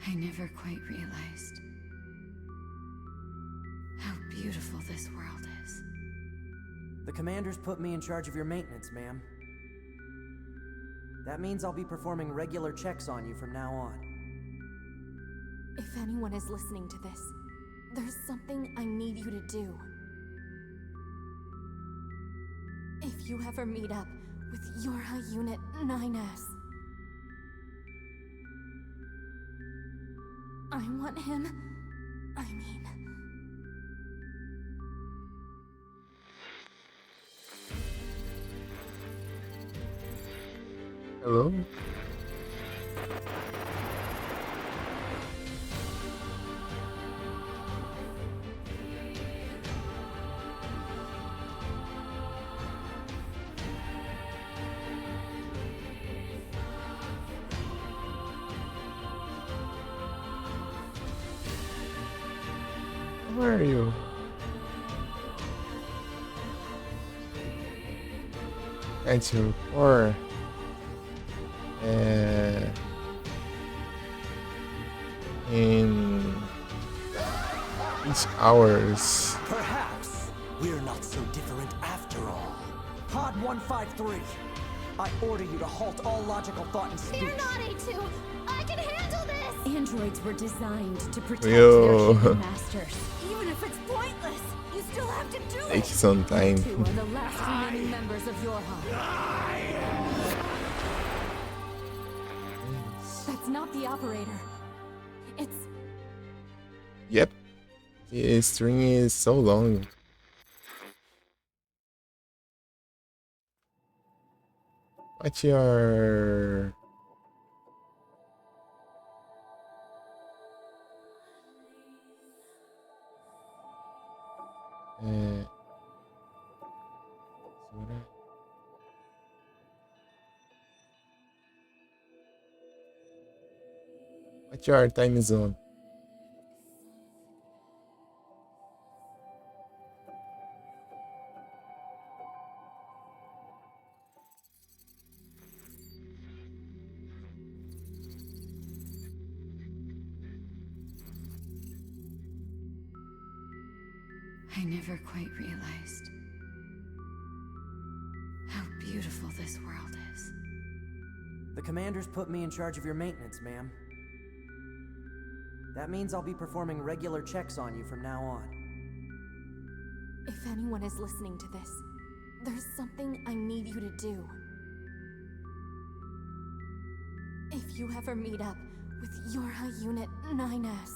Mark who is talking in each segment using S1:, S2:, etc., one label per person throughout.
S1: I never quite realized how beautiful this world is.
S2: The commander's put me in charge of your maintenance, ma'am. That means I'll be performing regular checks on you from now on.
S3: If anyone is listening to this, there's something I need you to do. If you ever meet up with Yorha Unit 9S, I want him...
S4: Hello? Where are you? Can't you report? In each hours.
S5: Perhaps we're not so different after all. Pod 153, I order you to halt all logical thought and speech.
S3: Fear not, A2! I can handle this! Androids were designed to protect
S4: Yo.
S3: their human masters. Even if it's pointless, you still have to do it!
S4: Take some time.
S3: You two are the last remaining members of Yorha. That's not the operator. It's...
S4: Yep. His string is so long. What's your... What's your time zone?
S1: I never quite realized how beautiful this world is.
S2: The commander's put me in charge of your maintenance, ma'am. That means I'll be performing regular checks on you from now on.
S3: If anyone is listening to this, there's something I need you to do. If you ever meet up with Yorha Unit 9S,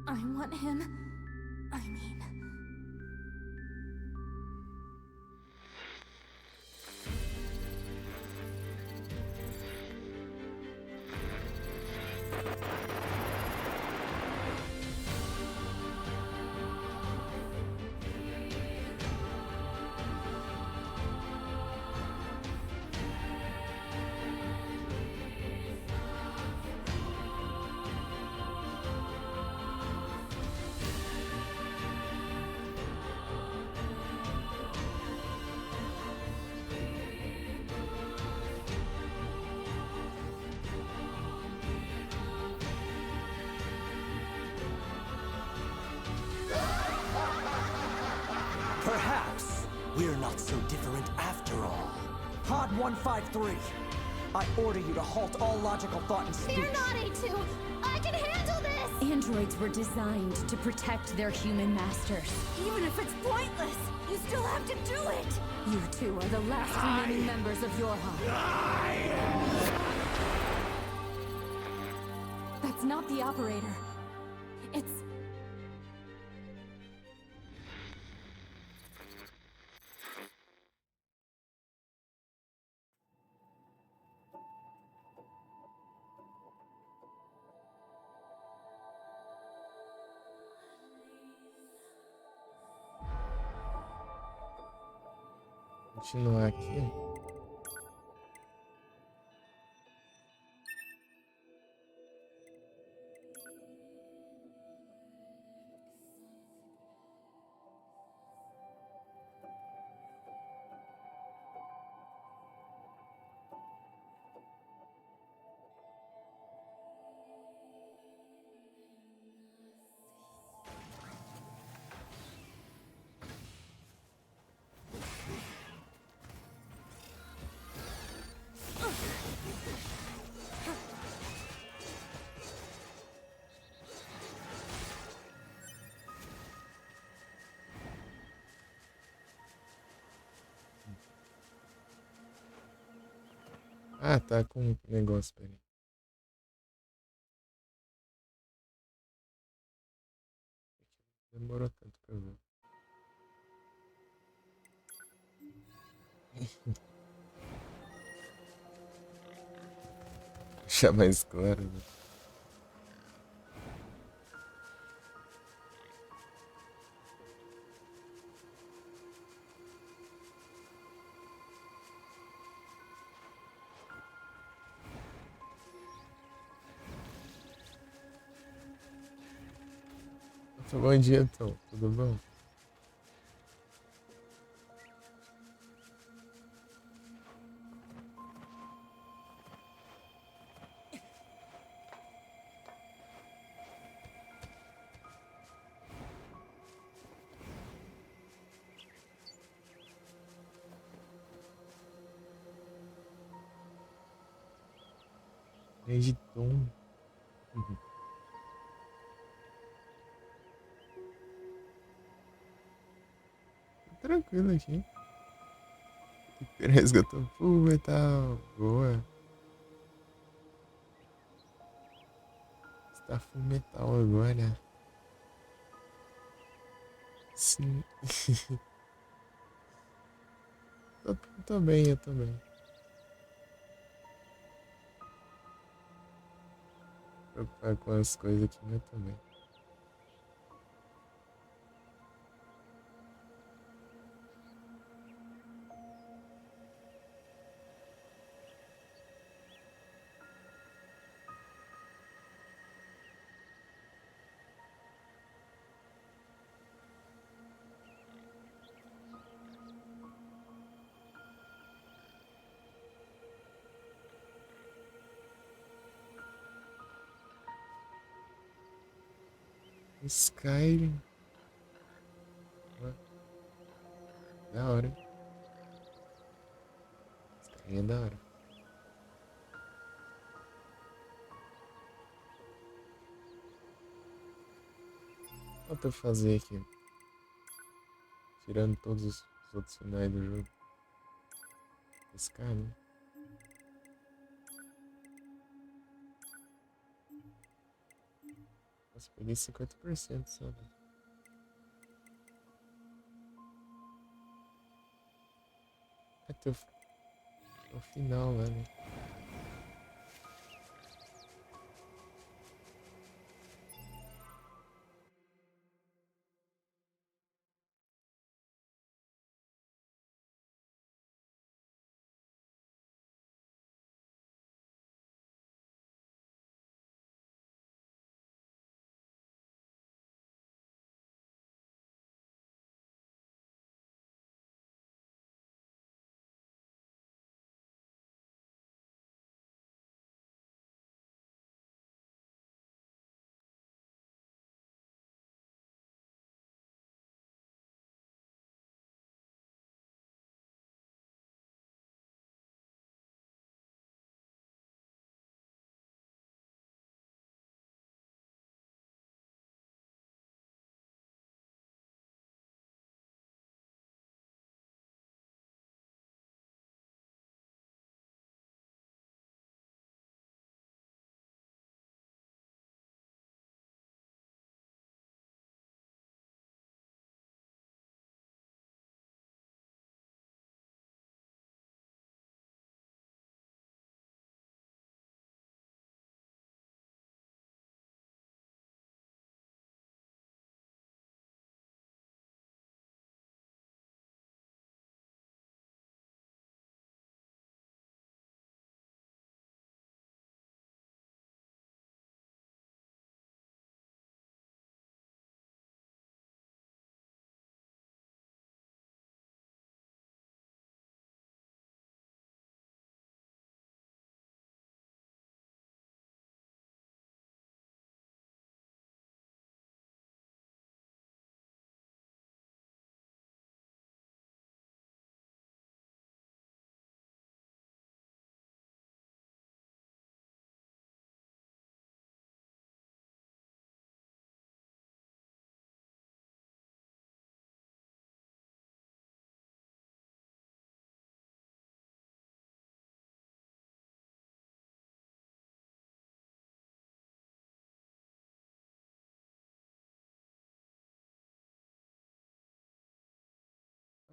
S3: I want him...
S5: Perhaps we're not so different after all. Pod 153, I order you to halt all logical thought and speech.
S3: Fear not, A2! I can handle this! Androids were designed to protect their human masters. Even if it's pointless, you still have to do it! You two are the last remaining members of Yorha. That's not the operator. It's...
S4: Continuar aqui. Ah, tá com negócio, peraí. Demorou tanto pra eu ver. Deixar mais claro, né? Bom dia, então. Tudo bom? Desde Tom. Uhum. Tá tranquilo aqui. Resgatou full metal. Boa. Está full metal agora. Sim. Tô bem, eu tô bem. Preocupar com as coisas aqui, mas tô bem. Skyrim. Ó, da hora. Skyrim é da hora. Falta eu fazer aqui. Tirando todos os outros finais do jogo. Skyrim. Nossa, peguei 50%, sabe? Até o final lá, né?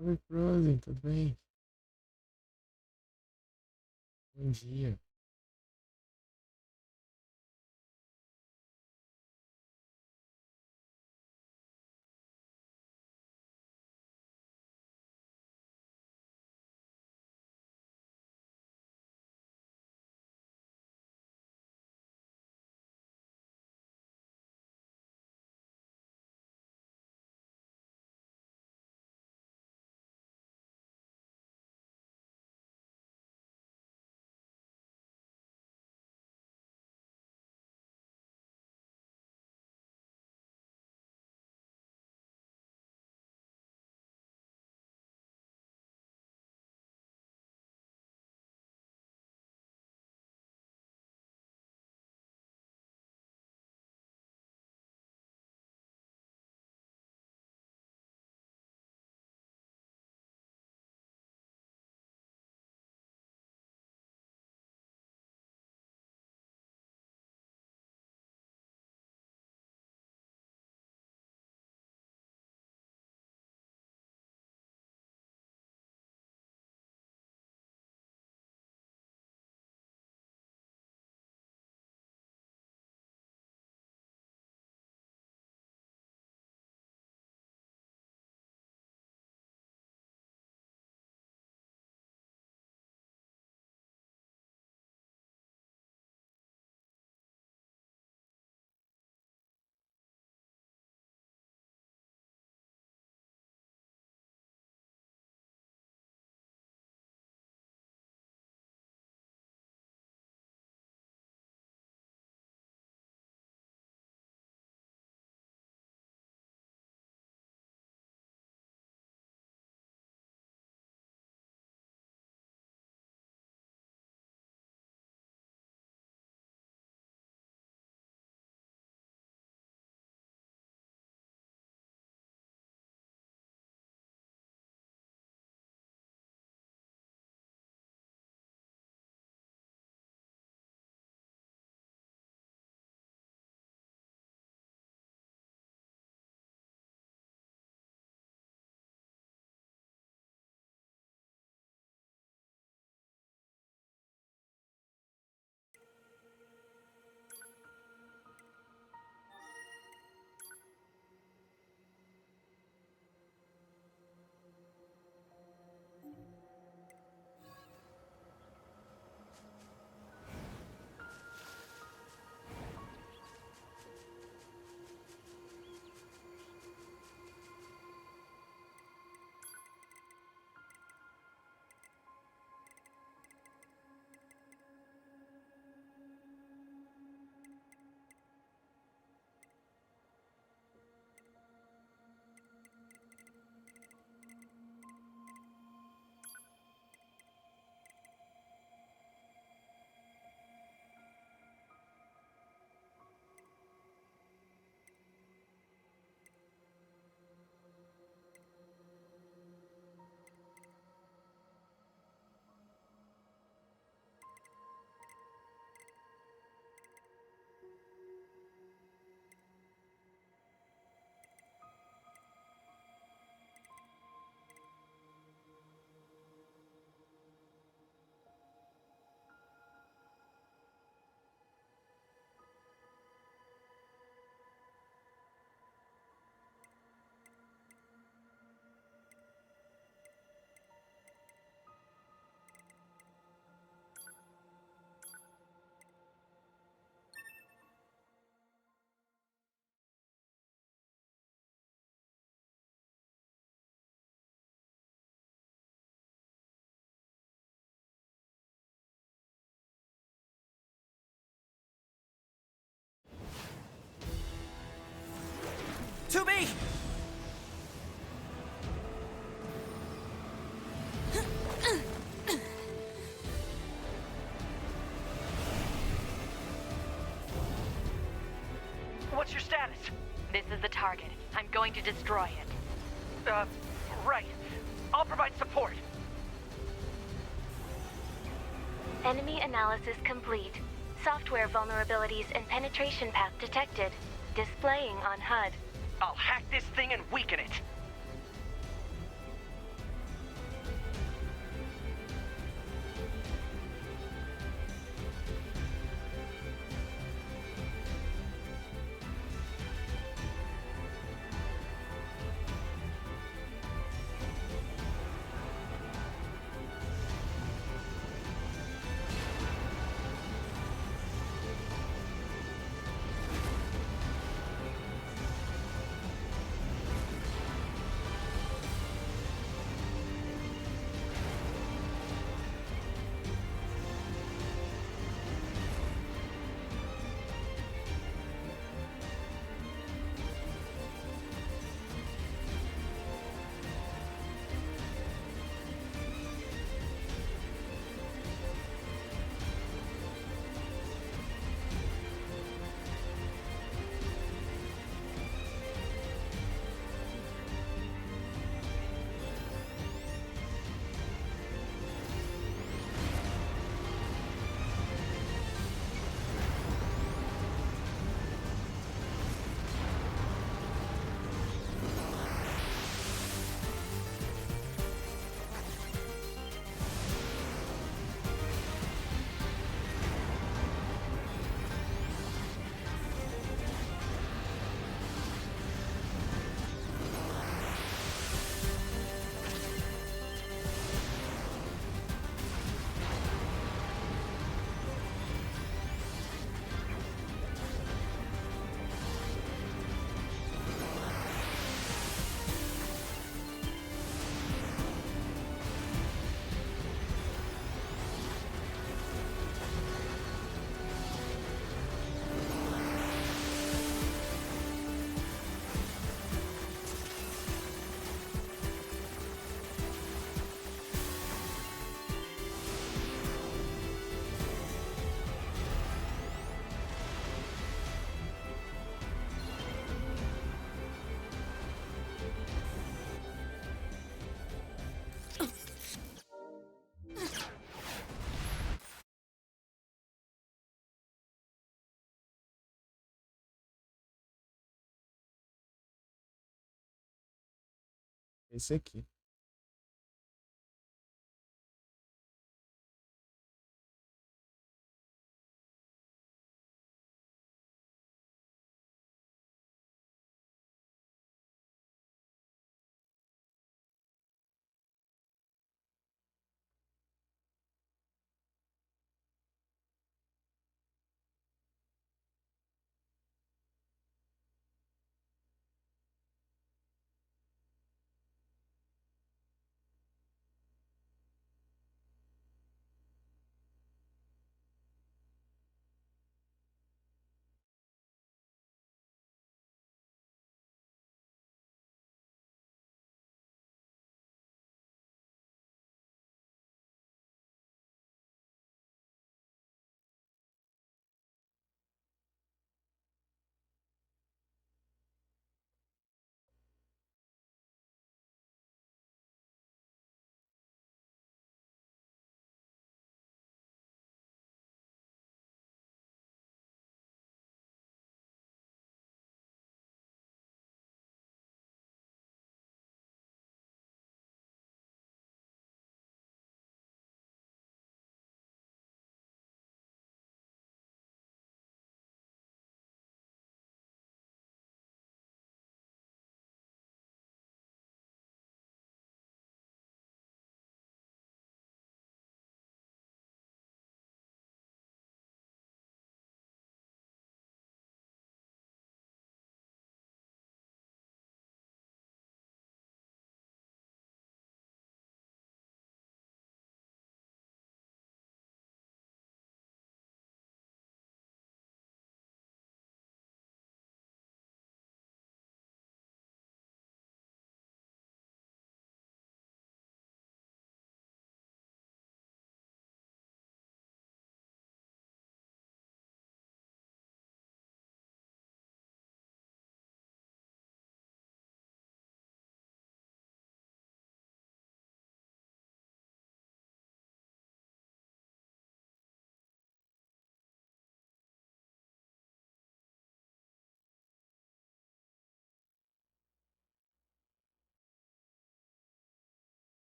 S4: Oi, Frozen, tudo bem? Bom dia.
S5: To me! What's your status?
S6: This is the target. I'm going to destroy it.
S5: Right. I'll provide support.
S7: Enemy analysis complete. Software vulnerabilities and penetration path detected. Displaying on HUD.
S5: I'll hack this thing and weaken it.
S4: Esse aqui.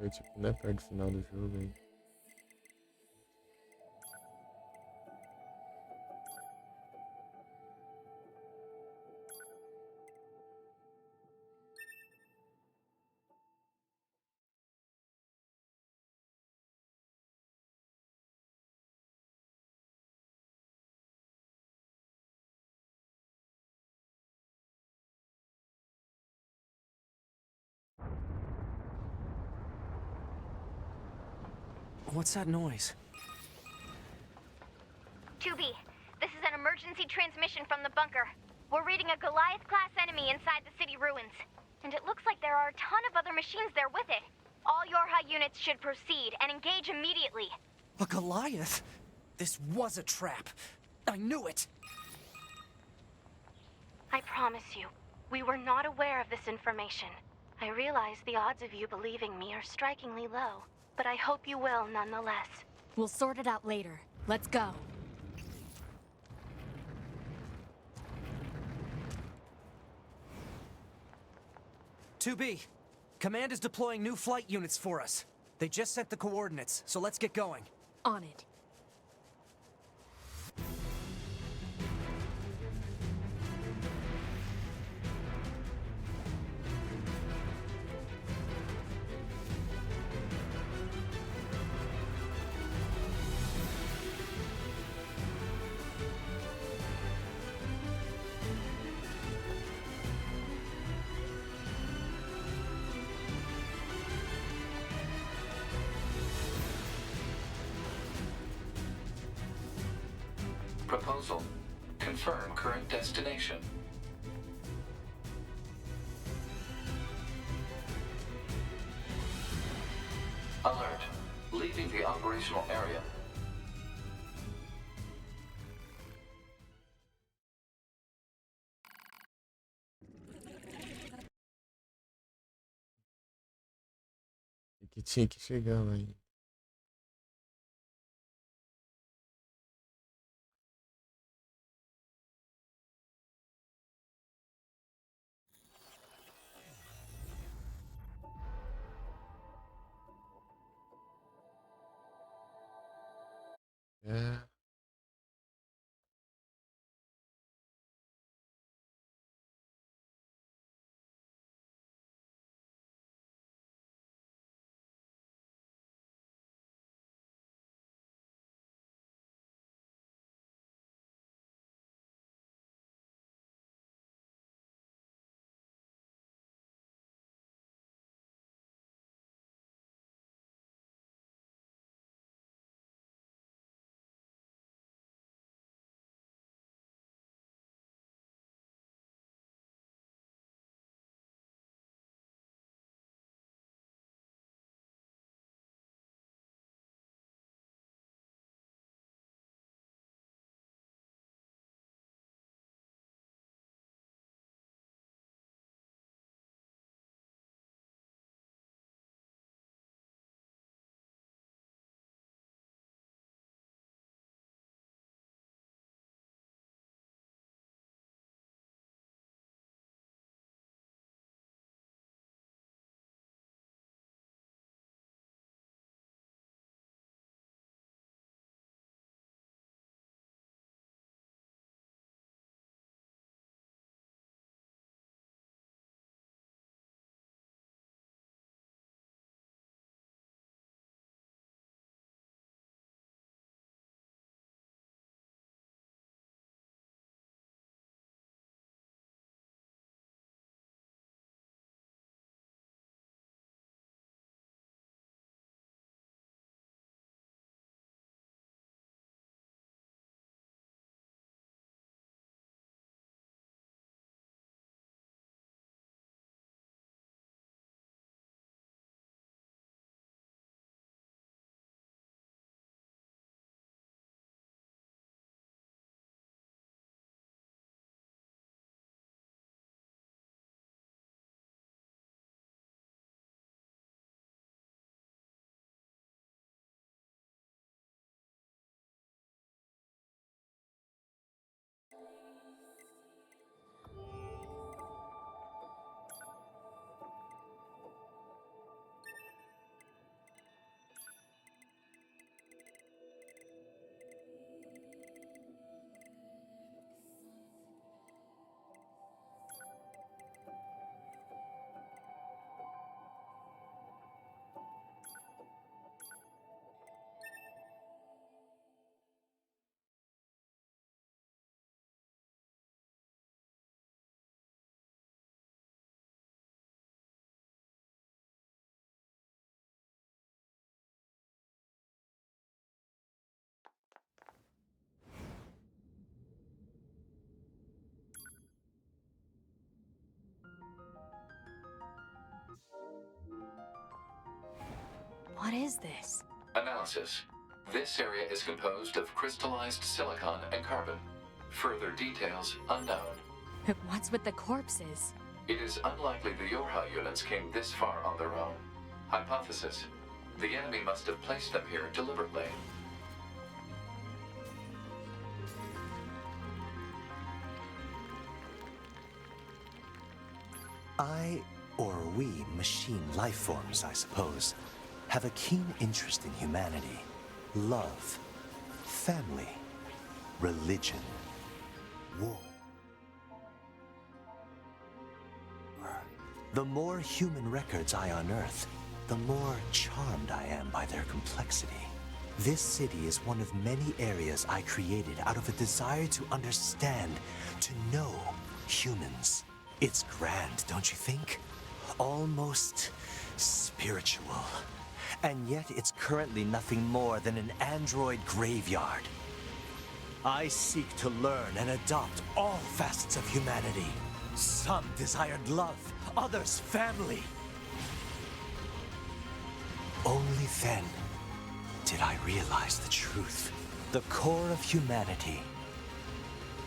S4: É, tipo, não é perto do final do jogo, hein?
S2: What's that noise?
S7: 2B, this is an emergency transmission from the bunker. We're reading a Goliath-class enemy inside the city ruins. And it looks like there are a ton of other machines there with it. All Yorha units should proceed and engage immediately.
S5: A Goliath? This was a trap. I knew it!
S7: I promise you, we were not aware of this information. I realize the odds of you believing me are strikingly low, but I hope you will nonetheless.
S3: We'll sort it out later. Let's go.
S5: Two B, Command is deploying new flight units for us. They just sent the coordinates, so let's get going.
S3: On it.
S8: Proposal. Confirm current destination. Alert. Leaving the operational area.
S4: Que tinha que chegar lá ainda. É.
S3: What is this?
S8: Analysis. This area is composed of crystallized silicon and carbon. Further details unknown.
S3: What's with the corpses?
S8: It is unlikely the Yorha units came this far on their own. Hypothesis. The enemy must have placed them here deliberately.
S5: Or we, machine life forms, I suppose, have a keen interest in humanity, love, family, religion, war. The more human records I unearth, the more charmed I am by their complexity. This city is one of many areas I created out of a desire to understand, to know humans. It's grand, don't you think? Almost spiritual. And yet it's currently nothing more than an android graveyard. I seek to learn and adopt all facets of humanity. Some desired love, others family. Only then did I realize the truth. The core of humanity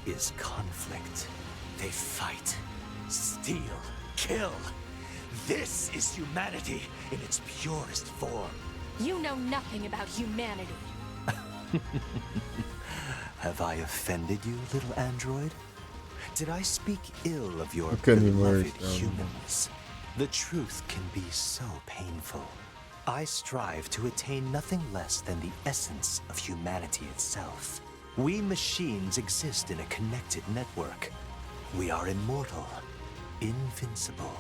S5: is conflict. They fight, steal, kill. This is humanity in its purest form.
S3: You know nothing about humanity.
S5: Have I offended you, little android? Did I speak ill of your
S4: Couldn't even
S5: beloved
S4: understand.
S5: humans? The truth can be so painful. I strive to attain nothing less than the essence of humanity itself. We machines exist in a connected network. We are immortal, invincible.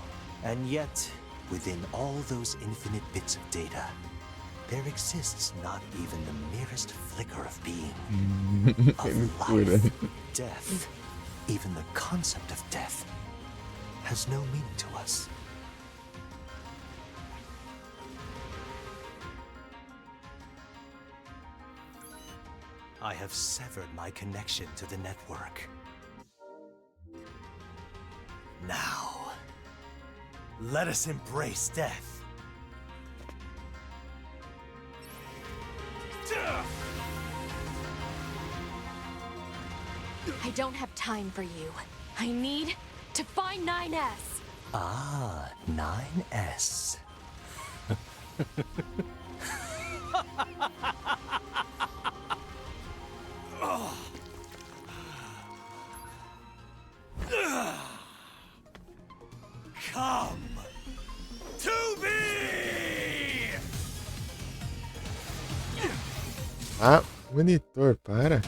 S5: And yet, within all those infinite bits of data, there exists not even the merest flicker of being, of life, death. Even the concept of death has no meaning to us. I have severed my connection to the network. Now, let us embrace death.
S3: I don't have time for you. I need to find 9S.
S5: Ah, 9S. Come to me!
S4: Ah, monitor, para.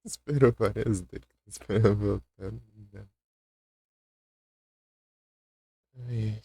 S4: Esperou várias décadas para voltar. Ai,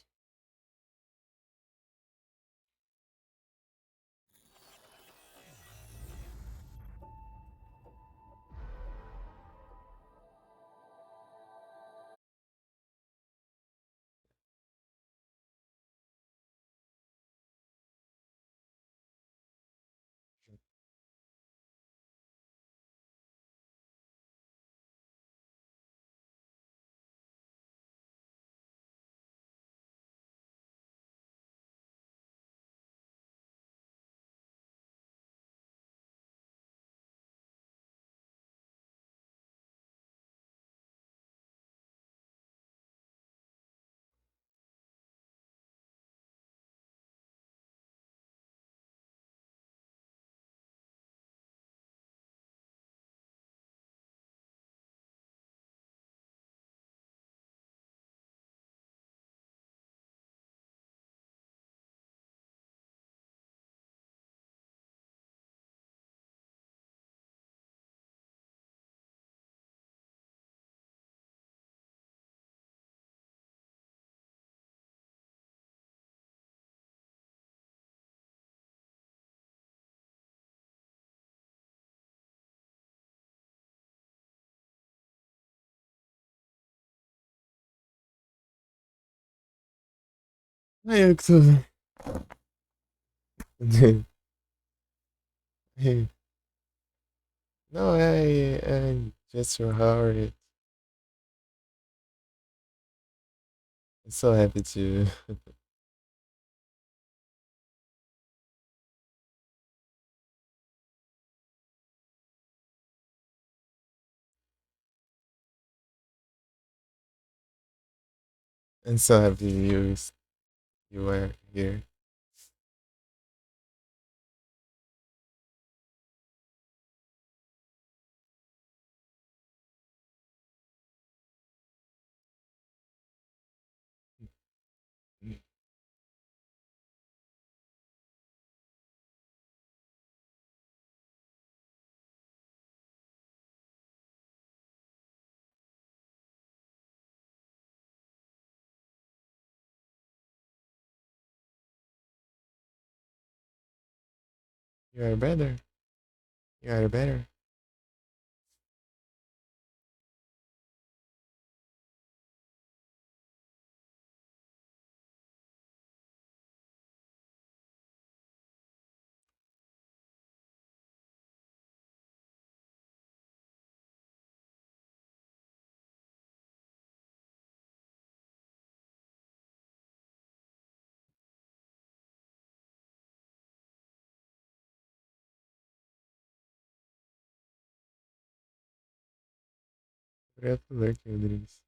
S4: Ai, eu que tô. Hey. No, I just heard. I'm so happy to. I'm so happy you are here. You are better. You are better. Obrigado por ler, Rodrigues.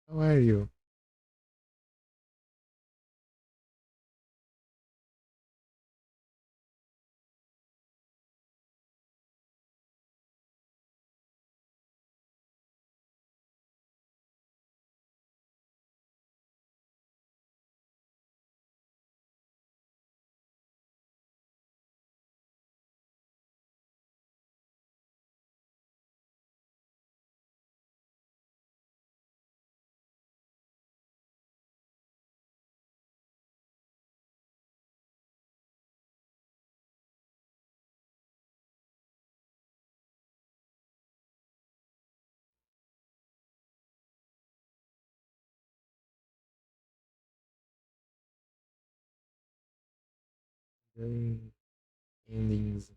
S4: How are you? Endings.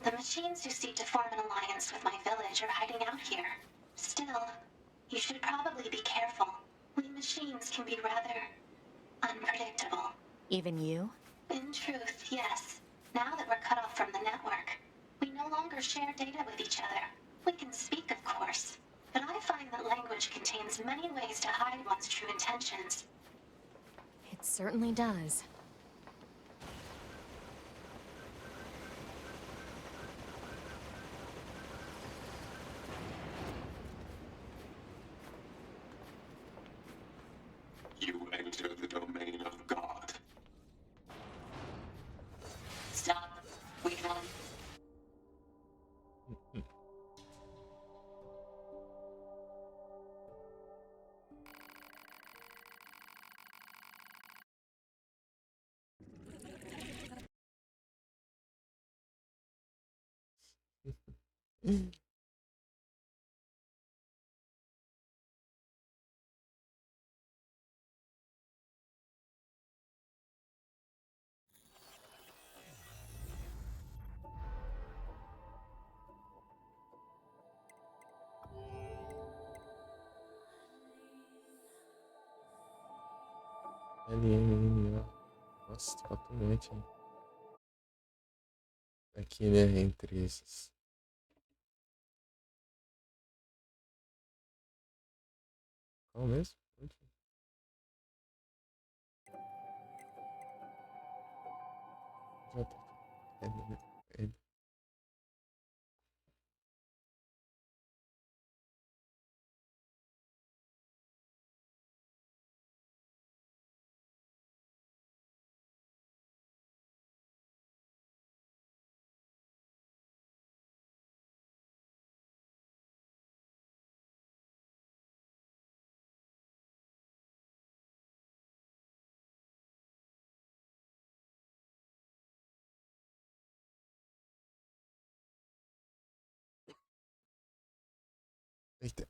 S9: The machines who seek to form an alliance with my village are hiding out here. Still, you should probably be careful. We machines can be rather unpredictable.
S6: Even you?
S9: In truth, yes. Now that we're cut off from the network, we no longer share data with each other. We can speak, of course, but I find that language contains many ways to hide one's true intentions.
S6: It certainly does.
S10: You enter the domain of God.
S9: Stop. We can...
S4: LMNA. Nossa, falta um monte, hein? Aqui, né? Entre esses. Qual mesmo? Onde? Já tá. É, eita.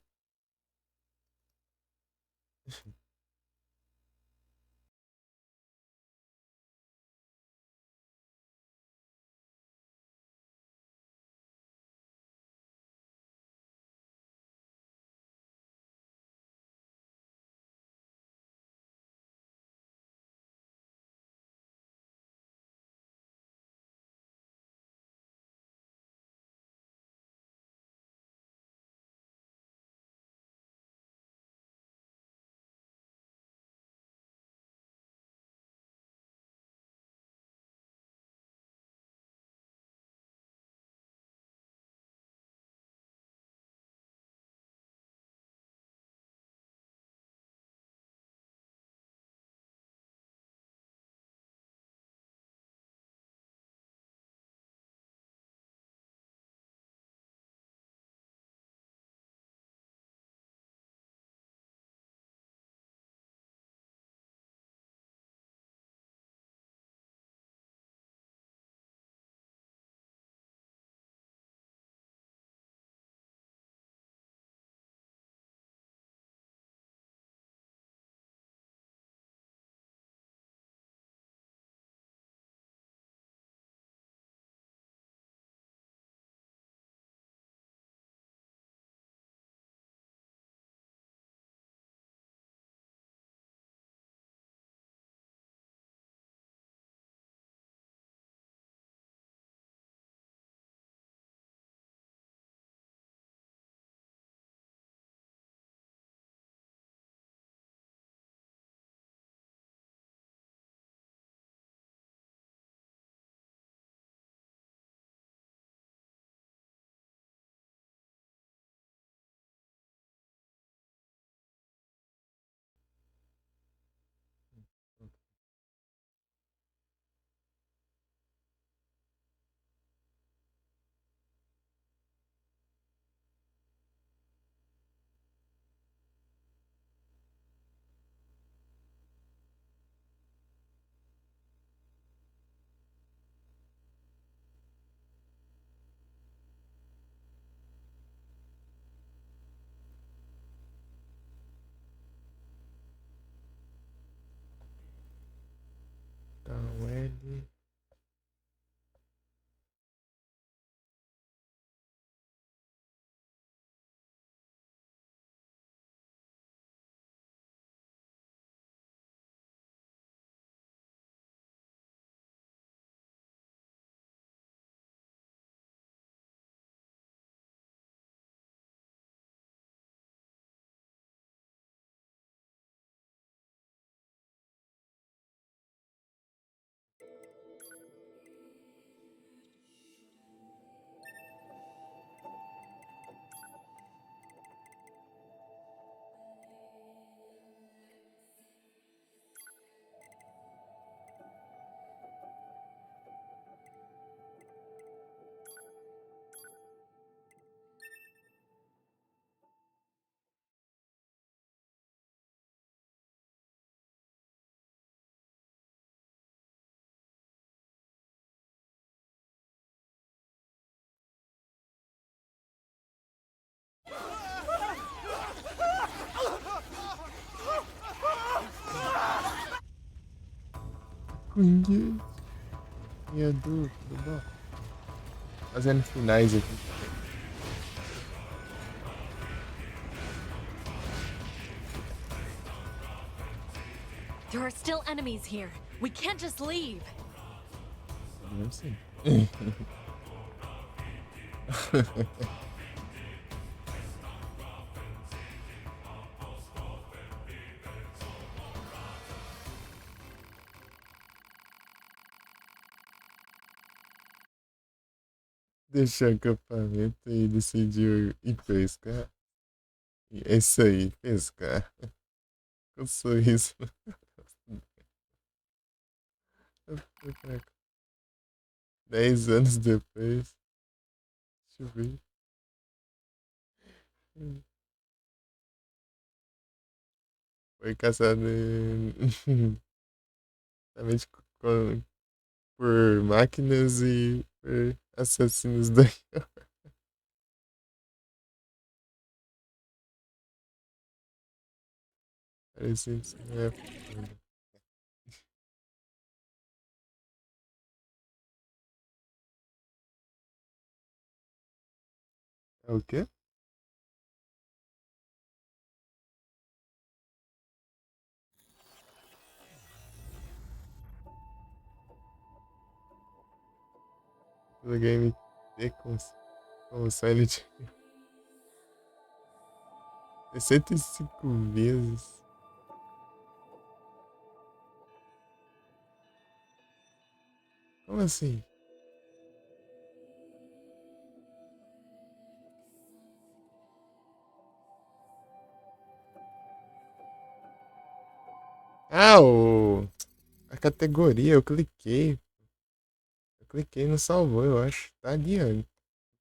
S4: conheço. E Edu, tudo bom? Fazendo finais aqui.
S6: There are still enemies here. We can't just leave.
S4: Não sei. Deixar acampamento e decidiu ir pescar. E é isso aí, pescar. Com sorriso. 10 anos depois. Deixa eu ver. Foi caçado justamente por máquinas e por assassinos da Parece isso, né? É o quê? O game ter com Silent Hill 65 vezes. Como assim? Ah, a categoria, eu cliquei. Eu cliquei e não salvou, eu acho. Tá ali, ó,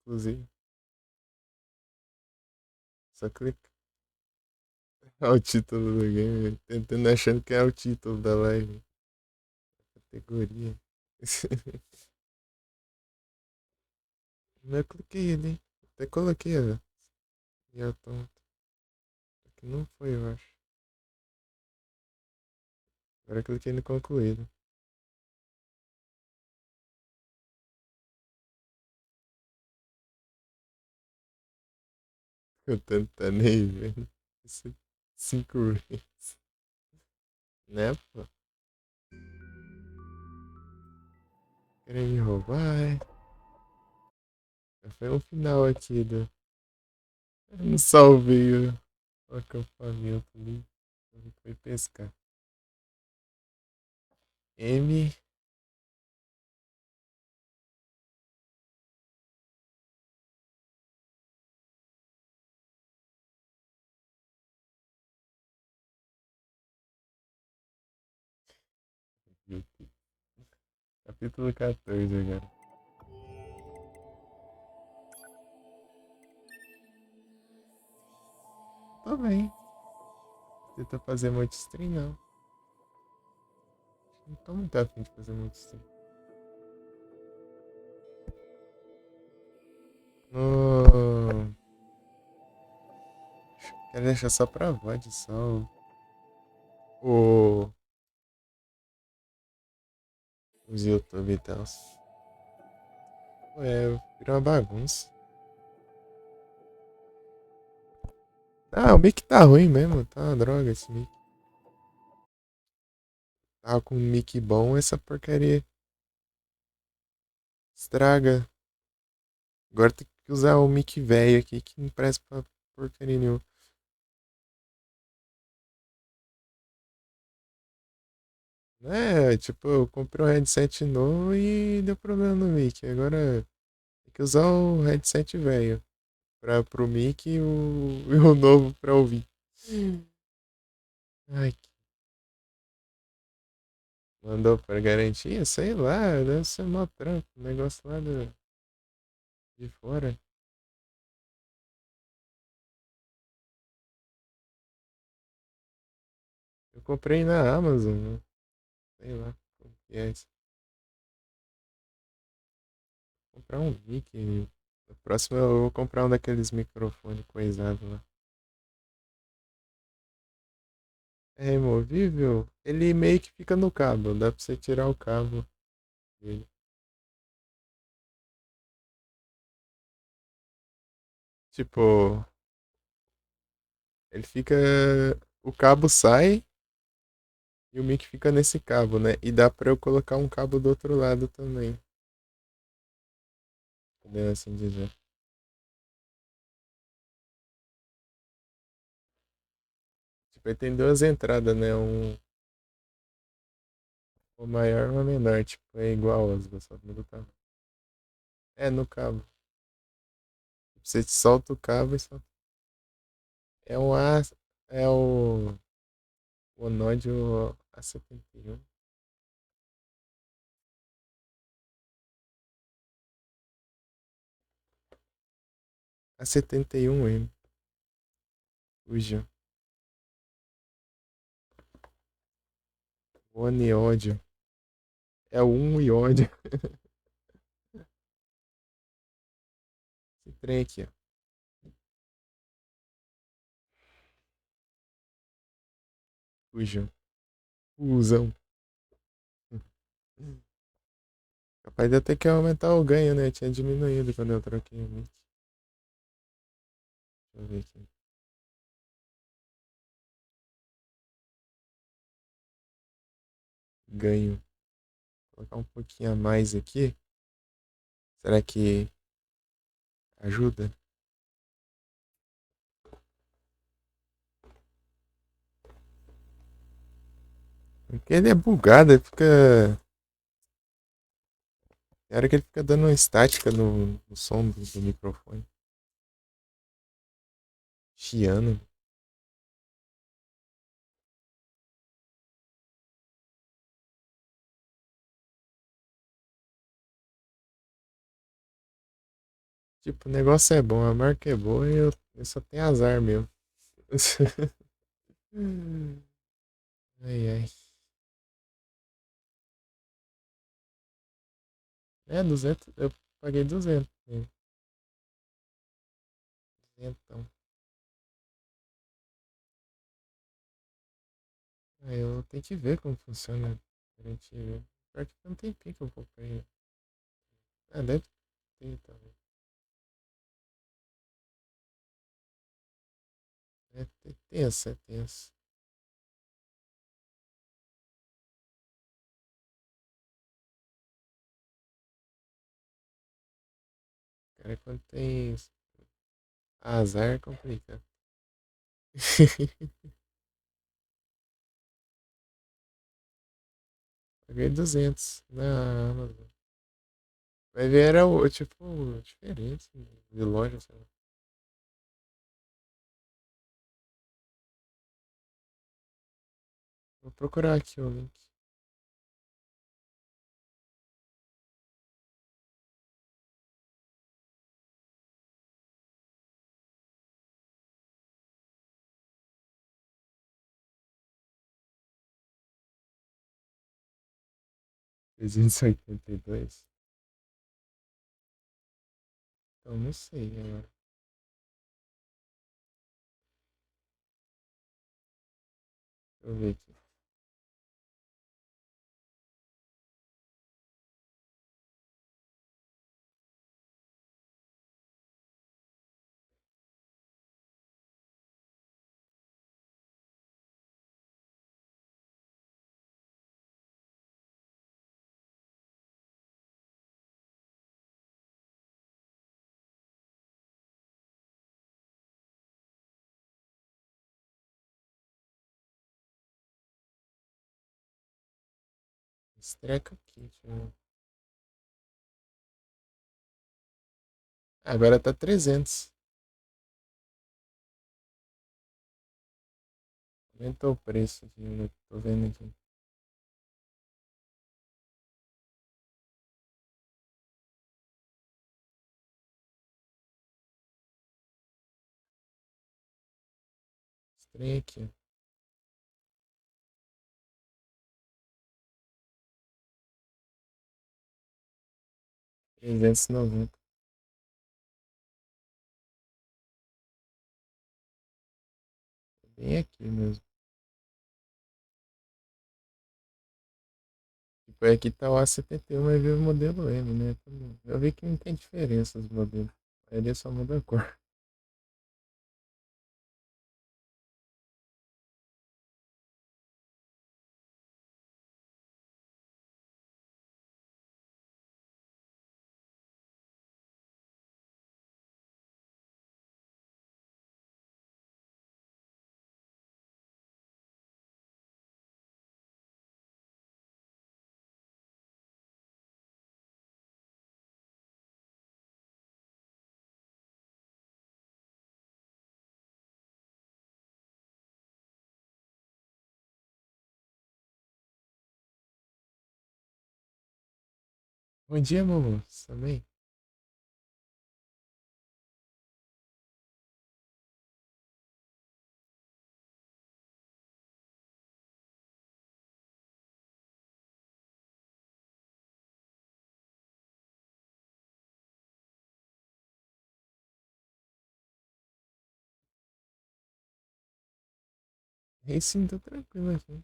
S4: inclusive. Só clicar. Olha o título do game, tentando achando que é o título da live. Categoria. Mas eu cliquei ali. Até coloquei, ó. E a tonto. Aqui não foi, eu acho. Agora eu cliquei no concluído. Eu tentando aí, velho. Isso 5 vezes. Né, pô? Querem me roubar? Já foi um final aqui Eu não salvei o acampamento ali. Foi pescar. M. Capítulo 14 agora. Tô bem. Tenta fazer muito stream, não. Não tô muito afim de fazer muito stream. No... Quero deixar só pra VOD, só o... os YouTube e tal. Virou uma bagunça. Ah, o mic tá ruim mesmo, tá uma droga esse mic. Tava com um mic bom, essa porcaria estraga. Agora tem que usar o mic velho aqui que não presta pra porcaria nenhuma. Tipo, eu comprei um headset novo e deu problema no mic. Agora tem que usar o headset velho pro mic e e o novo pra ouvir. Ai, mandou pra garantia? Sei lá, deve ser mó trampo. O negócio lá de fora. Eu comprei na Amazon, né? Sei lá como que é isso. Vou comprar um mic. Na próxima eu vou comprar um daqueles microfones coisados lá. É removível? Ele meio que fica no cabo. Dá pra você tirar o cabo dele. Tipo, ele fica. O cabo sai e o mic fica nesse cabo, né? E dá pra eu colocar um cabo do outro lado também. Podendo assim dizer. Tipo, ele tem duas entradas, né? Uma maior e uma menor. Tipo, é igual as duas, só muda o tamanho. É, no cabo. Você solta o cabo e solta. É um A. É o Onódio A71. A71M. Fugiu. One ódio. É o 1 e ódio. Esse trem aqui, ó. Fugiu. Fusão. Capaz de até que aumentar o ganho, né? Tinha diminuído quando eu troquei o mic. Deixa eu ver aqui. Ganho. Vou colocar um pouquinho a mais aqui. Será que ajuda? Porque ele é bugado, ele fica. Tem hora que ele fica dando uma estática no som do microfone. Chiando. Tipo, o negócio é bom, a marca é boa e eu só tenho azar mesmo. Ai, ai. É, 200. Eu paguei 200. Né? 200. Aí eu tenho que ver como funciona. Pra gente ver. Pior que tem um tempinho que eu comprei. Ah, deve ter também. É tenso, é tenso. Cara, quando tem azar é complicado. Paguei 200 na Amazon. Vai ver, era o, tipo, diferença de loja, sei lá. Vou procurar aqui o link. $382. Então, não sei agora. Deixa eu ver aqui. Esse treco aqui, deixa eu ver. Agora tá 300. Aumentou o preço aqui, eu tô vendo aqui. Esse trem aqui. 390. Bem aqui mesmo. Tipo, aqui tá o A71, mas veio o modelo M, né? Eu vi que não tem diferença os modelos. Ele só muda a cor. Bom dia, Momo. Também. E sim, tô tranquilo aqui.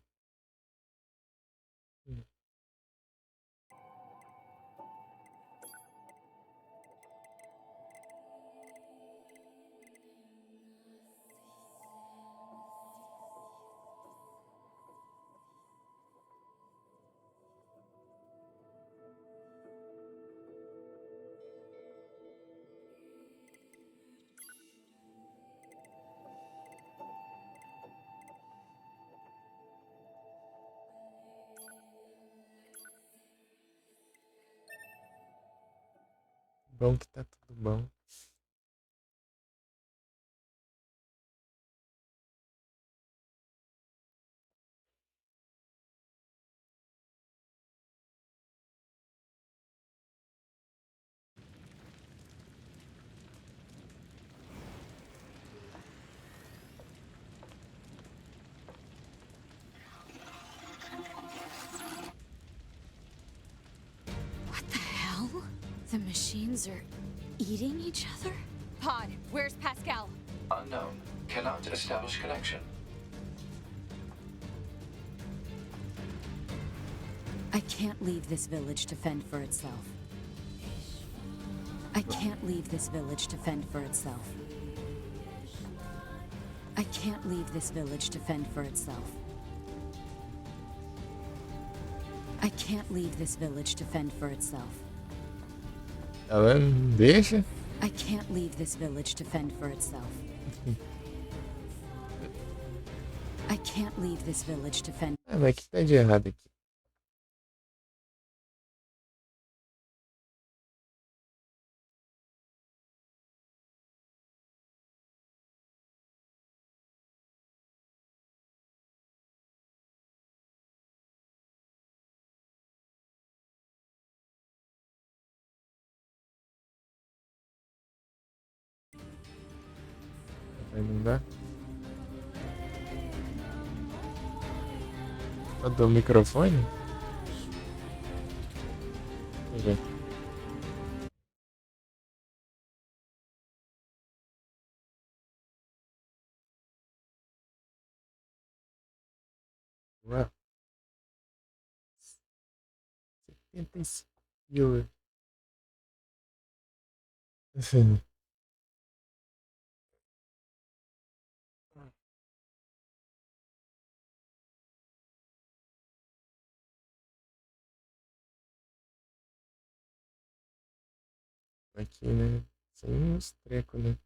S4: Bom que tá tudo bom.
S1: What the hell? The machines are eating each other?
S6: Pod, where's Pascal?
S8: Unknown. Cannot establish connection.
S3: I can't leave this village to fend for itself. I can't leave this village to fend for itself. I can't leave this village to fend for itself. I can't leave this village to fend for itself.
S4: Ela não deixa?
S3: I can't leave this village to fend for itself. I can't leave this village to fend.
S4: Ah, mas o que tá de errado aqui? Vai não dá? Do microfone? Deixa eu ver. Ué. 75 euros. Aqui, né? Sem uns trecos, né?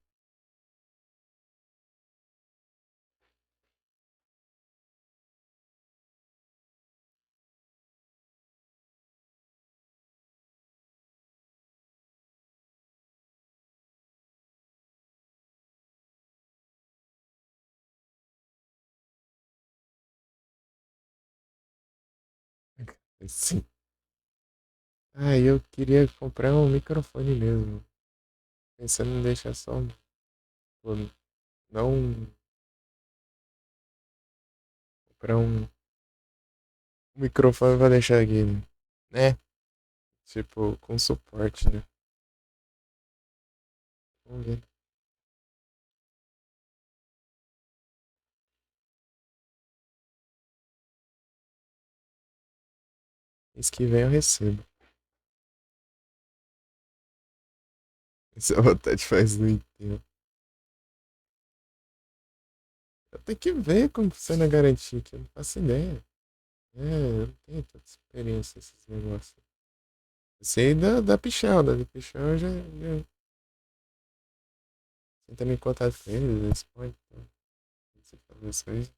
S4: Sim. Ah, eu queria comprar um microfone mesmo. Pensando em deixar só um. Pô, não comprar um microfone pra deixar aqui, né? Tipo, com suporte, né? Vamos ver. Mês que vem eu recebo. Essa vontade faz muito tempo. Eu tenho que ver como funciona a garantia, que eu não faço ideia. Eu não tenho tanta experiência nesses negócios. Eu sei da Pichel, da Pichel eu já tentando em contato com eles, eles respondem. Então, você falou isso aí.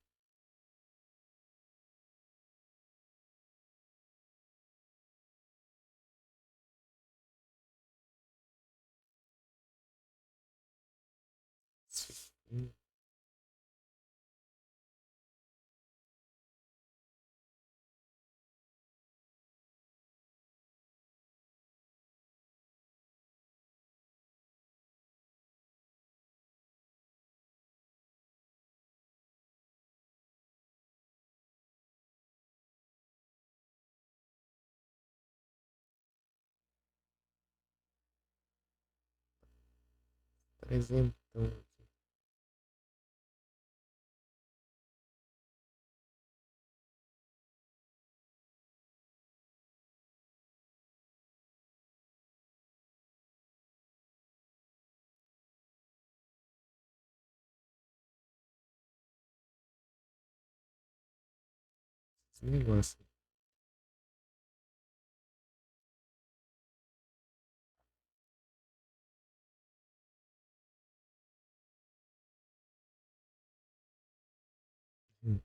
S4: Trezentão. Esse negócio. Hum.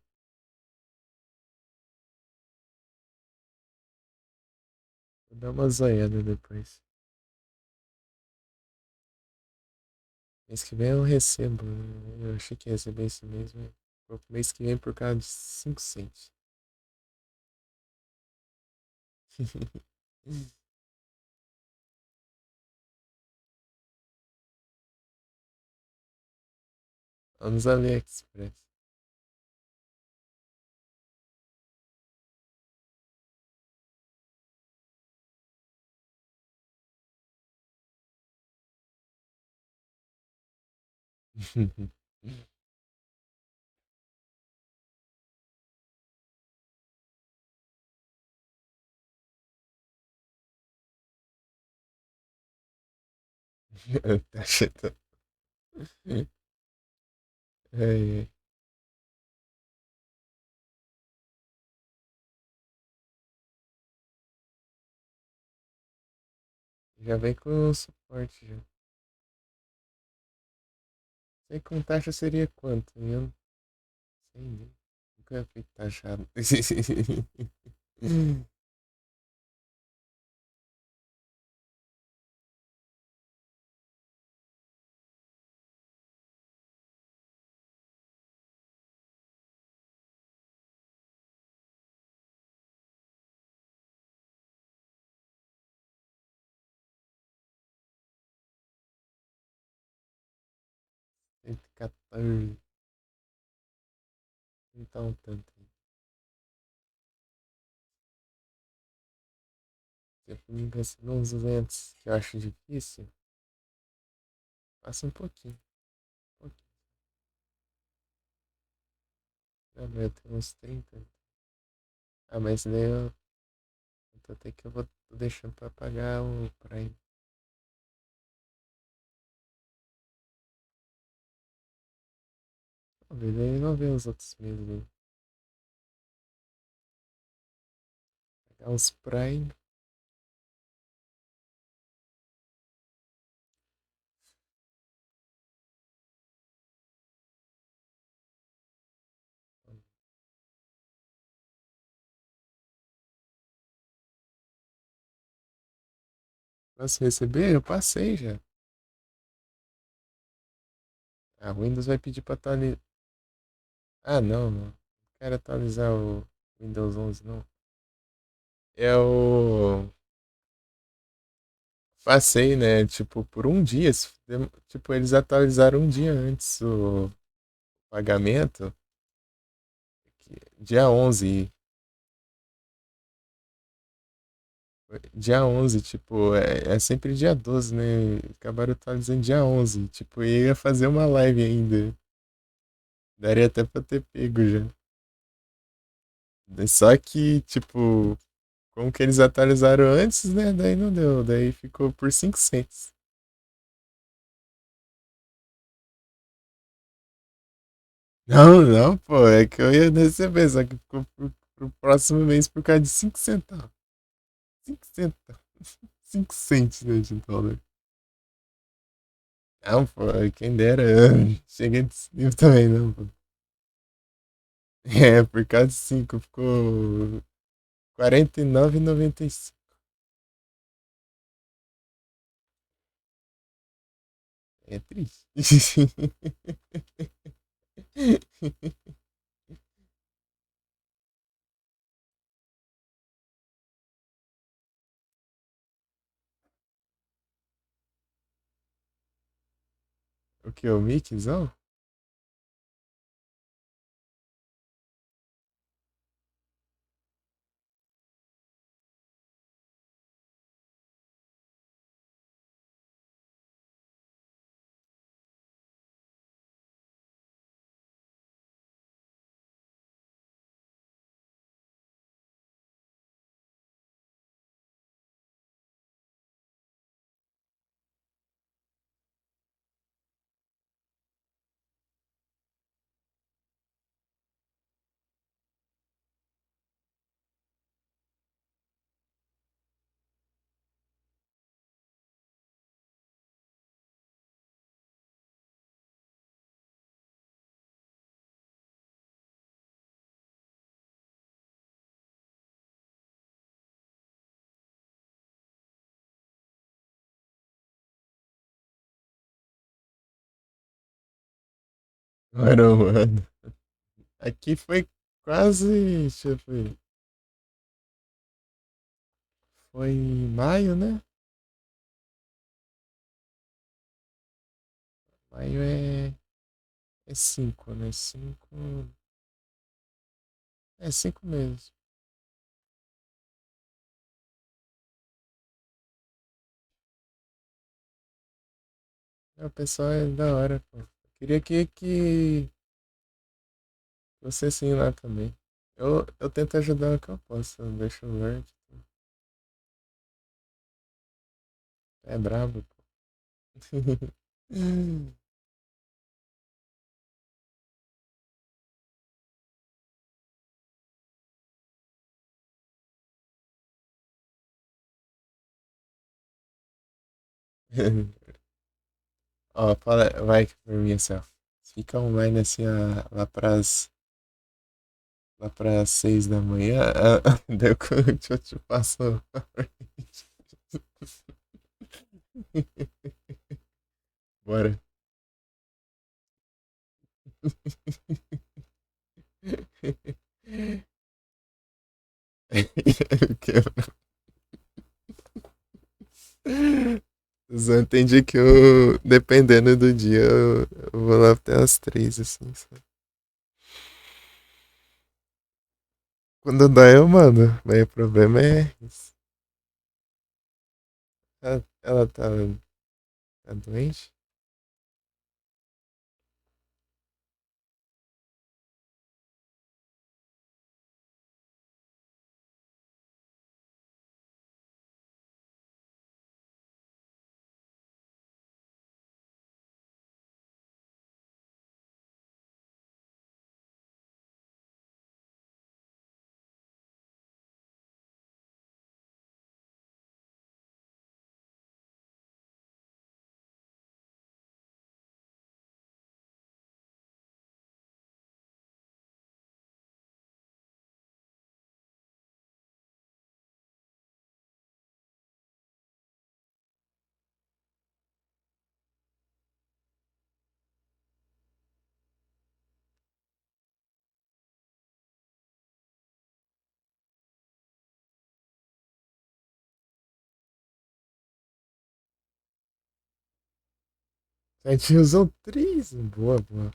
S4: Vou dar uma zoiada depois. Mês que vem eu recebo. Eu achei que ia receber esse mês, mas vou pro mês que vem por causa de 5 cents. Vamos AliExpress. Tá achando. Ai, ai. Já vem com suporte já. Sei com taxa seria quanto? Eu não sei nem. Nunca fui taxado. Cento e 14. Então, tanto. Se eu me ensinar uns 200 que eu acho difícil, passa um pouquinho. Ah, mas eu tenho uns 30. Ah, mas daí eu até que eu vou tô deixando pra pagar o Prime. Talvez aí não ver os outros meses, né? Pagar uns Prime. Posso receber? Eu passei já. A Windows vai pedir pra atualizar. Ah, não, não. Não quero atualizar o Windows 11, não. Eu passei, né? Tipo, por um dia. Tipo, eles atualizaram um dia antes o pagamento. Dia 11. Dia 11, tipo, é sempre dia 12, né? Acabaram atualizando dia 11. Tipo, eu ia fazer uma live ainda. Daria até pra ter pego já. Só que, tipo, como que eles atualizaram antes, né? Daí não deu. Daí ficou por 500. Não, não, pô. É que eu ia receber, só que ficou pro próximo mês por causa de 5 centavos. 5 centavos. 5 cents, né, de dólar. Não, pô. Quem dera. Cheguei desse nível também, não, pô. É, por causa de 5 ficou 49,95. É triste. O que? O Mickeyzão? Ora, mano. Aqui foi quase. Deixa eu ver. Foi em maio, né? Maio é 5, né? 5. É 5 meses. É, o pessoal é da hora, pô. Queria que você sim lá também. Eu tento ajudar o que eu posso. Eu deixo o Word. É brabo, pô. Ó, fala, vai por mim assim, ó. Fica online assim, lá pras 6 da manhã. Daí eu te passo. Bora. Só entendi que eu, dependendo do dia, eu vou lá até as 3, assim, sabe? Quando dá, eu mando. Mas o problema é isso. Ela tá doente? A gente usou 3. Boa, boa.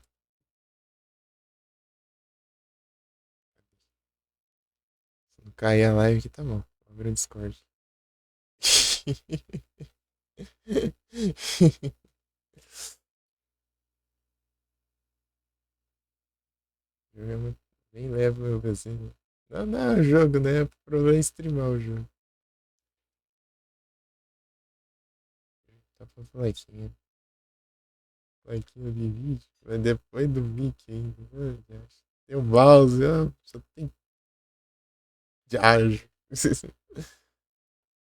S4: Se não cair a live aqui, tá bom. Abre o Discord. Eu nem levo meu vizinho. Não é o jogo, né? O problema é streamar o jogo. Tá pra plaquinha. Plaquinha de vídeo. Mas depois do Mickey ainda. Meu Deus. Tem o mouse, só tem. Diajo.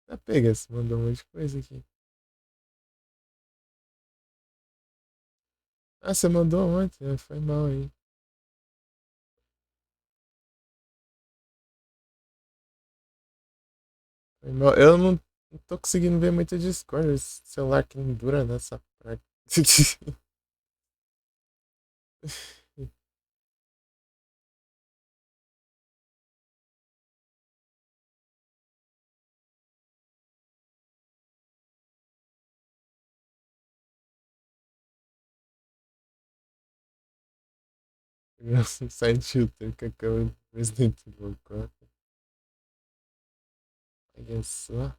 S4: Tá pega, você mandou um monte de coisa aqui. Ah, você mandou ontem, foi mal aí. Foi mal. Eu não tô conseguindo ver muito Discord. Esse celular que não dura nessa parte. Nossa, Silent Shooter com a câmera do Resident Evil 4. Olha só.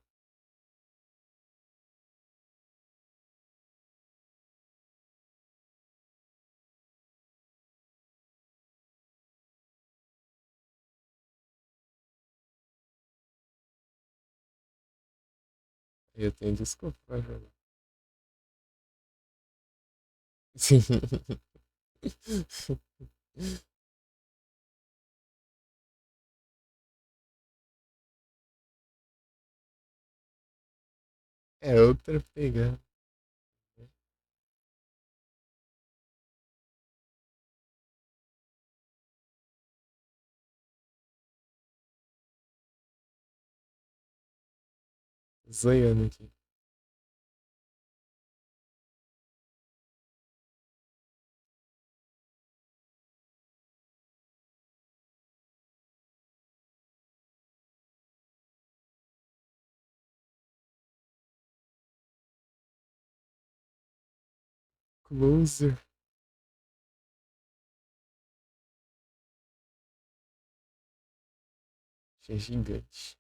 S4: Eu tenho desculpa pra jogar. É outra pegada. Zoiando aqui. Closer. É gigante.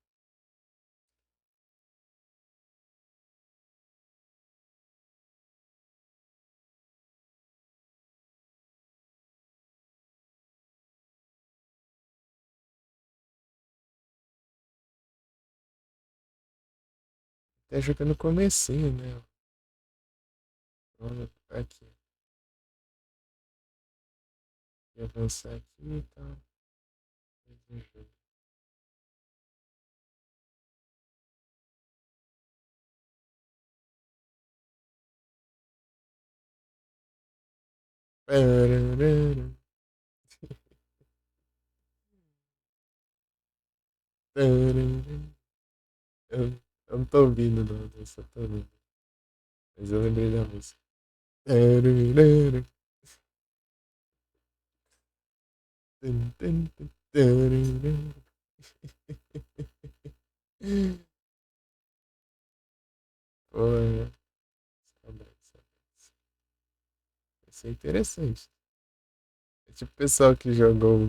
S4: Até jogando no comecinho, né? Vamos aqui. Vou avançar aqui e tal. Pararara. Tararara. Eu não tô ouvindo nada, eu só tô ouvindo. Mas eu lembrei da música. Tararara. Tum, tum, tum, tararara. Pô, saudades, saudades. Isso é interessante. É tipo o pessoal que jogou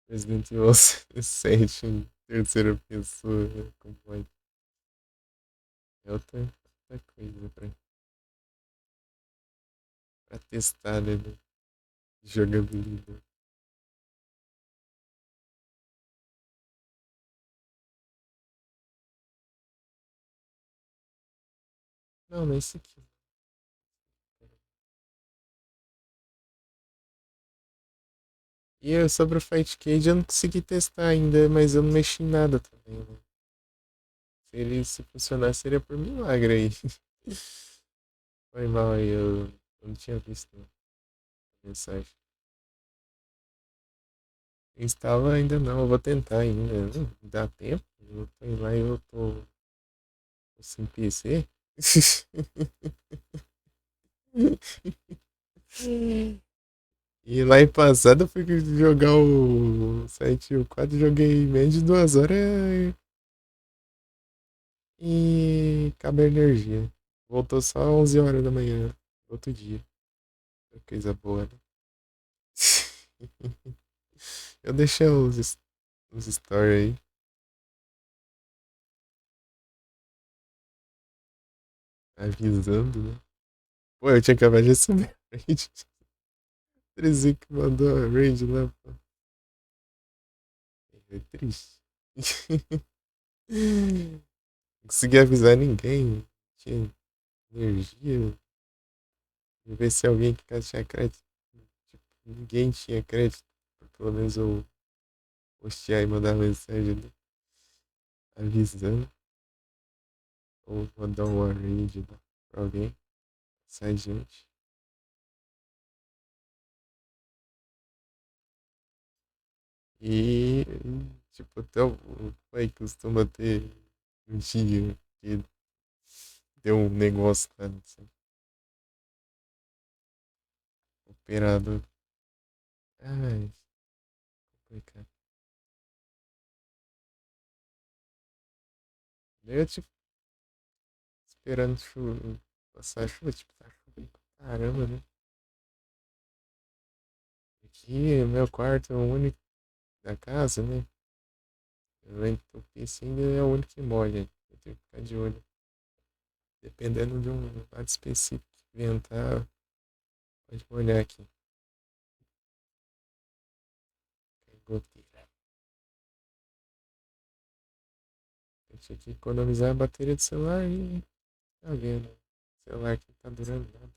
S4: Resident Evil 7 em terceira pessoa, né? Completa. É outra coisa pra testar, né? Jogabilidade. Não, não é esse aqui. Sobre o Fight Cage eu não consegui testar ainda, mas eu não mexi em nada também, né? Se funcionar, seria por milagre aí. Foi mal aí, eu não tinha visto a mensagem. Instala ainda não, eu vou tentar ainda. Não dá tempo. Eu tô indo lá e eu tô sem PC. E lá em passado eu fui jogar o 7 e o 4, joguei menos de 2 horas e acabou a energia. Voltou só 11 horas da manhã, outro dia. Coisa boa, né? Eu deixei os stories aí. Avisando, né? Pô, eu tinha acabado de receber a raid. 13 que mandou a raid lá, pô. Foi triste. Não consegui avisar ninguém. Tinha energia. E ver se alguém que tinha crédito. Tipo, ninguém tinha crédito. Pelo menos eu postear e mandar mensagem, né, avisando. Ou mandar um raid pra alguém. Sai gente. E tipo, até o pai costuma ter um dia que deu um negócio lá, assim, operador. Ai, complicado. Eu, tipo, esperando chuva, passar a chuva, tipo, tá chovendo pra caramba, né? Aqui, meu quarto é o único da casa, né? O PC ainda é o único que molha. Eu tenho que ficar de olho. Dependendo de um lado específico que ventar, pode molhar aqui. Goteira. Eu tinha que economizar a bateria do celular e tá vendo. O celular que não tá durando nada.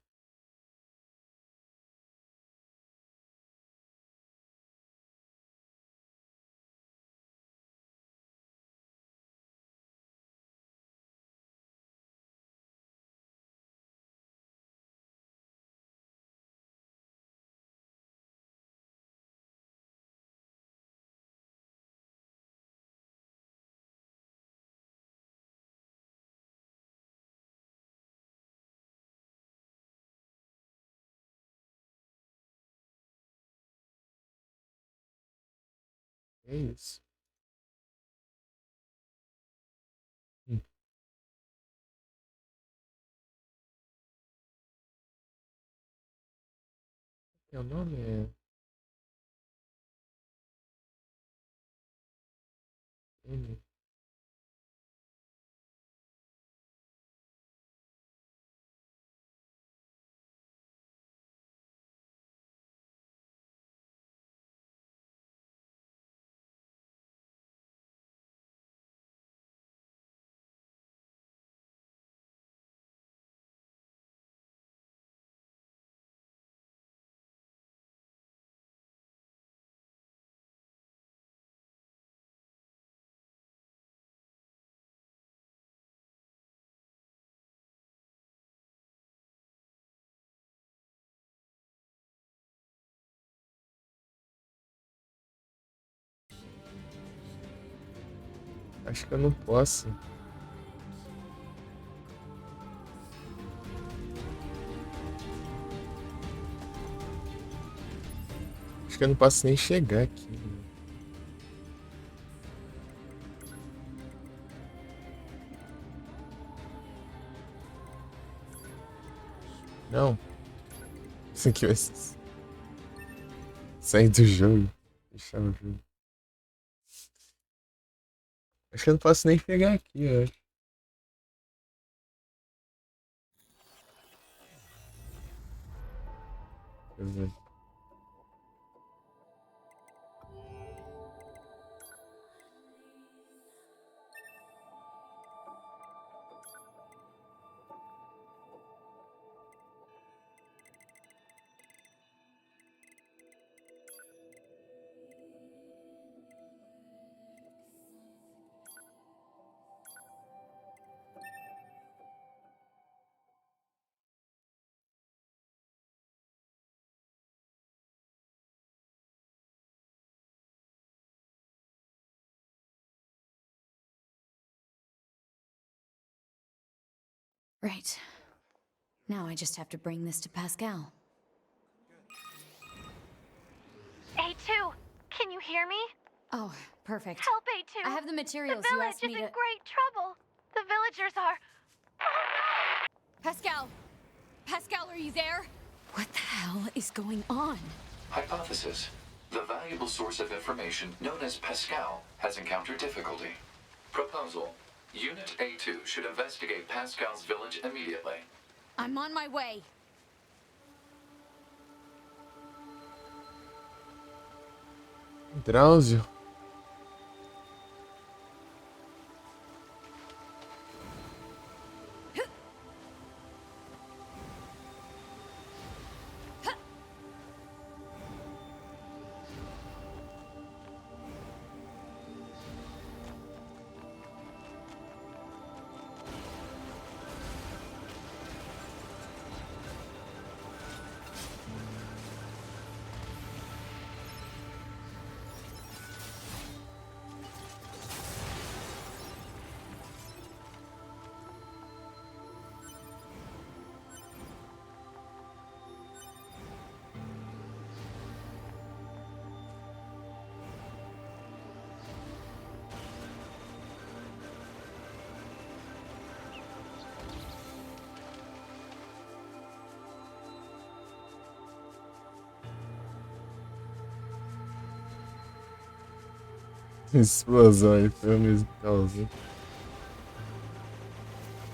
S4: É isso. Hum. Meu nome é. N. Acho que eu não posso. Acho que eu não posso nem chegar aqui. Não. Isso aqui vai sair do jogo. Fechar o jogo. Acho que eu não posso nem chegar aqui, eu acho. Deixa eu ver.
S3: Right. Now I just have to bring this to Pascal.
S7: A2, can you hear me?
S3: Oh, perfect.
S7: Help, A2.
S3: I have the materials
S7: The
S3: you
S7: village
S3: asked
S7: is
S3: me
S7: in
S3: to...
S7: great trouble. The villagers are...
S3: Pascal! Pascal, are you there?
S1: What the hell is going on?
S8: Hypothesis. The valuable source of information known as Pascal has encountered difficulty. Proposal. Unit A2 should investigate Pascal's village immediately.
S3: I'm on my way.
S4: Drauzio. Explosão aí, foi o mesmo que causou.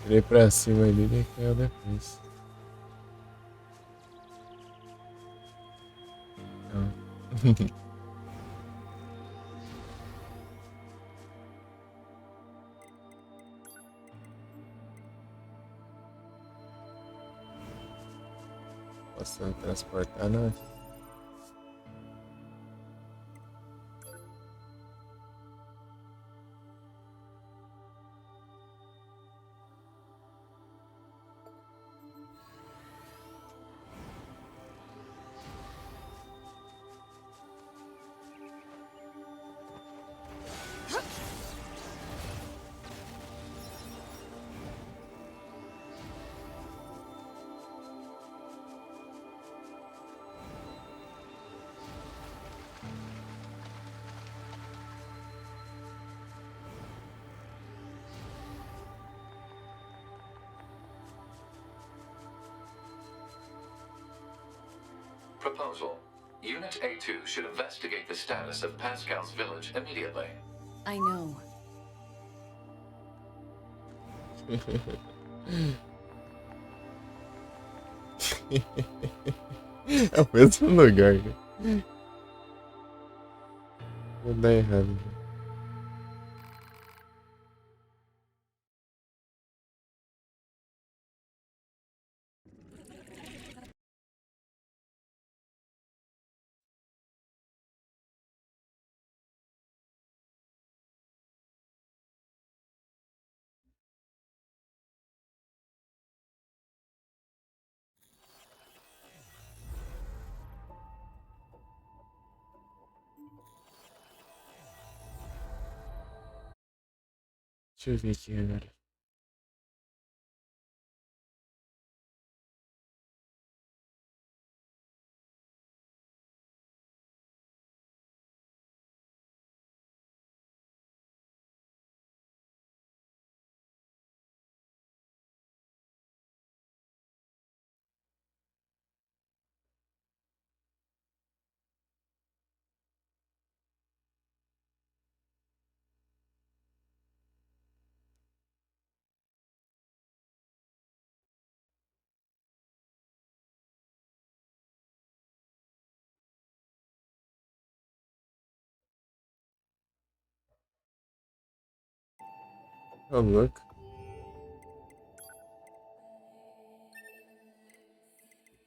S4: Tirei pra cima ali e caiu depois. Não. Posso transportar nós?
S8: Proposal. Unit A2 should investigate the status of Pascal's village immediately.
S6: I know.
S4: É o mesmo lugar, né? Não dá errado, né? Deixa eu ver aqui agora. Ô, louco.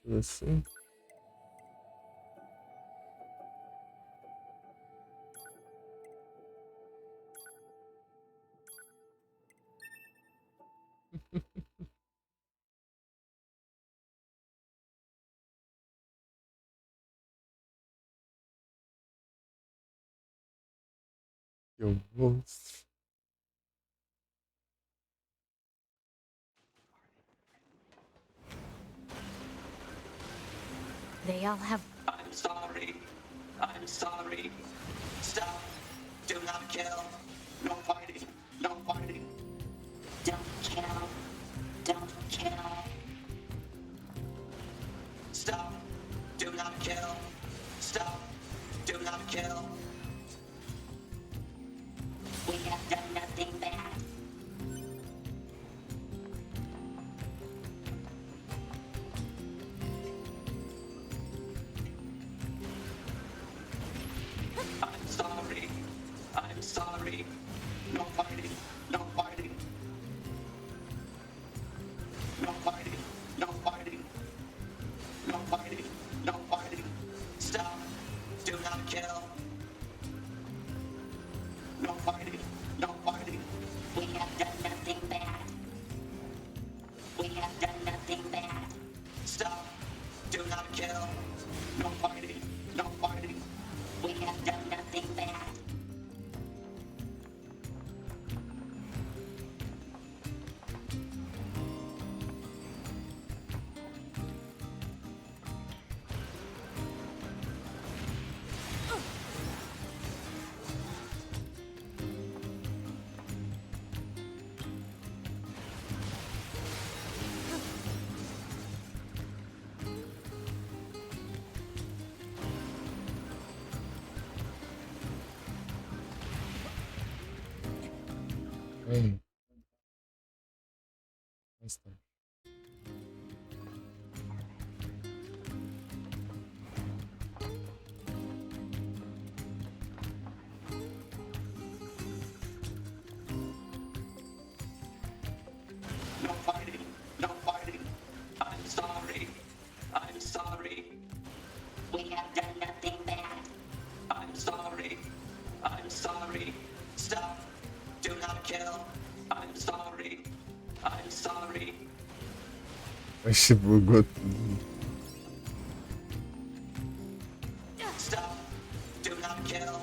S4: Tudo assim. Eu vou.
S6: They all have.
S10: I'm sorry. I'm sorry. Stop. Do not kill. No fighting. No fighting.
S9: Don't kill. Don't kill.
S10: Stop. Do not kill. Stop. Do not kill.
S9: We have done nothing bad.
S10: I'm sorry. I'm sorry. No fighting. No fighting. No fighting. No fighting. No fighting. No fighting. Stop. Do not kill. No fighting. No fighting.
S9: We have done nothing bad. We have done nothing bad.
S10: Stop. Do not kill. No fighting. No fighting.
S9: We have done nothing bad.
S4: É. Mais tarde.
S10: No fighting. No fighting. I'm sorry. I'm sorry.
S9: We have done nothing bad.
S10: I'm sorry. I'm sorry. Stop. Do not kill. I'm sorry. I'm sorry.
S4: Oxe, bugou tudo.
S10: Stop. Do not kill.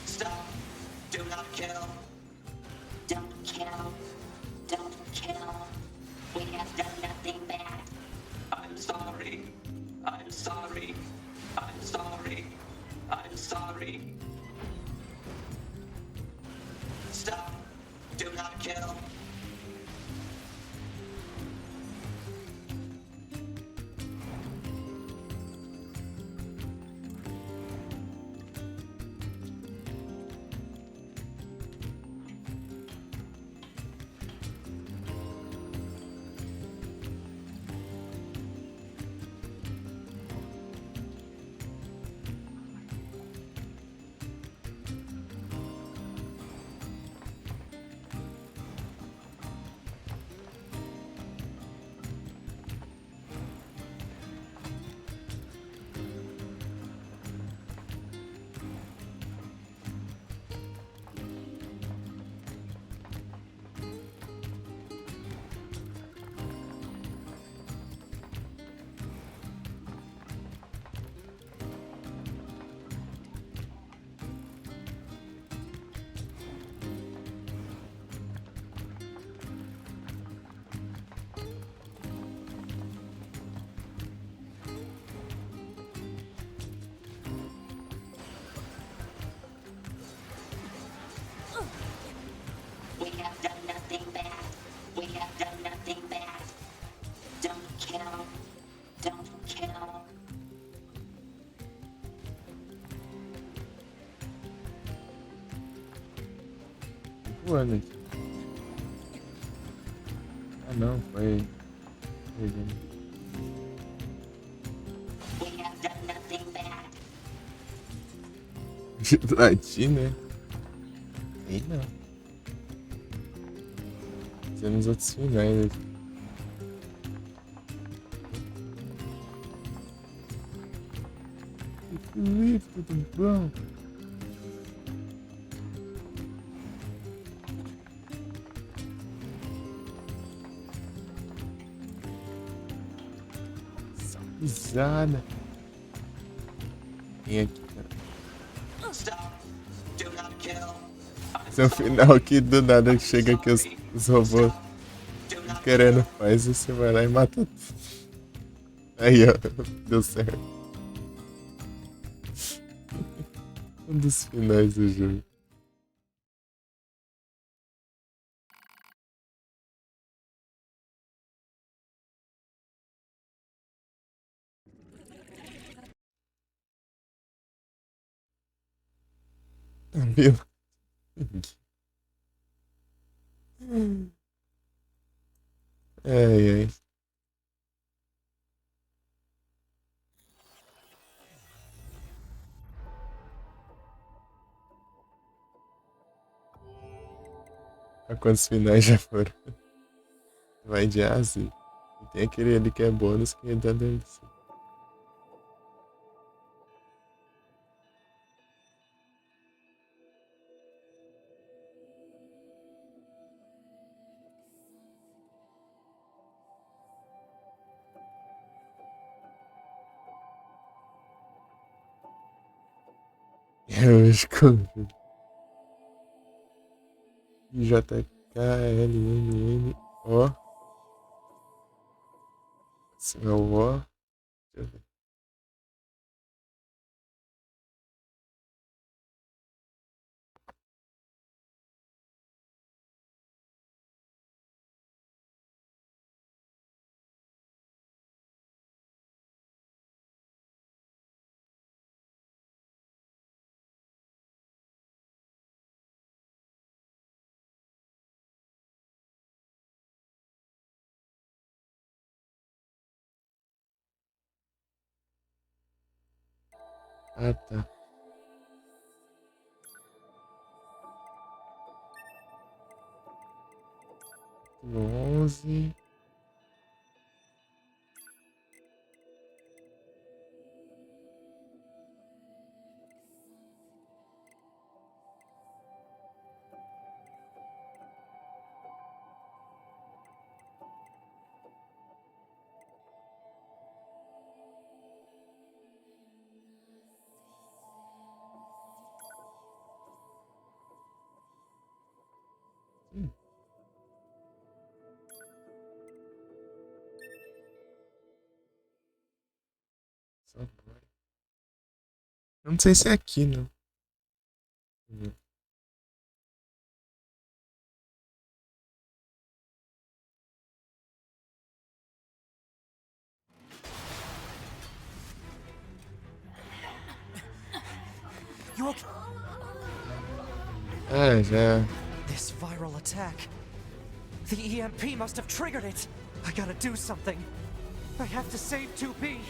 S10: Stop. Do not kill.
S9: Don't kill. Don't kill. We have done nothing bad.
S10: I'm sorry. I'm sorry. I'm sorry. I'm sorry. Stop. Do not kill.
S9: We have done nothing bad. We have done nothing bad. Don't kill. Don't kill.
S4: Voando aqui. Ah não, foi. Ele.
S9: We have done nothing bad.
S4: Latir, né? Aí não. Temos outros finais aqui. Felipe, tudo bom? Essa pisada. Vem aqui, cara.
S10: Stop. Do not kill.
S4: Esse é o final que do nada chega aqui os robôs
S10: Do not
S4: querendo paz e você vai lá e mata tudo. Aí, ó, deu certo. Um dos finais do jogo. Viu? Ai, ai. Olha quantos finais já foram. Vai de Asi. E tem aquele ali que é bônus que é da DLC. Eu escolhi. JKLMN. Esse é o O. Deixa eu ver. Ah, tá. No 11. Subway. Eu não sei se é aqui, não.
S2: You okay?
S4: Ah, já.
S2: This viral attack. The EMP must have triggered it. I gotta do something. I have to save 2B.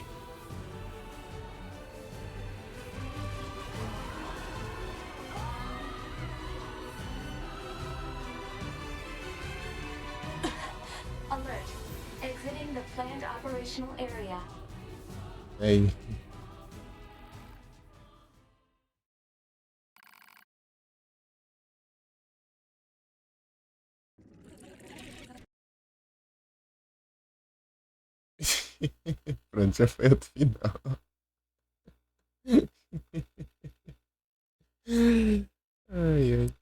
S3: Alert. Exiting the planned operational area.
S4: Aí. Pronto, já foi outro final. Ai, ai.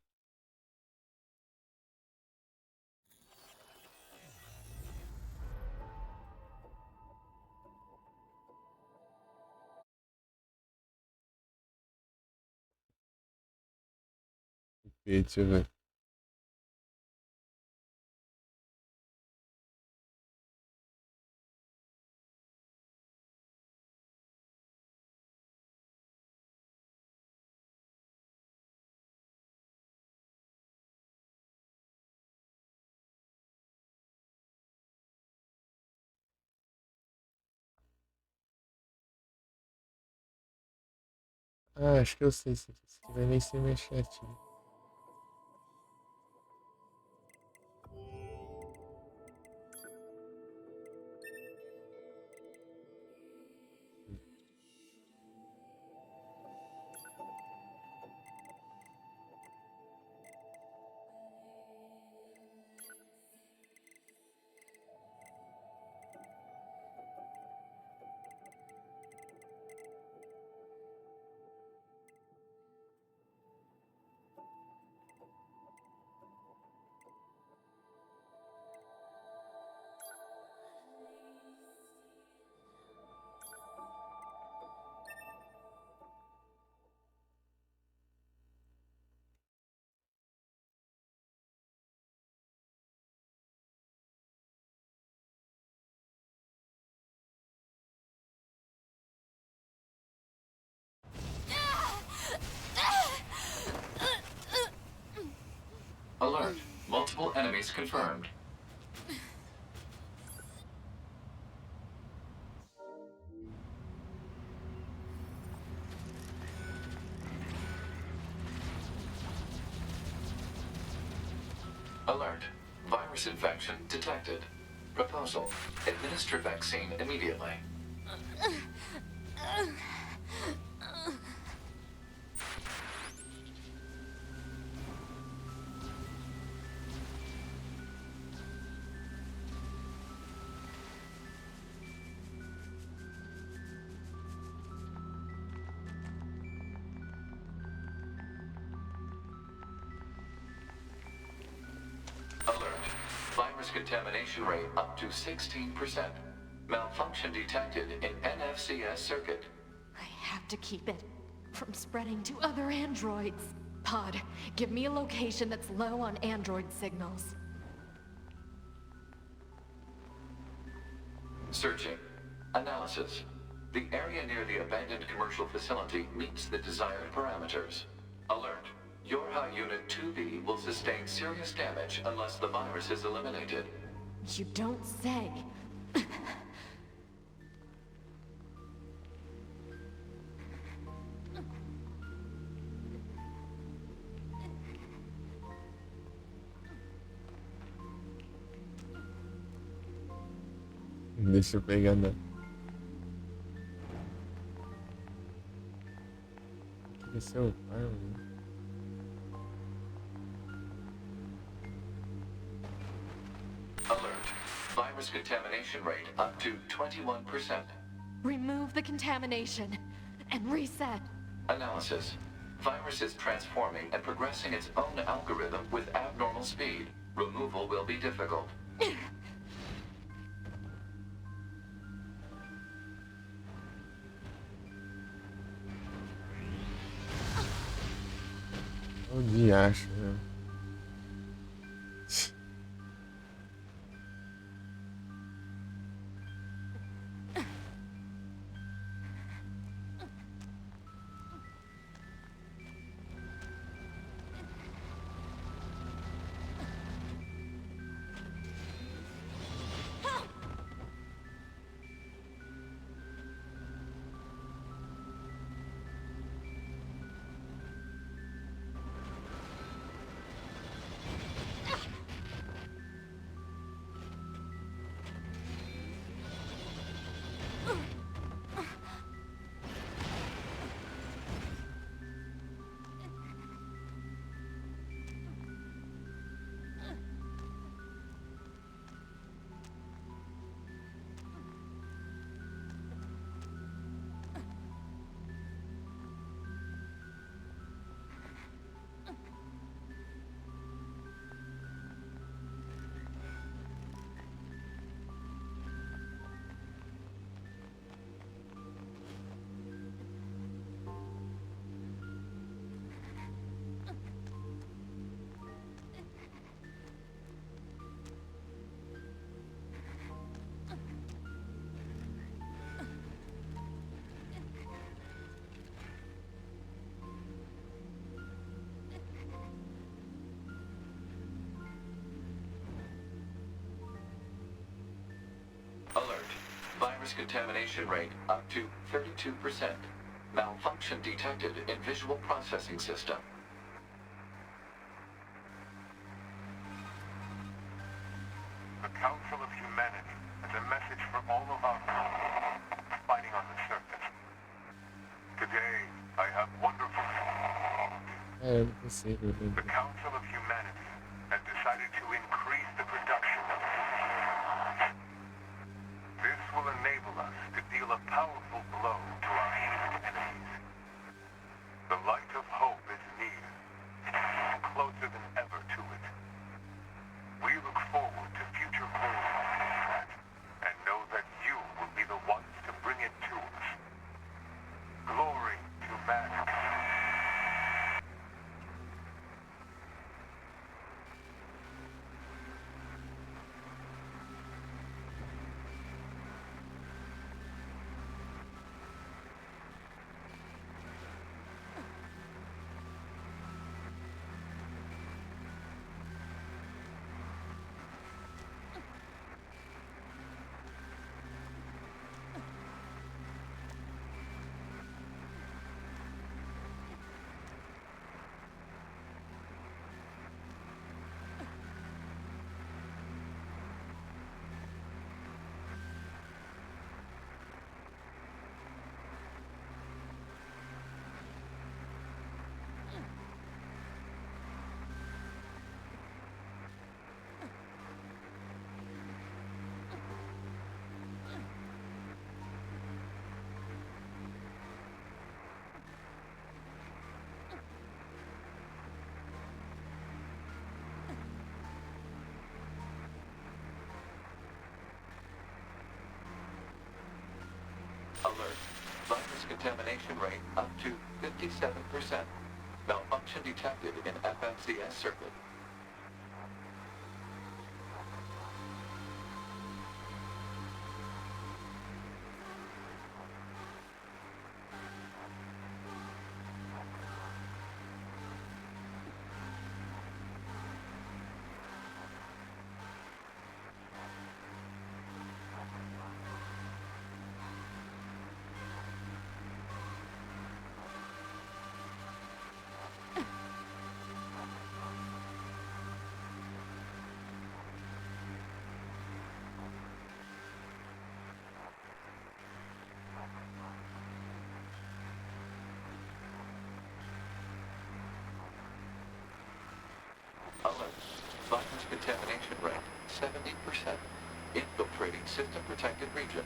S4: Deixa eu ver. Ah, acho que eu sei se vai nem ser minha chat.
S8: Alert. Multiple enemies confirmed. Alert. Virus infection detected. Proposal. Administer vaccine immediately. Alert. Virus contamination rate up to 16%. Malfunction detected in NFCS circuit.
S6: I have to keep it from spreading to other androids. Pod, give me a location that's low on android signals.
S8: Searching. Analysis. The area near the abandoned commercial facility meets the desired parameters. Alert. Your high unit 2B will sustain serious damage unless the virus is eliminated.
S6: You don't say.
S4: Deixa eu pegar na... Queria ser o pai, mano.
S8: Alert. Virus contamination rate up to 21%.
S6: Remove the contamination and reset.
S8: Analysis. Virus is transforming and progressing its own algorithm with abnormal speed. Removal will be difficult.
S4: O diacho, né?
S8: Alert. Virus contamination rate up to 32%. Malfunction detected in visual processing system.
S11: The Council of Humanity has a message for all of our fighting on the surface. Today, I have wonderful
S4: É possível, né?
S11: The Council of Humanity has decided to increase the production of this will enable us to deal a powerful blow to our hated enemies. The light of hope is near, closer than ever to it. We look forward to future glory and know that you will be the ones to bring it to us. Glory to mankind.
S8: Alert. Virus contamination rate up to 57%. Malfunction detected in FMCS circuit. contamination rate 70%. Infiltrating system-protected region.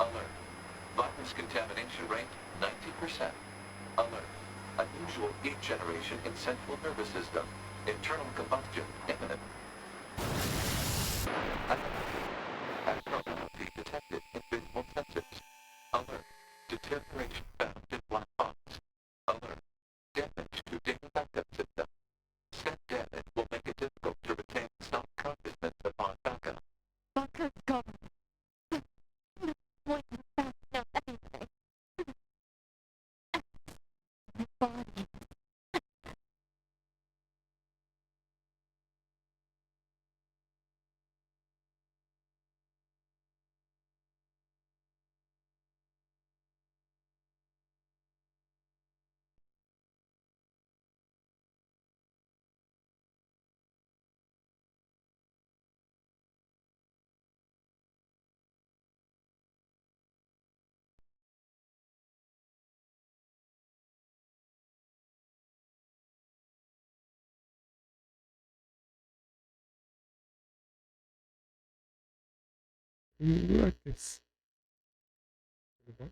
S8: Alert. Virus contamination rate 90%. Alert. Unusual heat generation in central nervous system. Internal combustion imminent. Abnormality detected in visual sensors. Alert. Deterioration found in black box. Alert. Damage to data backup system. Said damage will make it difficult to retain self-consciousness upon backup.
S6: Bunker's gone. Point back now anyway. My body.
S4: Lucas. Tudo bom?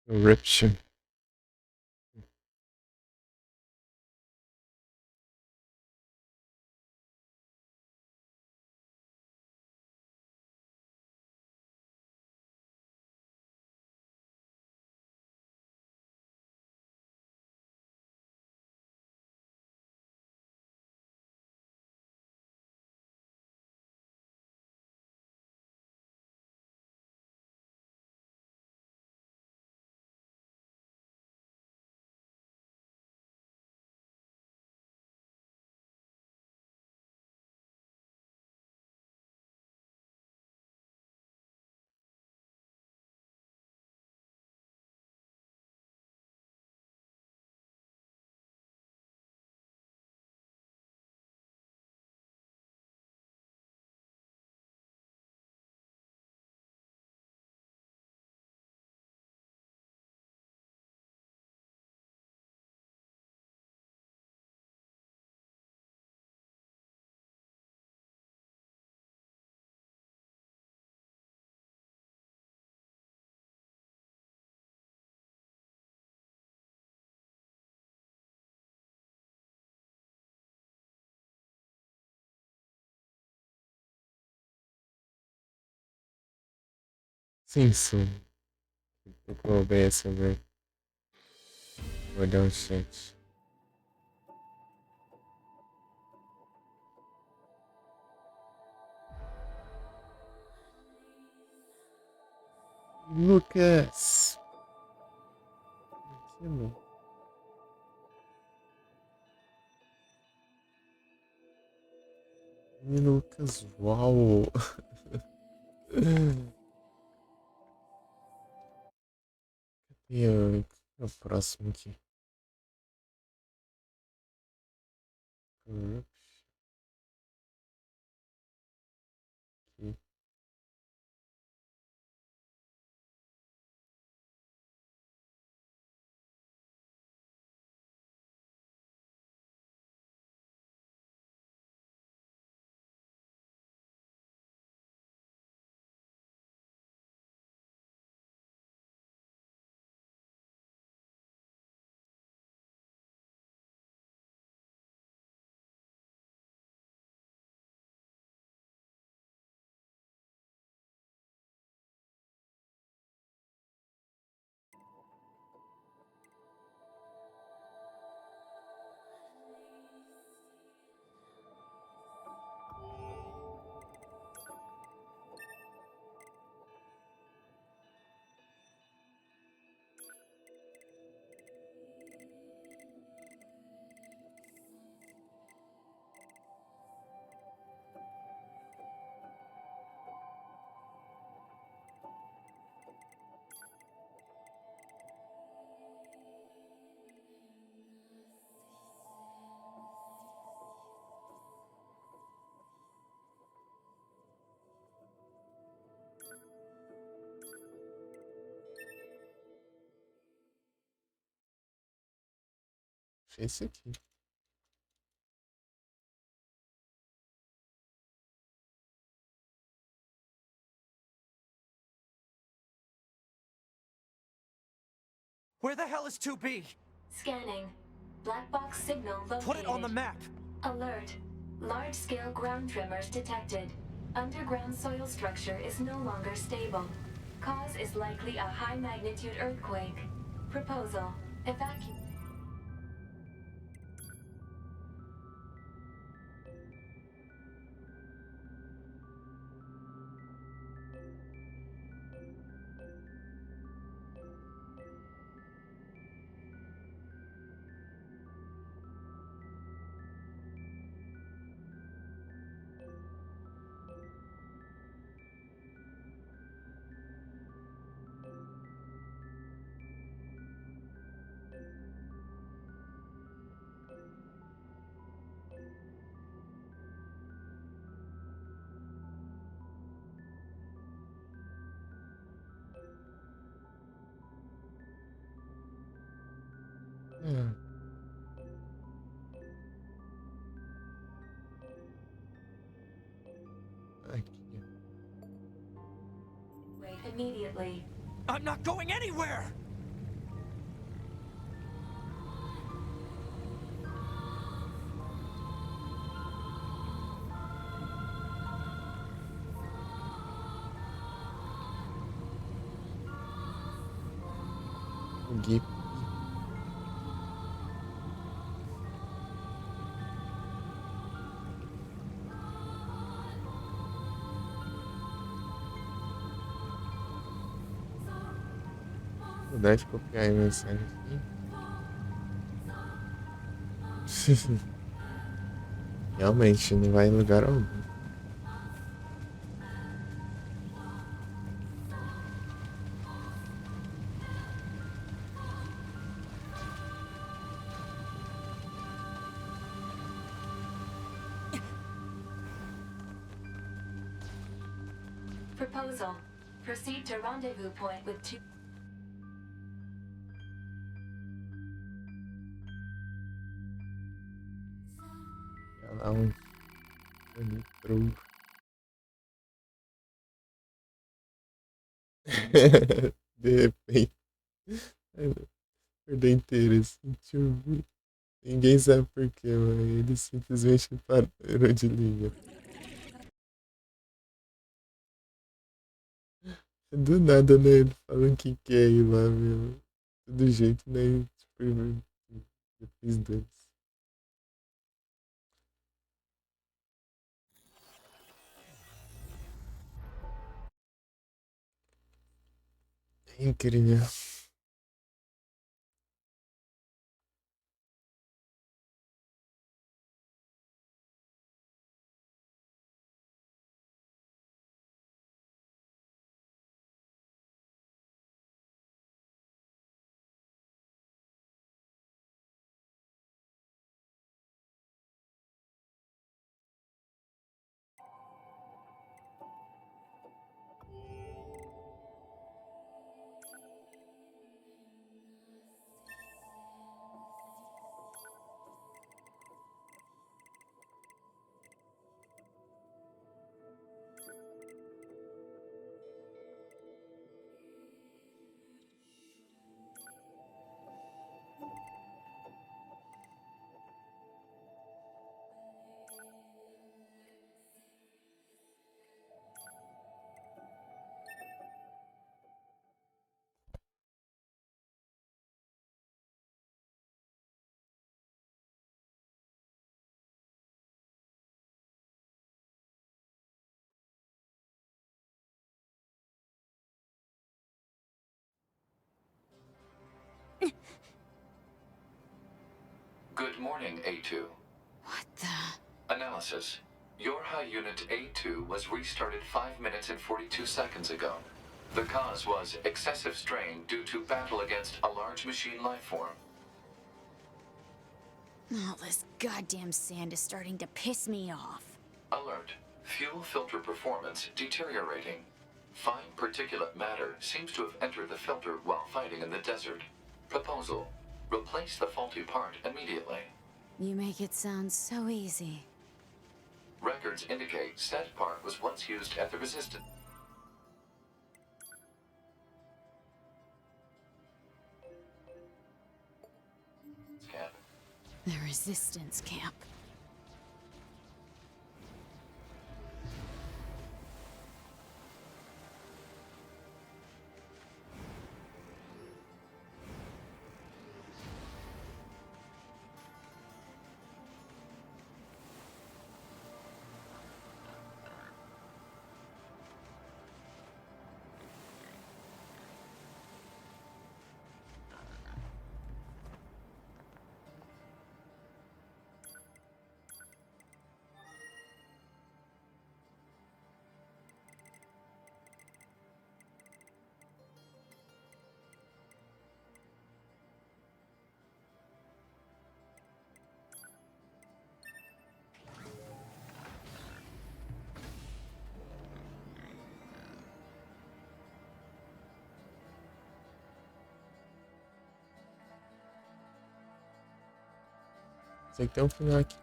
S4: Eruption. Sim, sim. O OBS, velho. Vou dar um chat. Lucas. Aqui não. Menino Lucas, uau. E o próximo aqui. Aqui. Esse aqui.
S2: Where the hell is 2B?
S12: Scanning. Black box signal located.
S2: Put it on the map!
S12: Alert. Large-scale ground tremors detected. Underground soil structure is no longer stable. Cause is likely a high-magnitude earthquake. Proposal. Evacuate.
S4: Aqui.
S12: Wait immediately.
S2: I'm not going anywhere!
S4: O Gui. Vou dar de copiar a mensagem aqui. Realmente, não vai em lugar algum.
S12: Proposal. Proceed to rendezvous point with two.
S4: Olha lá entrou. De repente. Perdeu interesse. Deixa eu ver. Ninguém sabe por quê, mas ele simplesmente parou de ligar. Do nada, né? Ele falando que quer ir lá mesmo. Do jeito, né? Tipo, depois deles. Incrível.
S8: Good morning, A2.
S1: What the?
S8: Analysis. Your high unit A2 was restarted 5 minutes and 42 seconds ago. The cause was excessive strain due to battle against a large machine lifeform.
S1: All this goddamn sand is starting to piss me off.
S8: Alert. Fuel filter performance deteriorating. Fine particulate matter seems to have entered the filter while fighting in the desert. Proposal. Replace the faulty part immediately.
S1: You make it sound so easy.
S8: Records indicate said part was once used at the Resistance. Camp.
S1: The Resistance camp.
S4: Sei que tem um final aqui.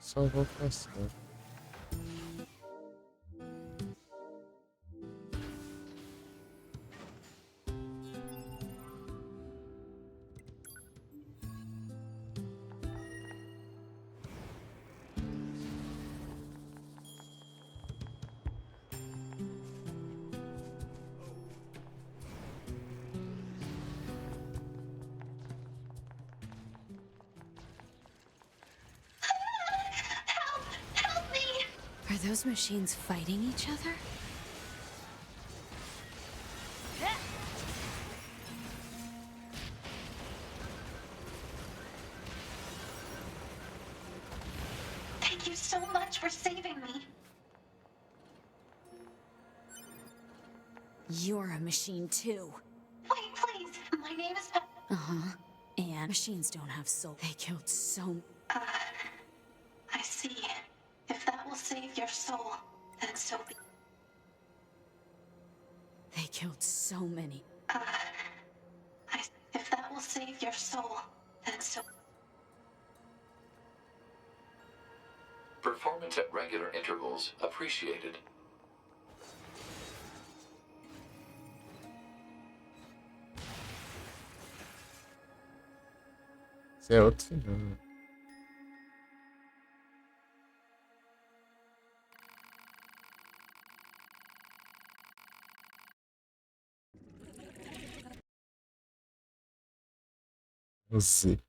S4: Só vou passar.
S1: Are those machines fighting each other?
S9: Thank you so much for saving me.
S1: You're a machine too.
S9: Wait, please. My name is
S1: Uh-huh. And machines don't have soul. They killed so...
S9: I see. If that will save your soul, then so be.
S1: They killed so many.
S9: If that will save your soul, then so.
S8: Performance at regular intervals appreciated.
S4: Esse é outro final. Não sei.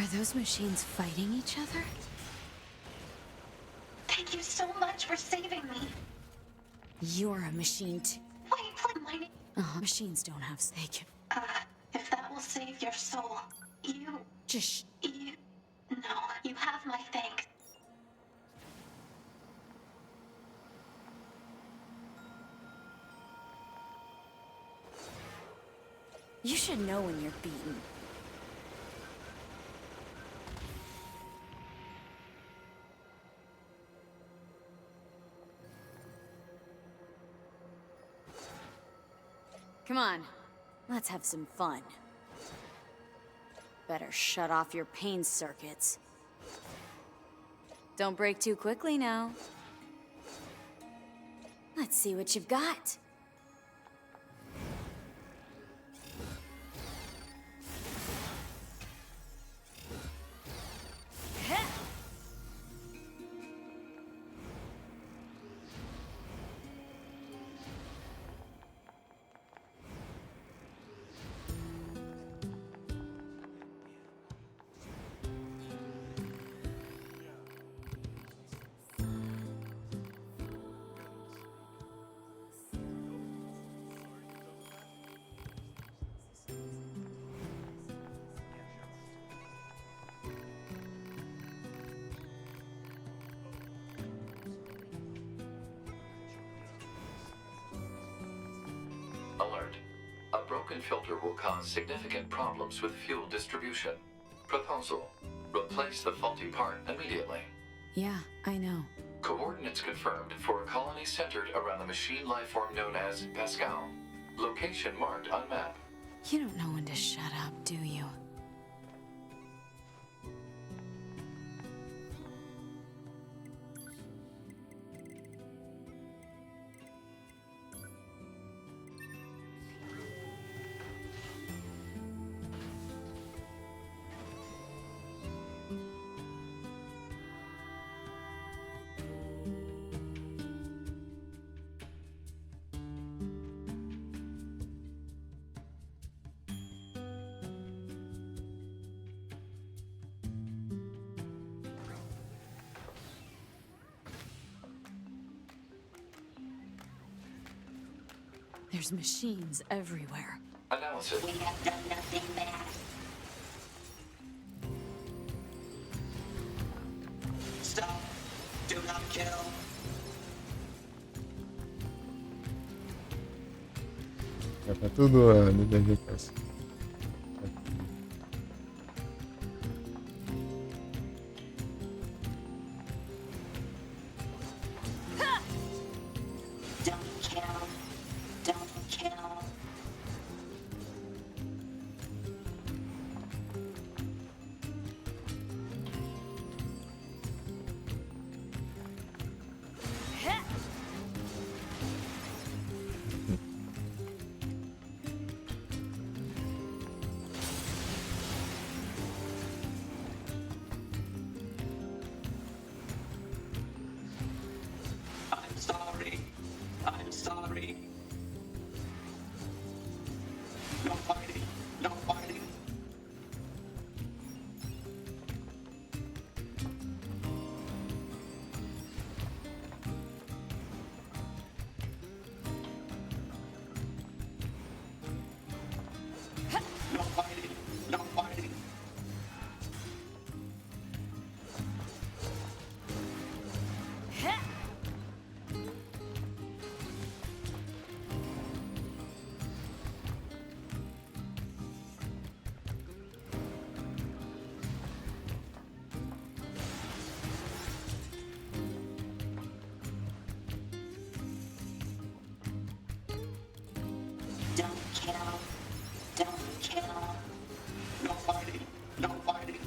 S1: Are those machines fighting each other?
S9: Thank you so much for saving me.
S1: You're a machine too.
S9: Wait, please, my name.
S1: Machines don't have sake.
S9: If that will save your soul, you.
S1: Just.
S9: You. No, you have my thanks.
S1: You should know when you're beaten. Come on, let's have some fun. Better shut off your pain circuits. Don't break too quickly now. Let's see what you've got.
S8: Alert. A broken filter will cause significant problems with fuel distribution. Proposal. Replace the faulty part immediately.
S1: Yeah, I know.
S8: Coordinates confirmed for a colony centered around the machine lifeform known as Pascal. Location marked on map.
S1: You don't know when to shut up, do you? There's machines everywhere.
S8: Analysis.
S9: We have done nothing bad.
S10: Stop. Do not kill.
S4: Já tá tudo de vegetação.
S9: Don't kill. Don't kill.
S10: I'm sorry. I'm sorry. No fighting. No fighting. No fighting. No fighting.
S9: Don't kill. Don't kill.
S10: No fighting. No fighting.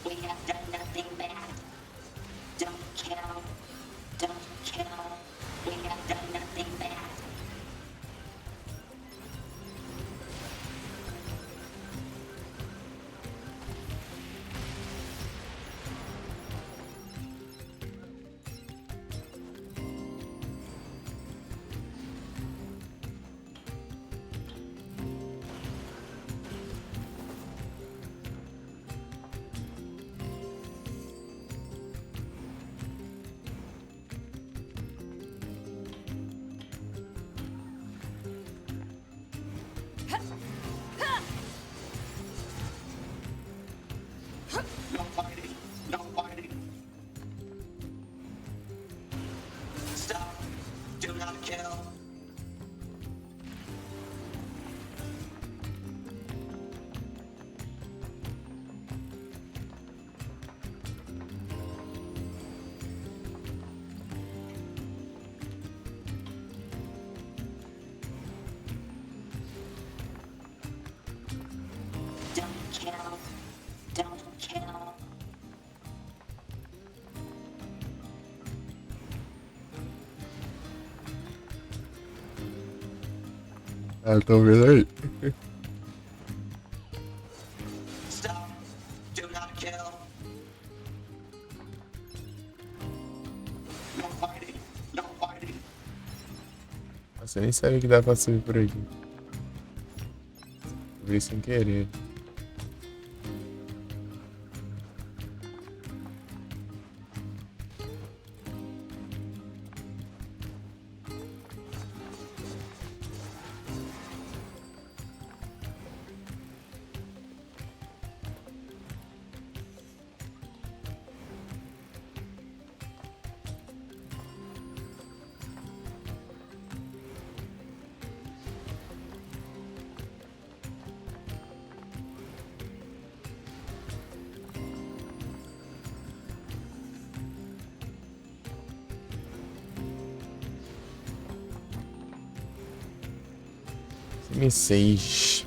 S9: We have done nothing bad. Don't kill. Don't kill. We have done nothing bad.
S10: No fighting. No fighting. Stop. Do not kill. Don't kill. Don't kill.
S4: Ah, estão vendo aí?
S10: Stop. Do not kill. No fighting. No fighting.
S4: Você nem sabe que dá pra subir por aqui. Subir sem querer. M6.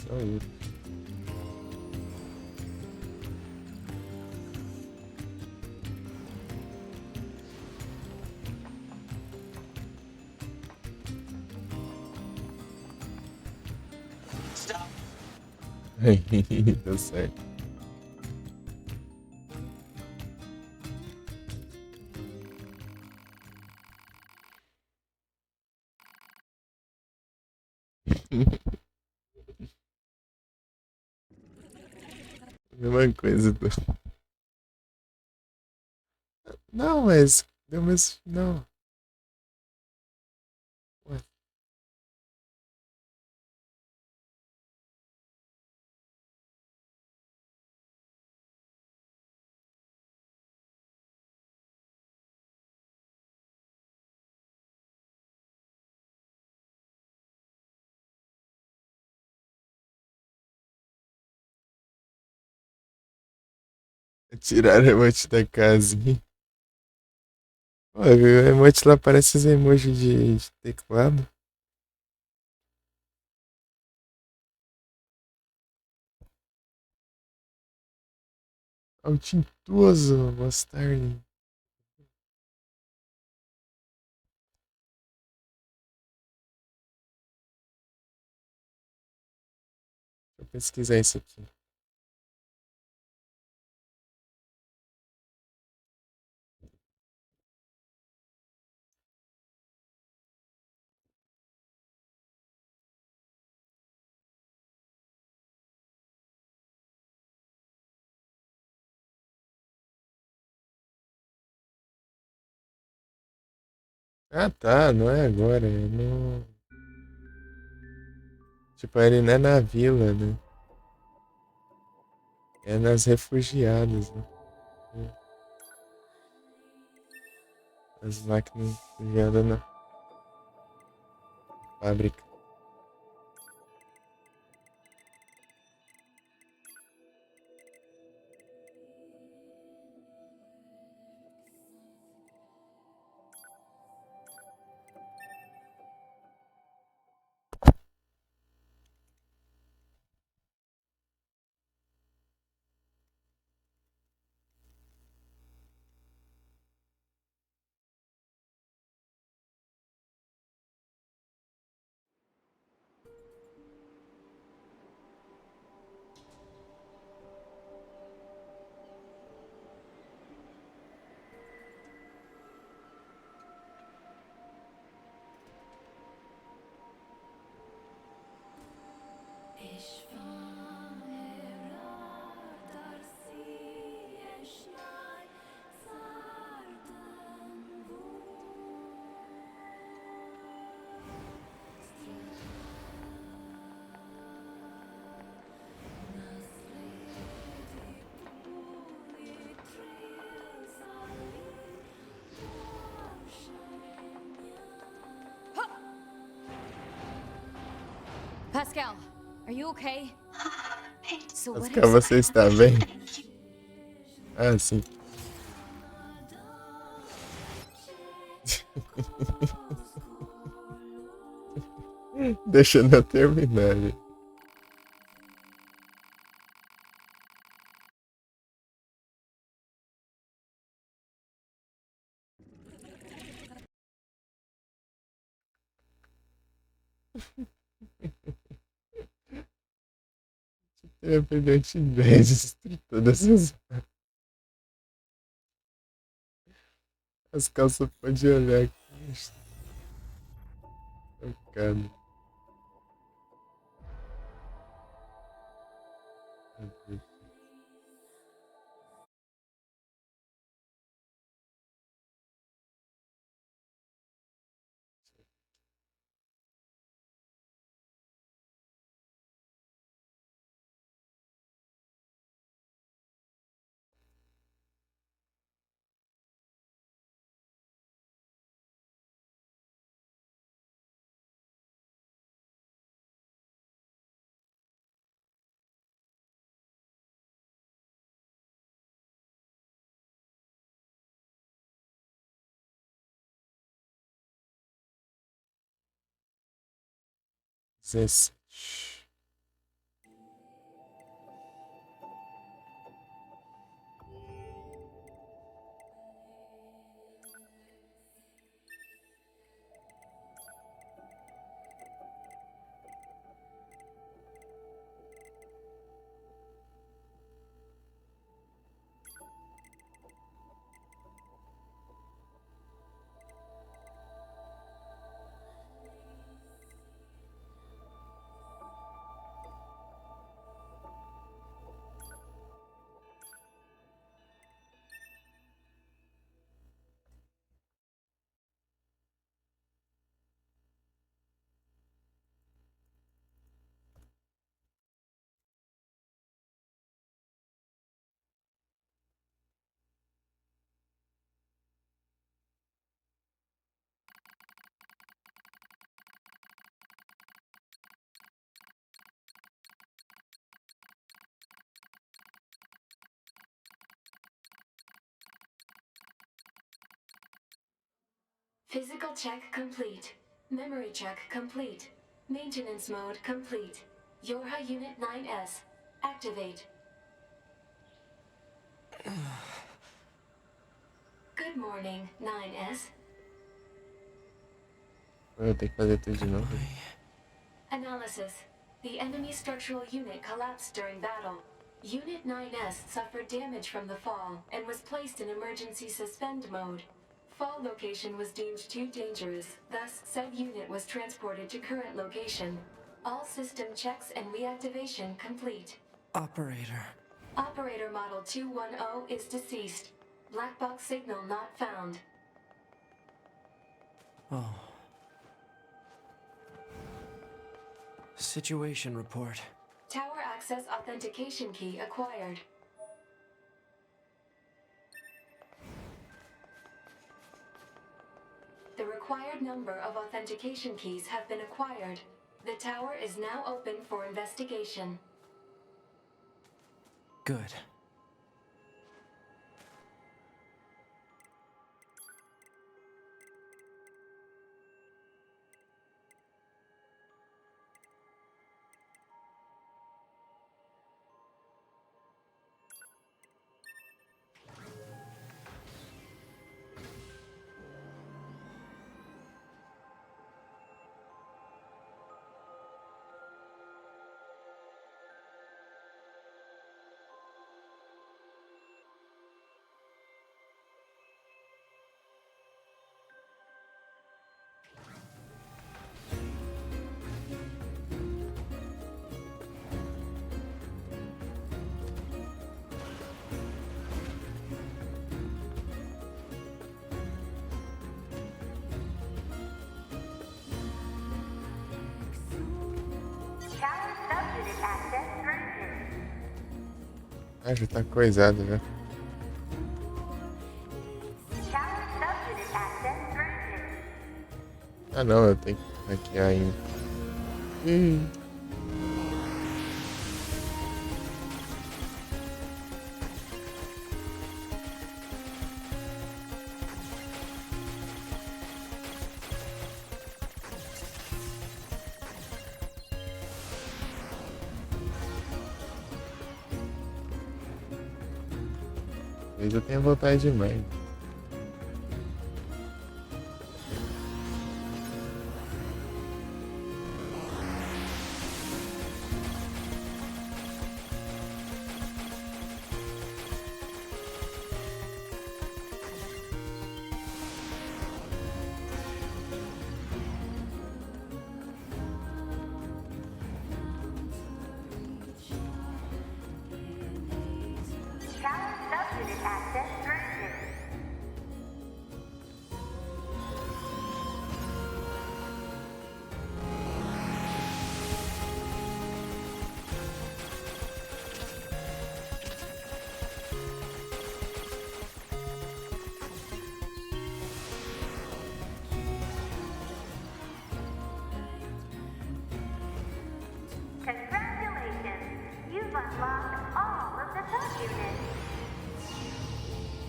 S4: Só isso.
S10: Stop.
S4: Deu certo. Mesma coisa. Não, mas deu mesmo. Não. Ué. Tiraram o emote da casinha. Pô, o emote lá parece os emojis de teclado. Altintuoso, bastardo. Deixa eu pesquisar isso aqui. Ah, tá, não é agora, é no... Tipo, ele não é na vila, né? É nas refugiadas, né? As máquinas enviadas na fábrica.
S1: Pascal, are you okay? So what
S4: Pascal, você está bem? Ah, sim. Deixa eu terminar. Eu peguei vezes todas as calças pode olhar aqui. Tocado. This.
S12: Physical check complete. Memory check complete. Maintenance mode complete. Yorha Unit 9S. Activate. Good morning, 9S.
S4: Eu tenho que fazer tudo de novo.
S12: Analysis. The enemy structural unit collapsed during battle. Unit 9S suffered damage from the fall and was placed in emergency suspend mode. Fall location was deemed too dangerous, thus said unit was transported to current location. All system checks and reactivation complete.
S2: Operator.
S12: Operator Model 210 is deceased. Black box signal not found.
S2: Oh. Situation report.
S12: Tower access authentication key acquired. The required number of authentication keys have been acquired. The tower is now open for investigation.
S2: Good.
S4: Ah, já tá coisado, né? Ah não, eu tenho que hackear ainda. Talvez eu tenha voltado demais.
S13: Congratulations! You've unlocked all of the sub-units.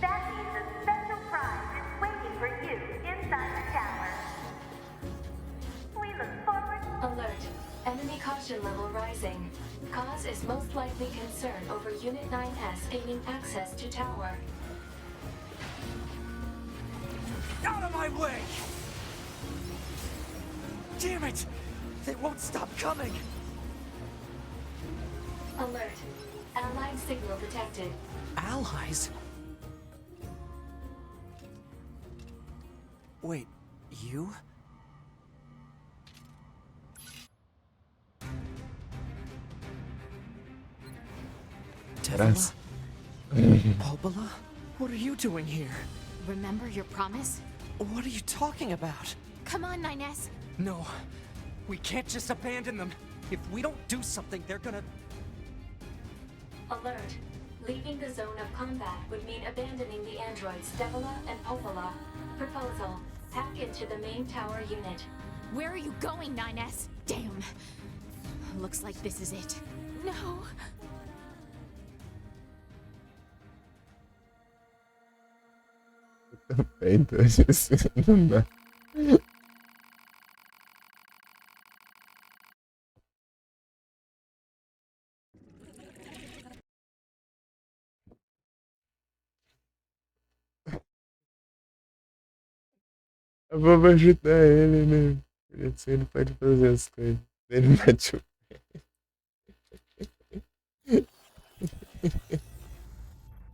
S13: That means a special prize is waiting for you inside the tower. We look forward...
S12: Alert. Enemy caution level rising. Cause is most likely concerned over Unit 9S gaining access to tower.
S2: Out of my way! Damn it! They won't stop coming!
S12: Alert. Allied signal detected.
S2: Allies? Wait, you? Tevila? Bulbula? What are you doing here?
S1: Remember your promise?
S2: What are you talking about?
S1: Come on, 9S.
S2: No, we can't just abandon them. If we don't do something, they're gonna...
S12: Alert. Leaving the zone of combat would mean abandoning the androids Devila and Popola. Proposal. Hack into the main tower unit.
S1: Where are you going, 9S? Damn. Looks like this is it. No.
S4: Feito, isso não dá. Vamos ajudar ele, né? Por isso ele pode fazer as coisas. Ele bate o pé.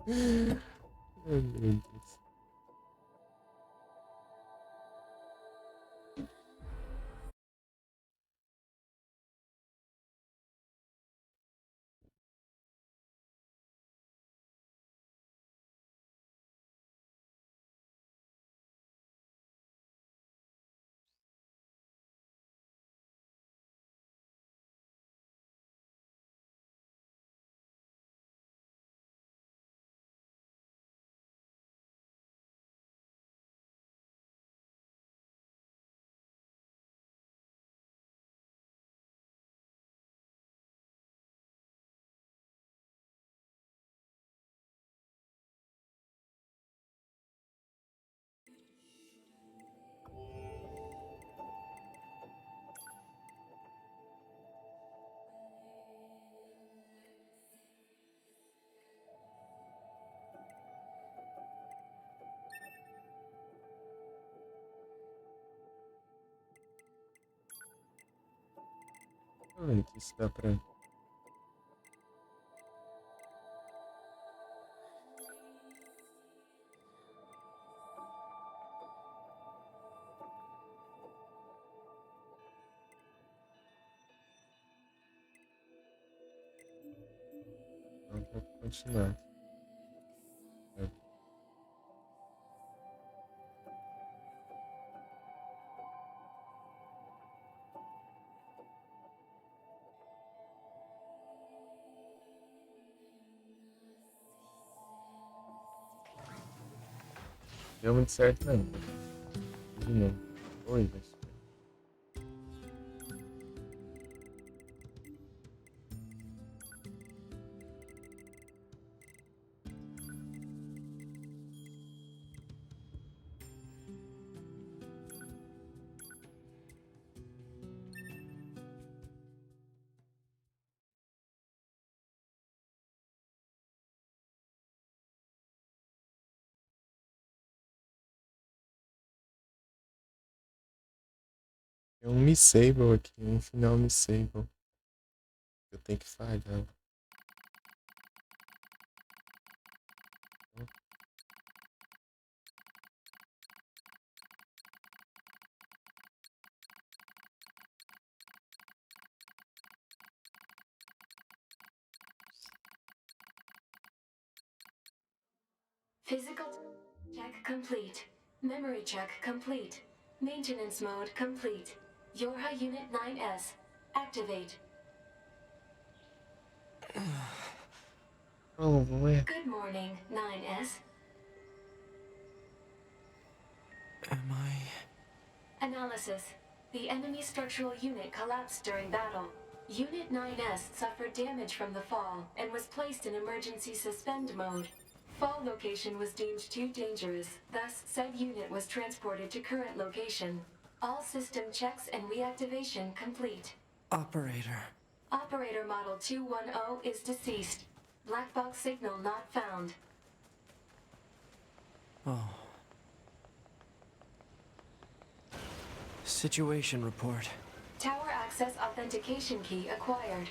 S4: Ai, meu Deus. Ai, que isso dá pra... Não, vou continuar. Deu muito certo, não. De novo. Oi, mas... Tem um Missable aqui, um final Missable. Eu tenho que falhar.
S12: Physical check complete. Memory check complete. Maintenance mode complete. Yorha Unit 9S. Activate.
S4: Oh boy.
S12: Good morning, 9S.
S2: Am I...
S12: Analysis. The enemy structural unit collapsed during battle. Unit 9S suffered damage from the fall and was placed in emergency suspend mode. Fall location was deemed too dangerous, thus said unit was transported to current location. All system checks and reactivation complete.
S2: Operator.
S12: Operator Model 210 is deceased. Black box signal not found.
S2: Oh. Situation report.
S12: Tower access authentication key acquired.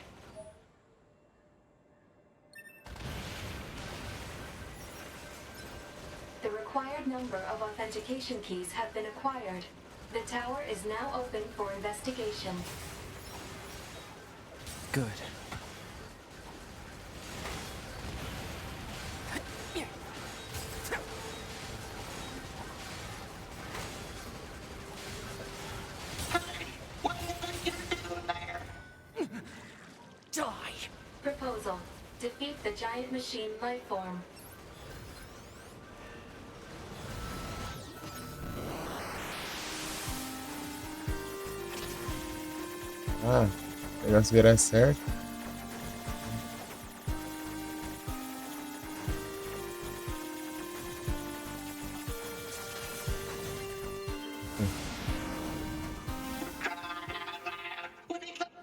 S12: The required number of authentication keys have been acquired. The tower is now open for investigation.
S2: Good. Die!
S12: Proposal. Defeat the giant machine lifeform.
S4: Ah, o negócio virar certo.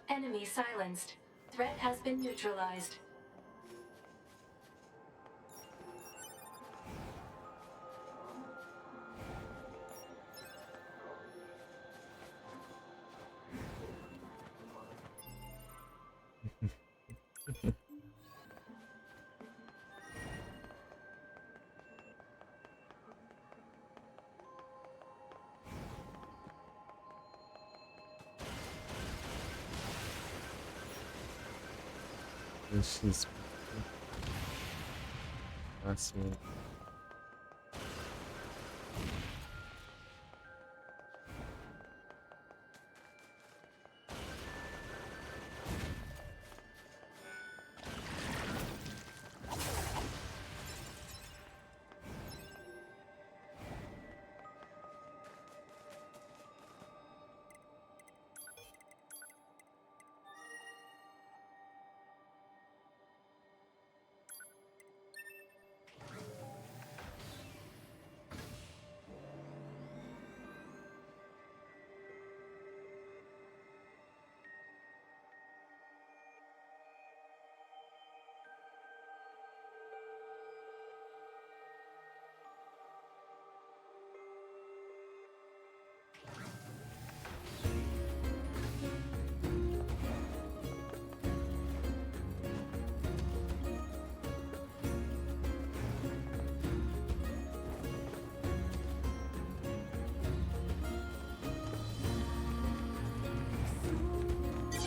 S12: Enemy silenced. Threat has been neutralized.
S4: XP. Máximo.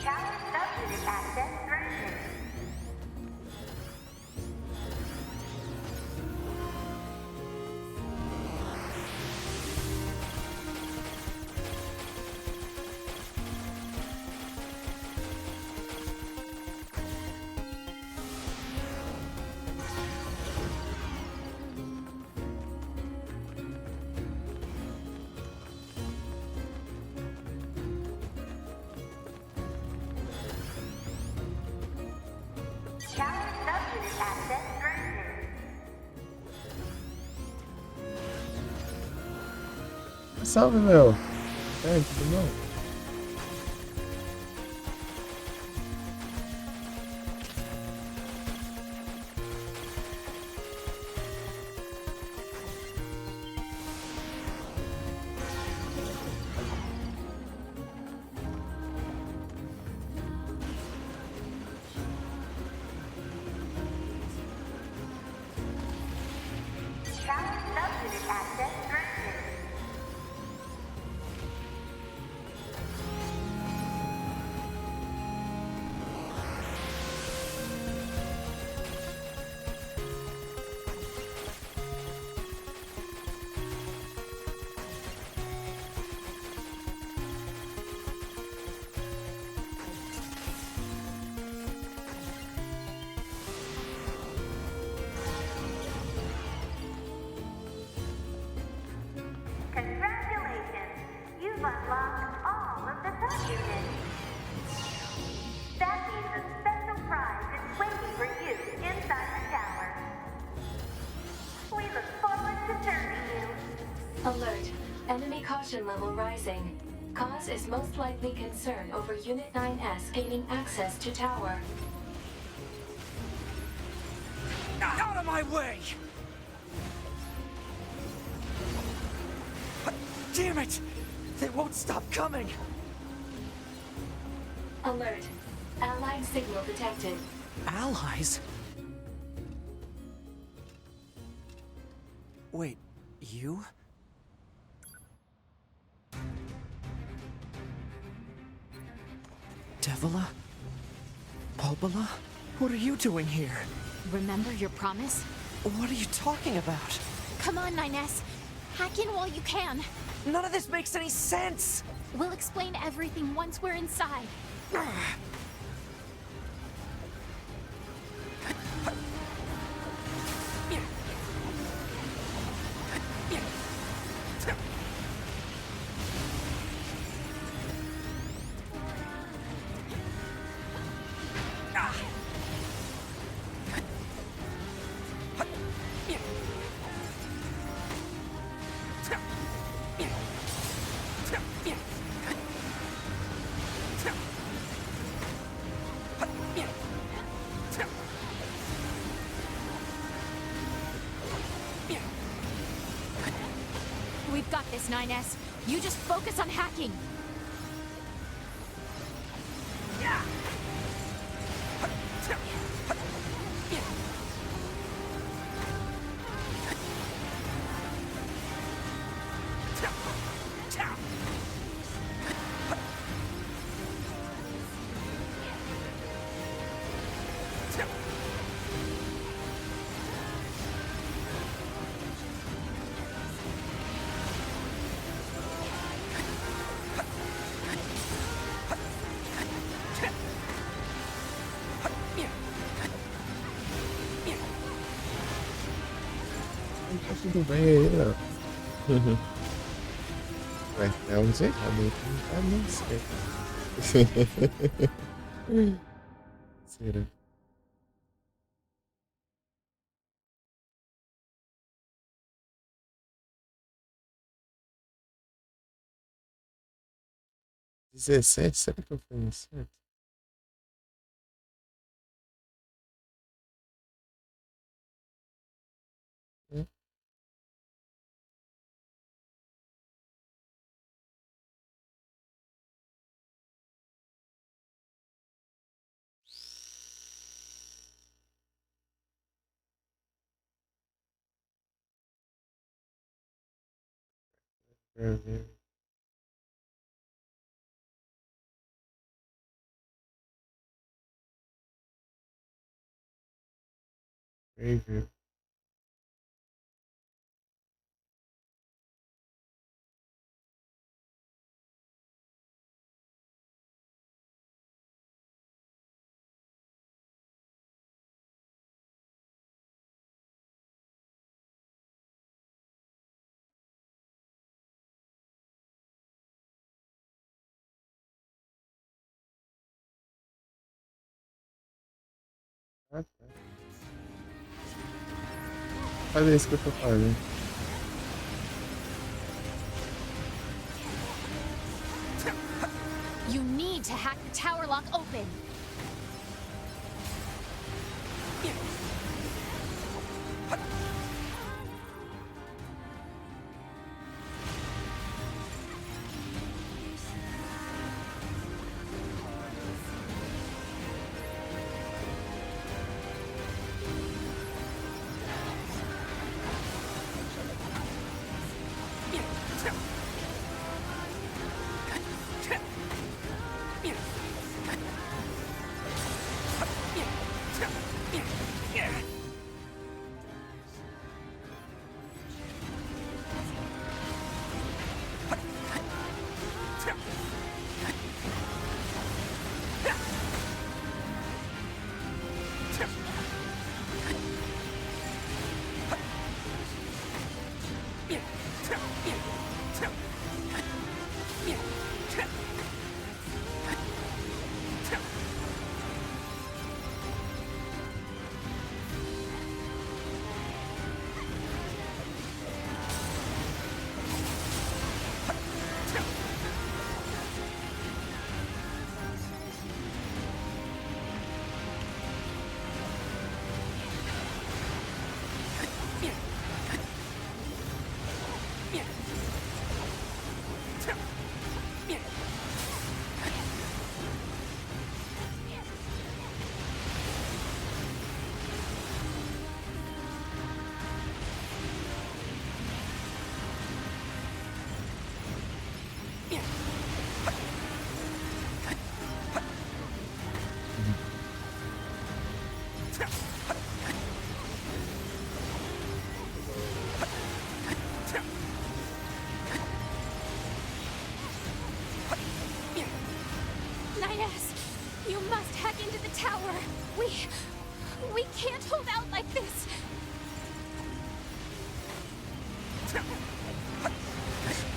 S13: Tower subunit access granted. Tower subunit access granted.
S4: Salve, meu. É, tudo bom?
S13: access granted. Congratulations! You've unlocked all of the subunits. That means a special prize is waiting for you inside the tower. We look forward to serving you.
S12: Alert. Enemy caution level rising. Cause is most likely concern over Unit 9S gaining access to tower.
S2: Out of my way! Damn it! They won't stop coming!
S12: Alert. Allied signal detected.
S2: Allies? Wait, you? Devila? Bulbula? What are you doing here?
S1: Remember your promise?
S2: What are you talking about?
S1: Come on, 9S. Hack in while you can.
S2: None of this makes any sense!
S1: We'll explain everything once we're inside. We've got this, 9S. You just focus on hacking.
S4: Tá tudo bem aí, Léo. Ué, é um jeito, tá não sei. Será? Dezessete? Será que eu fui certo? Very good. Ah, tá. Olha isso que eu tô falando.
S1: You need to hack the tower lock open.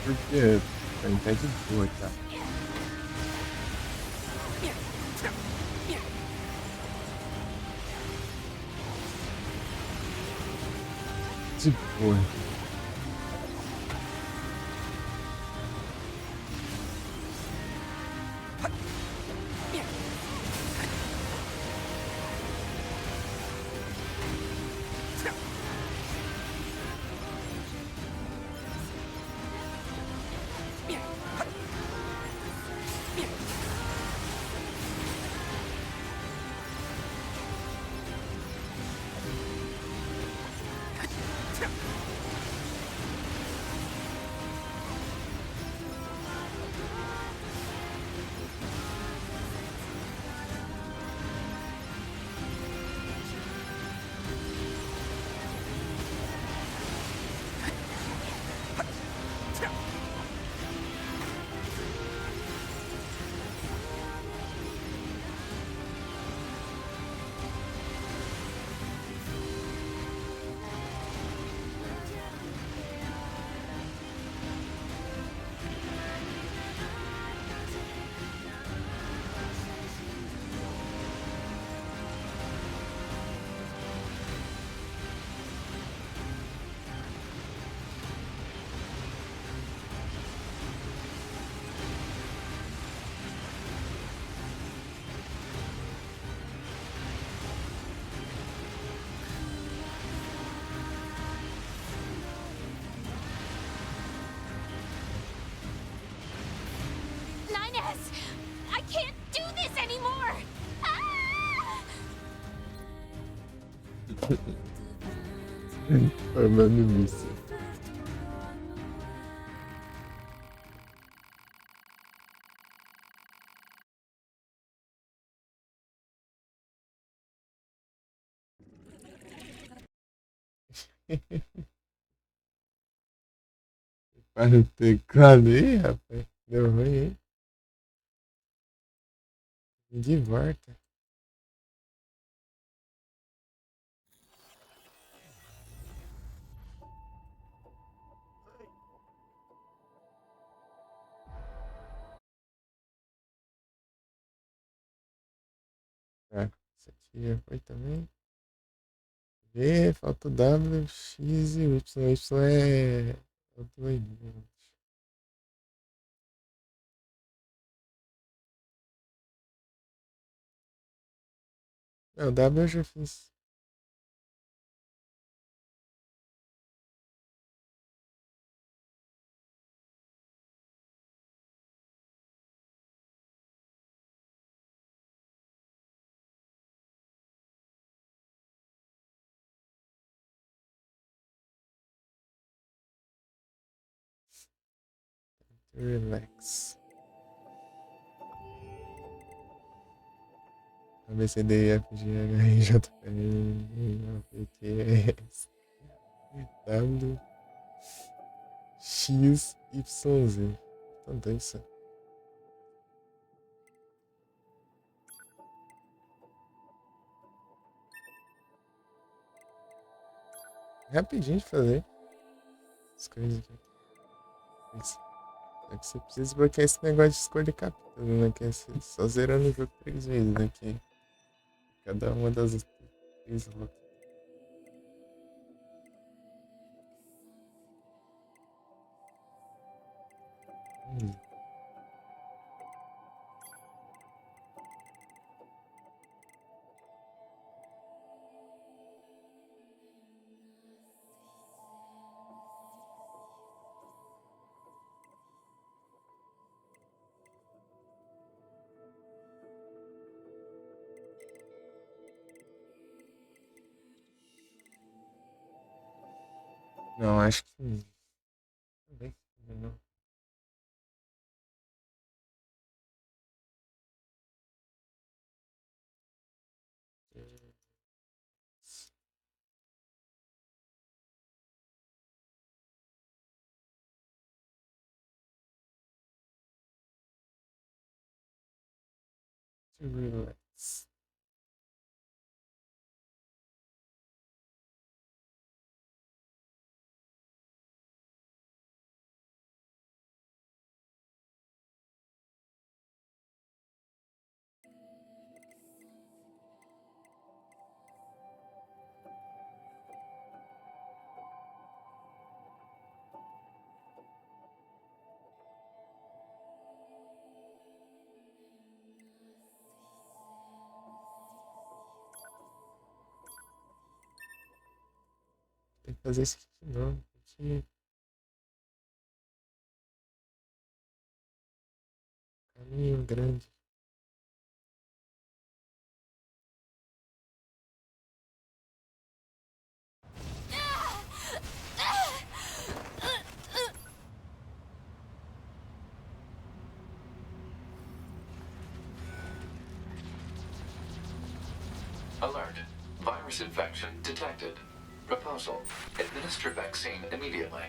S4: Porque pra mim tá de boa, tá? De boa.
S1: Nines! I can't do this anymore! Ah!
S4: Formando míssil. Para o teclado aí, rapaz. Deu ruim, hein? De volta. Tá, isso aqui já foi também. V, falta o W, X e Y. Y é o doido. Não, o W eu já fiz. Relax. A, B, C, D, E, F, G, H, I, J, K, L, M, N, O, P, Q, S, W, X, Y, Z. Então, dança. Rapidinho de fazer as coisas aqui. Isso. É que você precisa desbloquear esse negócio de escolha capítulo, né? Que é só zerando o jogo 3 vezes, né? Que cada uma das 3 rotas. Não, acho que. Também. Não. To relax. tem que fazer isso aqui não. Tem que... Caminho grande.
S8: Alert. Virus infection detected. Proposal. Administer vaccine immediately.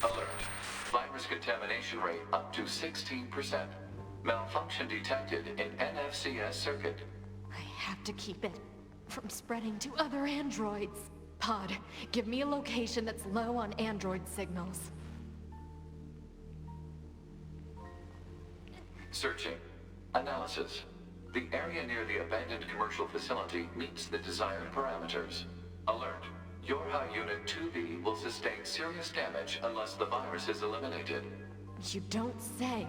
S8: Alert. Virus contamination rate up to 16%. Malfunction detected in NFCS circuit.
S6: I have to keep it from spreading to other androids. Pod, give me a location that's low on android signals.
S8: Searching. Analysis. The area near the abandoned commercial facility meets the desired parameters. Alert. Your High Unit 2B will sustain serious damage unless the virus is eliminated.
S6: You don't say.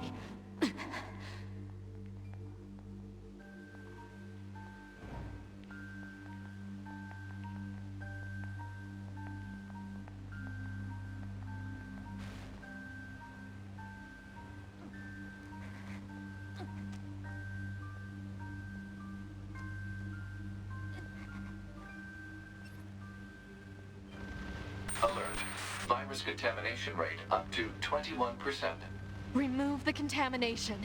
S8: Alert. Virus contamination rate up to 21%.
S6: Remove the contamination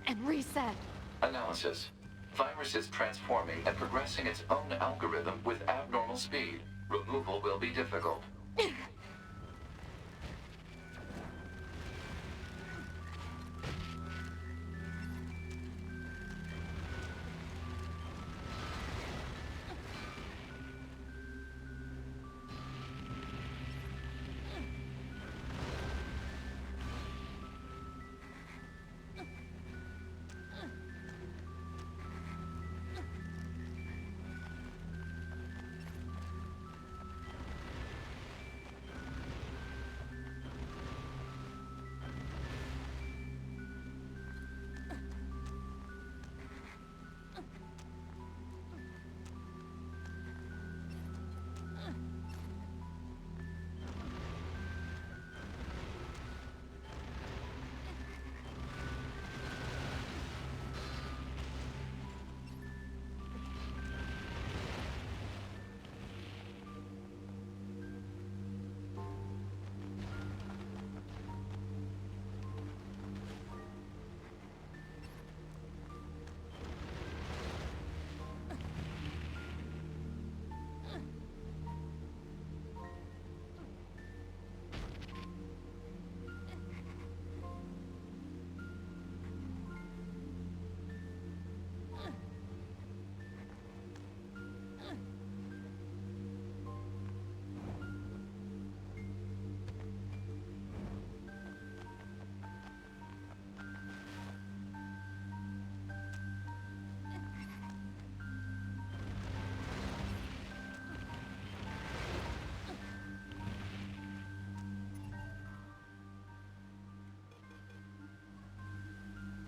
S6: and reset.
S8: Analysis. Virus is transforming and progressing its own algorithm with abnormal speed. Removal will be difficult.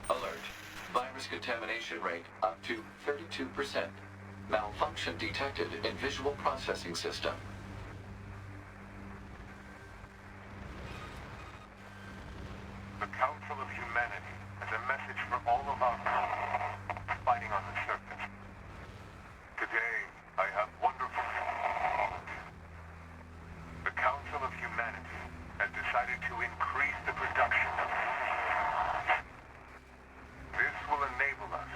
S8: Alert. Virus contamination rate up to 32%. Malfunction detected in visual processing system.
S11: The Council of Humanity has a message for all of our fighting on the surface. Today, I have wonderful news. The Council of Humanity has decided to increase the production of this will enable us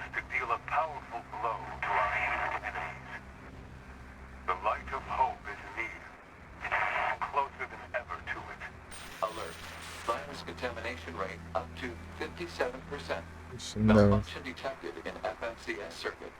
S8: contamination rate up to 57%.
S4: Não.
S8: Malfunction detected in FMCS circuit.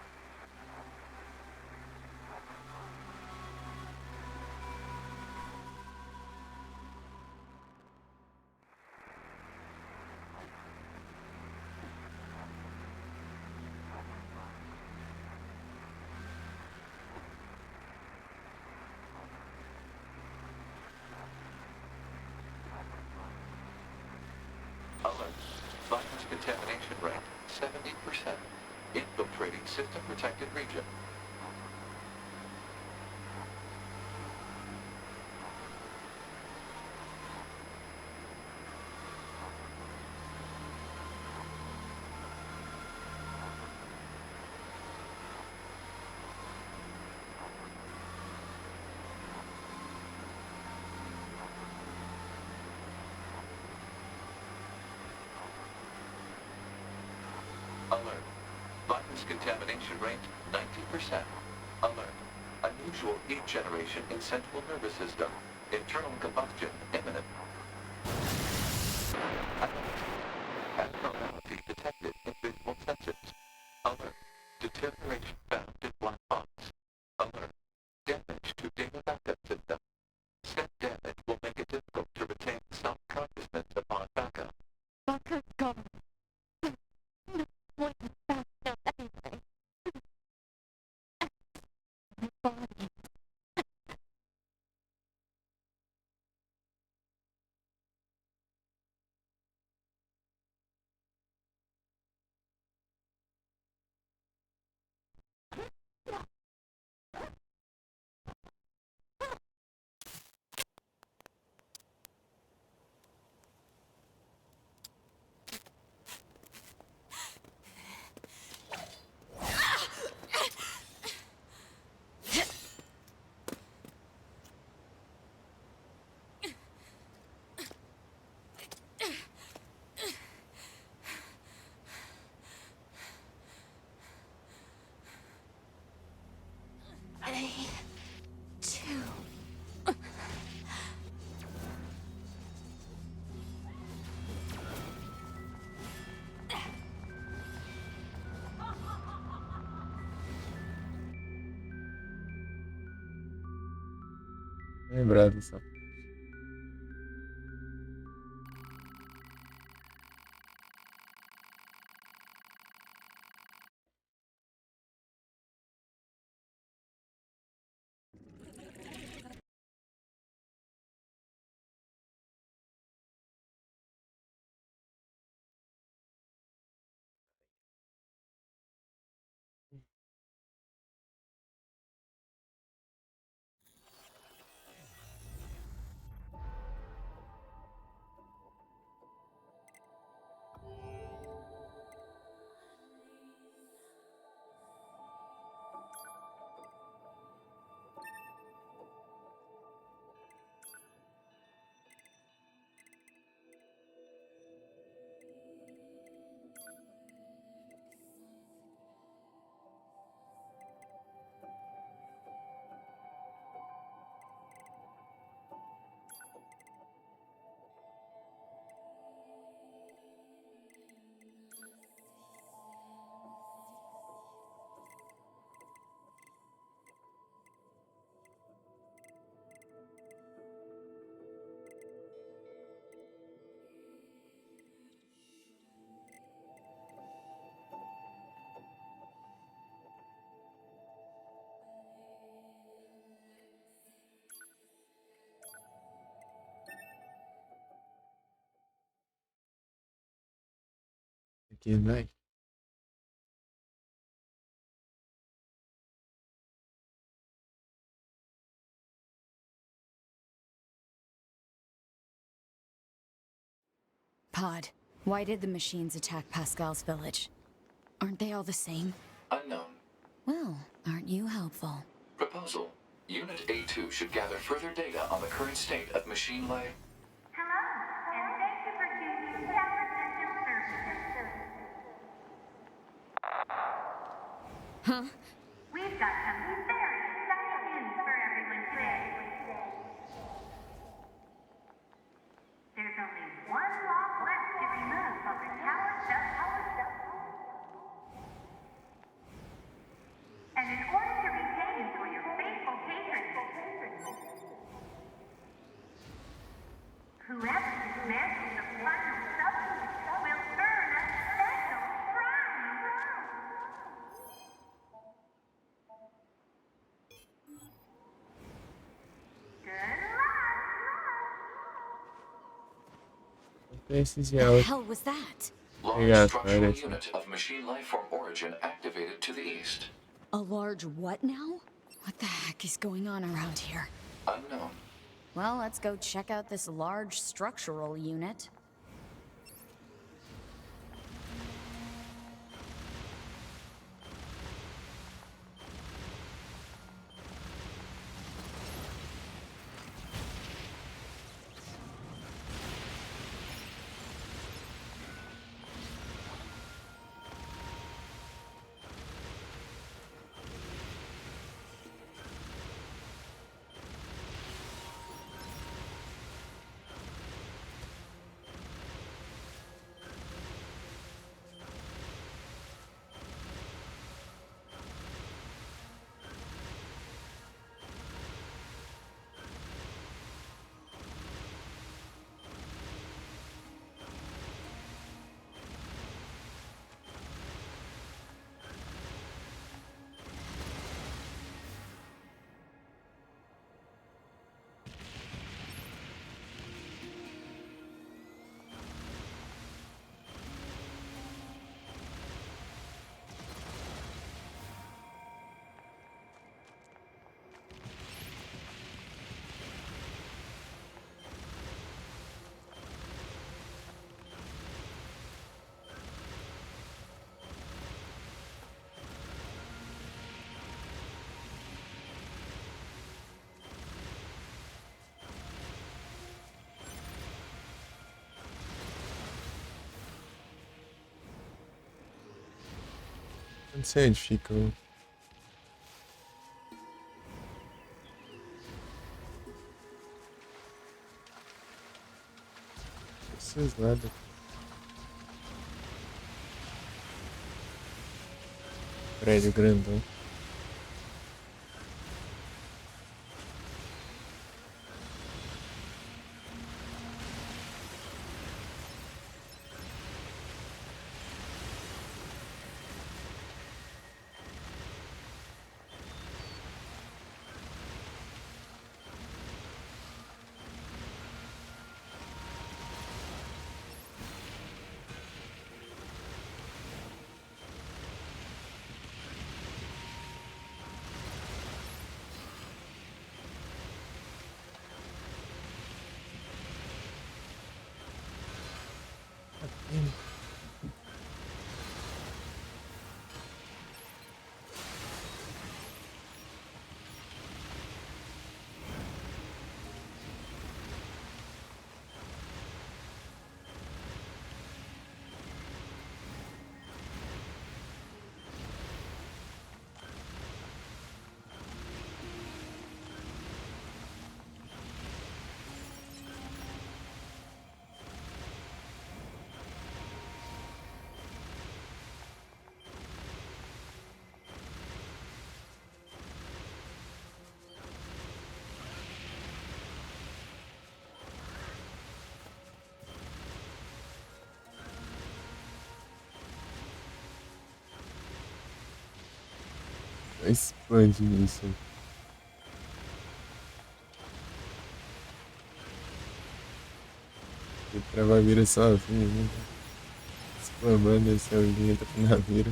S8: Alert. Virus contamination rate 70%. Infiltrating system protected region. Alert. Virus contamination rate 90%. Alert. Unusual heat generation in central nervous system. Internal combustion imminent. Alert. Abnormality detected in visual sensors. Alert. Deterioration found in black box. Alert. Damage to data backup system. Said damage will make it difficult to retain self-consciousness upon backup.
S6: Bunker's gone. No point in backing up anyway. My body.
S4: Lembrar dessa. Aqui vai.
S3: Pod, why did the machines attack Pascal's village? Aren't they all the same?
S8: Unknown.
S3: Well, aren't you helpful?
S8: Proposal. Unit A2 should gather further data on the current state of machine life.
S13: Hello, and thank you for choosing Tower System Services.
S3: Huh?
S13: We've got some very exciting news for everyone today. There's only one lock left
S4: esses
S3: The
S4: gelos.
S3: hell was that?
S8: Large structural unit of machine life form origin activated to the east.
S3: A large what now? What the heck is going on around here?
S8: Unknown.
S3: Well, let's go check out this large structural unit.
S4: Não sei onde fica o... Esses lados. Prédio grandão. Expande isso. E pra vai vir sozinho, né? Exclamando esse alguém entra na vira.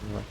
S4: Vamos lá.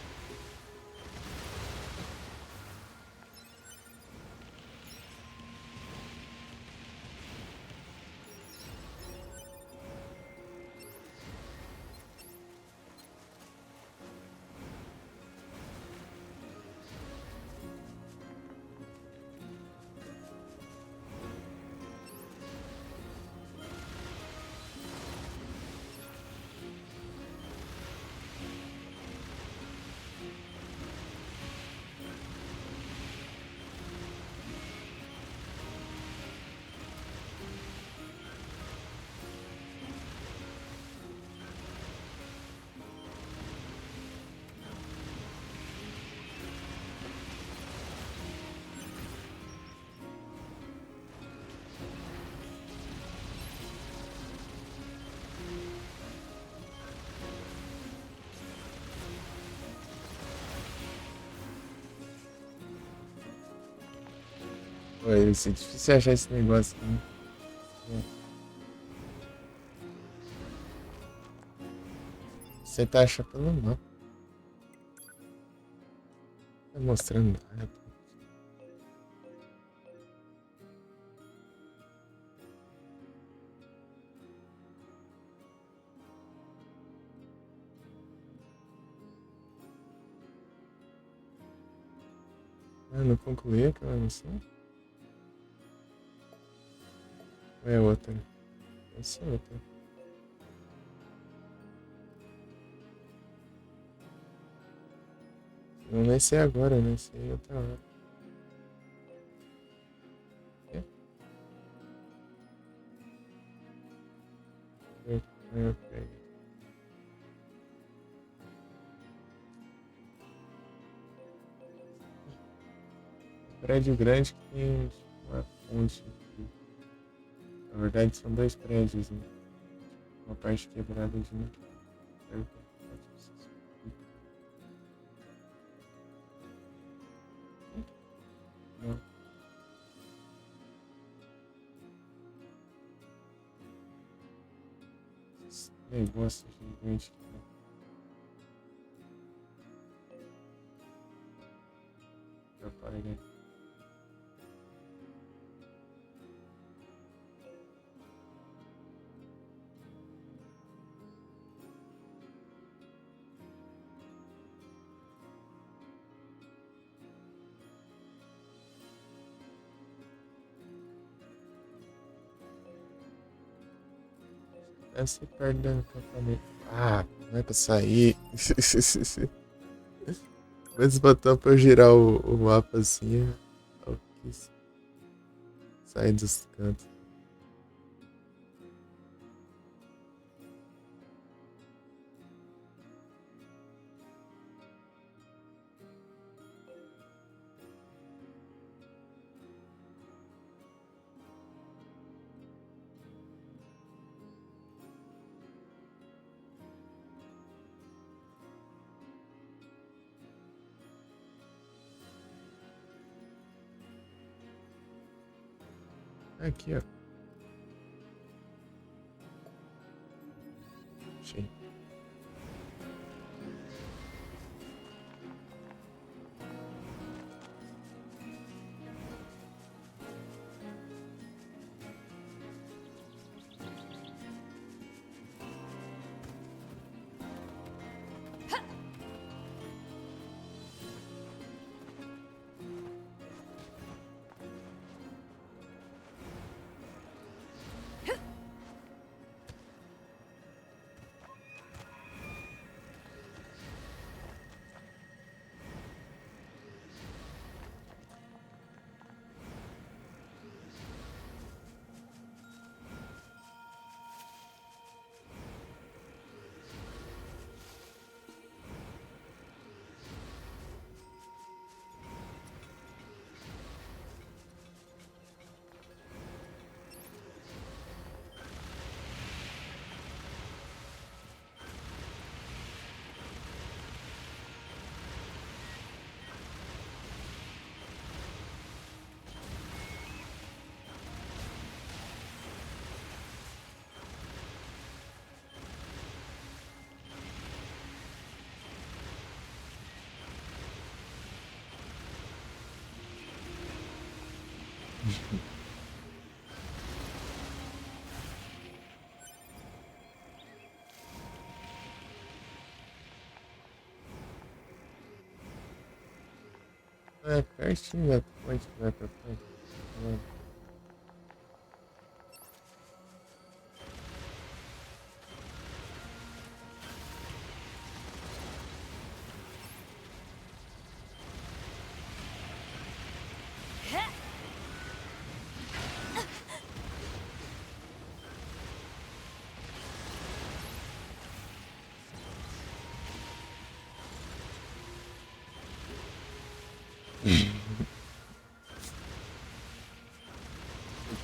S4: Vai ser difícil achar esse negócio aqui. Você tá achando pelo mapa. Tá mostrando nada. Ah, não concluí aquela missão? Ou é outra? Essa é outra. Eu nem sei agora, nem sei outra hora. Quê? Eu peguei. Prédio grande que tem uma ponte aqui. Na verdade são dois prédios, né? Uma parte quebrada de um. Não. Esse negócio gigante aqui. Eu parei. Deve ser perto do acampamento. Ah, não é pra sair. Mas botou pra eu girar o mapa assim. Eu quis sair dos cantos. Aqui, ó. Achei. É pertinho da ponte que vai pra ponte.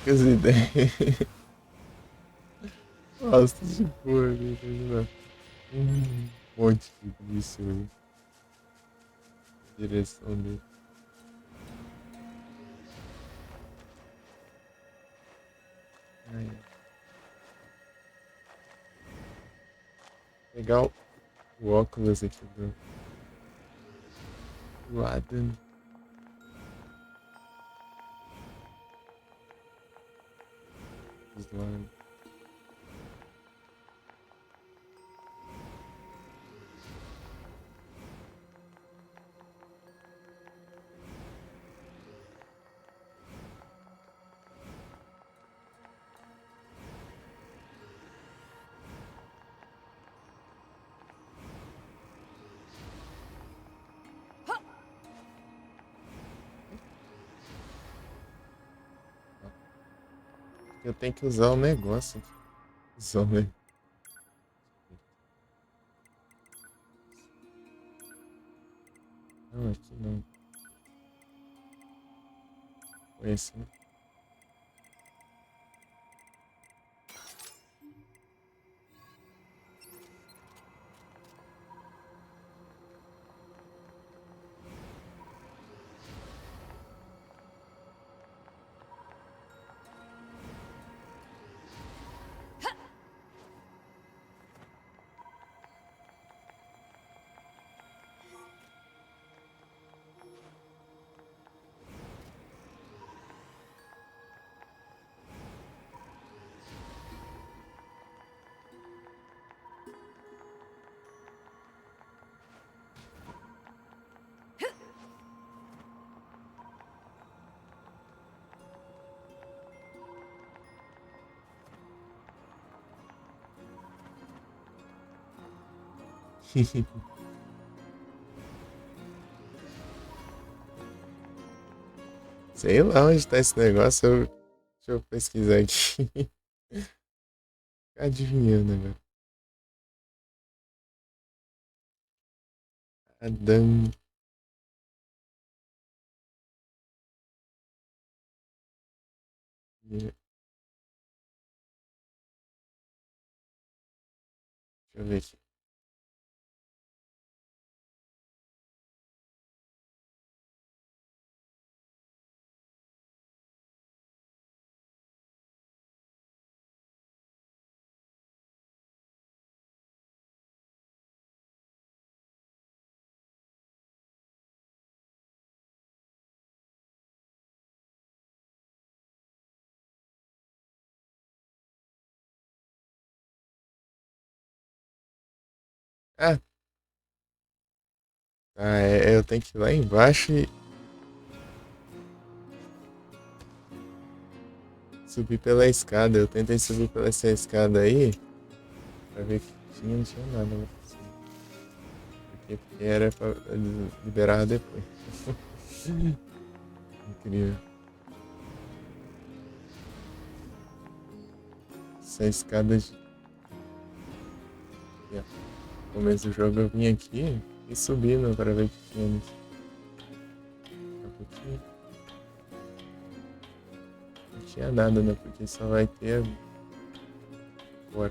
S4: Que as ideias. Nossa, de boa, né? Um monte de bicho aí. Direção dele. Aí. Legal. o óculos aqui do Adam. Slime. Eu tenho que usar o negócio. Usar o negócio. Não, aqui não. Foi assim. Sei lá onde tá esse negócio. Deixa eu pesquisar aqui. Adivinhando agora. Adam. Deixa eu ver aqui. Ah, eu tenho que ir lá embaixo e subir pela escada. Eu tentei subir pela essa escada aí pra ver que tinha, não tinha nada lá pra cima. Porque era pra liberar depois. Incrível. Essa escada de... No começo do jogo eu vim aqui e subindo para ver o que tinha nisso. Não tinha nada, né? Porque só vai ter agora.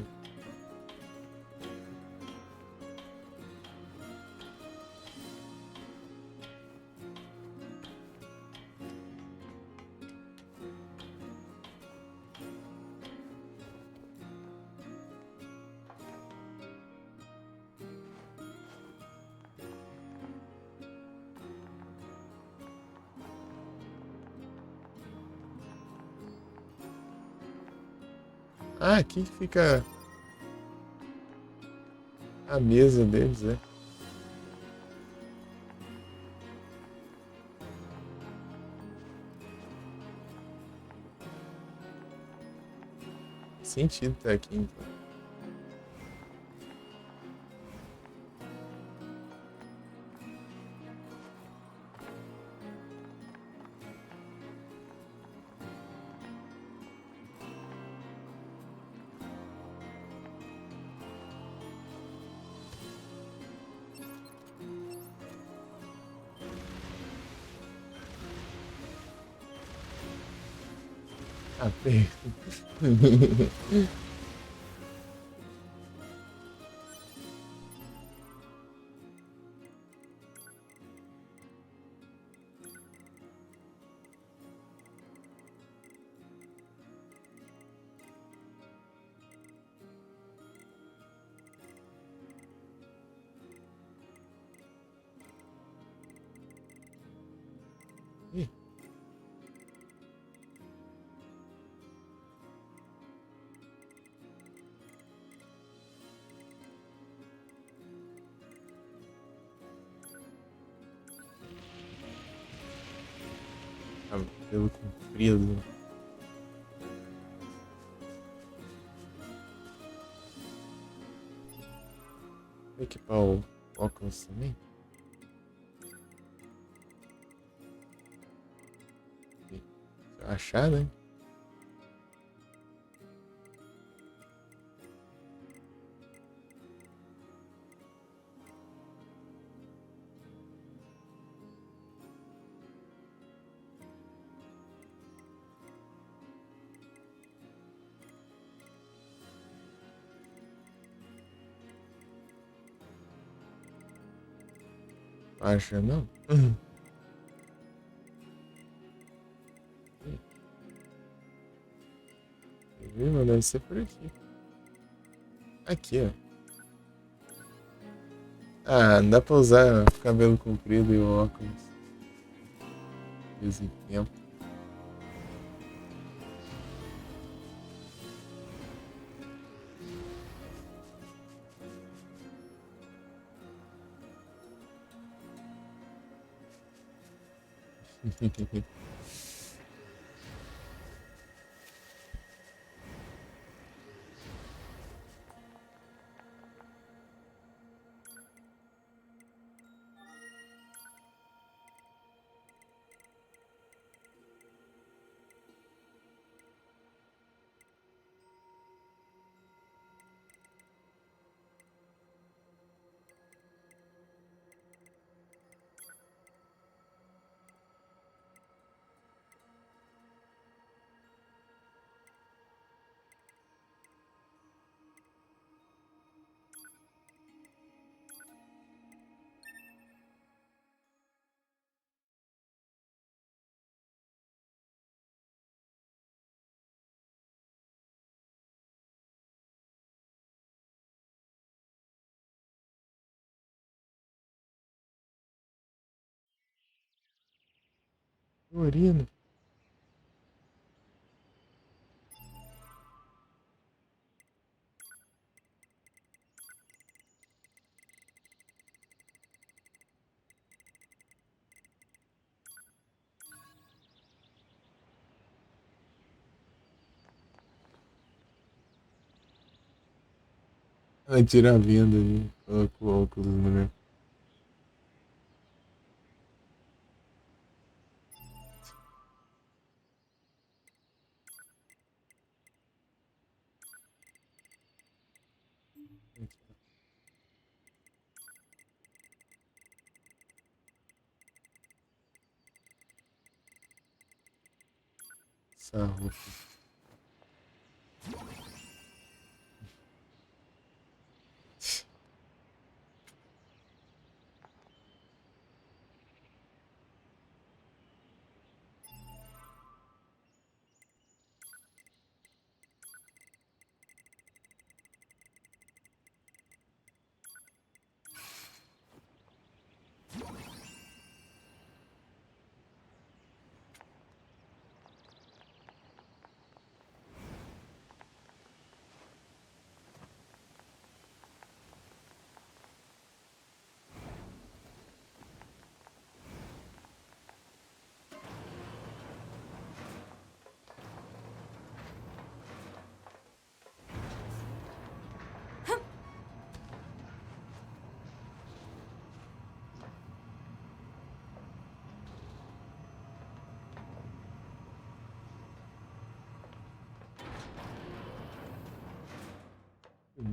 S4: Ah, aqui fica a mesa deles, né? Faz sentido estar aqui, então. Ih. Cabelo comprido. Vou equipar o óculos também. Se eu achar, né? Acha não? Viu? Deve ser por aqui. Aqui, ó. Ah, não dá pra usar o cabelo comprido e o óculos. De vez em tempo. Urina. Ela tira a venda ali. Coloca o óculos no meu. Essa roupa.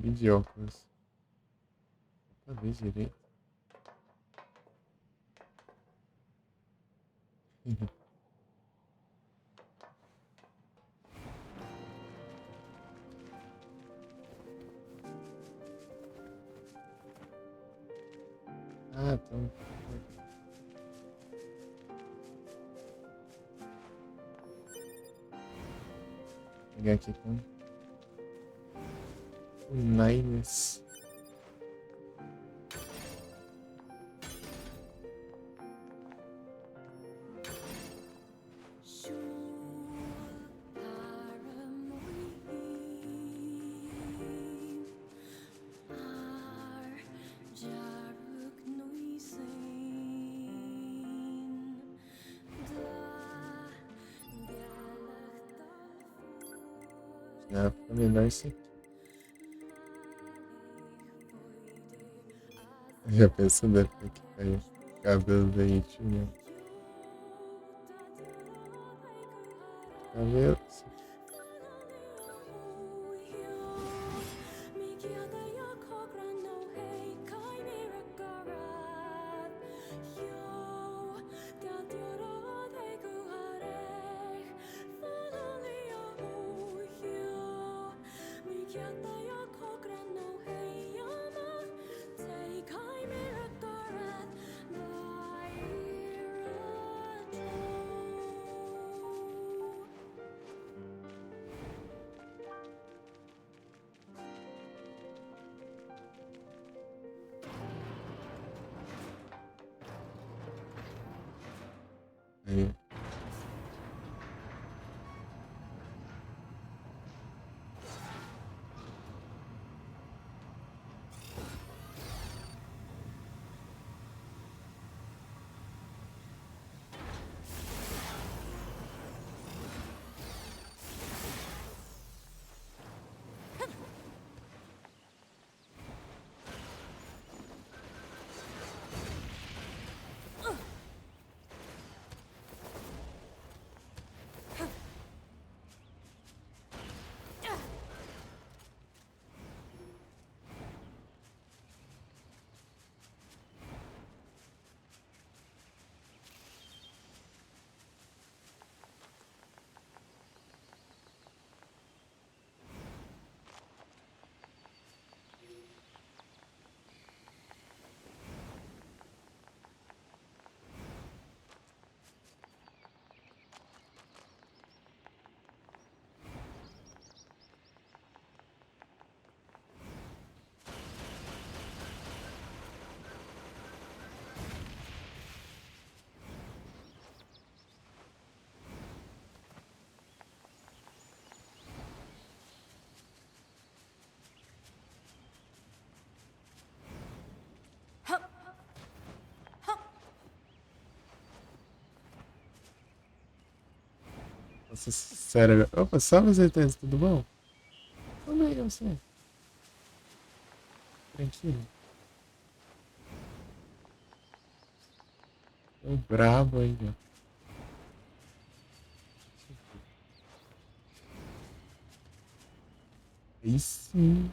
S4: De óculos. Pra ver direito. Ah, então. Vou pegar aqui com o Nines. Não, foi melhor isso aqui. Já pensou depois que caiu o cabelo da gente mesmo? Cabelo. Aí. Nossa, sério. Opa, só você, Tess, tudo bom? Como é que você? Tranquilo. Tô brabo aí, ó. Aí sim.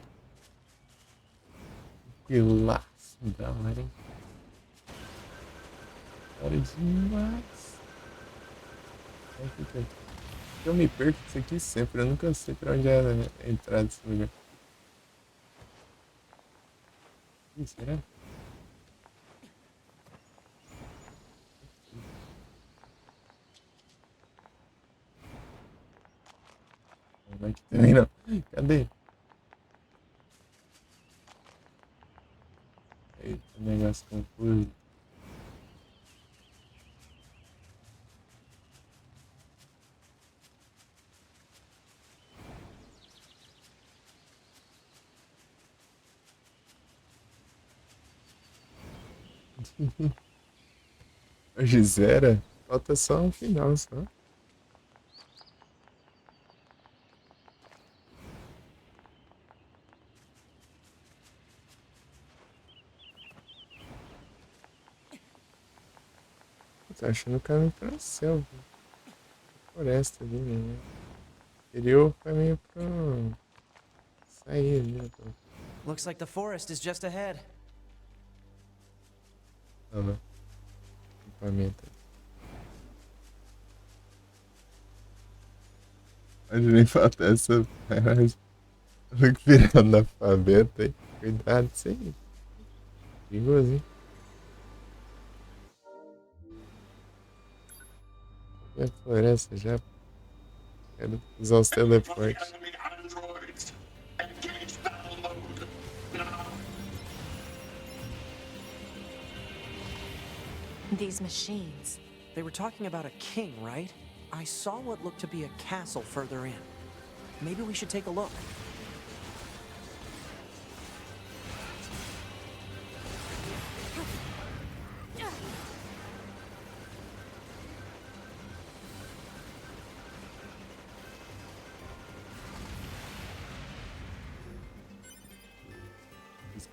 S4: Tranquilaço, da hora, hein? Hora demais. Eu me perco isso aqui sempre, eu nunca sei pra onde é a entrada desse lugar. Ih, será? Não vai que também não. Cadê? Eita, negócio confuso. Hoje zera? Falta só um final, só. Tô achando o caminho pra selva. Floresta ali, né? Queria o caminho pra sair ali, né?
S2: Looks like the forest is just ahead.
S4: Ah, não. Acampamento. Pode nem faltar essa frase. Look virando alfabeto aí. Cuidado, isso aí. Perigoso, hein? E a floresta já. Quero usar os teleportes.
S2: These machines. They were talking about a king, right? I saw what looked to be a castle further in. Maybe we should take a look.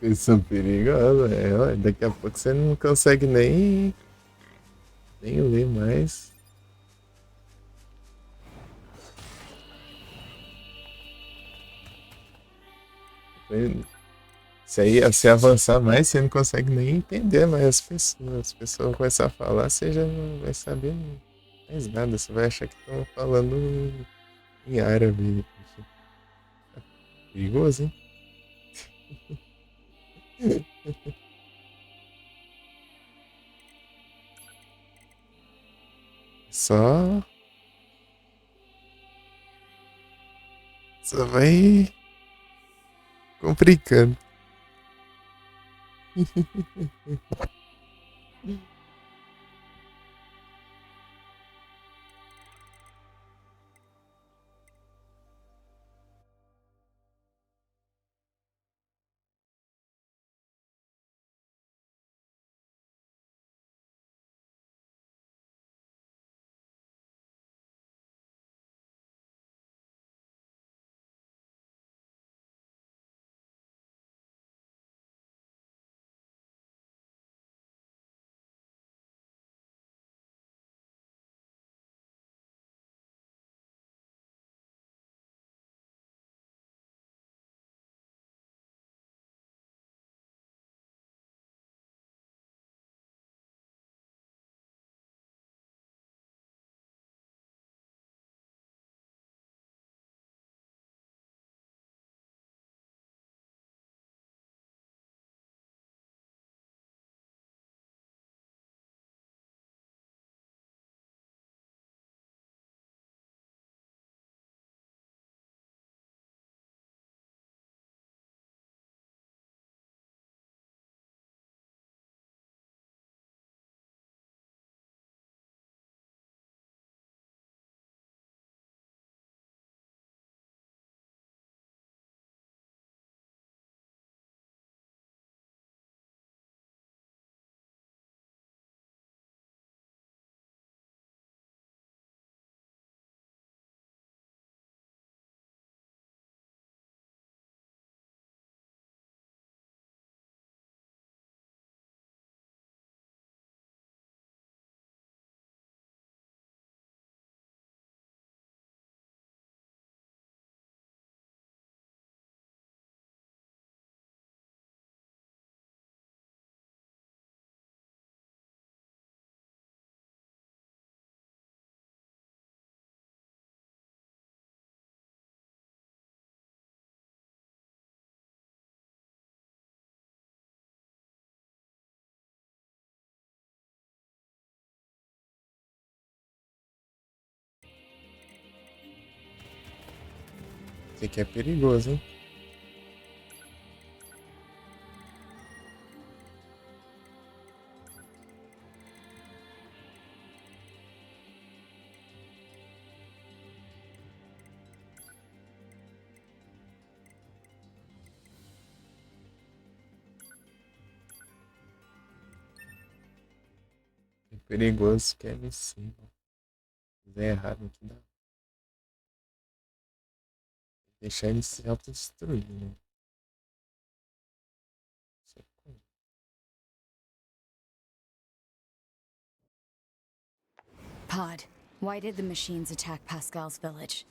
S4: Eles são perigosos, olha, daqui a pouco você não consegue nem ler mais. Se avançar mais, você não consegue nem entender mais as pessoas. As pessoas vão começar a falar, você já não vai saber mais nada. Você vai achar que estão falando em árabe. Perigoso, hein? Só vai complicando. Isso aqui é perigoso, hein? É perigoso que é invisível. Se fizer errado aqui dá. Deixar ele se autodestruir, né?
S3: Pod, why did the machines attack Pascal's village?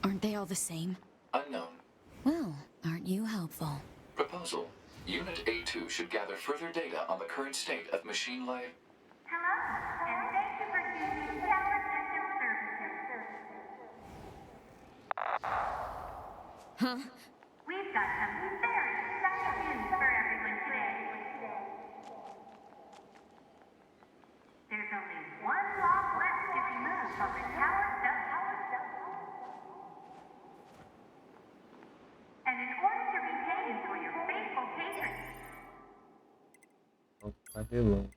S3: Aren't they all the same?
S8: Unknown.
S3: Well, aren't you helpful?
S8: Proposal. Unit A2 should gather further data on the current state of machine life.
S13: Hello, and thank you for choosing Tower System Services.
S3: Huh?
S13: We've got some very exciting news for everyone today. There's only one lock left to remove on the tower subsystem. And in order to retain for your faithful patrons,
S4: Cabelão.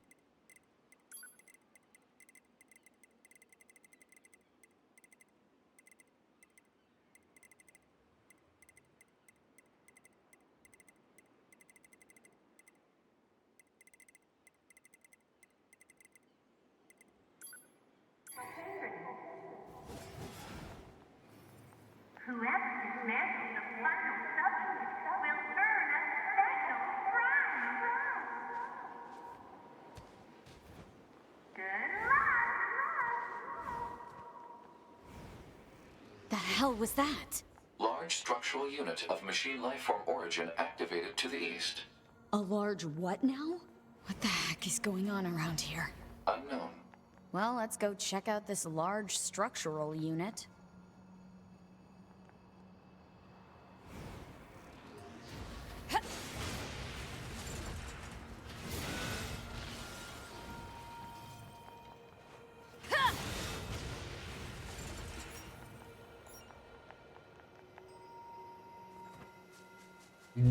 S13: whoever dismantles the final subunit will earn a special
S3: hell was that?
S8: Large structural unit of machine lifeform origin activated to the east.
S3: A large what now? What the heck is going on around here?
S8: Unknown.
S3: Well, let's go check out this large structural unit.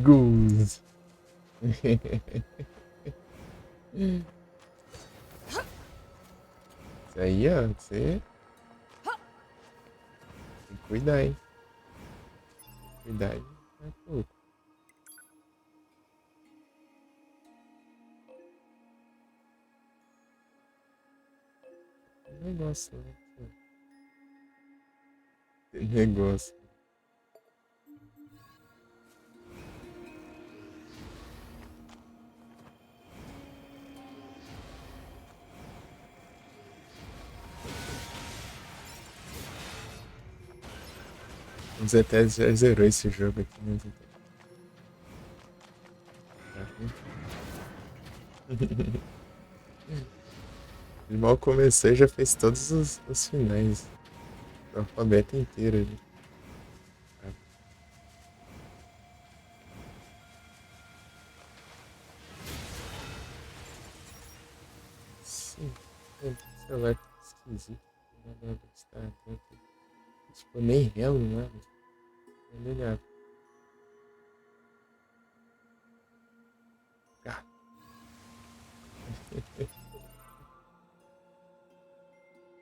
S4: Goose. Isso aí, ó, você tem que cuidar, hein? Cuidar é pouco. Tem negócio, né? Tem negócio. O Zeté já zerou esse jogo aqui, né, Zeté? Ele mal começou e já fez todos os finais. O alfabeto inteiro ali. Sim, o celular tá esquisito. Não está dentro. Tipo, nem réu, nada. É legal. Ah.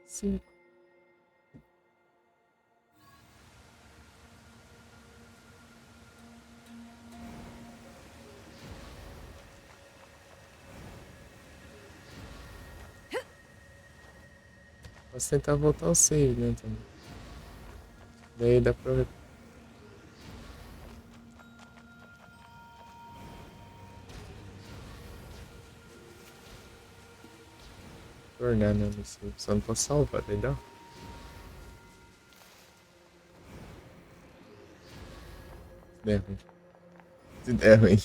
S4: Cinco. Posso tentar voltar ao save, né, também. Daí dá pra... tornar, né, no save. Só não posso salvar, daí dá. Se der ruim. Se der ruim.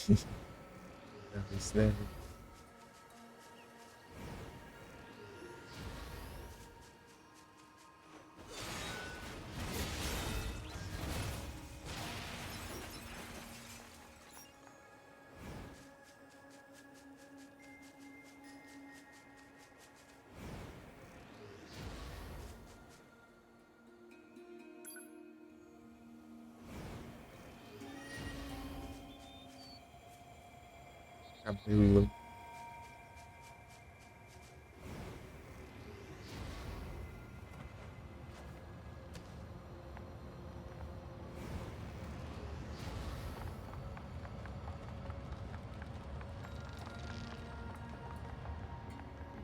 S4: Se der ruim. Cabelo.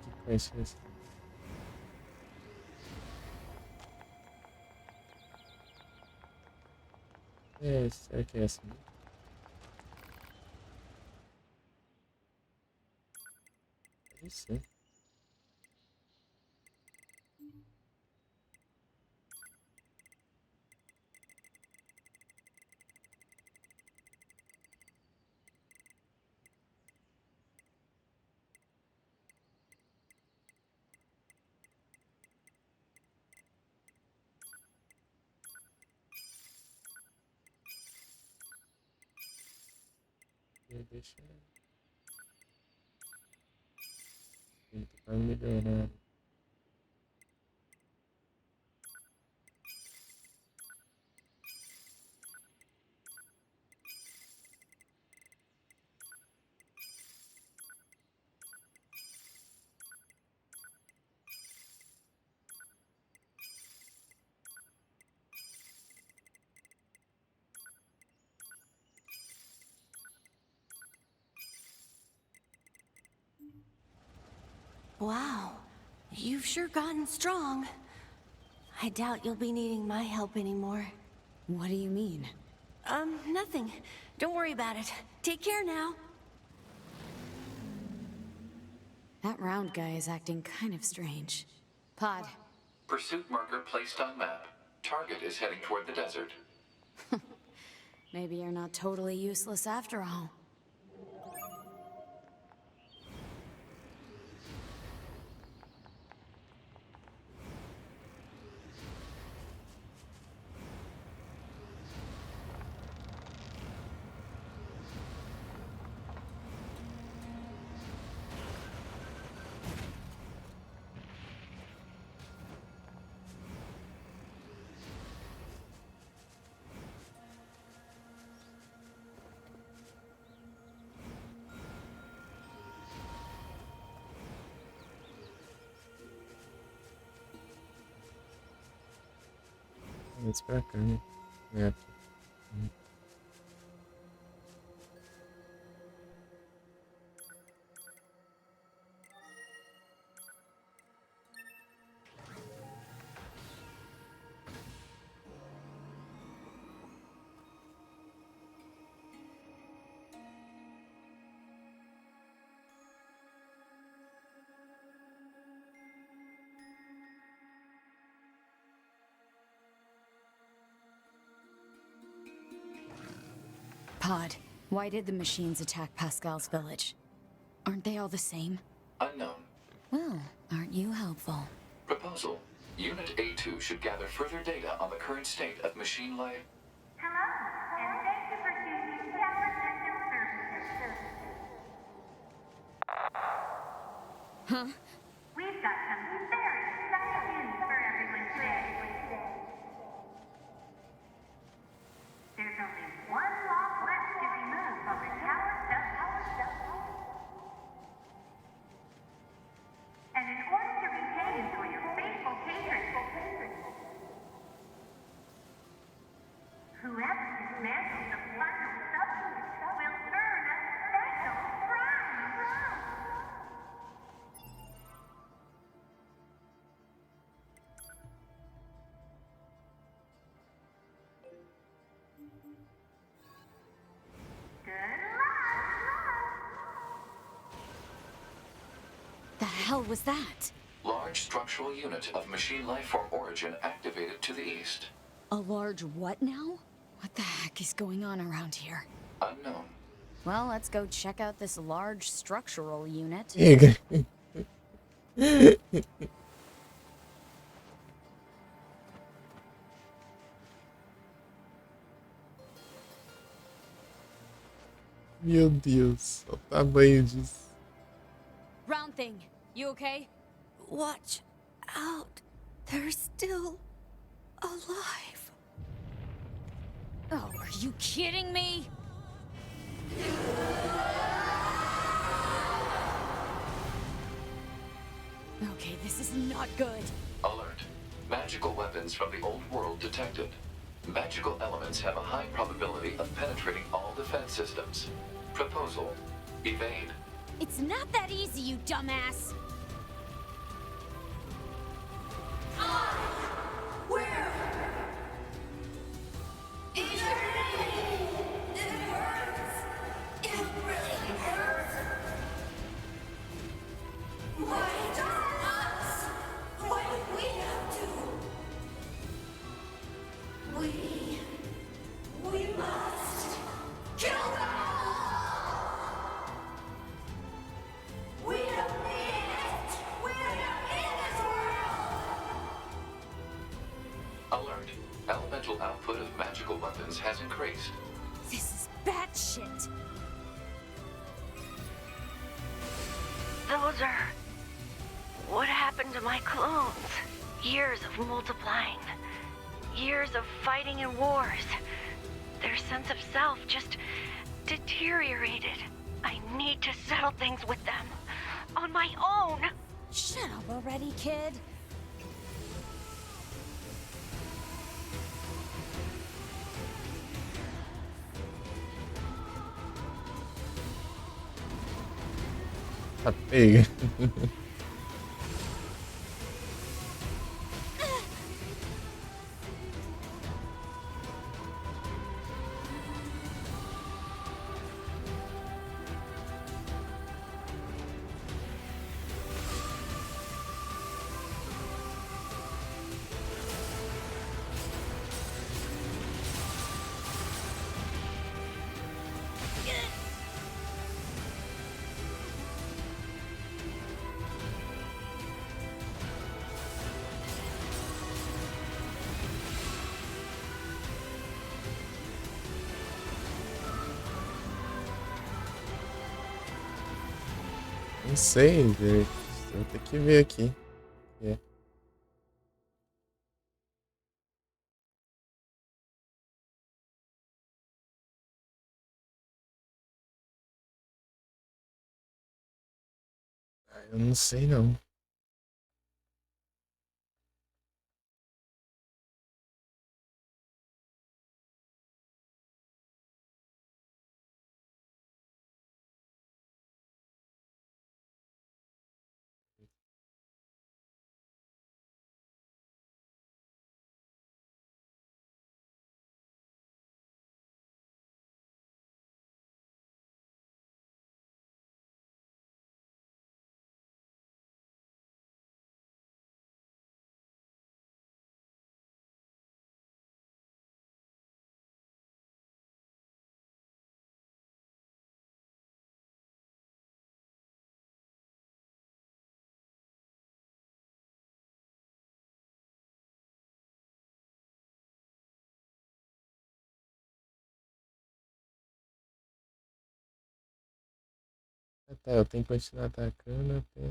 S4: Que coincidência. Será que é essa? Isso. Deixa eu tentar melhorar.
S14: Wow, you've sure gotten strong. I doubt you'll be needing my help anymore.
S3: What do you mean?
S14: Nothing. Don't worry about it. Take care now.
S3: That round guy is acting kind of strange. Pod.
S8: Pursuit marker placed on map. Target is heading toward the desert.
S3: Maybe you're not totally useless after all.
S4: Vamos pra cá, né? É.
S3: Pod, why did the machines attack Pascal's village? Aren't they all the same?
S8: Unknown.
S3: Well, aren't you helpful?
S8: Proposal. Unit A2 should gather further data on the current state of machine life.
S13: Hello, and thank you for choosing Tower System Services.
S3: Huh?
S13: We've got some very exciting news for everyone today. There's only one lock left to remove on the tower stuff. And in order to retain for your faithful patrons, whoever dismantles the final substance will earn a special prize.
S3: The hell was that?
S8: Large structural unit of machine life form origin activated to the east.
S3: A large what now? What the heck is going on around here?
S8: Unknown.
S3: Well, let's go check out this large structural unit.
S4: Meu Deus, olha o tamanho disso.
S3: Round thing, you okay?
S14: Watch out. They're still alive.
S3: Oh, are you kidding me? Okay, this is not good.
S8: Alert. Magical weapons from the old world detected. Magical elements have a high probability of penetrating all defense systems. Proposal. Evade.
S3: It's not that easy, you dumbass.
S14: Where? Eternity! It hurts! It really hurts! Why don't us? Why do we have to? We must kill them all! We don't need it! We don't need this world!
S8: Alert. Elemental output of magical weapons has increased.
S3: This is batshit.
S9: Those are... what happened to my clones? Years of multiplying. Years of fighting in wars. Their sense of self just deteriorated. I need to settle things with them. On my own!
S3: Shut up already, kid.
S4: Tá pega. Não sei, eu vou ter que ver aqui. É. Eu não sei não. Tá, eu tenho que continuar atacando até...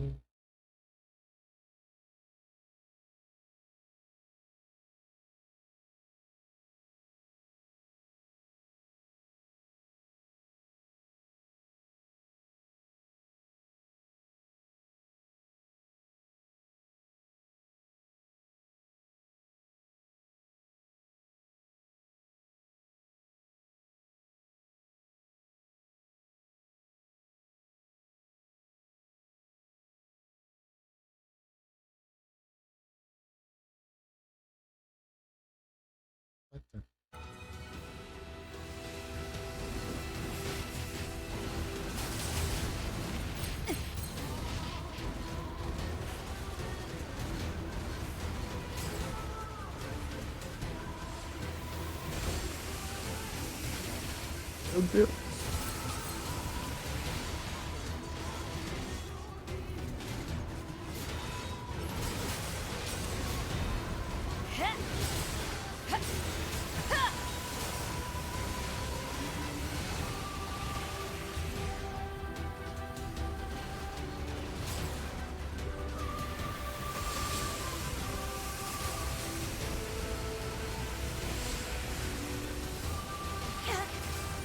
S4: Meu Deus.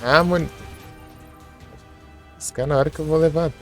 S4: Ah, mano. Esse cara na hora que eu vou levar. Tá?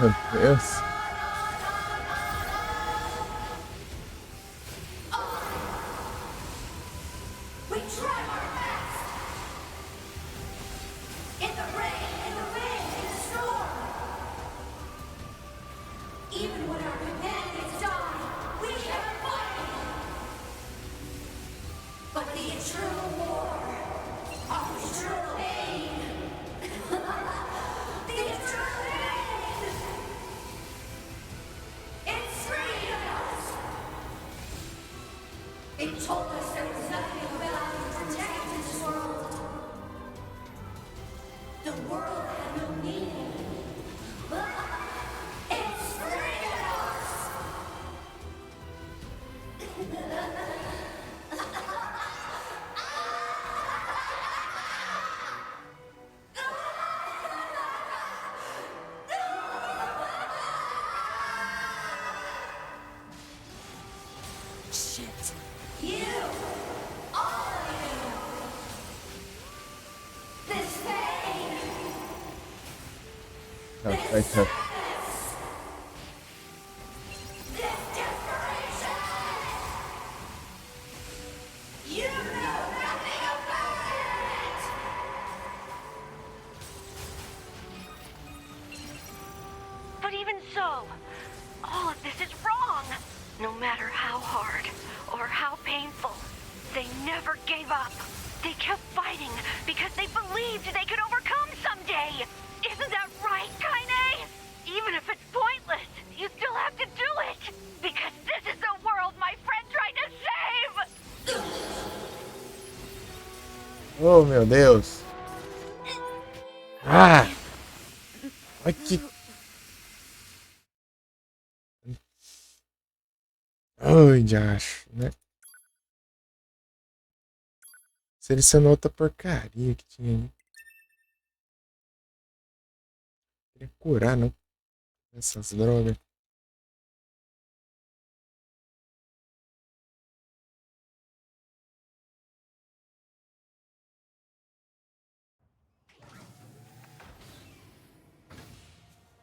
S4: Meu Deus.
S14: Shit. You! All of you! This pain!
S4: Vai, tá.
S15: But even so, all of this is wrong. No matter how hard or how painful, they never gave up. They kept fighting because they believed they could overcome someday. Isn't that right, Kaine? Even if it's pointless, you still have to do it. Because this is the world my friend tried to save.
S4: Oh, meu Deus. Ah! Olha que... Ai, já acho, né? Selecionou outra porcaria que tinha ali. Queria curar, não? Essas drogas.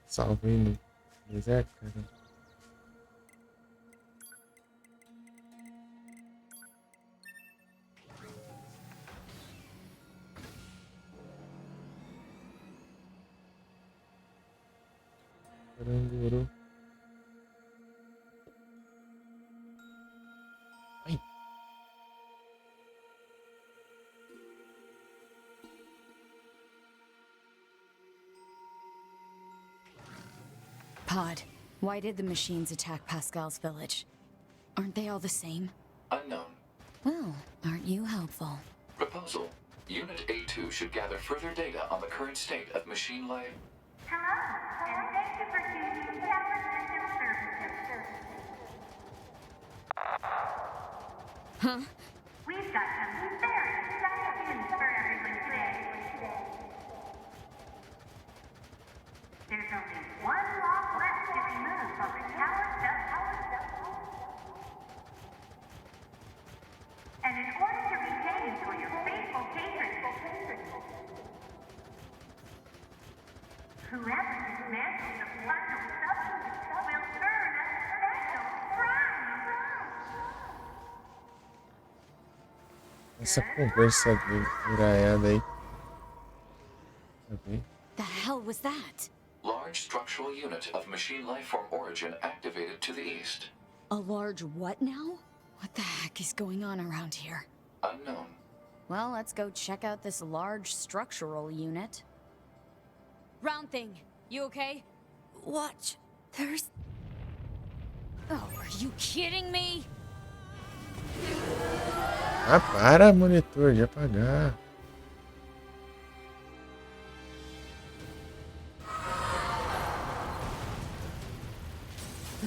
S4: Salve aí no deserto, cara. Caranguru. Ai.
S3: Pod, why did the machines attack Pascal's village? Aren't they all the same?
S8: Unknown.
S3: Well, aren't you helpful?
S8: Proposal. Unit A2 should gather further data on the current state of machine life.
S13: Hello, and thank you for choosing Tower System Services.
S3: Huh?
S13: We've got some very exciting news for everyone today. There's only one lock left to remove from the tower cell. And in order to retain for your faithful patrons, whoever dismantles the final substance will earn a special prize.
S4: Essa conversa furaiada aí. Okay.
S3: The hell was that?
S8: Large structural unit of machine lifeform origin activated to the east.
S3: A large what now? What the heck is going on around here?
S8: Unknown.
S3: Well, let's go check out this large structural unit. Round thing, you okay?
S14: Watch. There's...
S3: Oh, are you kidding me?
S4: Ah, para, monitor, de apagar.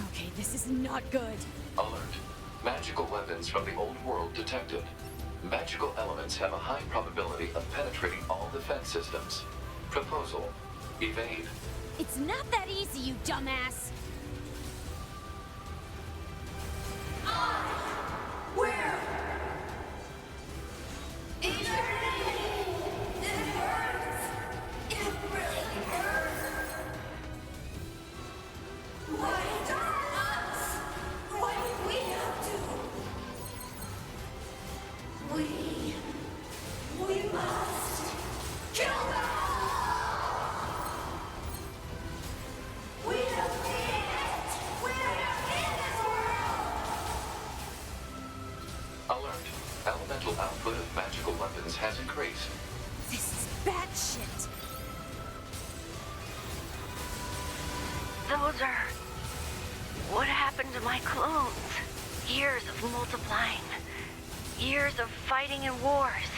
S3: Okay, this is not good.
S8: Alert. Magical weapons from the old world detected. Magical elements have a high probability of penetrating all defense systems. Proposal. Evade.
S3: It's not that easy, you dumbass.
S14: Where?
S8: Alert. Elemental output of magical weapons has increased.
S3: This is bad shit.
S15: Those are... what happened to my clones? Years of multiplying. Years of fighting in wars.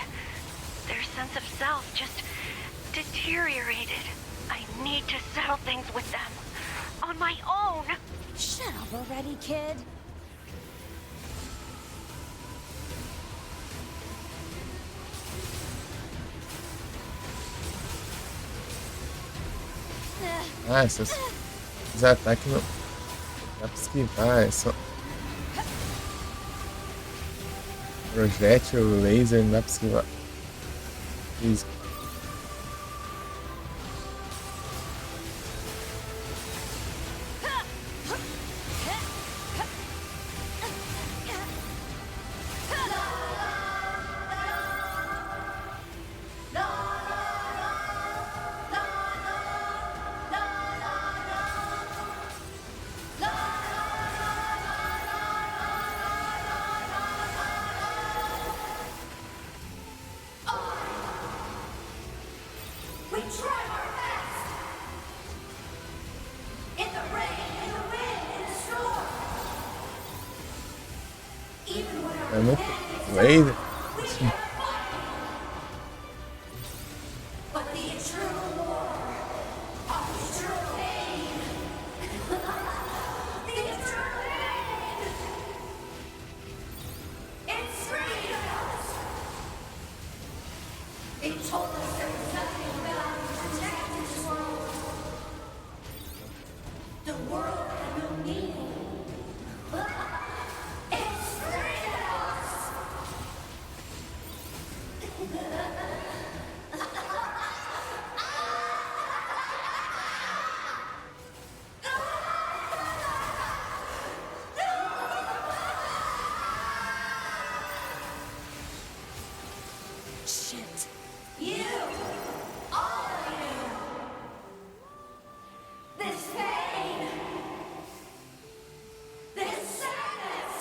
S15: Their sense of self just deteriorated. I need to settle things with them. On my own.
S3: Shut up already, kid.
S4: Ah, esses ataques não dá pra esquivar, é só projétil, laser, não dá pra esquivar. Isso. É muito laser.
S3: But the eternal war of eternal pain. The eternal pain. It's freedom. It told us there was nothing about to protect this world. The world had no meaning. It's freedom. Shit. You! All of you! This pain! This sadness!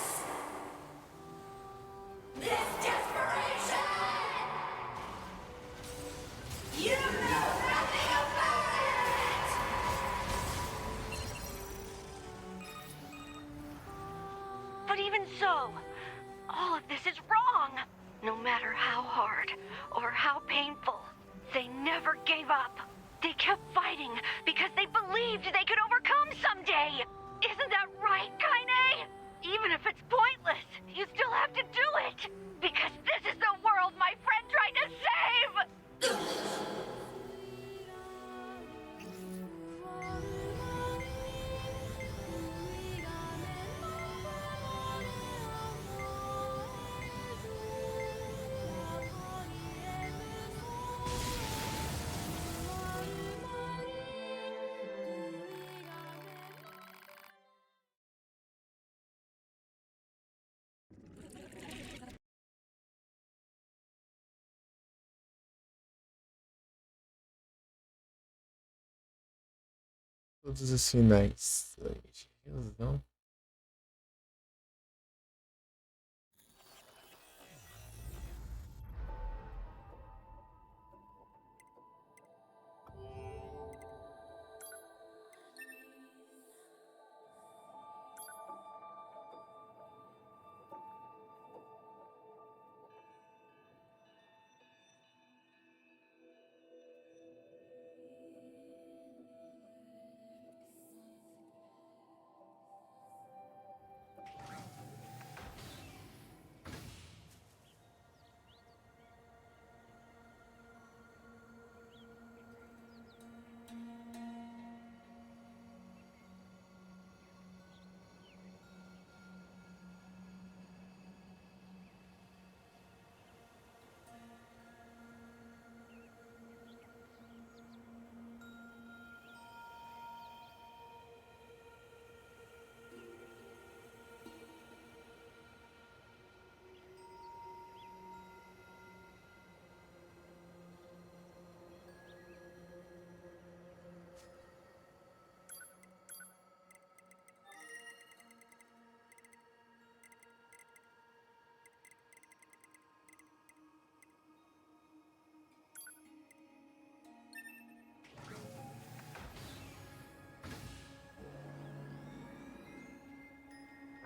S3: This desperation! You know nothing about it!
S15: But even so, all of this is wrong. No matter how hard or how painful, they never gave up. They kept fighting because they believed they could overcome someday. Isn't that right, Kaine? Even if it's pointless, you still have to do it. Because this is the world my friend tried to save!
S4: Todos os finais. Não.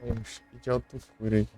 S4: Um speed de alta cura aqui.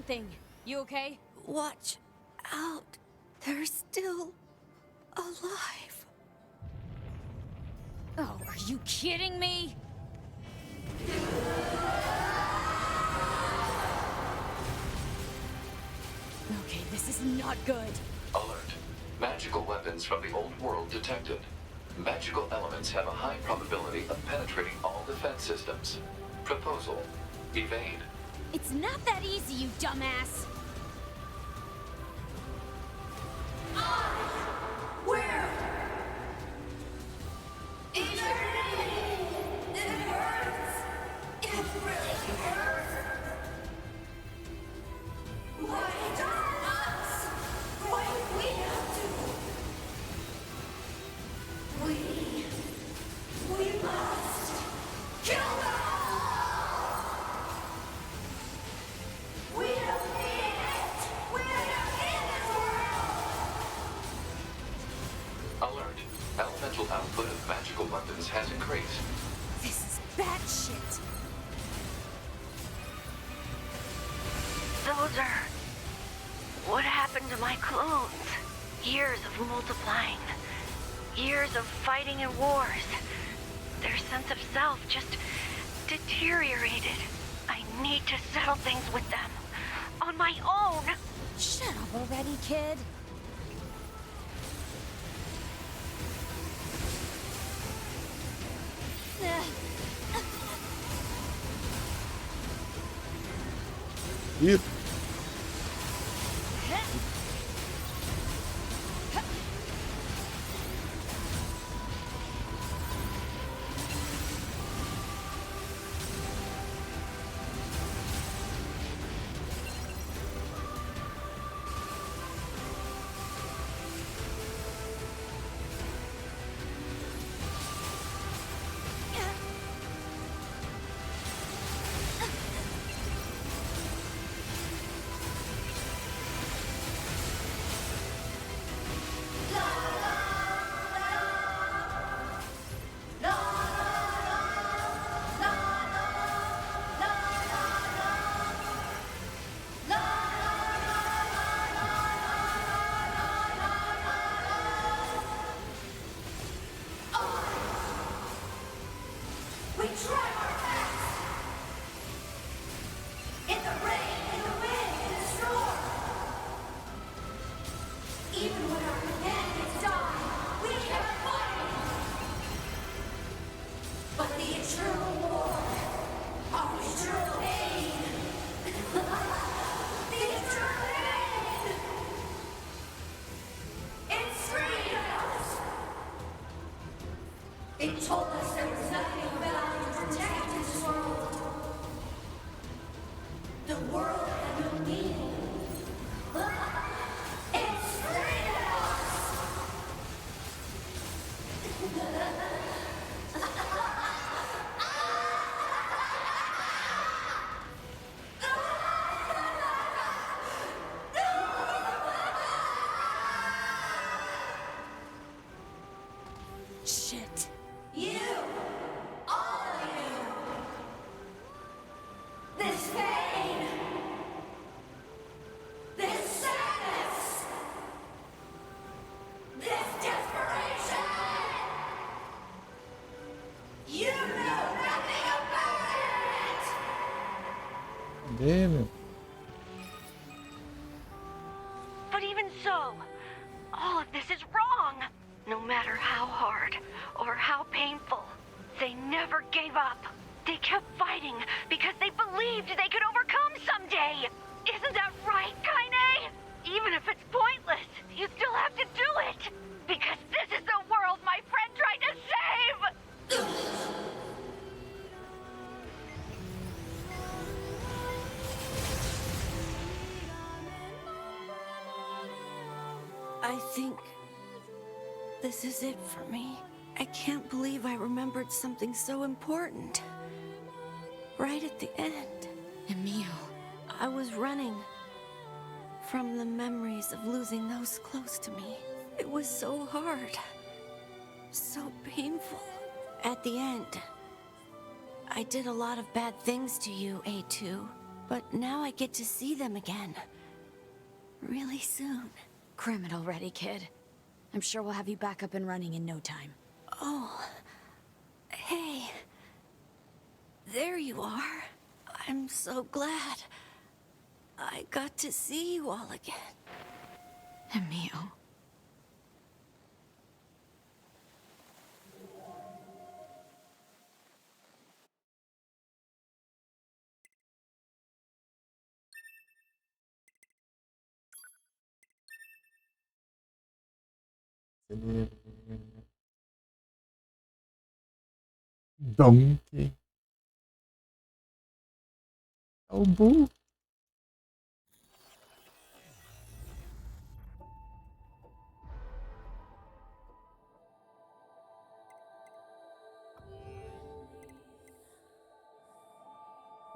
S3: something. You okay?
S14: Watch out. They're still alive.
S3: Oh, are you kidding me? Okay, this is not good.
S8: Alert. Magical weapons from the old world detected. Magical elements have a high probability of penetrating all defense systems. Proposal. Evade.
S3: It's not that easy, you dumbass.
S14: Where? Eternity! It hurts! It really hurts! Why don't us? Why we have to? We must kill them! We don't need it! We don't need this world!
S8: Alert. Elemental output of magical weapons has increased.
S3: This is bad shit.
S15: Those are... what happened to my clones? Years of multiplying. Years of fighting in wars. Their sense of self just deteriorated. I need to settle things with them. On my own!
S3: Shut up already, kid.
S4: Ih,
S14: We try our best! In the rain, in the wind, in the storm! Even when our companions die, we kept fighting! But the eternal war, our eternal pain! The eternal pain! It freed us! It told us there was nothing of value to protect this world. The world had no meaning. It's freed us!
S3: Shit.
S14: You! All of you! This pain! This sadness! This desperation! You know nothing about it!
S4: cadê, meu?
S15: But even so, all of this is wrong. No matter how hard or how painful, they never gave up. They kept fighting because they believed they could overcome someday. Isn't that right, Kaine? Even if it's pointless, you still have to do it. Because this is the world my friend tried to save!
S14: I think this is it for me. I can't believe I remembered something so important. Right at the end.
S3: Emil.
S14: I was running from the memories of losing those close to me. It was so hard. So painful. At the end, I did a lot of bad things to you, A2. But now I get to see them again. Really soon.
S3: Cram it already, kid. I'm sure we'll have you back up and running in no time.
S14: Oh. Hey. There you are. I'm so glad. I got to see you all again.
S3: Emil.
S4: Donkey. Oh, boo.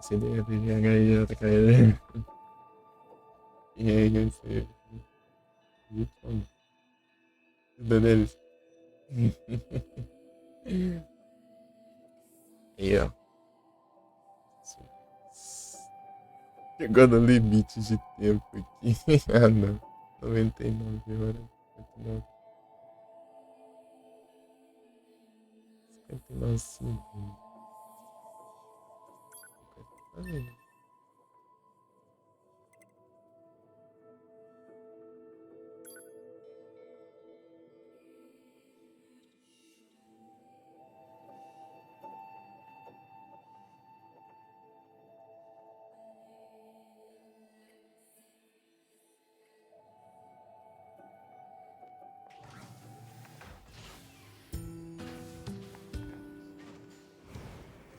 S4: Sini dia gaya tak kaya. Iya guys. Gitu. Bener. Iya. Chegou no limite de tempo aqui. Ah não. 99 horas. 59. 59 segundos. Tá vendo?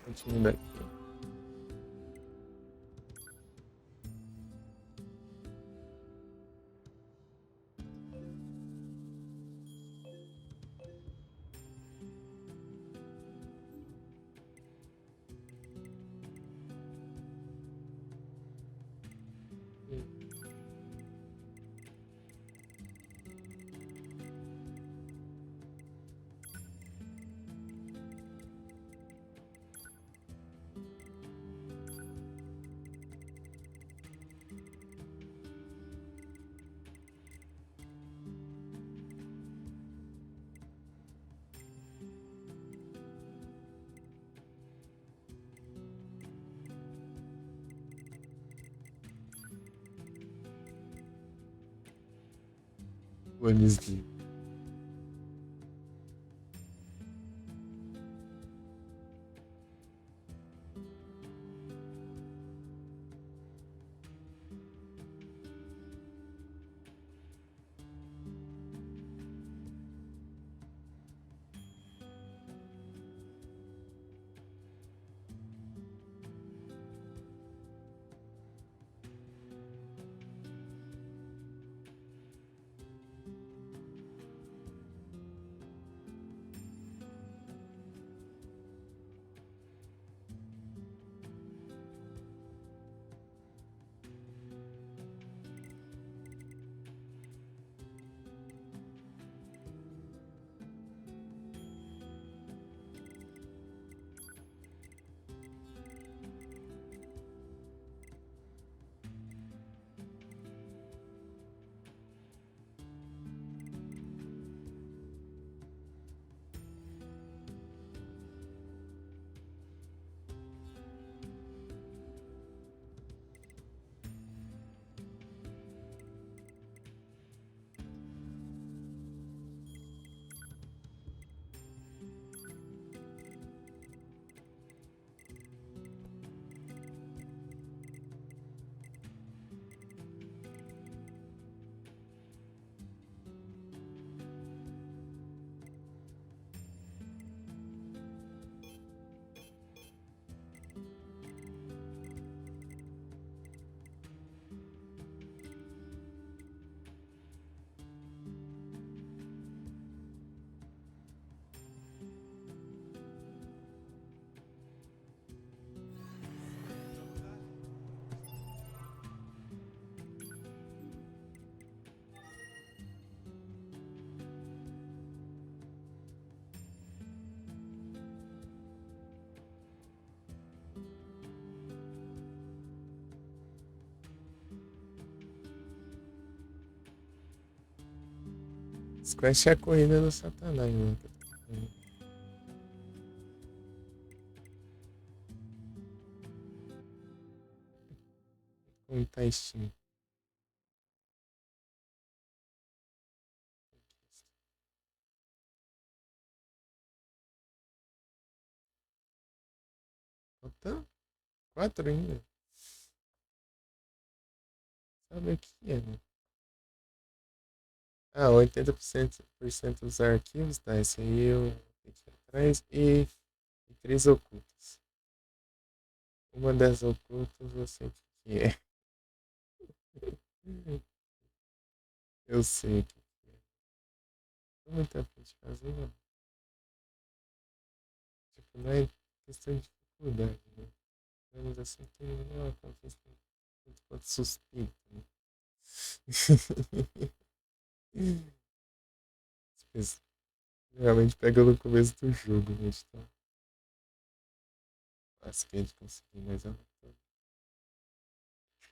S4: Continue daqui. Wednesday. Esse quest é a corrida do Satanás, né? Como tá Steam? Falta 4 ainda. Sabe o que é, né? Ah, 80% dos arquivos, tá? Esse aí eu tenho que ir atrás. E 3 ocultas. Uma das ocultas eu sei o que é. Eu sei o que é. Não muita frente fazer, não. Tipo, não é questão de dificuldade, né? Mas assim, tem uma conquista tanto quanto suspeita, né? Realmente pega no começo do jogo, né? Então, acho que a gente conseguir, mas eu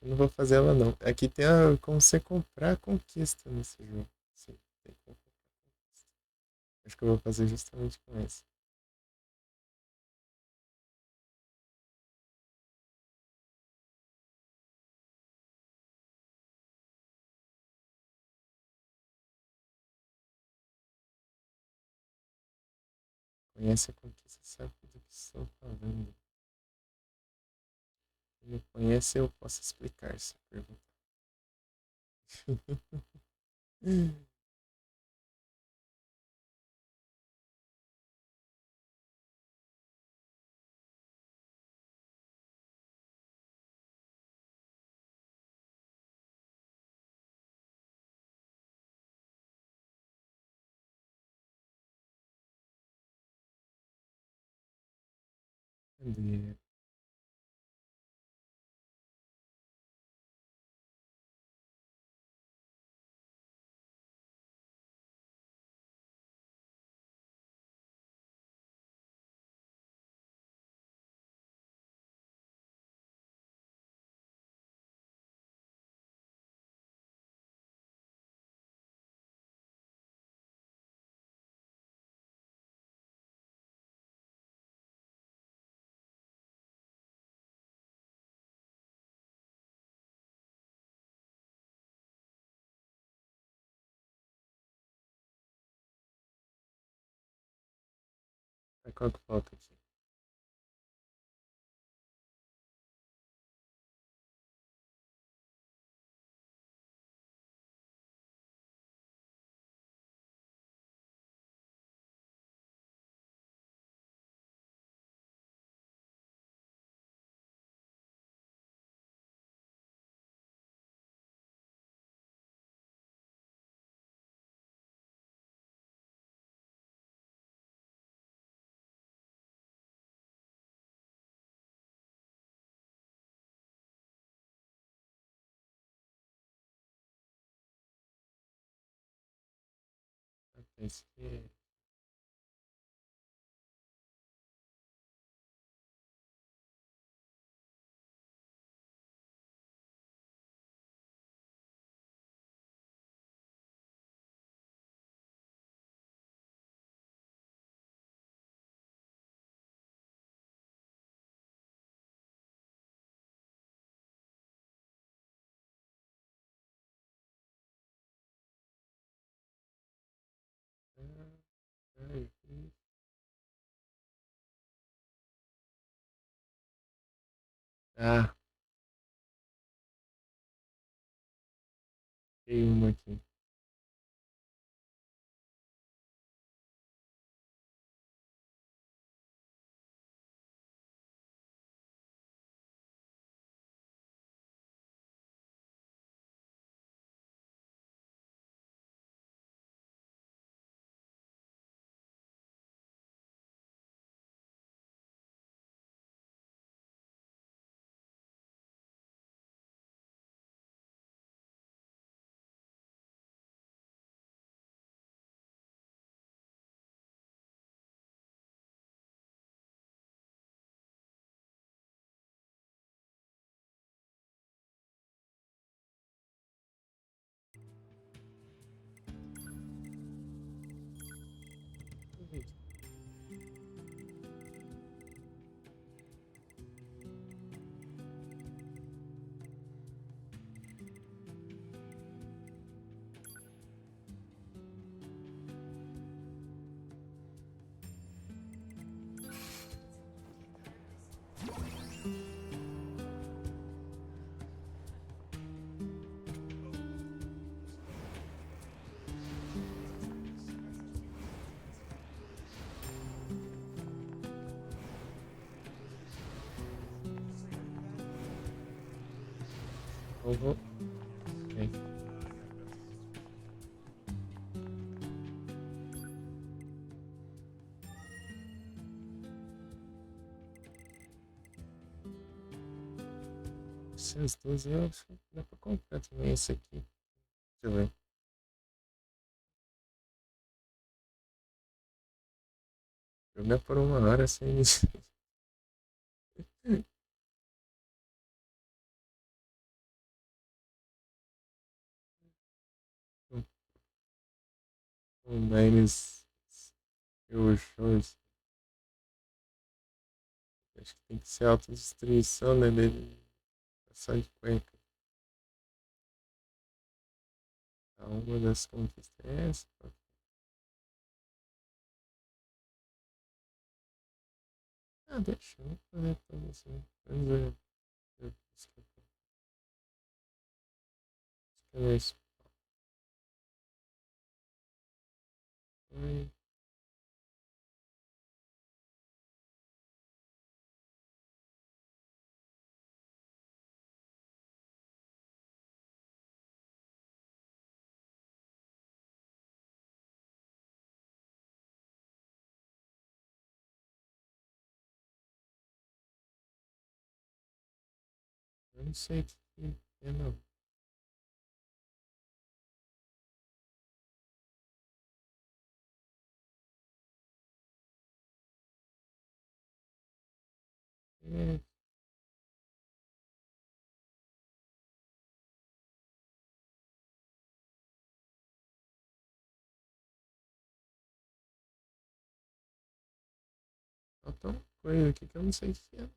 S4: não vou fazer ela não. Aqui tem como você comprar a conquista nesse jogo. Sim, tem como comprar a conquista. Acho que eu vou fazer justamente com essa. Conhece a conquista, sabe do que estou falando. Quem me conhece, eu posso explicar se perguntar. Cadê? Qual que falta aqui? Esse aqui. Ah, tem uma aqui. eu vou... Okay. Esses 12 eu acho que dá pra comprar também esse aqui. Deixa eu ver. Jogar por 1 hora sem isso. O Nines eu shorts. Acho que tem que ser autodestruição, né? Dele só de cueca. Uma das conquistas é essa. Ah, deixa eu fazer tudo assim. Vamos ver. Cadê isso? Oi. Eu não sei o que é, não. É. Falta uma coisa aqui que eu não sei o que é.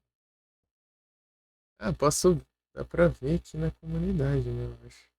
S4: Ah, posso... Dá pra ver aqui na comunidade, né? Eu acho.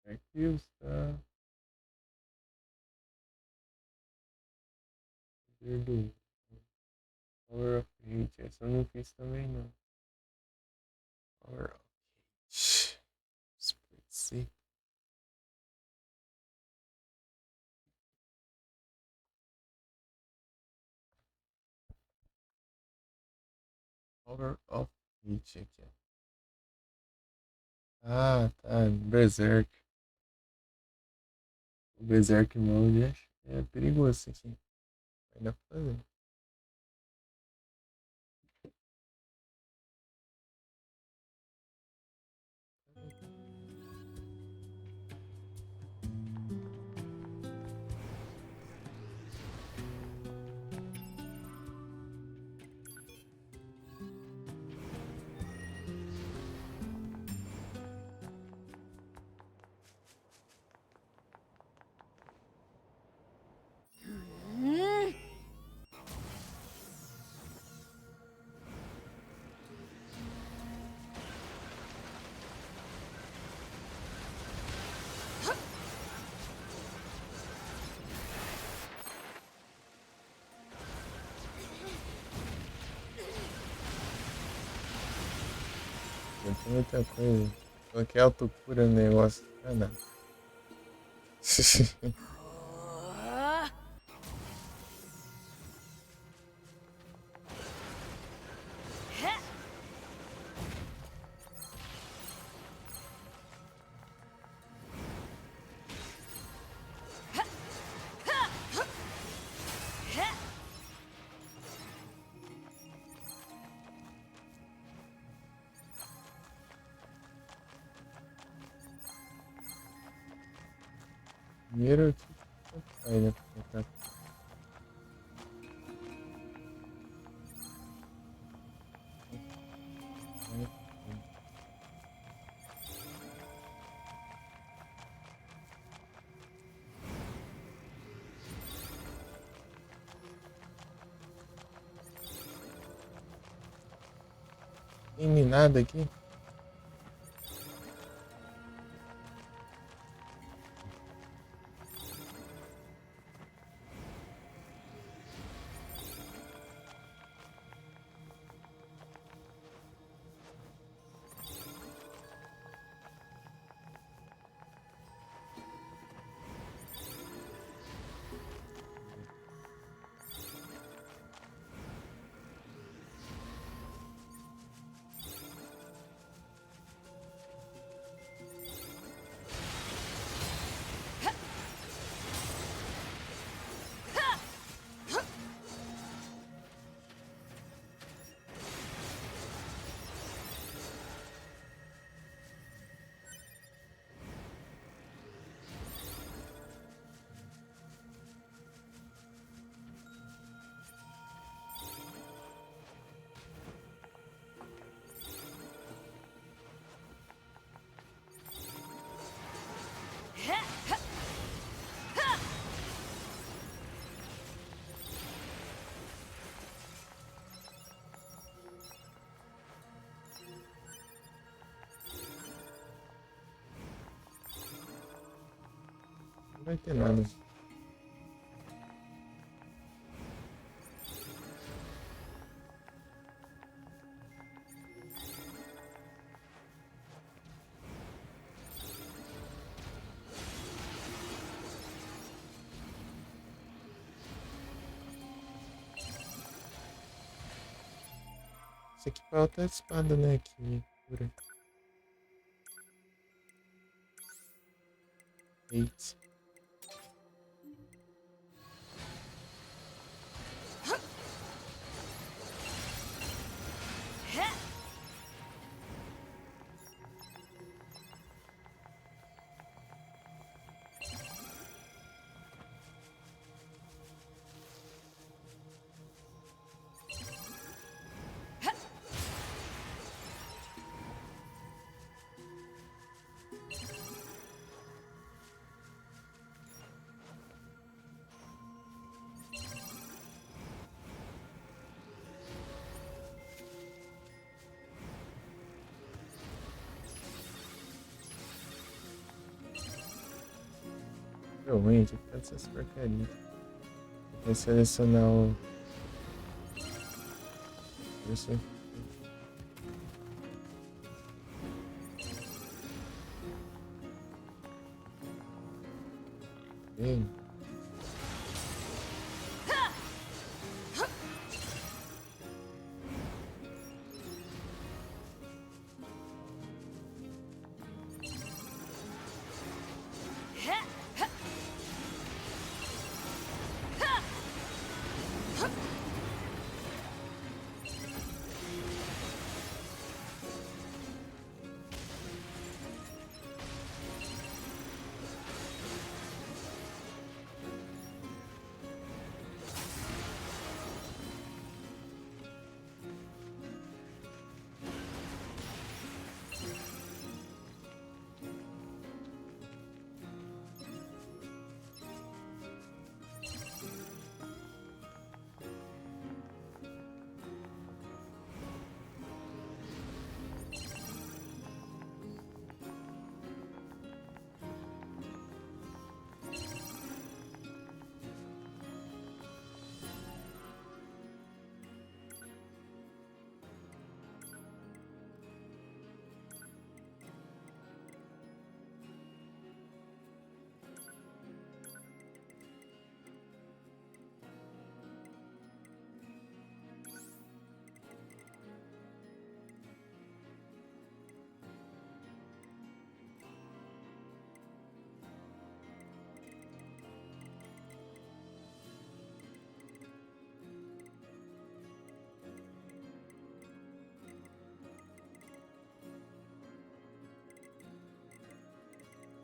S4: Arquivos, tá? Do Power of Hate. Essa eu não fiz também, não. Power of Hate. Split C. Power of Hate aqui. Ah, tá. Berserk. O Berserk Mode é perigoso aqui. Vai dar pra fazer. tem muita coisa. Coloquei autocura no negócio. Ah, não. Primeiro aqui, sai, né? Tem minado aqui? Não vai ter nada. Isso aqui é outra espada, né? Que cura. Eita. Realmente, eu quero essas porcarias. Vou selecionar o. Isso. Bem.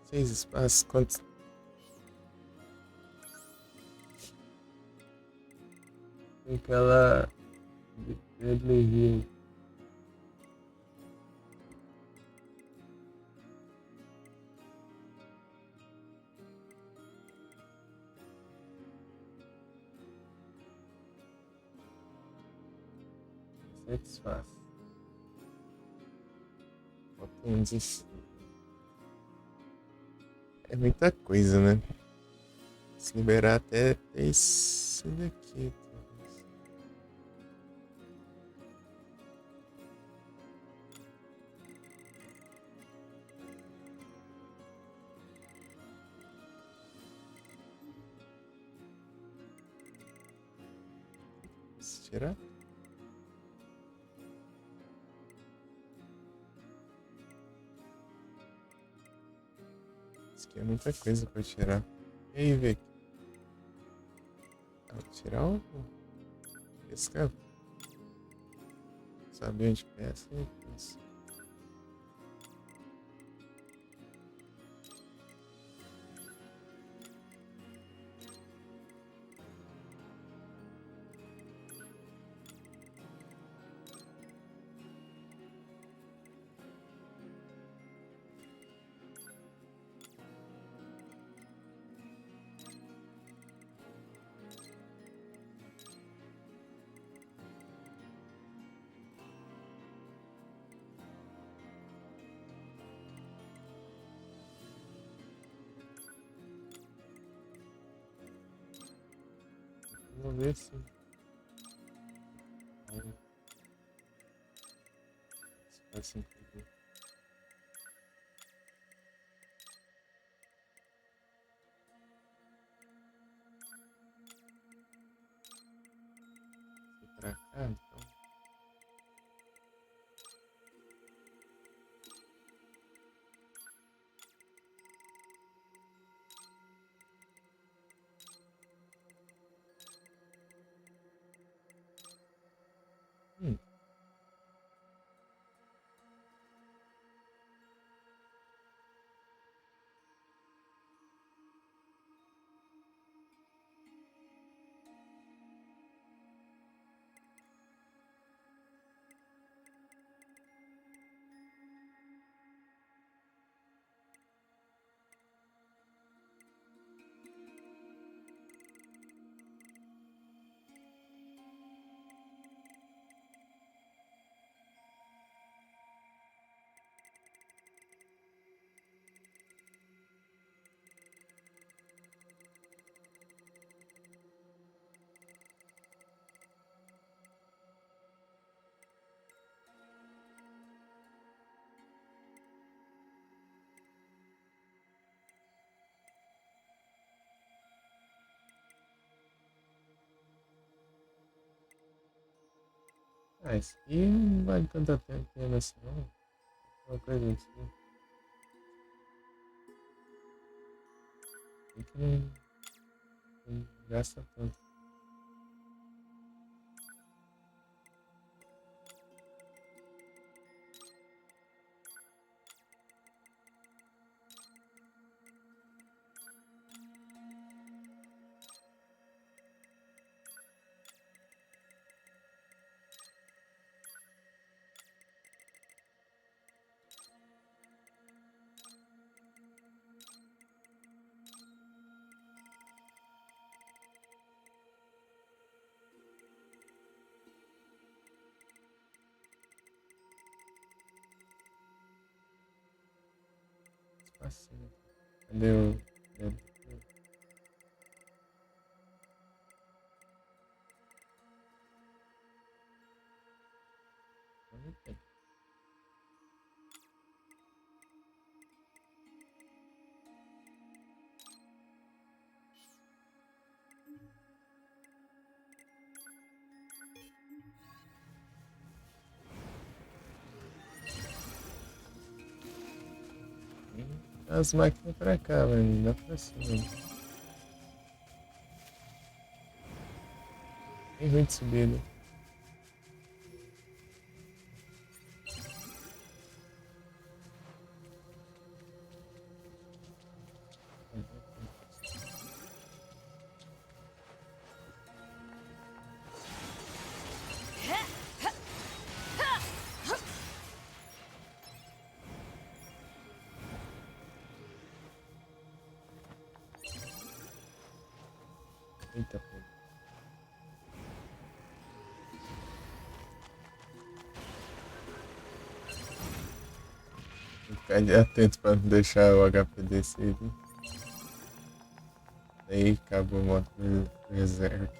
S4: 6 espaços, quantos? Tem aquela Deadly. Satisfaz. Falta um 16. É muita coisa, né? Se liberar até esse daqui, talvez. Se tirar? Isso aqui é muita coisa pra tirar. E aí, Vic? Vou tirar o escape. Saber onde peça e isso. Vamos ver se faz sentido. Pra cá, então. Ah, isso aqui não vale tanto pena assim, não. Uma coisa assim. Tem que não gasta tanto. Assim. Cadê o... As máquinas pra cá, mas não dá pra cima. É ruim de subir, né? Eita, pô. Tem que ficar atento pra não deixar o HP descer ali. Aí acabou o modo reserva.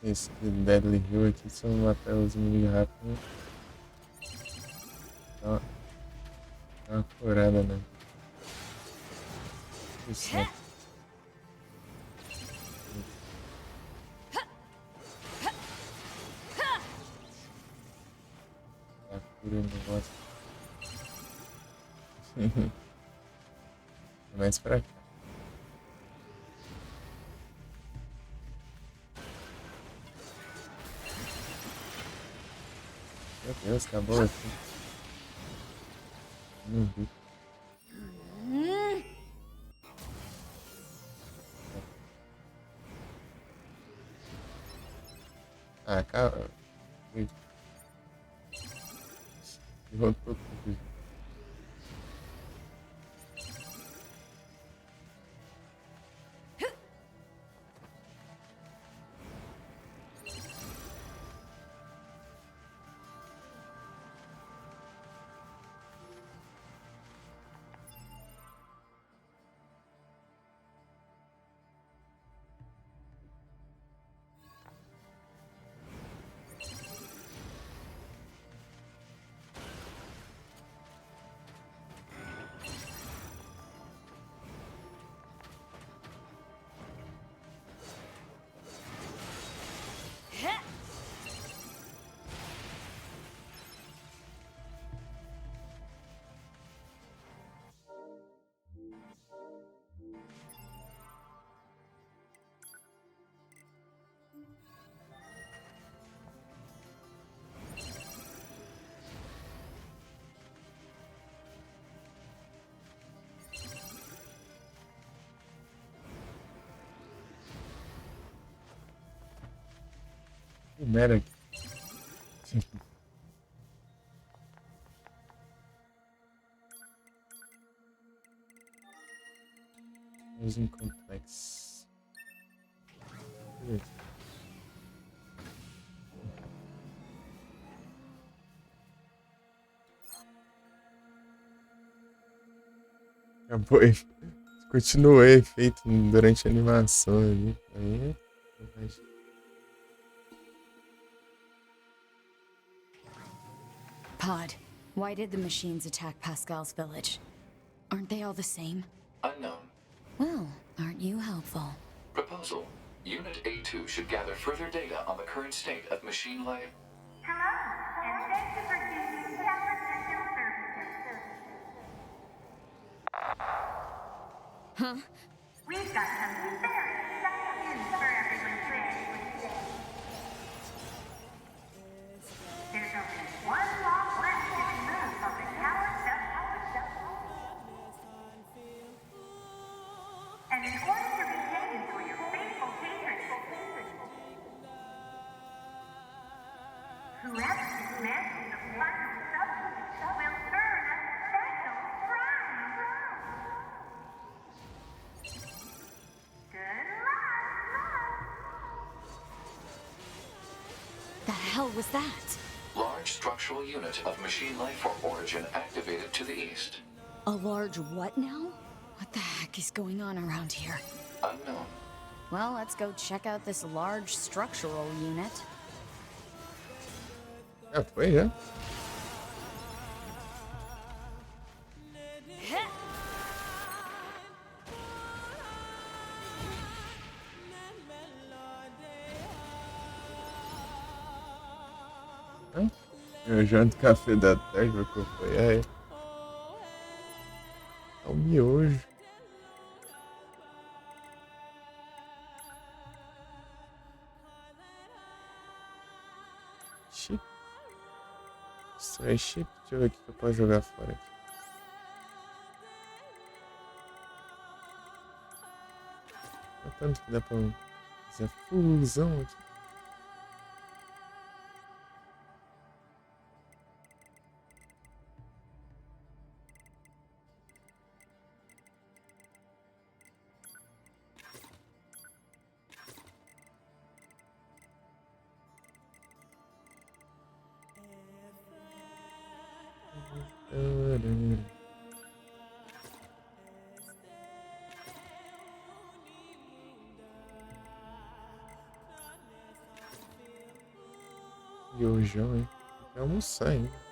S4: Esse Deadly Hill aqui, se eu não matar os inimigos rápido, dá uma curada, né? Isso, né? Tá cura o negócio. Mais pra cá. Meu Deus, acabou aqui. Não vi. Ah, cara. Voltou tudo. Que merda. Using complex. Acabou. Continua efeito durante a animação ali. Aí.
S3: Pod, why did the machines attack Pascal's village? Aren't they all the same?
S8: Unknown.
S3: Well, aren't you helpful?
S8: Proposal. Unit A2 should gather further data on the current state of machine life.
S13: Hello, and thank you for choosing Tower System Services.
S3: Huh?
S13: We've got some very exciting news for everyone today. There's only one lock left to remove from the tower stuff. And in order to retain for your faithful patrons, Whoever dismantles the final substance will earn a special prize. Good luck.
S3: The hell was that?
S8: Large structural unit of machine lifeform origin activated to the east.
S3: A large what now? What the heck is going on around here?
S8: Unknown.
S3: Well, let's go check out this large structural unit.
S4: Já foi, já? Eu janto café da tarde, vou acompanhar aí. É um miojo. Chip. Extrai chip. Deixa eu ver o que eu posso jogar fora aqui. Olha tanto que dá pra fazer fusão aqui. Miojão, hein? Tem que almoçar ainda.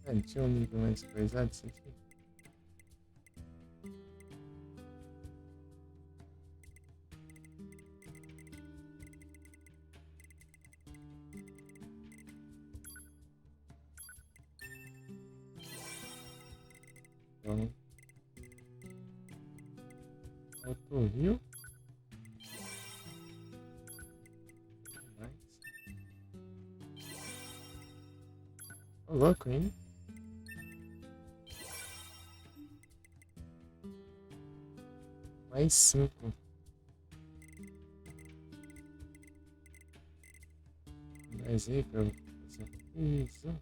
S4: Ah, tinha um nível mais coisado isso aqui. Então, outro rio. Tô louco ainda. Mais 5. Mais aí pra eu fazer isso.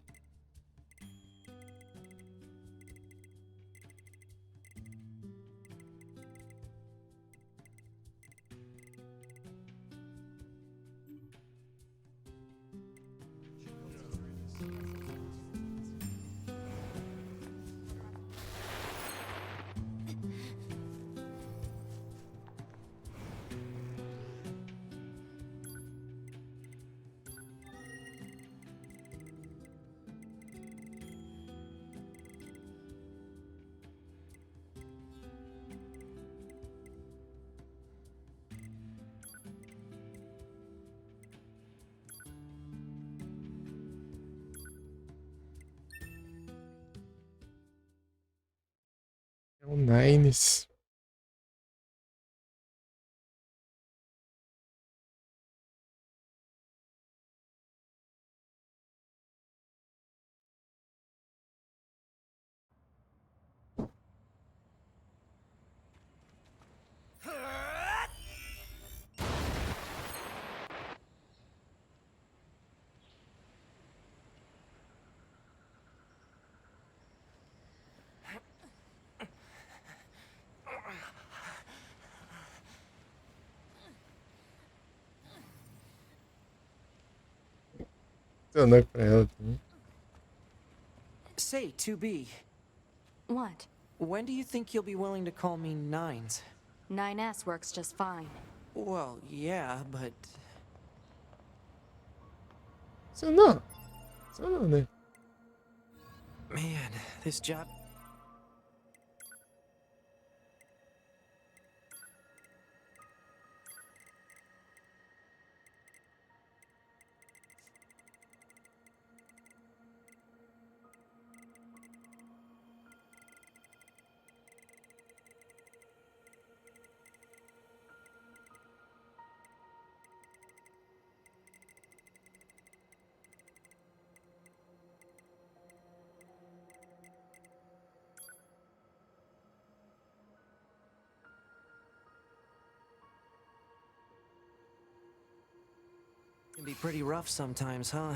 S4: O Nines. Funcionou pra ela também.
S2: Say, 2B,
S6: What?
S2: when do you think you'll be willing to call me Nines?
S6: 9S works just fine.
S2: Well, yeah, but...
S4: Funcionou. Funcionou, né?
S2: Man, this job... Can be pretty rough sometimes, huh?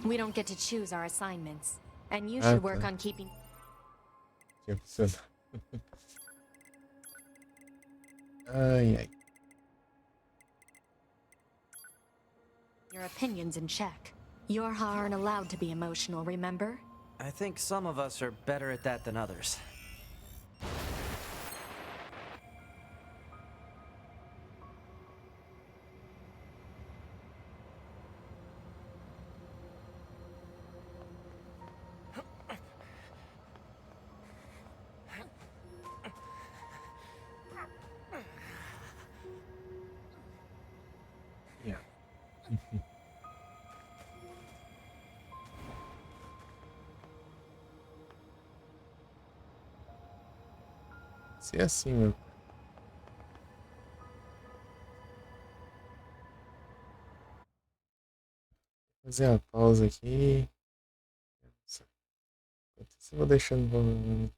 S6: We don't get to choose our assignments. And you should work on keeping...
S4: Tinha funcionado. Ai, ai.
S6: your opinions in check. Yorha aren't allowed to be emotional, remember?
S2: I think some of us are better at that than others.
S4: Yeah. Se assim, meu. Vou fazer a pausa aqui. Enquanto isso, eu vou deixando.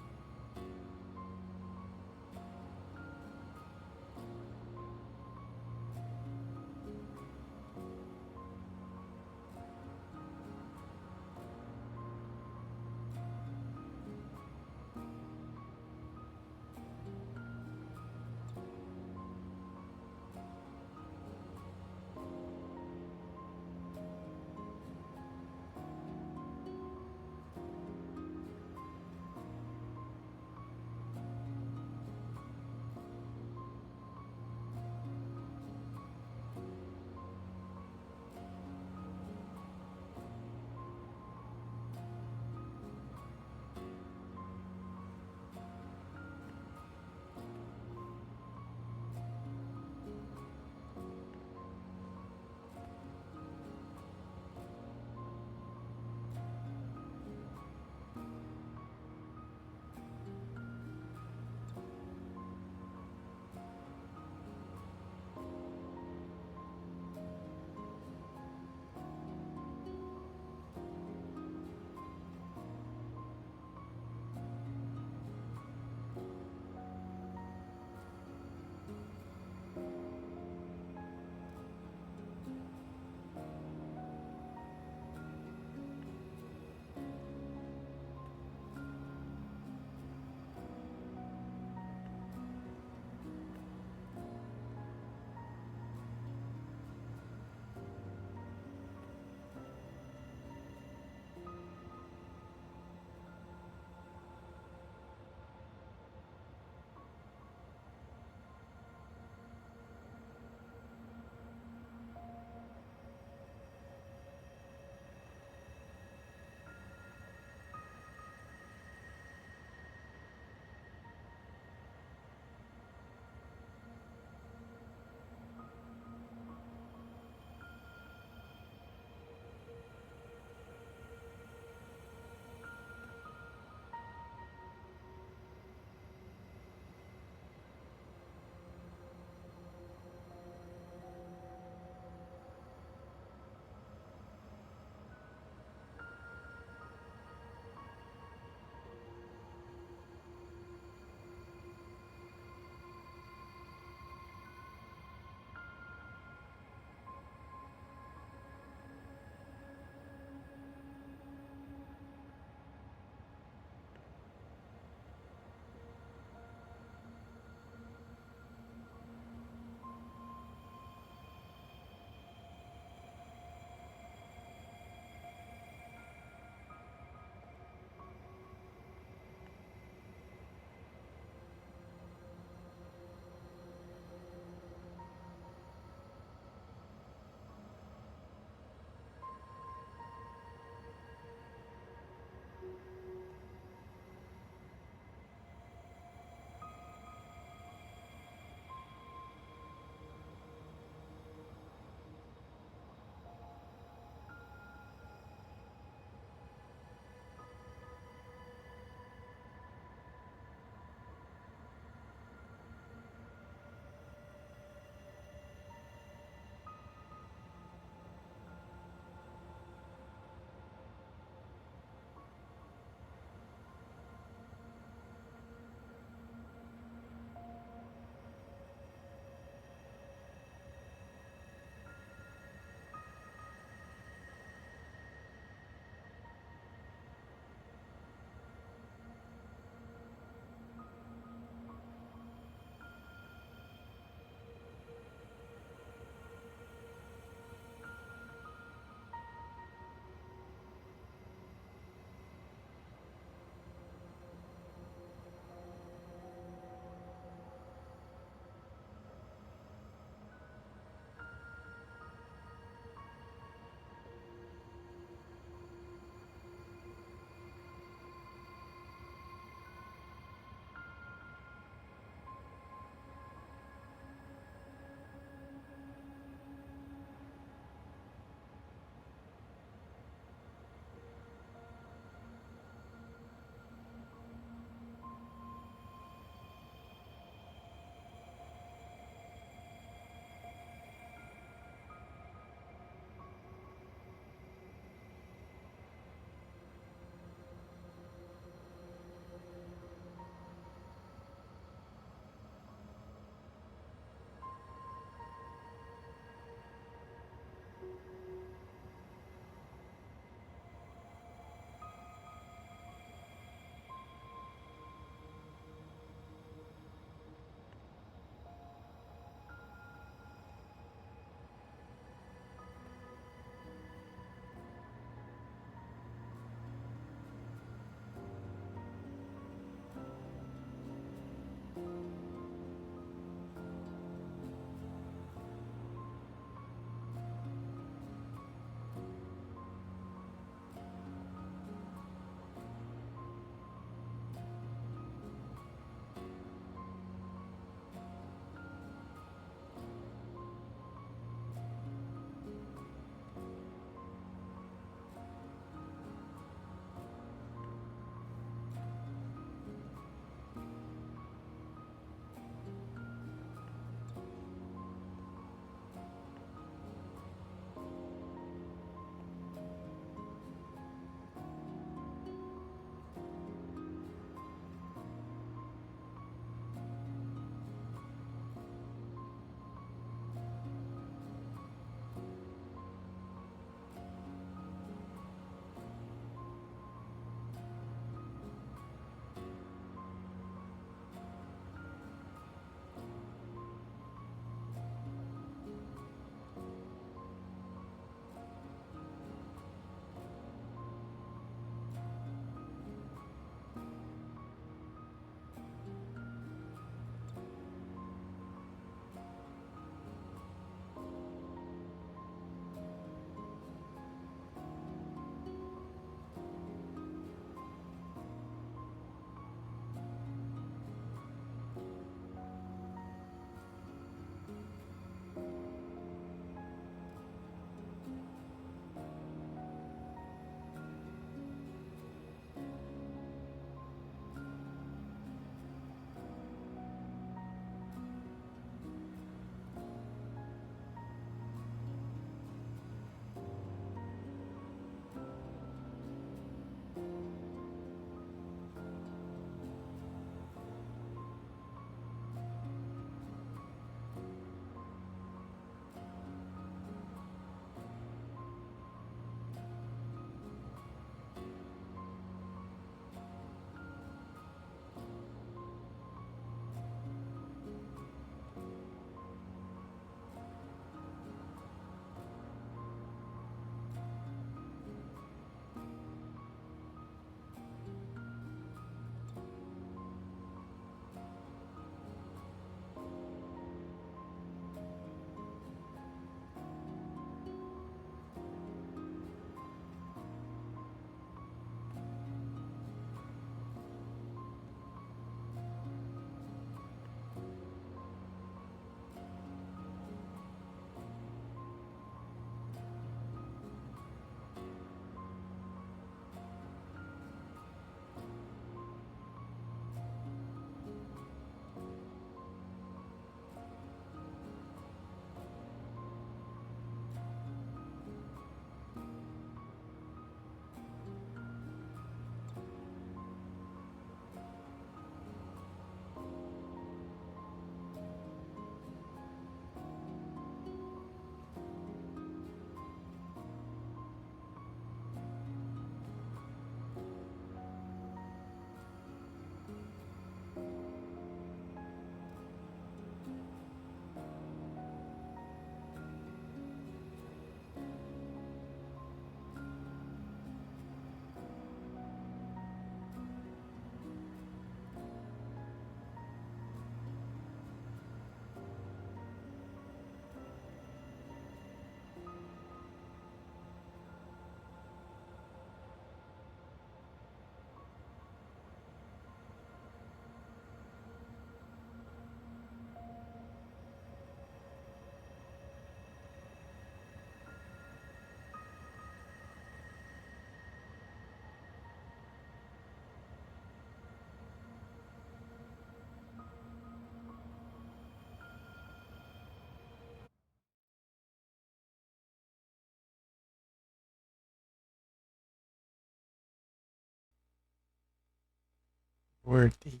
S4: Teleporte.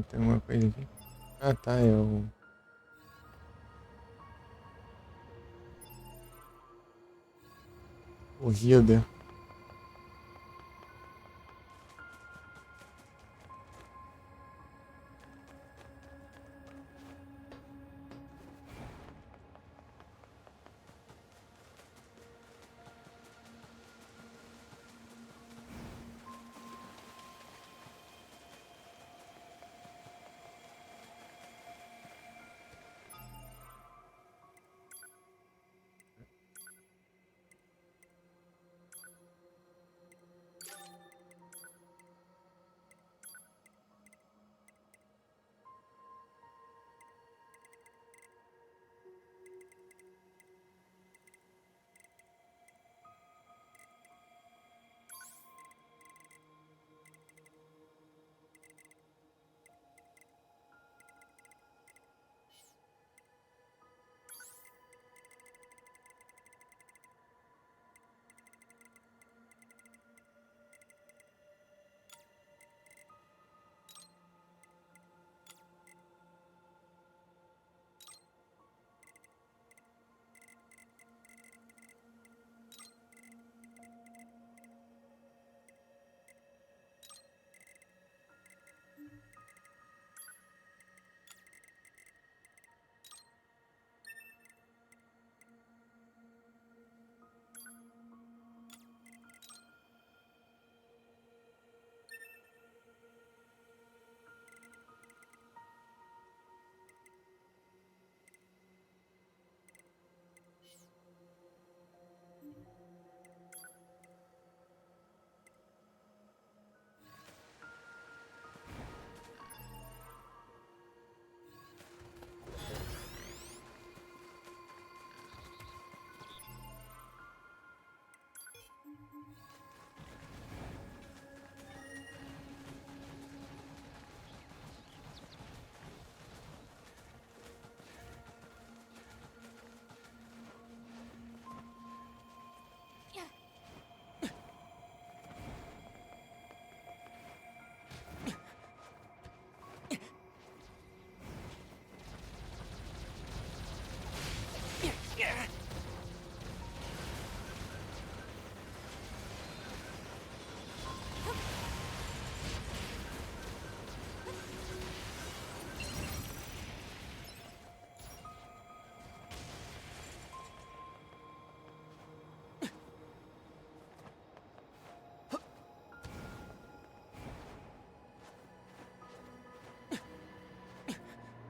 S4: Tem uma coisa aqui. Ah, tá, é o Hilda.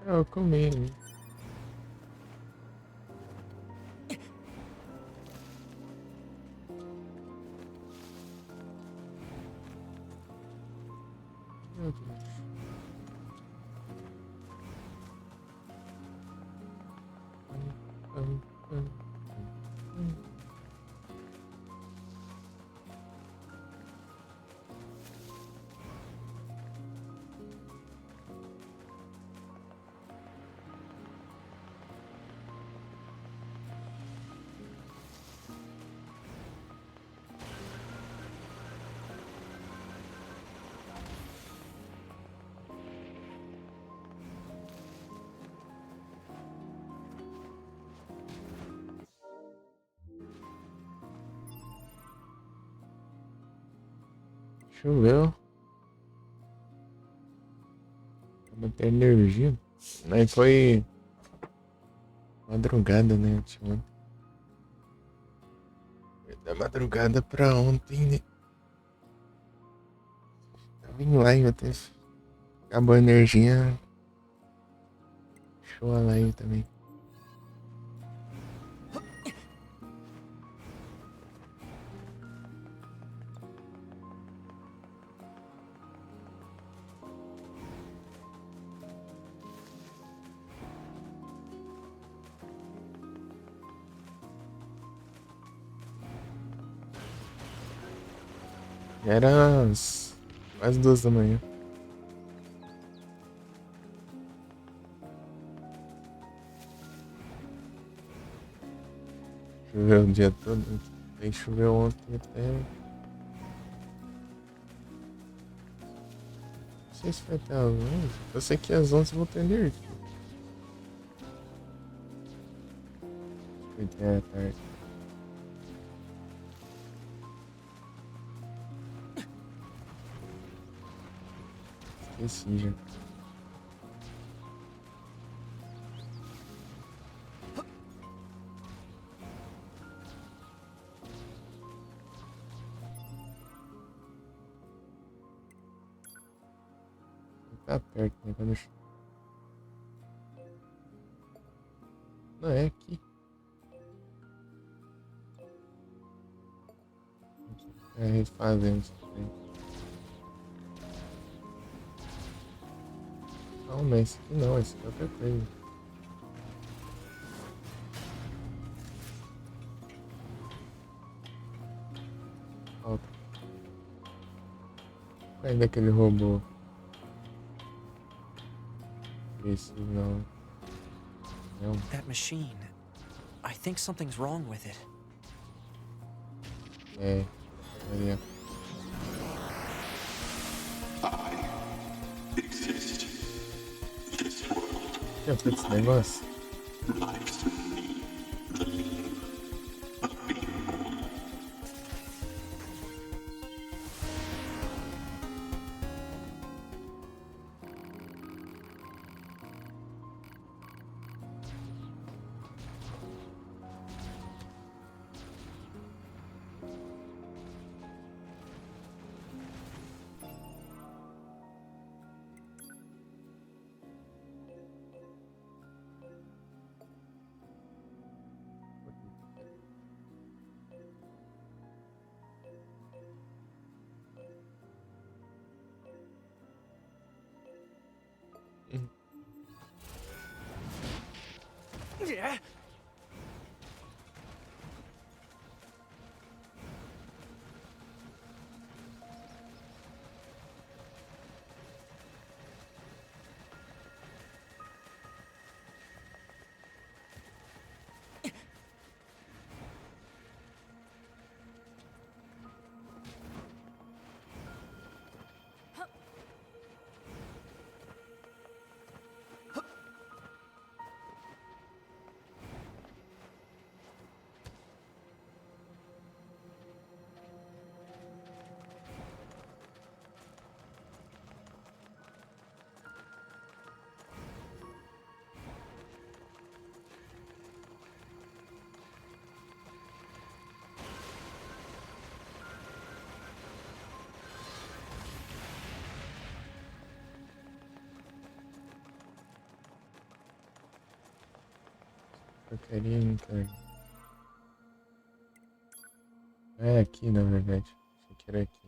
S4: Eu comi. Meu Deus. Choveu. Pra ter energia. Aí foi madrugada, né? Foi da madrugada pra ontem, né? Tava em live até. Acabou a energia. Show a live também. Era quase 2 da manhã. Choveu o dia todo. Aí choveu ontem até sei se vai ter às 11. Eu sei que às 11 vou ter energia. 8 da tarde. Esqueci já. Tá perto, né? Quando eu... Não, é aqui. É, eles fazem isso também. Não, mas esse aqui não, esse aqui é outra coisa. Falta. Ainda aquele robô. Esse não. Não.
S2: That machine. I think something's wrong with it.
S4: É. Olha.
S10: Exist. This world.
S4: O que é esse negócio?
S10: Life's me. The meaning of being born.
S2: Yeah.
S4: Porcaria interna. É aqui, na verdade. Achei que era aqui.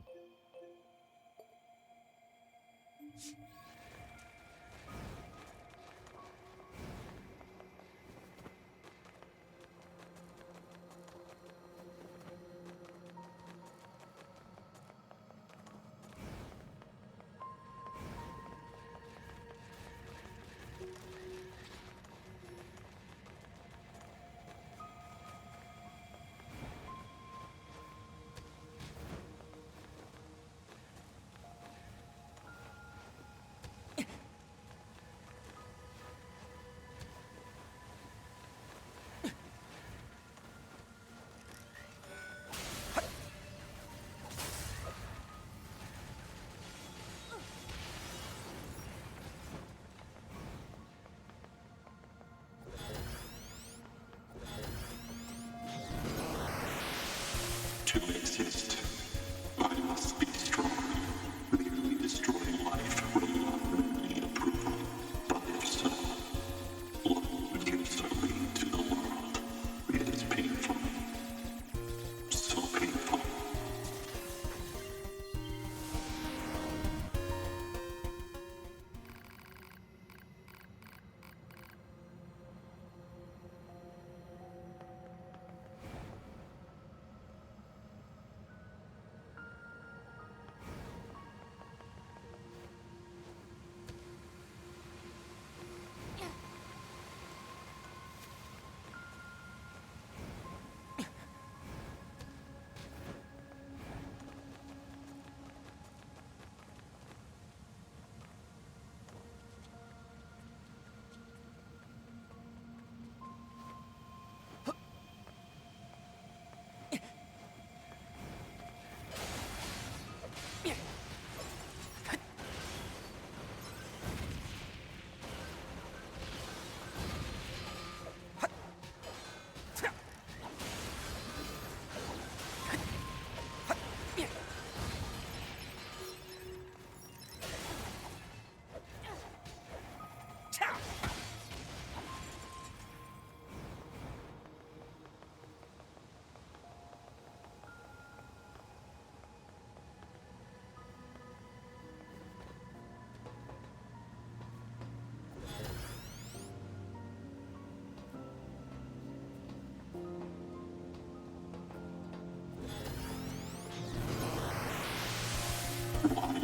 S10: Why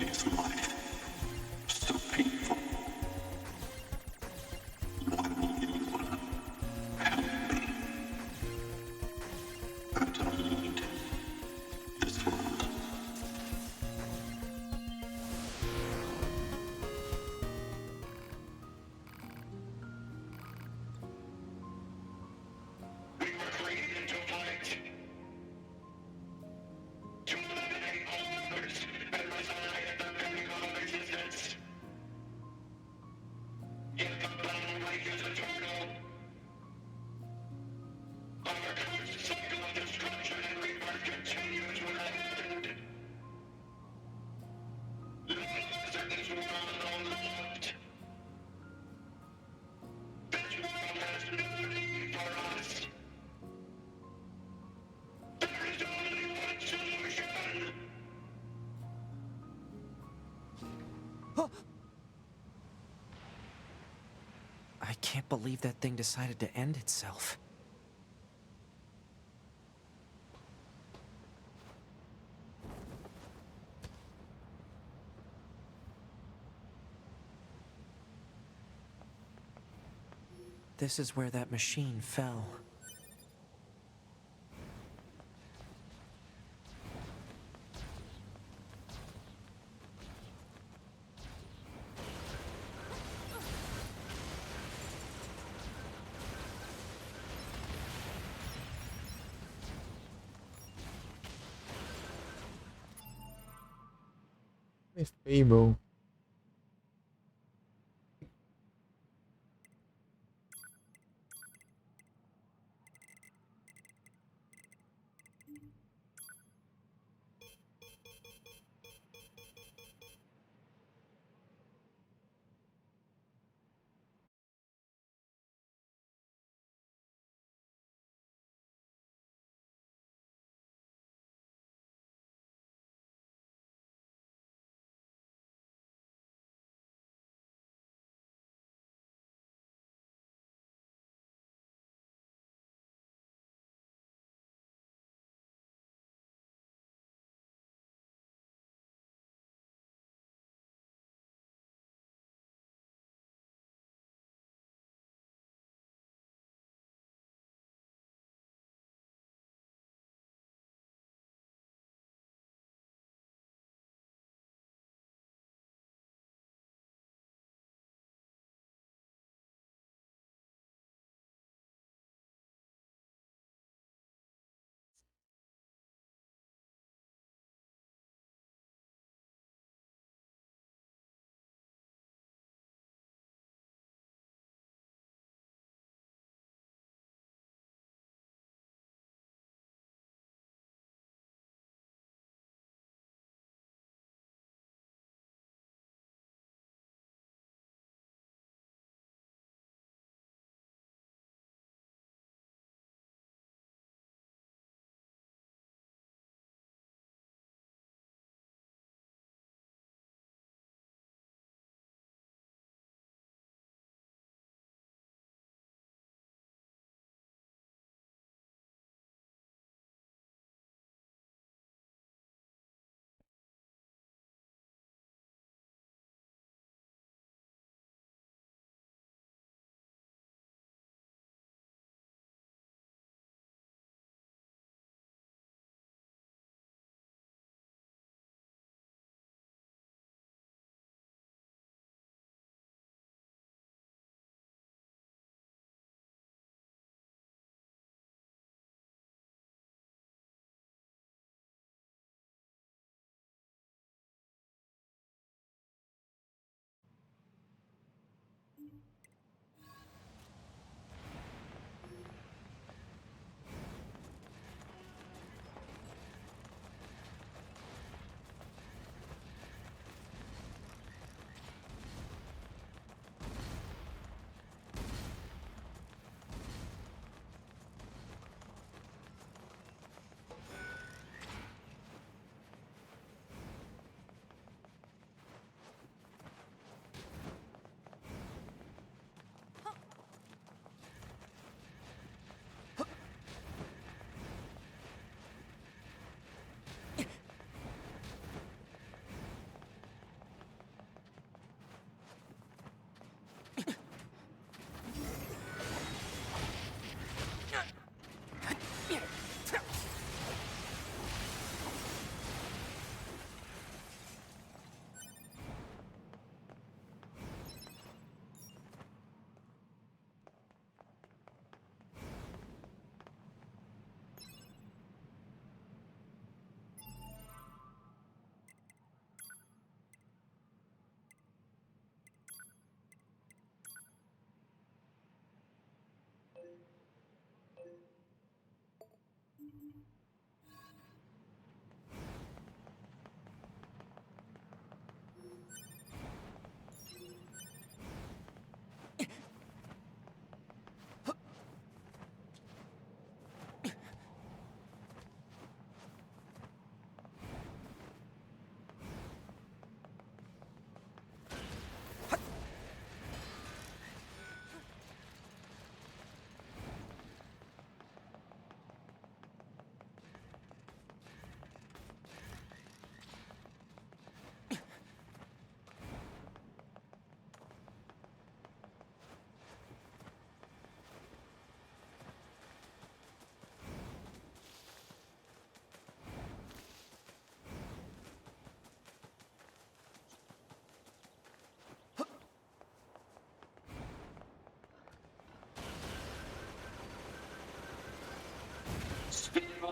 S10: is life so painful? Why will you help me? I don't need this world. We were created to fight, to eliminate all others and reside at the pinnacle of existence. Yet the battle rages eternal. Our cursed cycle of destruction and rebirth continues without end. None of us in this world are loved. This world has no need for us. There is only one solution.
S2: I can't believe that thing decided to end itself. This is where that machine fell.
S4: Miss Fable.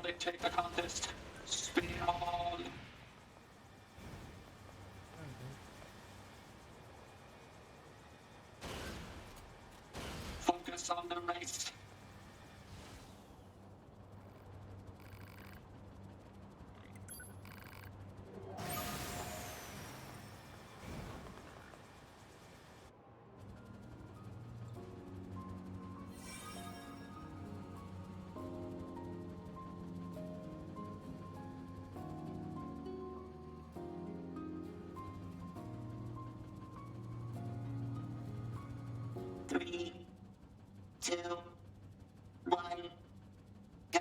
S10: will dictate the contest. Speed on. Focus on the race. Three, two, one, go.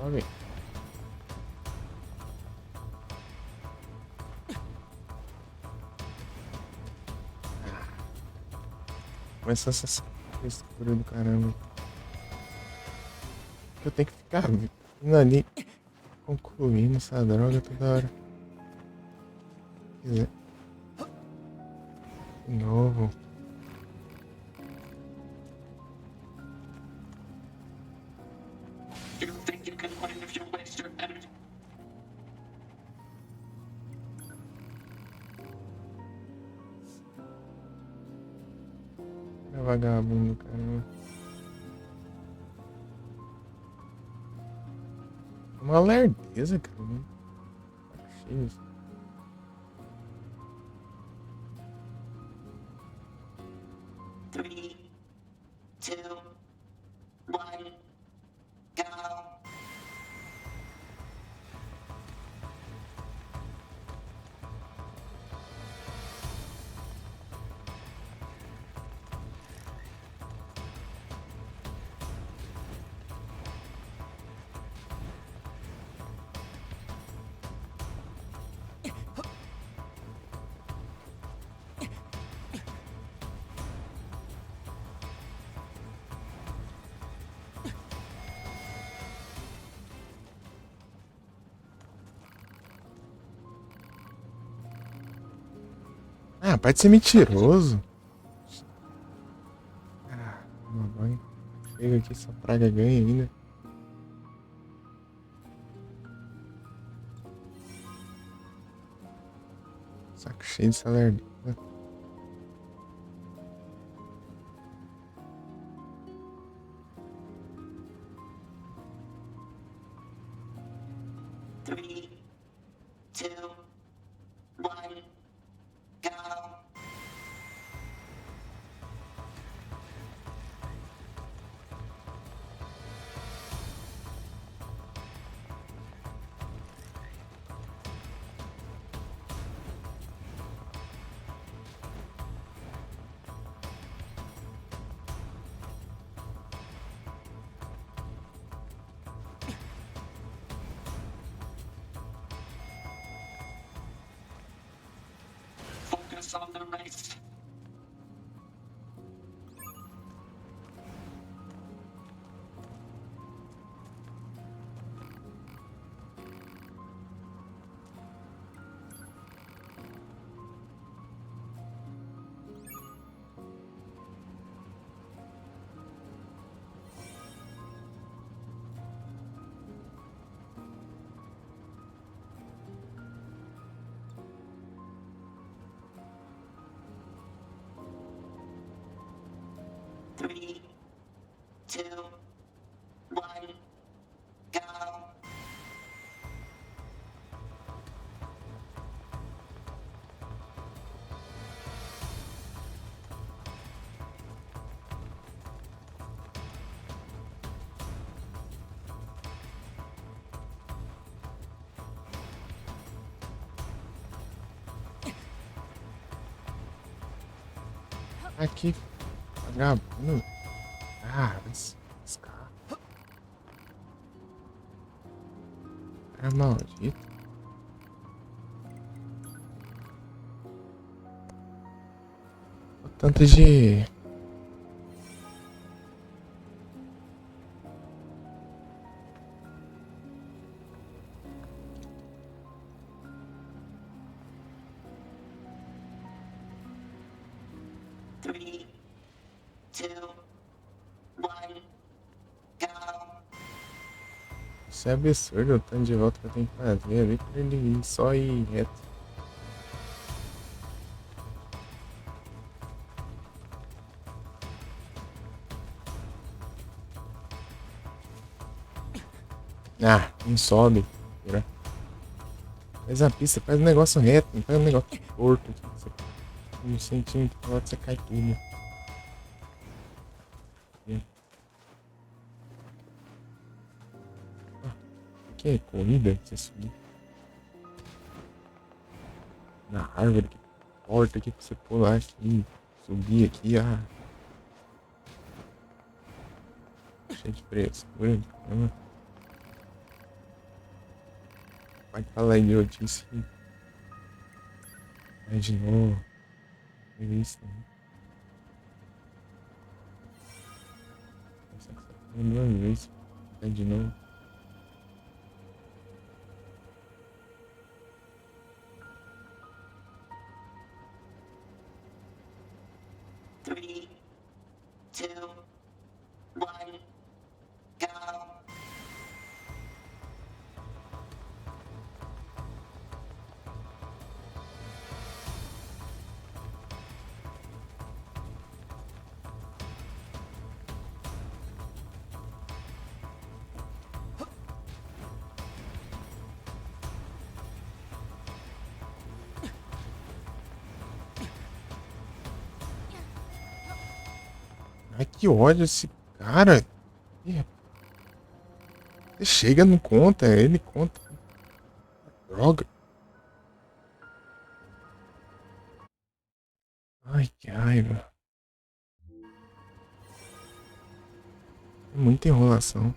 S4: Abi. Começa essa frescura do caramba. Eu tenho que ficar vindo ali concluindo essa droga toda hora. Quer dizer, de novo.
S10: You think you can win if you waste your energy?
S4: É vagabundo, caramba. Uma lerdeza, cara. Tá cheio disso.
S10: Three, two, one, go.
S4: Ah, para de ser mentiroso. Ah, toma banho. Chega aqui, essa praga ganha ainda. Saco cheio de salerno.
S10: Three, two, one, go. Focus on the race. Three, two, one, go.
S4: Aqui, vagabundo. Ah, esse carro. Cara maldito. O tanto de
S10: 3, 2, 1, go.
S4: Isso é absurdo o tanto de volta que eu tenho que fazer ali pra ele ir só ir reto. Ah, não sobe. Faz a pista, faz um negócio reto, não faz um negócio torto. Um centímetro pra lá você cai tudo. Que é corrida? Você subir na árvore, que porta aqui pra você pular aqui, subir aqui, cheio de frescura. Vai falar idiotice. Vai de novo. É isso, né? Duas vezes. Vai de novo. Ai, que ódio esse cara. Você chega, não conta, ele conta. Droga. Ai, que raiva. É muita enrolação.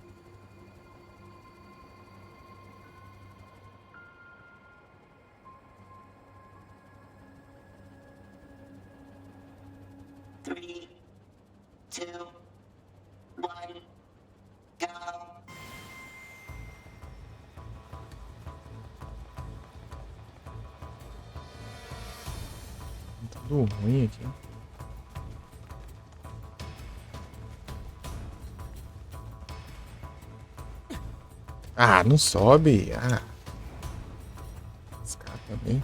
S4: Tudo ruim aqui. Ah, não sobe. Ah. Esse cara também.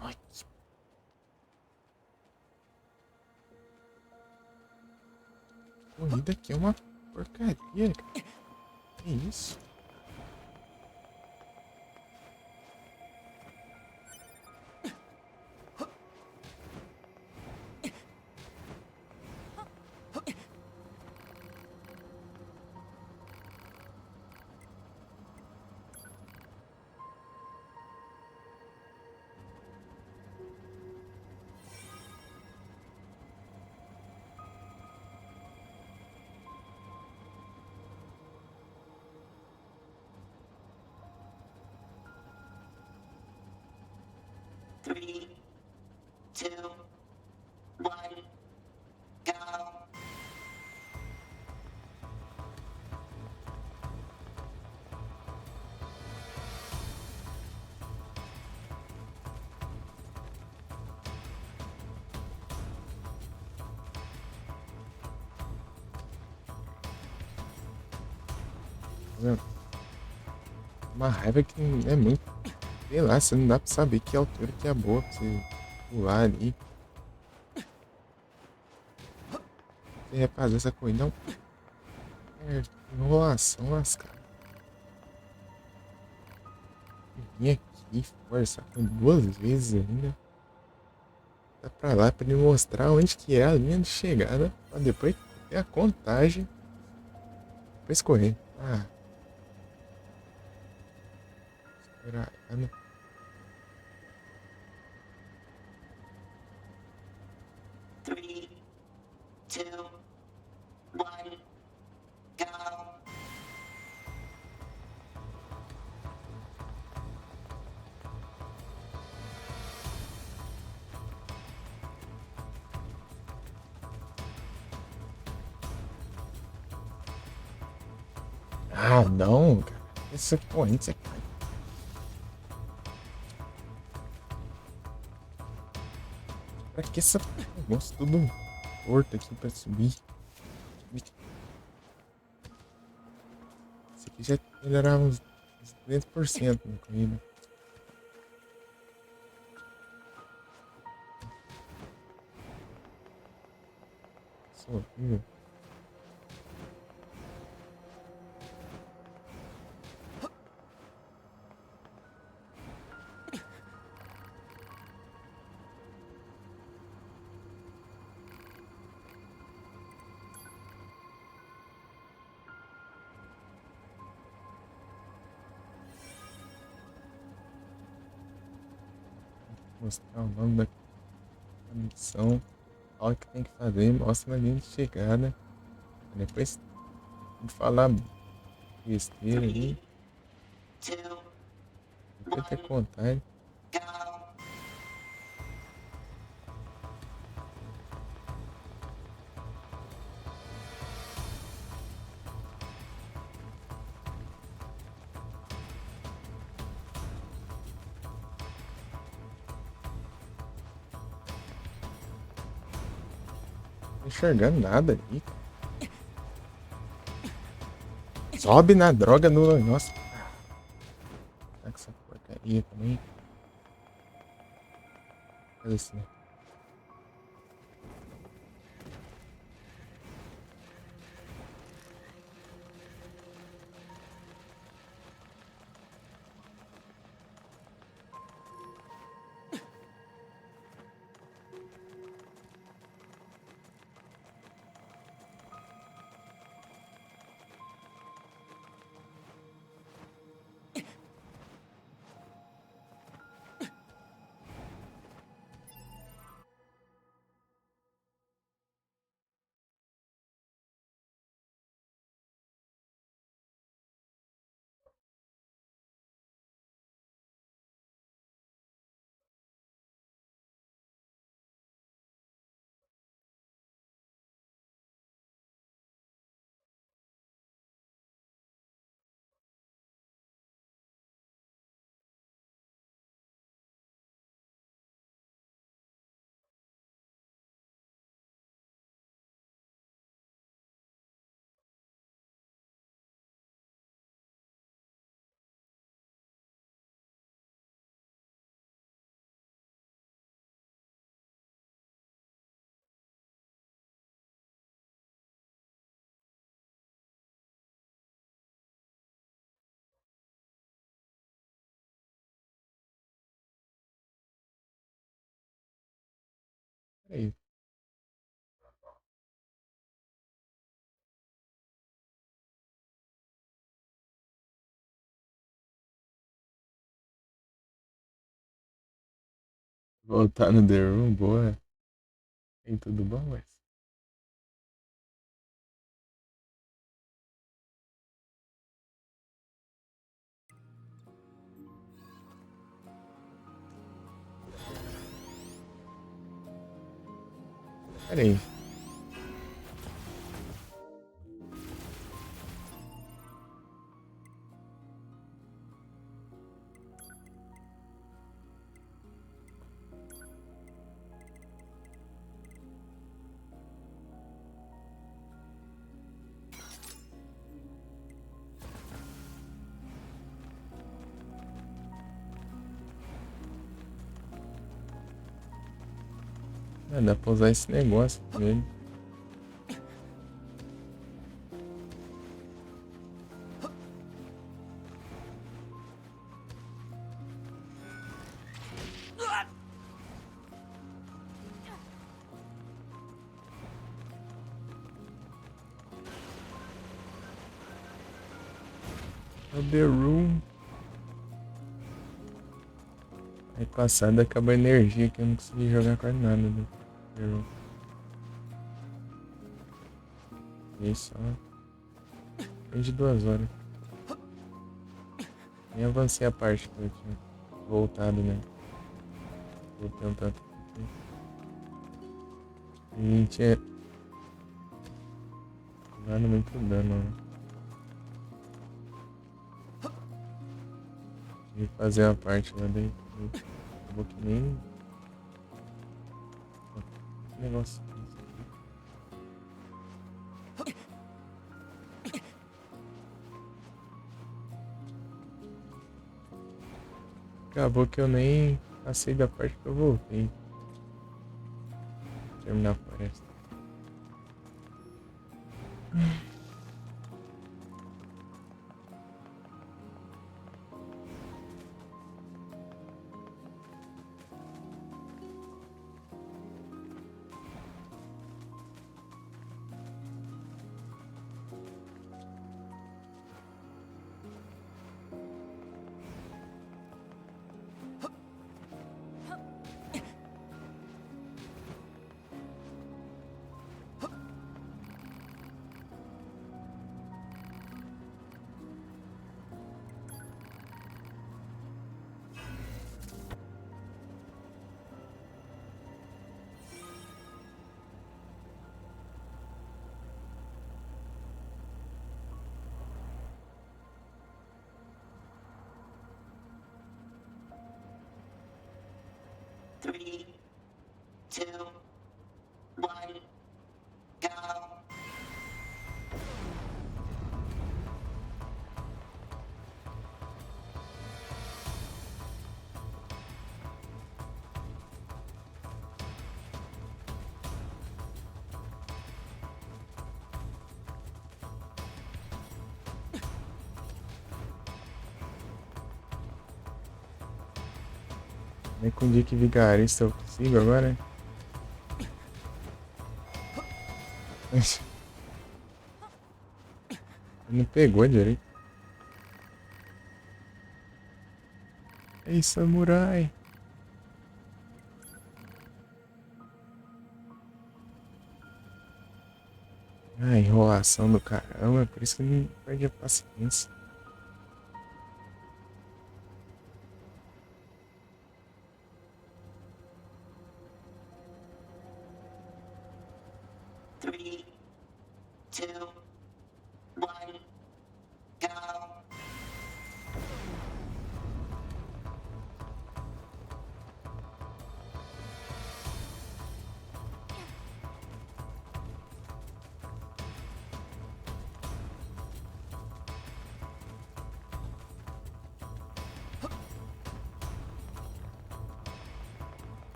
S4: Ai, que... corrida aqui é uma porcaria, cara. Que isso? Uma raiva que é muito. Sei lá, você não dá pra saber que altura que é boa pra você pular ali. Você ia fazer essa corrida, não. É enrolação lascada. Vim aqui forçar com 2 vezes ainda. Dá pra lá pra ele mostrar onde que é a linha de chegada. Pra depois ter a contagem. Depois correr. Ah. Esperar.
S10: 3, 2, 1, go.
S4: Ah, não, cara. Essa corrente você cai. Pra que essa negócio tudo torto aqui pra subir? Esse aqui já melhorava uns 200% na corrida. Só horrível. Mostrar o nome da missão, fala o que tem que fazer, mostra na linha de chegada. Depois de falar besteira aí, depois ter contagem. Enxergando nada ali. Sobe na droga no. Nossa. Tá com essa porcaria também. Olha assim. Aí. Voltar no The Room, boa. Tem tudo bom, mas. Pera aí. Ah, dá pra usar esse negócio também. The Room. Aí passada acabou a energia que eu não consegui jogar quase nada do The Room. E só. Menos de 2 horas. Nem avancei a parte que eu tinha voltado, né? Voltei um tanto. E não tinha nada muito dano, né? E fazer a parte lá daí. Acabou que nem negócio. Acabou que eu nem passei da parte que eu voltei. Terminar a floresta.
S10: Three, two, one, go.
S4: Nem com o Dick Vigarista eu consigo agora. Não pegou direito. Ei, samurai! Ah, enrolação do caramba, por isso que não perde a paciência.
S10: Three, two, one, go.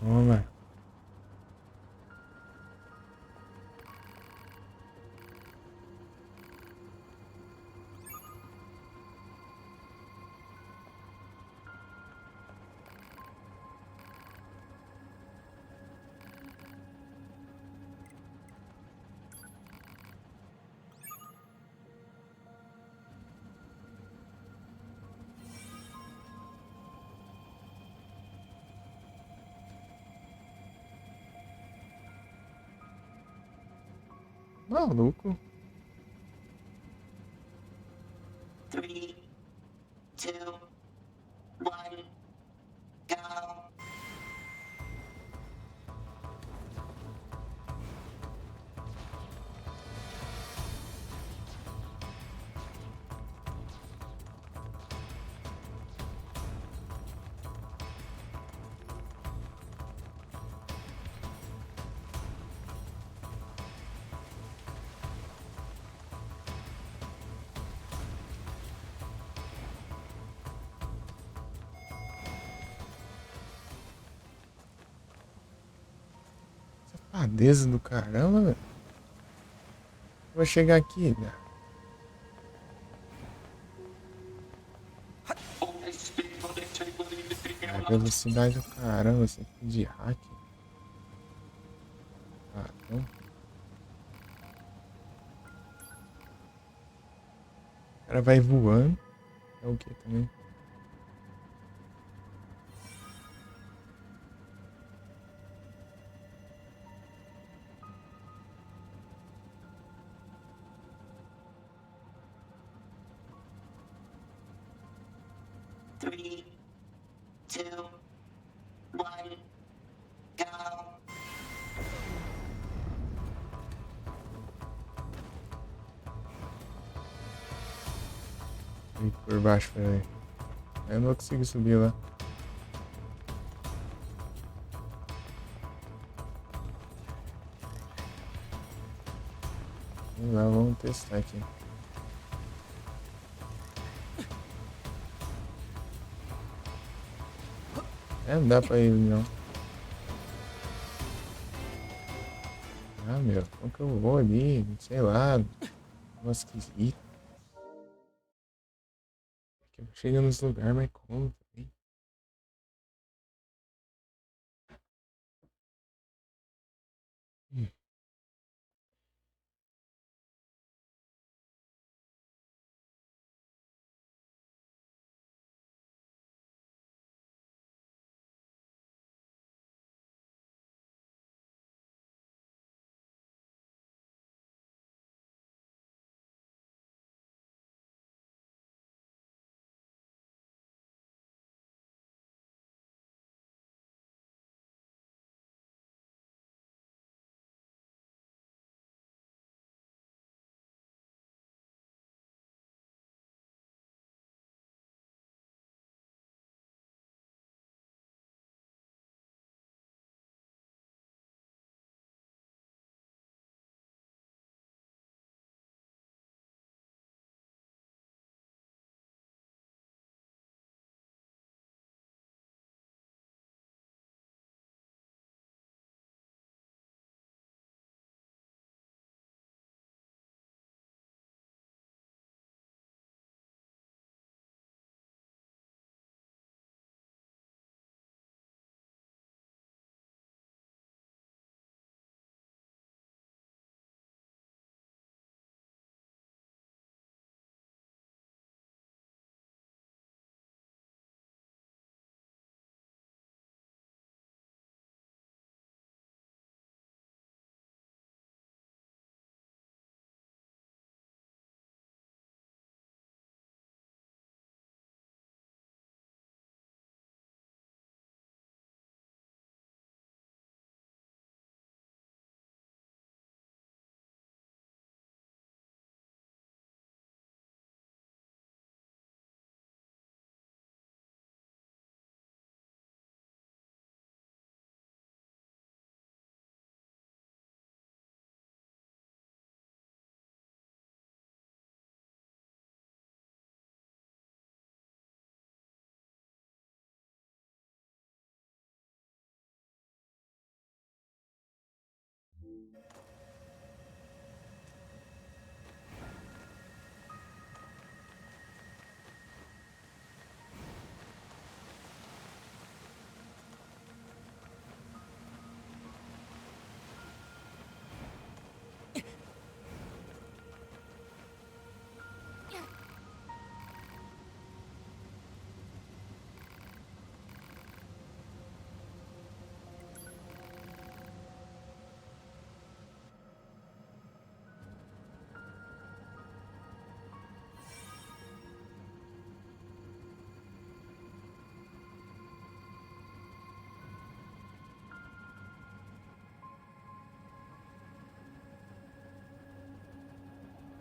S4: Toma. Maluco.
S10: Three, two, one, go.
S4: Safadeza do caramba, velho. Vou chegar aqui, né? A velocidade do caramba, isso aqui de hack. Ah, então. O cara vai voando. É o que também?
S10: Three, two, one, go.
S4: ir por baixo, peraí. Eu não consigo subir lá. Vamos lá, vamos testar aqui. Não dá pra ir, não. Ah, meu, como que eu vou ali? Sei lá. Nossa, esquisito. Eu chego nos lugares, mas como também?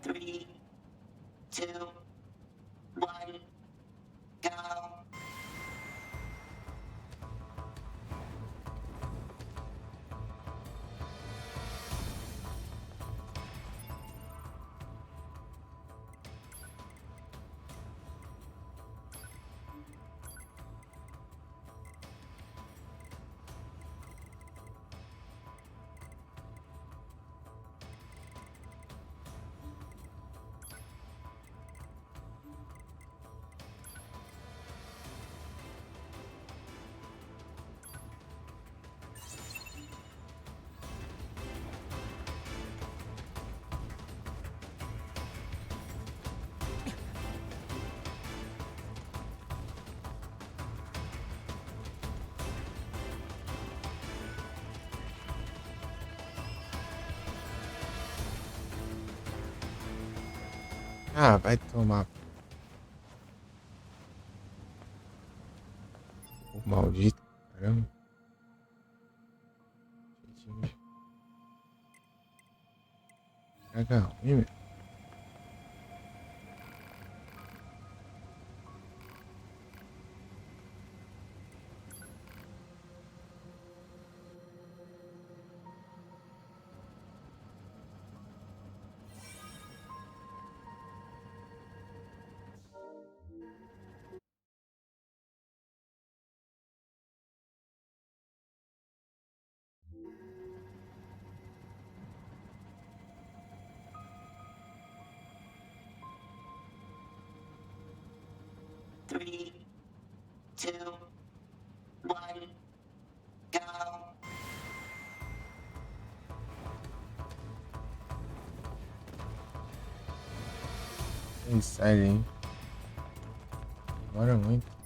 S10: Three, two, one, go.
S4: Ah, vai tomar. O maldito, caramba. Caga ruim, meu.
S10: 3, 2, 1, go.
S4: Mensagem, hein? Demora muito.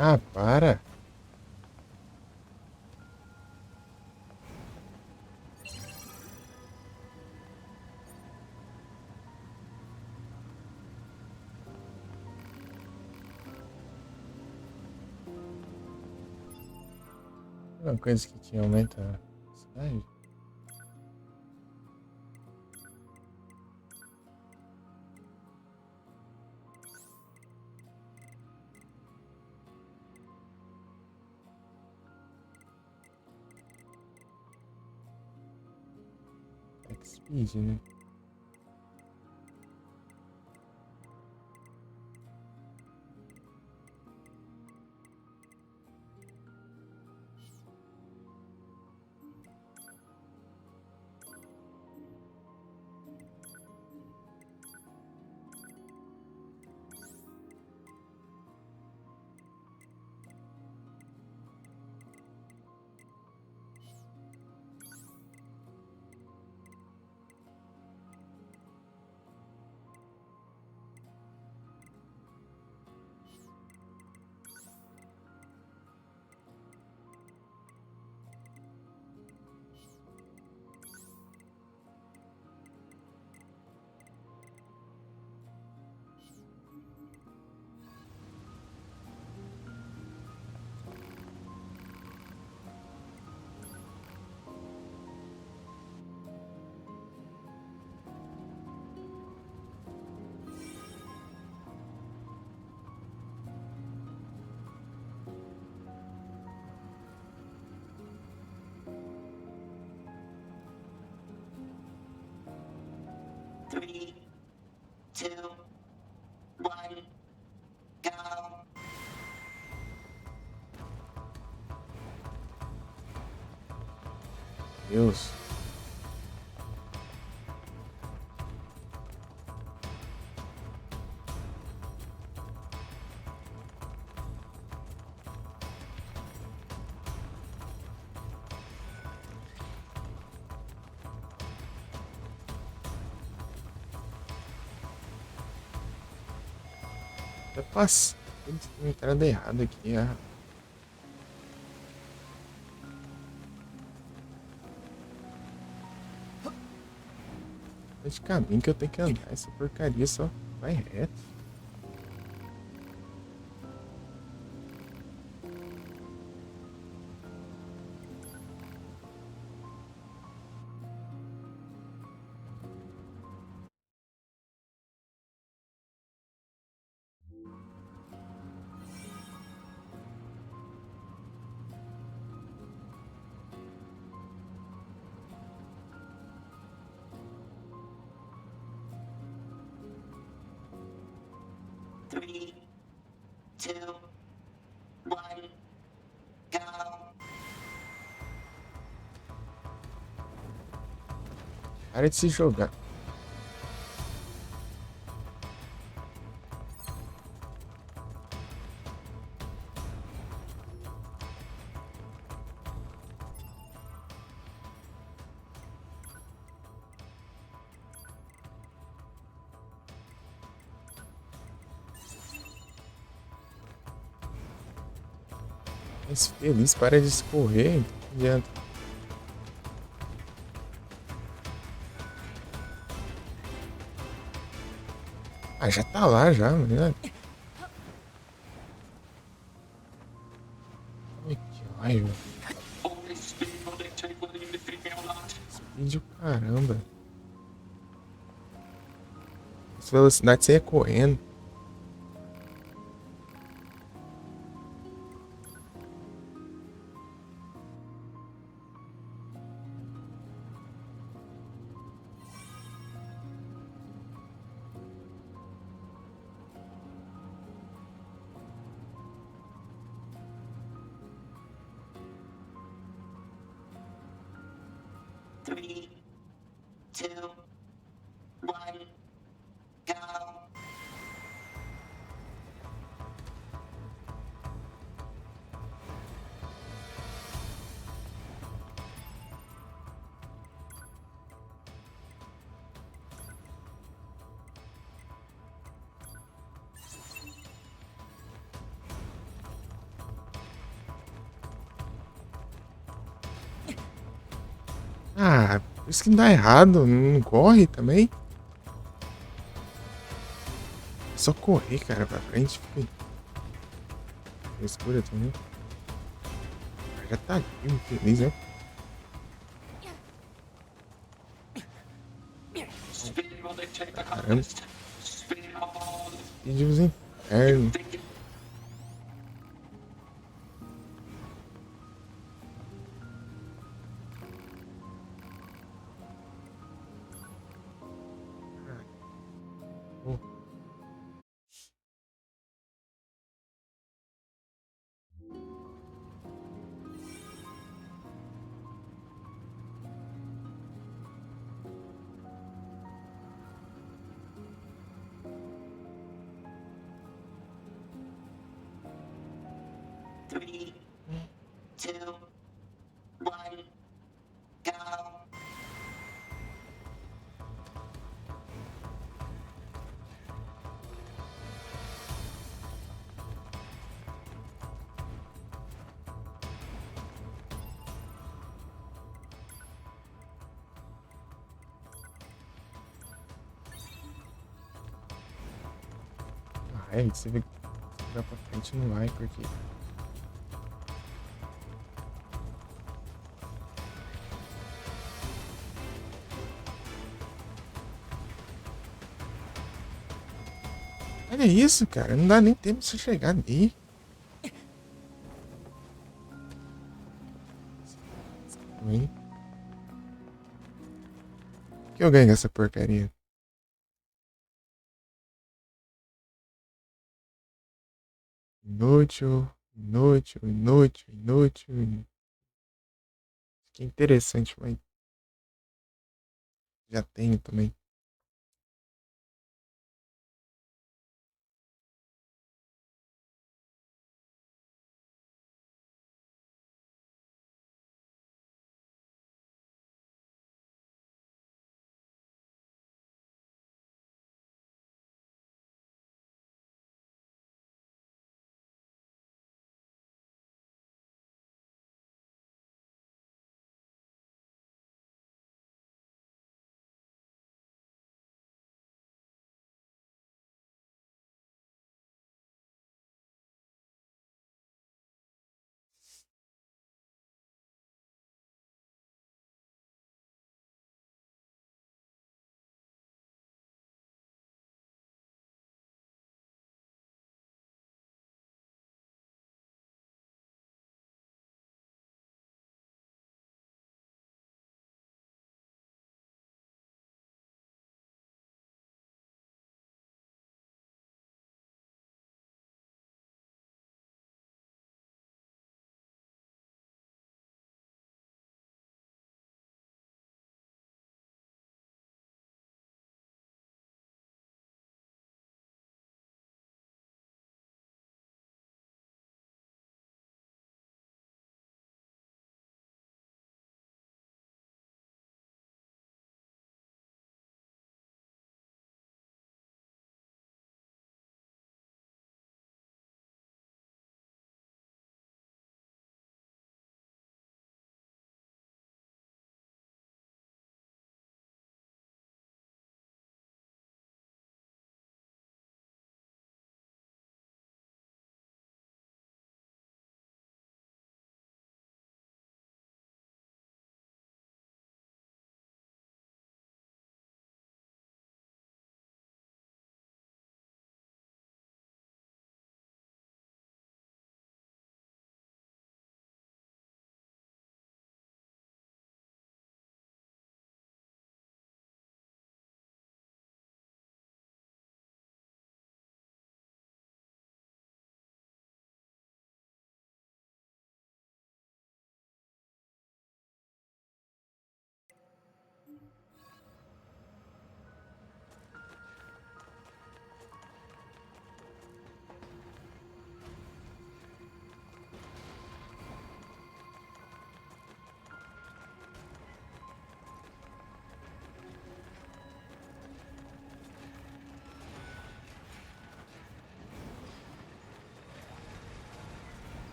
S4: Ah, para! Uma coisa que tinha aumenta a cidade. Speed, né?
S10: Three, 2, 1, go.
S4: Deus. Até passei uma entrada errada aqui, ah. De caminho que eu tenho que andar, essa porcaria só vai reto.
S10: Three, 2, 1, go.
S4: Para de se jogar. Mas feliz, para de escorrer, não adianta. Ah, já tá lá já, mano. Ai, que raiva. Speed o caramba. Essa velocidade você ia correndo.
S10: Three, two, one, go.
S4: Ah, por isso que não dá errado. Não corre também. Só correr, cara, pra frente. Fica escura também. Já tá aqui, feliz, né? Caramba. Vídeos internos.
S10: Three, two, one, go.
S4: Ah, é, você vê que vai pra frente não vai, porque... Olha isso, cara. Não dá nem tempo de você chegar ali. Também. Que eu ganho com essa porcaria? Inútil, inútil, inútil, inútil. Que interessante, mas já tenho também.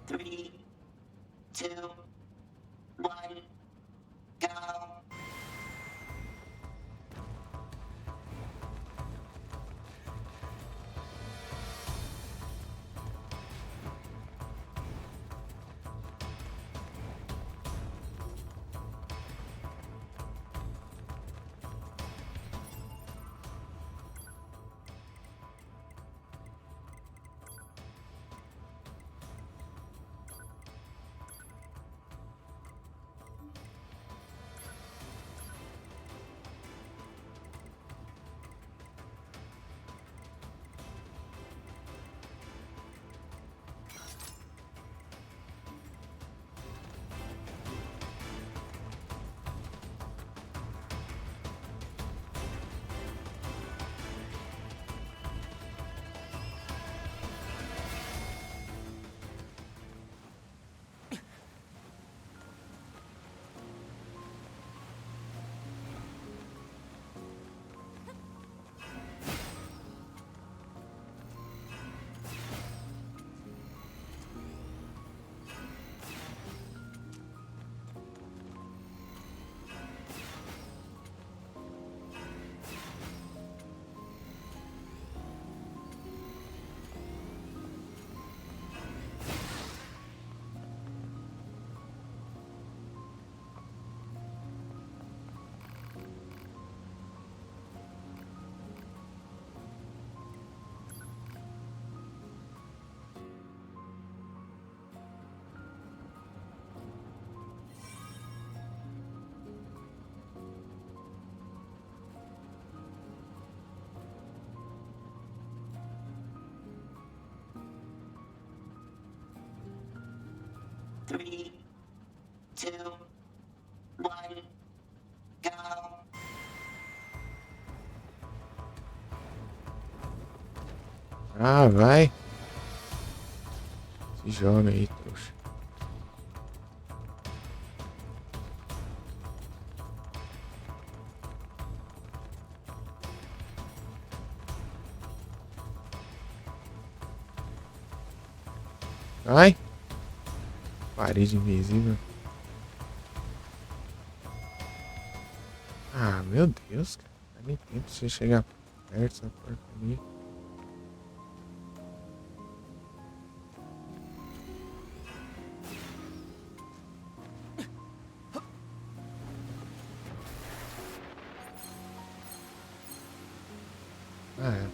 S10: 3, 2, 1, go. Three, 2, 1, go.
S4: Ah, vai. Se joga aí, trouxa. Vai. Parede invisível. Ah, meu Deus, cara. Dá nem tempo de você chegar perto dessa porta ali. Ah, é.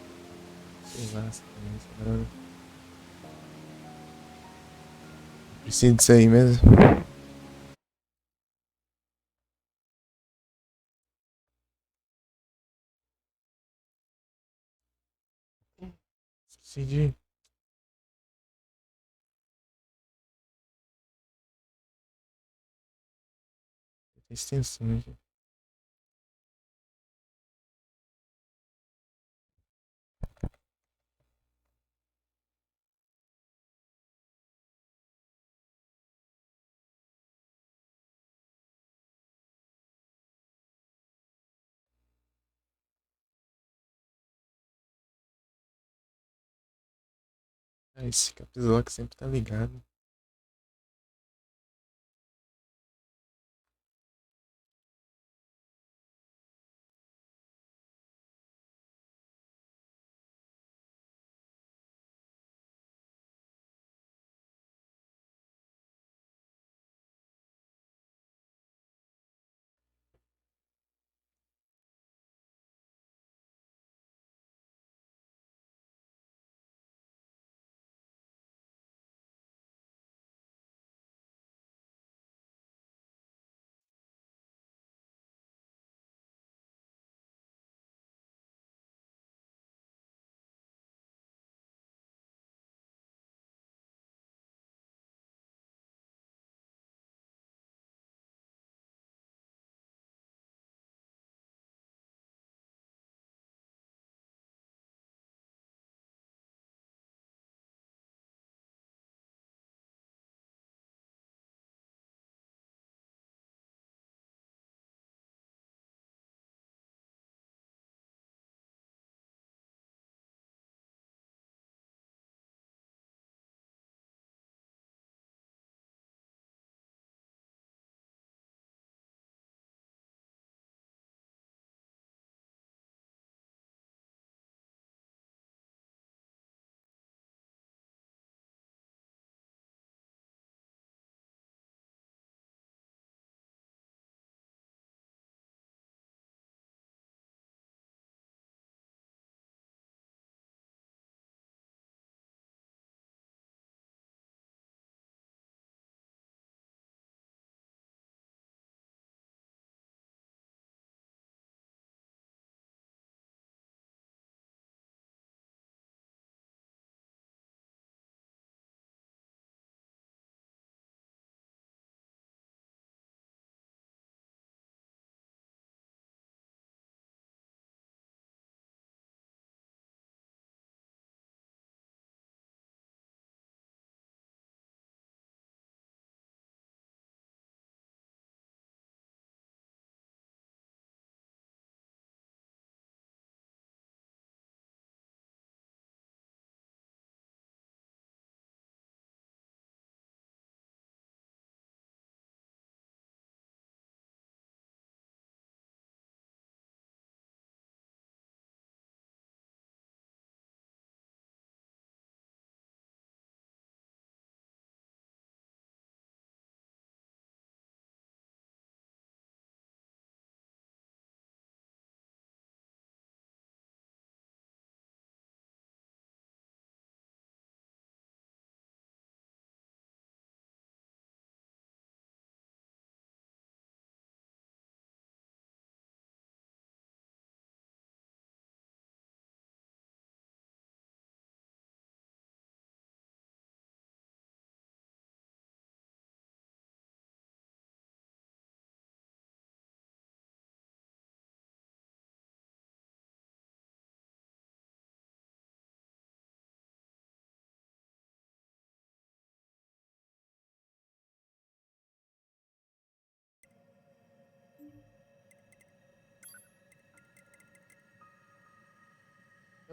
S4: Sei lá, se tem esse barulho. Preciso disso aí mesmo. Decidi. Extensão aqui. Ah, esse caps lock sempre tá ligado.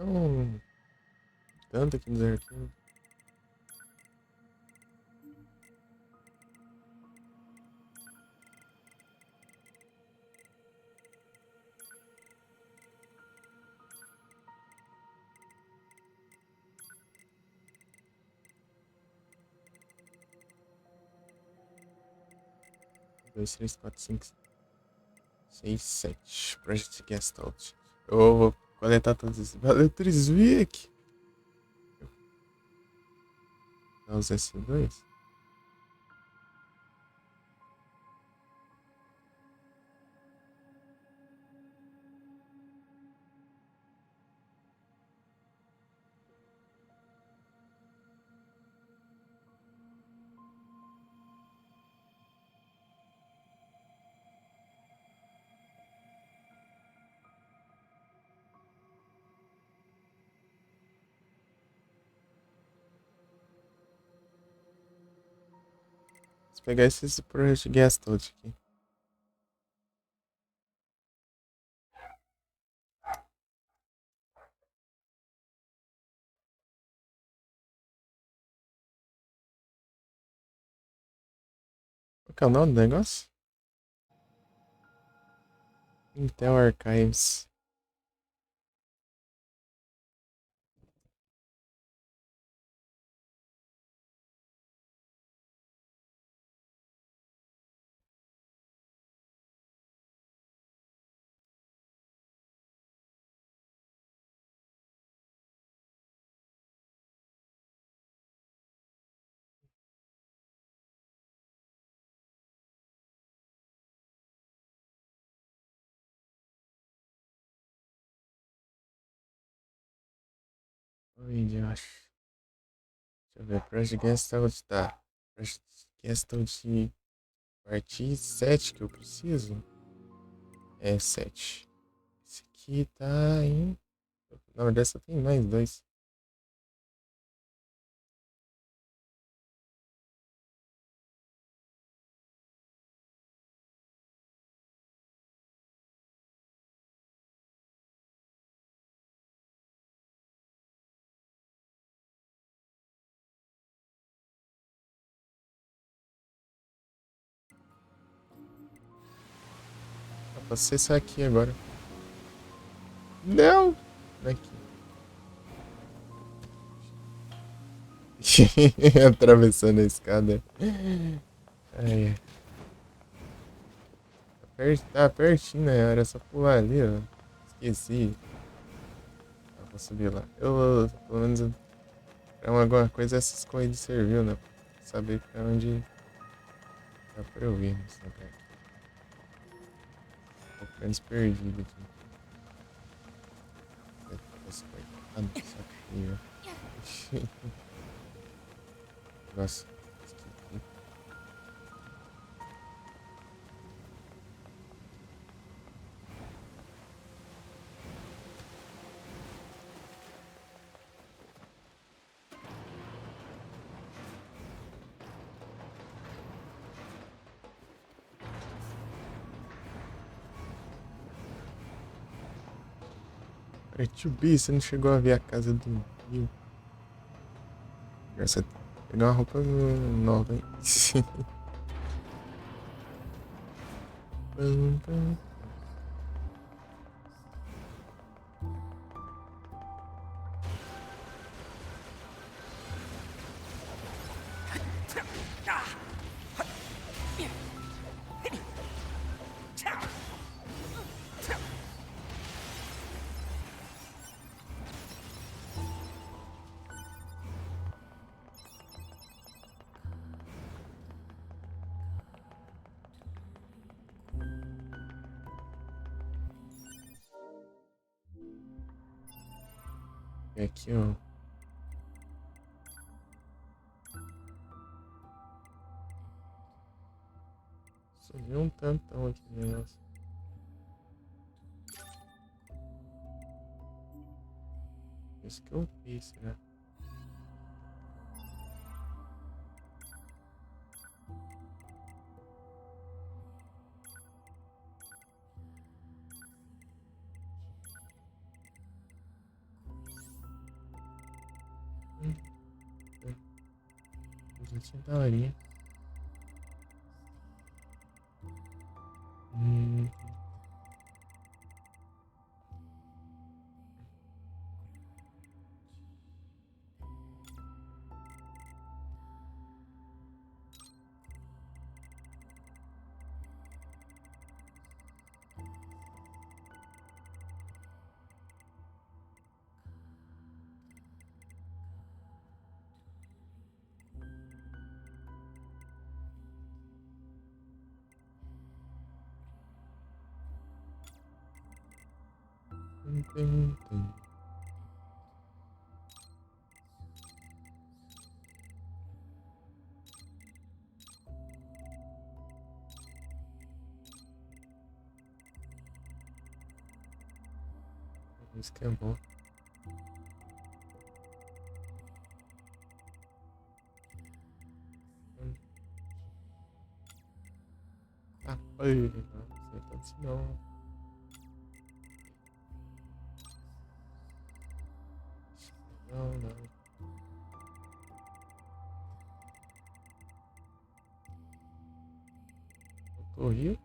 S4: Então, tanto aqui nos arquivos. Dois, três, quatro, cinco, seis, sete. Project Gestalt. Eu vou coletar todos esses valores Vic. Os S2. Vou pegar esses Project Gestalt aqui. Qual que é o nome do negócio? Intel Archives. Onde eu acho? Deixa eu ver. Project Gestalt tá. Project Gestalt partir 7 que eu preciso. É 7. Esse aqui tá em. Na verdade só tem mais dois. Eu posso acessar aqui agora. Não! Aqui. Atravessando a escada. Ai, tá pertinho, né? Era só pular ali, ó. Esqueci. Eu vou subir lá. Pelo menos, pra alguma coisa essas corridas serviu, né? Pra saber pra onde dá pra eu ir nesse lugar aqui. Um pouco menos perdido aqui. Ah, não, só que nossa. Cara, tio B, você não chegou a ver a casa do Bill? Você pegar uma roupa nova, hein? E aqui, ó. Subiu um tantão aqui no negócio. Isso que eu fiz, né? Gente, da horinha. Isso que é bom. Ah, oi, não sei tanto assim não. Não. Faltou o rio?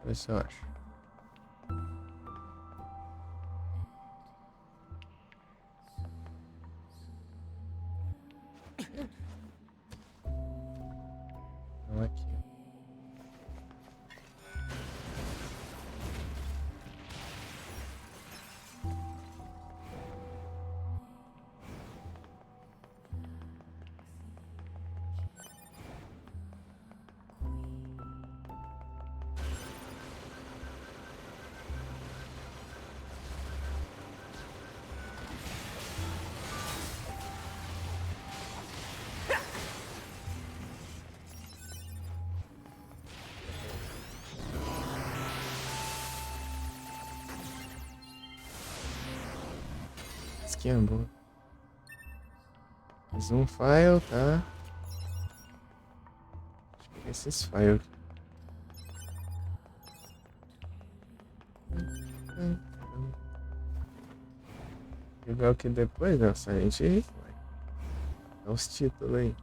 S4: Ver se eu acho. Não aqui. Skin boa. Mais um file, tá? Deixa eu pegar esses files. Jogar o que depois, nossa, a gente vai. Dá os títulos aí.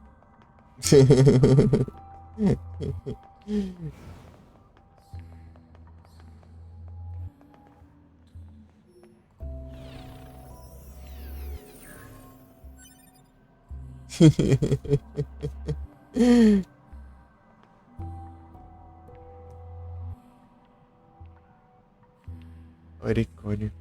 S4: Oricórnio.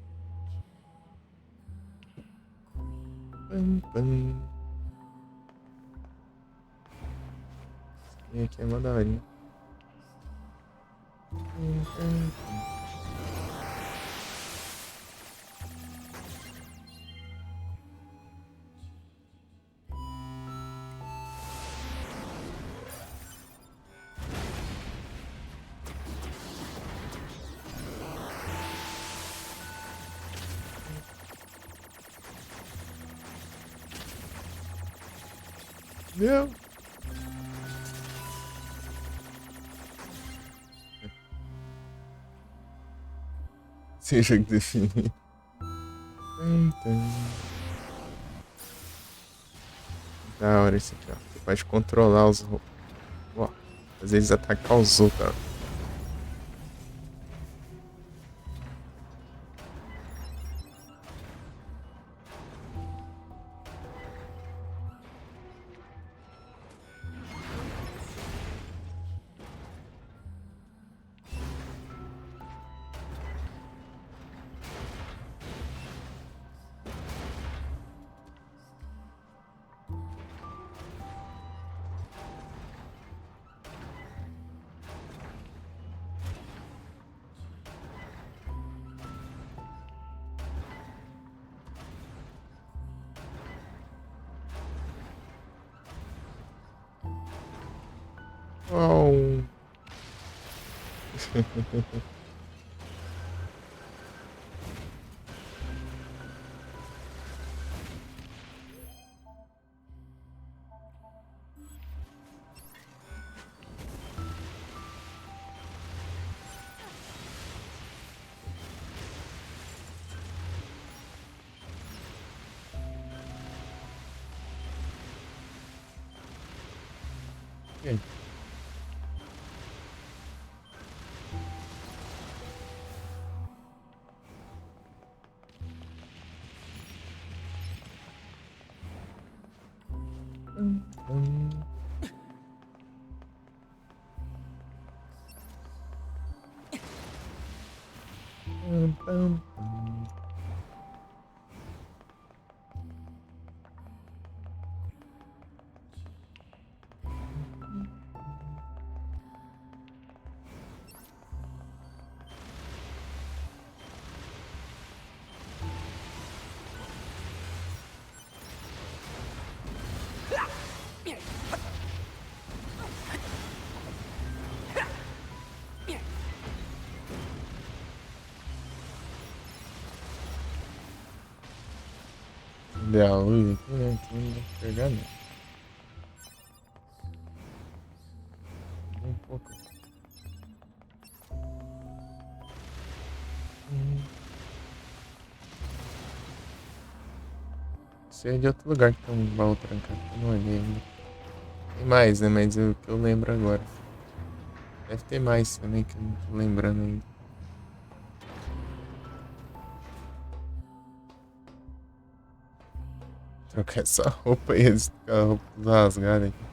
S4: E aqui é uma daorinha. Não. Seja que definir. Da hora esse aqui, ó. Você pode controlar os... Ó, fazer eles atacar os outros, ó. Oh. Okay. Der a luz aqui, né? Aqui não dá pra pegar não. Um pouco. Isso é de outro lugar que tem um baú trancado, eu não olhei ainda. Tem mais, né? Mas é o que eu lembro agora. Deve ter mais também que eu não tô lembrando ainda. Trocar essa roupa e a roupa rasgada aqui.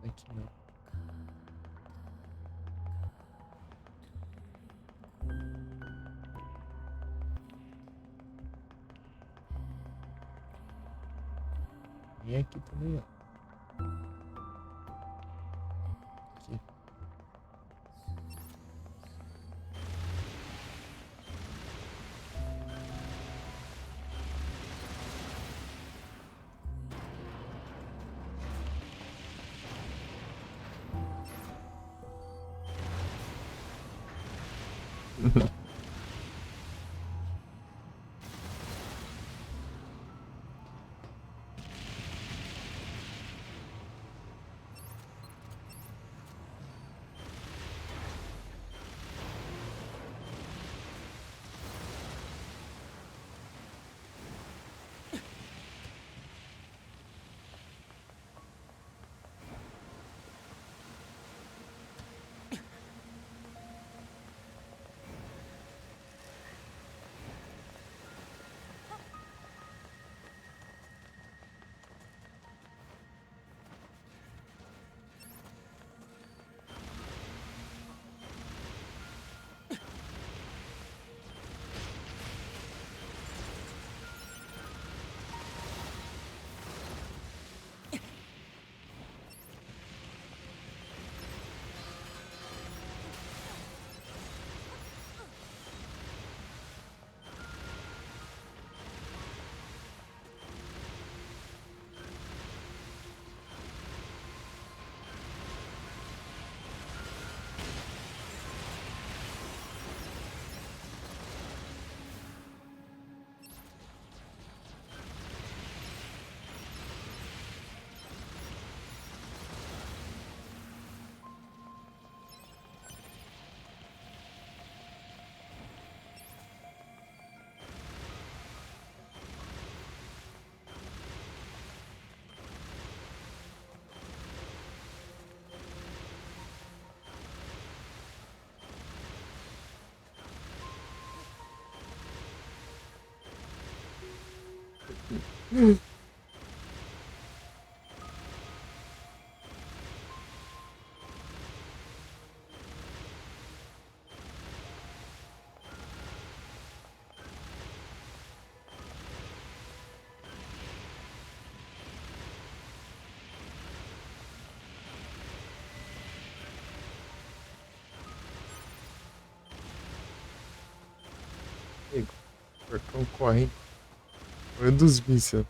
S4: Aqui não. E aqui também, ó. Aqui. O porcão corre. Foi um dos mísseis.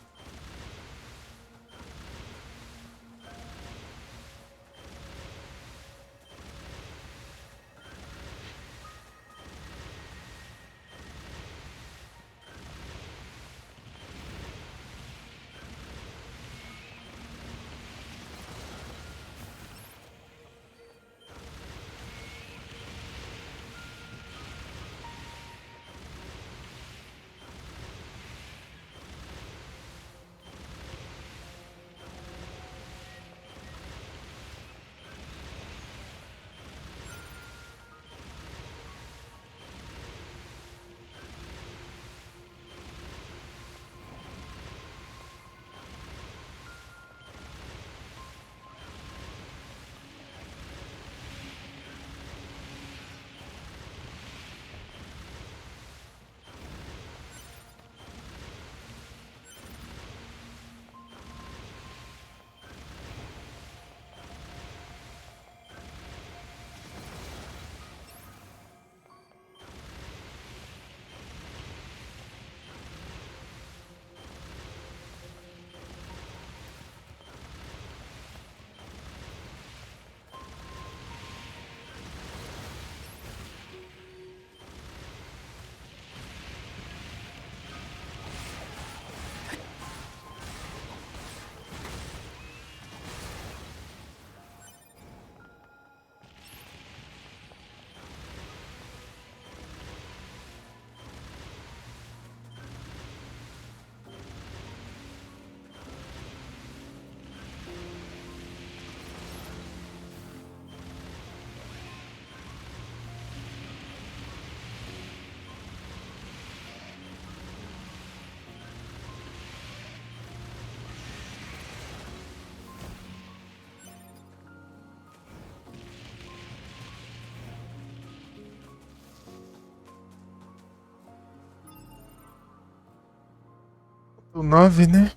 S4: O 9, né?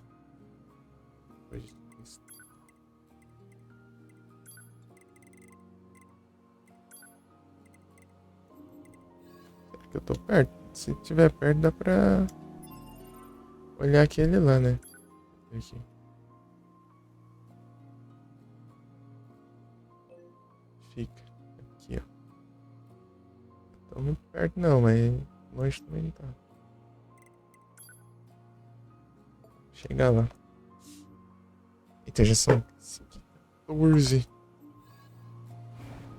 S4: Será que eu tô perto? Se tiver perto, dá pra olhar aquele lá, né? Aqui. Fica aqui, ó. Tô muito perto não, mas longe também não tá. Chegar lá. Eita, já são 14.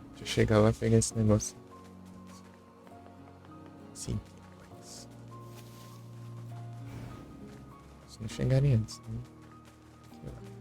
S4: Deixa eu chegar lá e pegar esse negócio. Sim. Se não chegarem antes, né? Aqui, ó.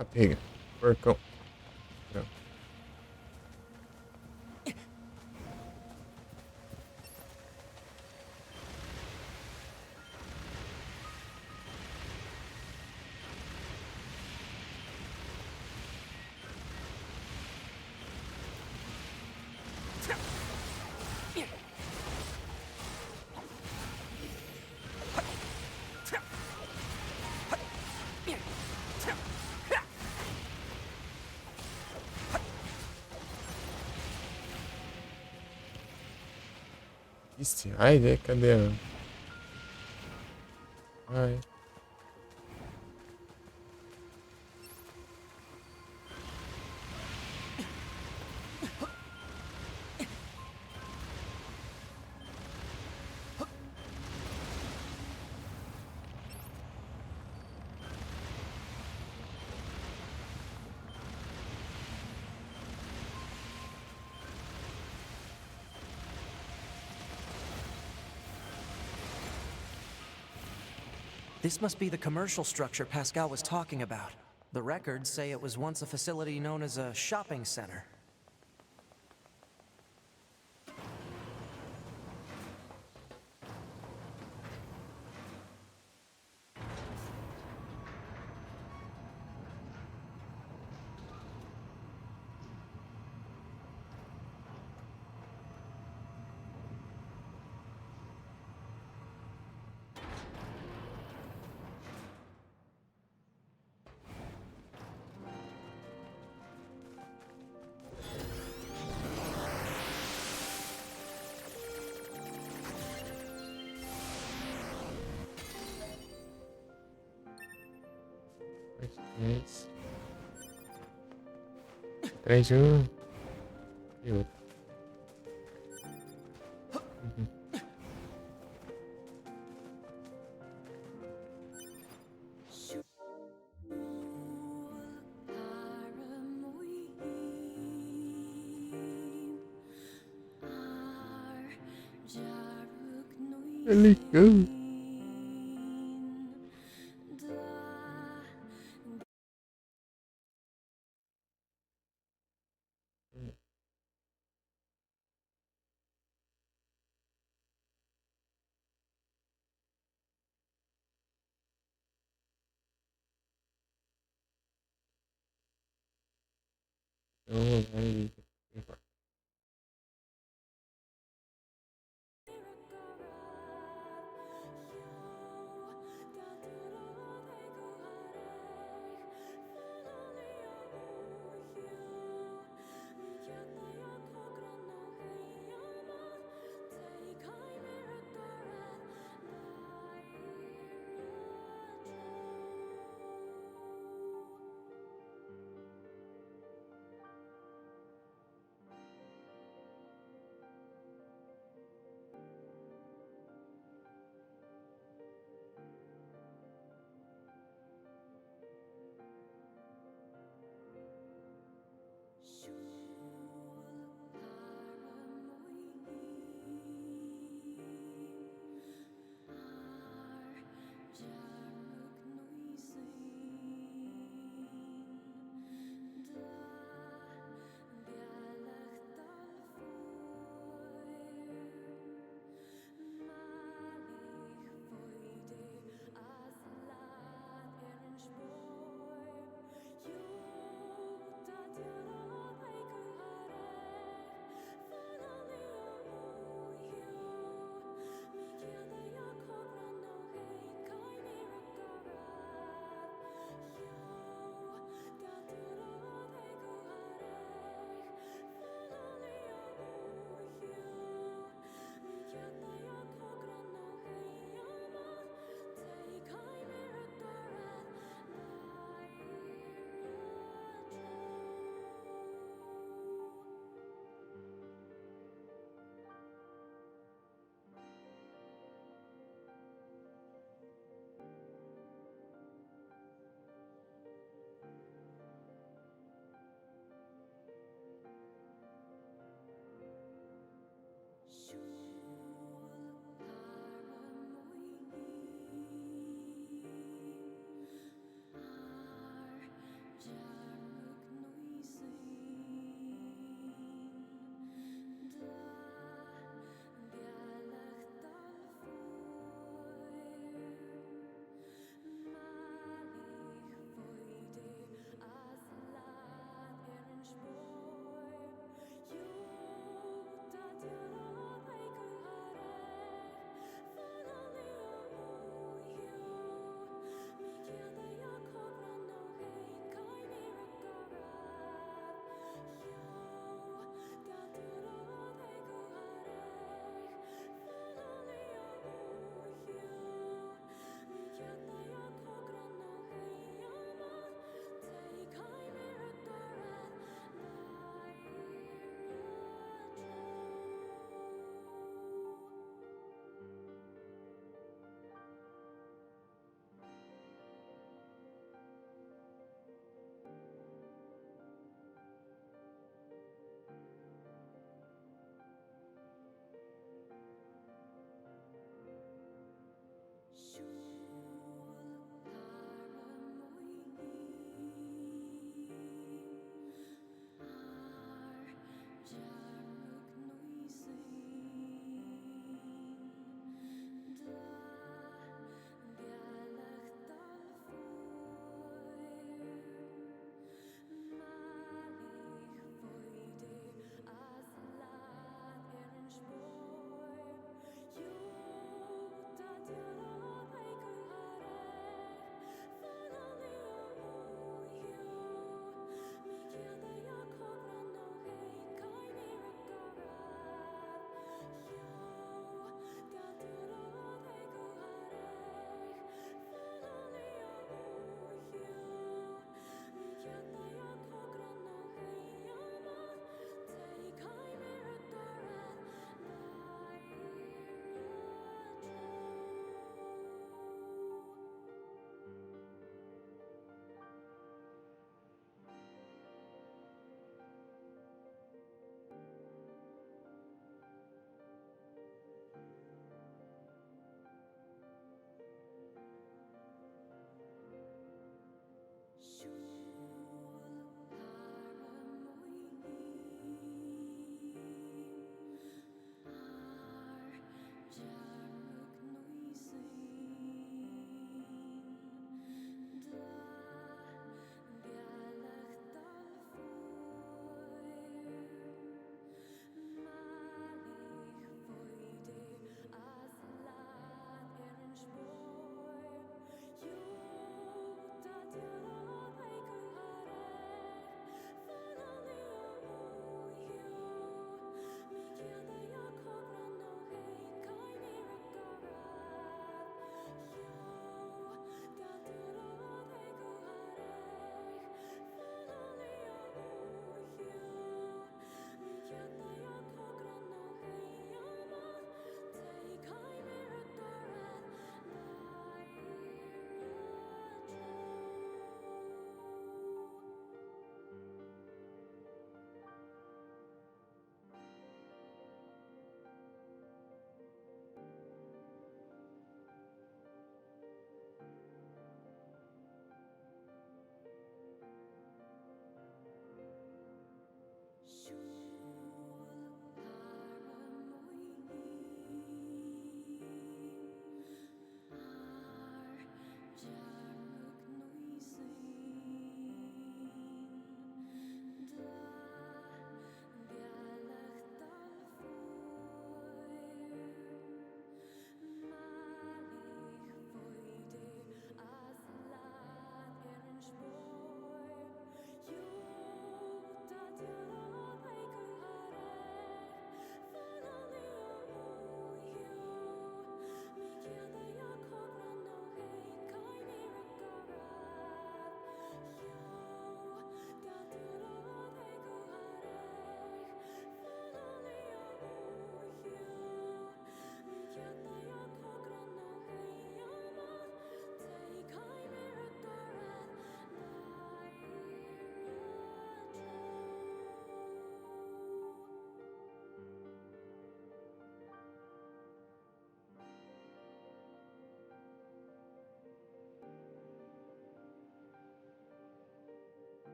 S4: Ah, pega. Porcão. Não. Ixi, ai, cadê a... Ai.
S2: This must be the commercial structure Pascal was talking about. The records say it was once a facility known as a shopping center. Esse. Atrás de um e outro. Ligou. Então vai.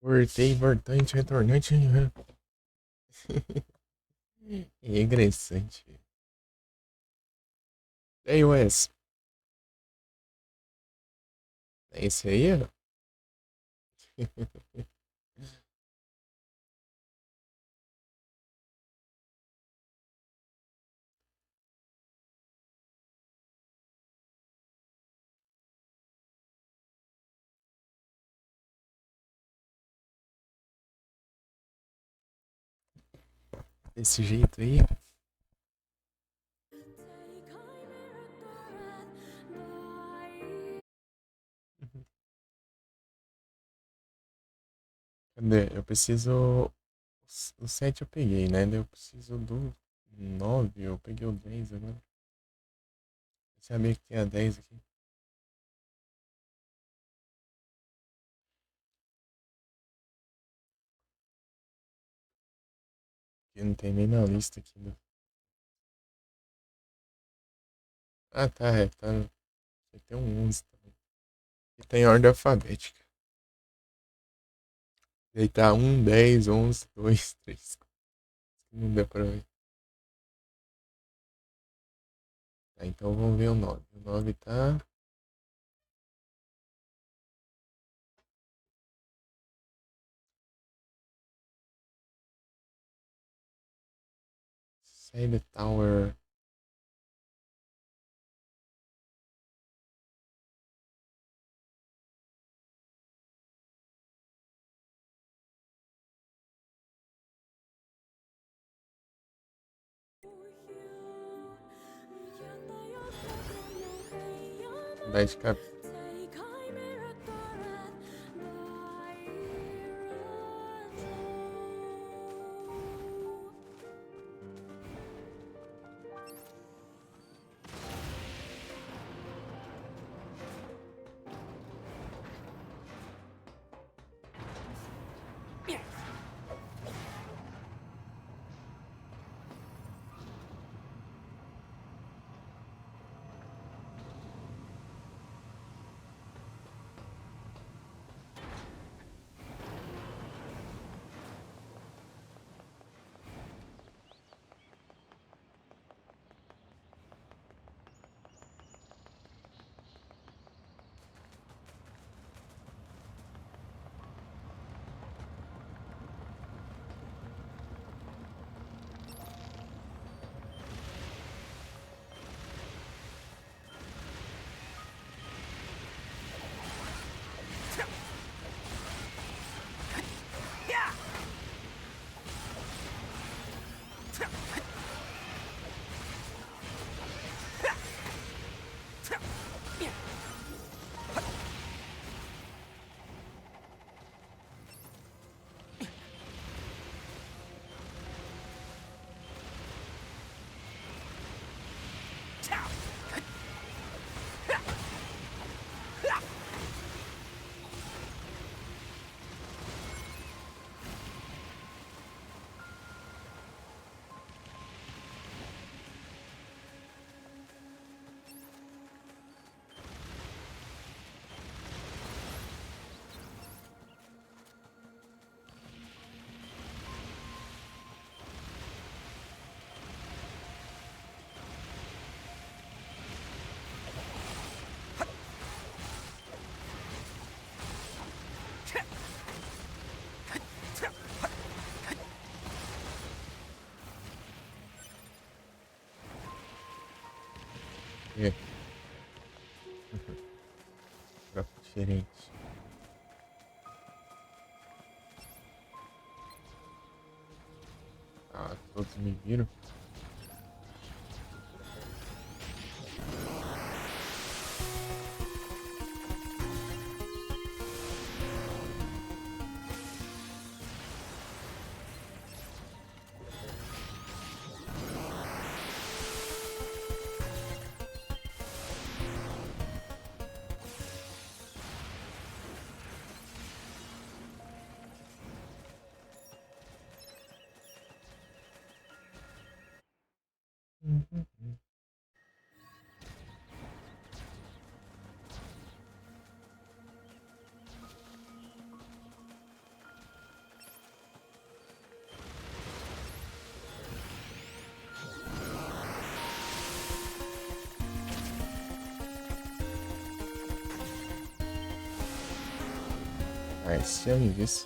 S4: Voltei, importante, retornante. Regressante. E aí, Wes? É esse aí, ó? Desse jeito aí? Cadê? Eu preciso. O 7 eu peguei, né? Daí eu preciso do 9. Eu peguei o 10 agora. Eu sabia que tinha 10 aqui. Que não tem nem na lista aqui. Né? Ah, tá. É, tá. Tem um 11 também. E tem ordem alfabética. E aí tá 1, 10, 11, 2, 3. Não deu pra ver. Tá, então vamos ver o 9. O 9 tá. Side Tower. Cidade cap... É. Gráfico diferente. Ah, todos me viram. Ściągnij wiesz.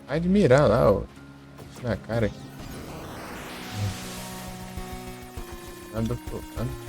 S4: Vai de mirar lá, ó. Na cara aqui. Nada flotando.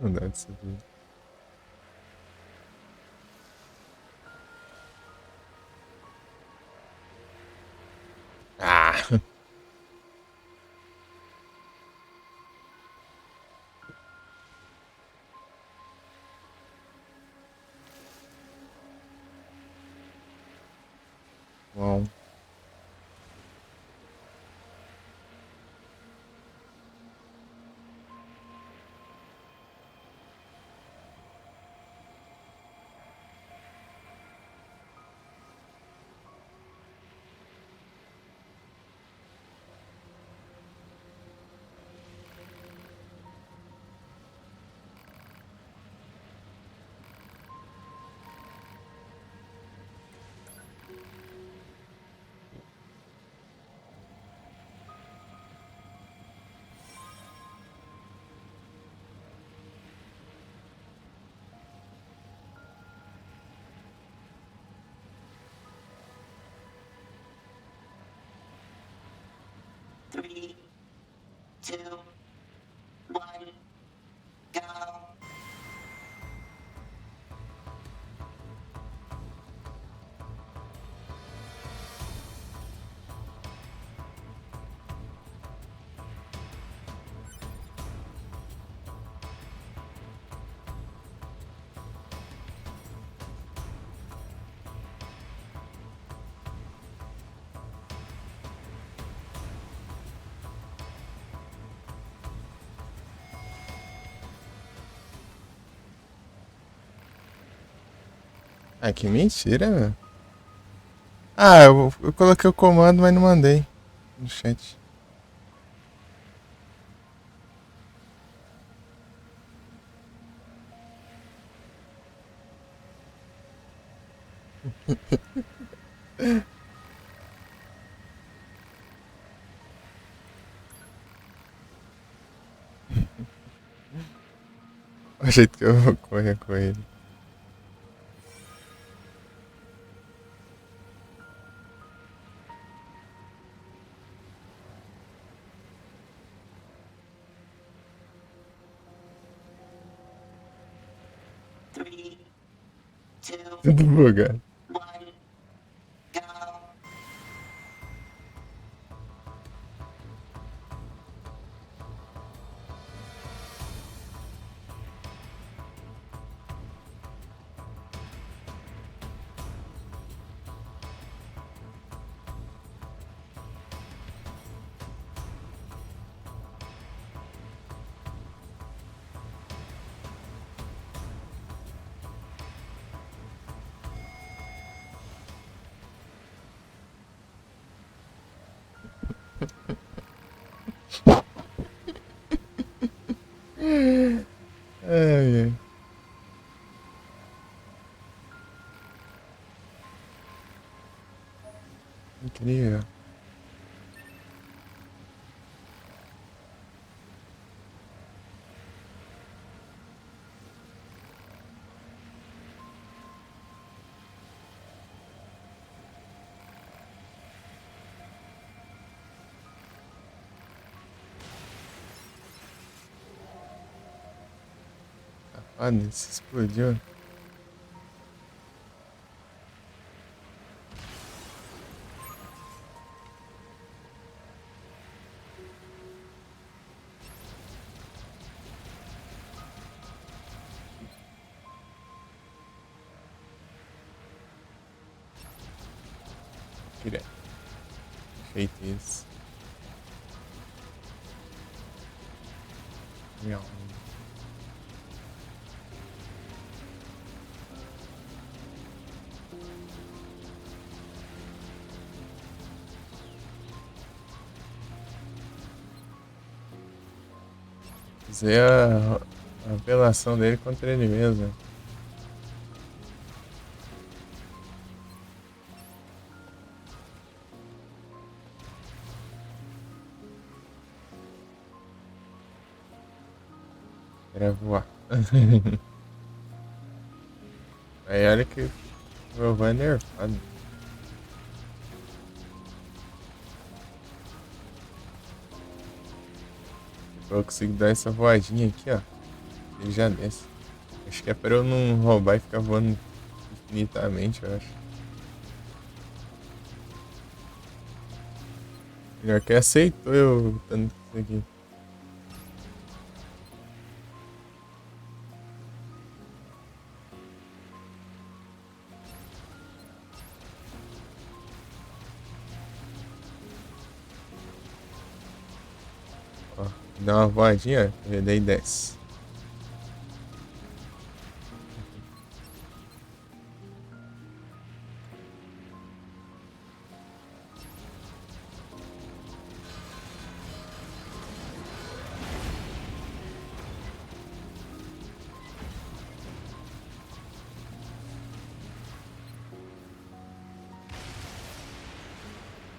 S4: Não dá de subir. Ah! Bom.
S10: Three, two, one, go.
S4: Ah, que mentira, meu. Ah, eu coloquei o comando, mas não mandei no chat. O jeito que eu vou correr com ele.
S10: Three, two,
S4: Tudo bugado.
S10: one, go.
S4: Ai, ai. Incrível. Safado, se explodiu. Tira. Feito isso. Miau. Fazer a apelação dele contra ele mesmo. Era voar. Aí olha que o meu van é nerfado. Eu consigo dar essa voadinha aqui, ó. Ele já desce. Acho que é pra eu não roubar e ficar voando infinitamente, eu acho. Melhor que aceitou eu tanto isso aqui. Ó, dá uma voadinha, daí desce.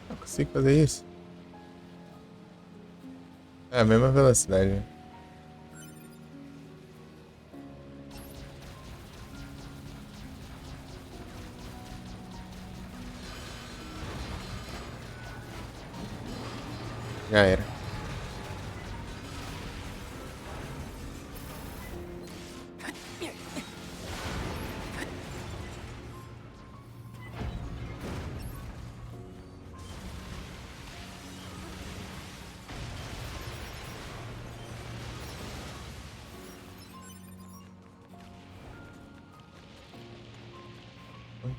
S4: Não consigo fazer isso. É a mesma velocidade, né? Já era.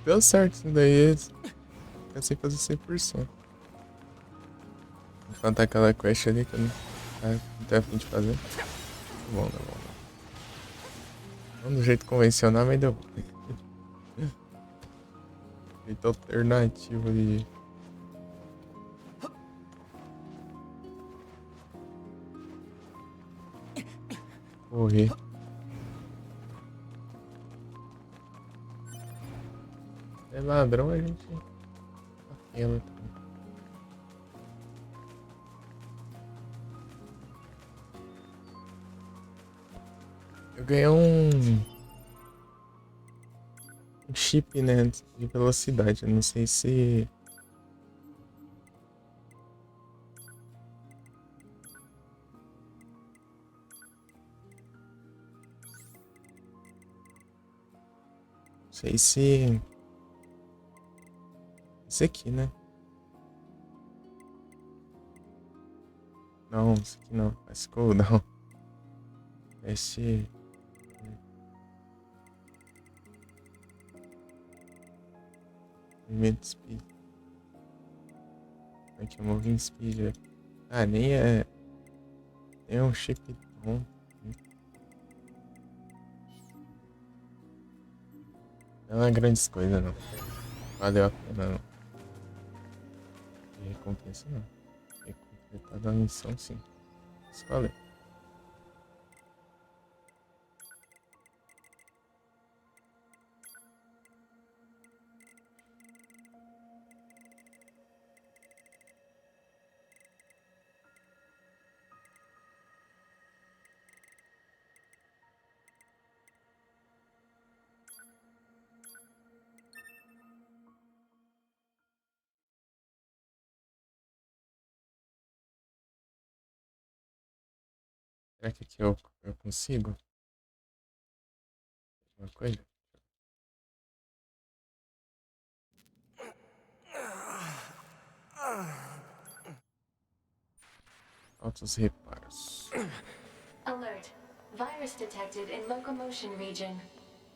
S4: Deu certo isso daí. Eu sei fazer 100%. Vou faltar aquela quest ali que eu não tenho a fim de fazer. Tá bom, tá bom. Não do jeito convencional, mas deu. Jeito alternativo de... correr. É ladrão, a gente apela também. Eu ganhei um chip, né, de velocidade. Eu não sei se... Não sei se... Esse aqui, né? Não, esse aqui não. Faz cooldown. Esse... Movement Speed. Aqui é Moving Speed. Ah, nem é... Nem é um chip bom. Não é grandes coisas, não. Valeu a pena, não. Recompensa, não. Recompletar da missão, sim. Isso valeu. Será que aqui eu consigo? Uma coisa? Altos reparos.
S12: Alert. Virus detected in locomotion region.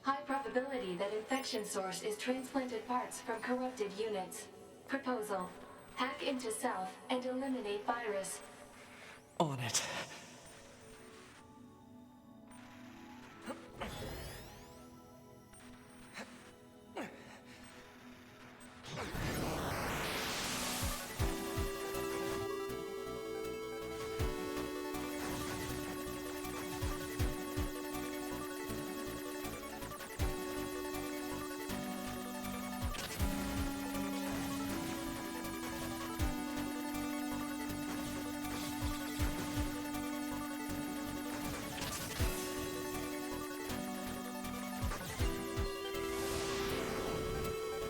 S12: High probability that infection source is transplanted parts from corrupted units. Proposal. Hack into self and eliminate virus.
S2: On it.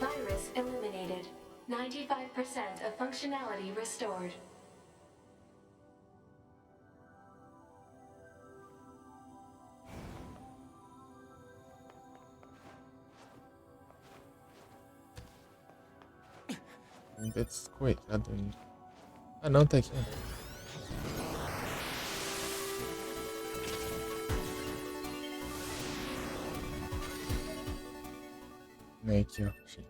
S12: Virus eliminated. 95% of functionality restored.
S4: Descoisado ainda. Ah não, tá aqui. É aqui, ó. Achei.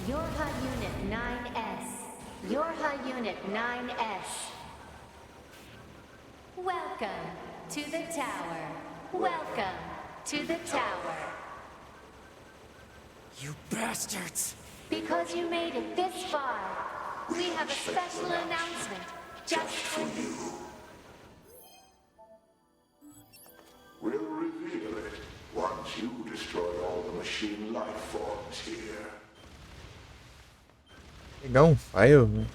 S16: Yorha Unit 9S. Yorha Unit 9S. Welcome to the tower. Welcome to the tower.
S2: You bastards!
S16: Because you made it this far, we have a special announcement just for you.
S11: We'll reveal it once you destroy all the machine life forms here.
S4: Pegar um file, né?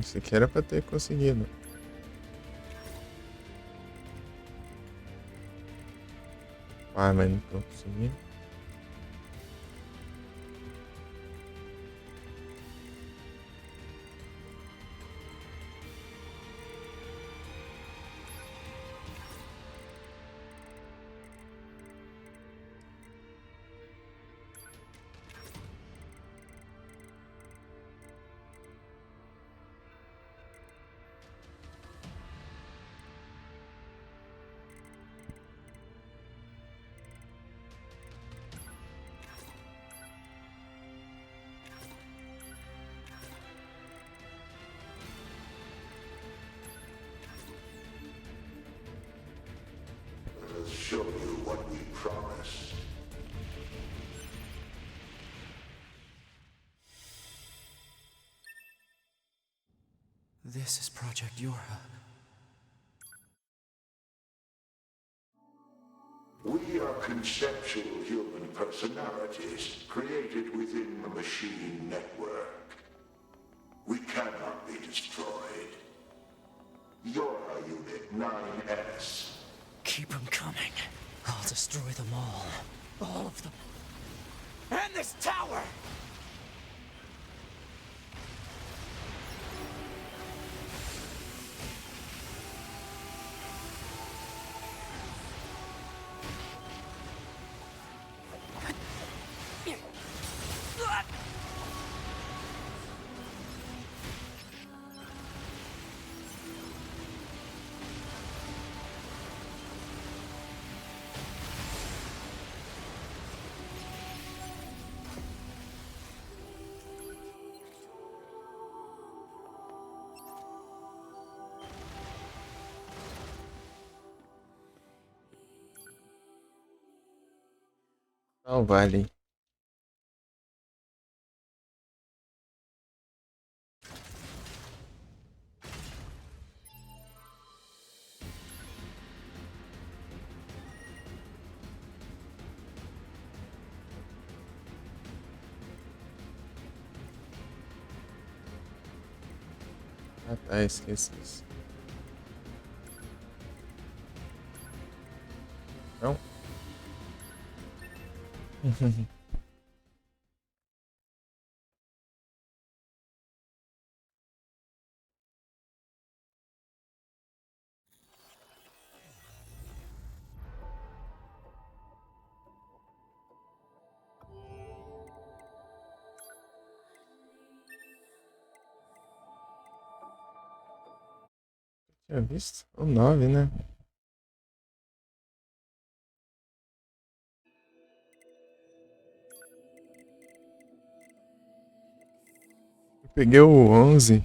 S4: Isso aqui era pra ter conseguido. Ah, mas não tô conseguindo.
S11: We'll show you what we promised.
S2: This is Project Yorha.
S11: We are conceptual human personalities created within the machine network. We cannot be destroyed. Yorha Unit 9S.
S2: Keep them coming. I'll destroy them all. All of them. And this tower!
S4: Não vale. Ah tá, esqueci isso. Não. Tinha visto? O 9, né? Eu peguei o 11.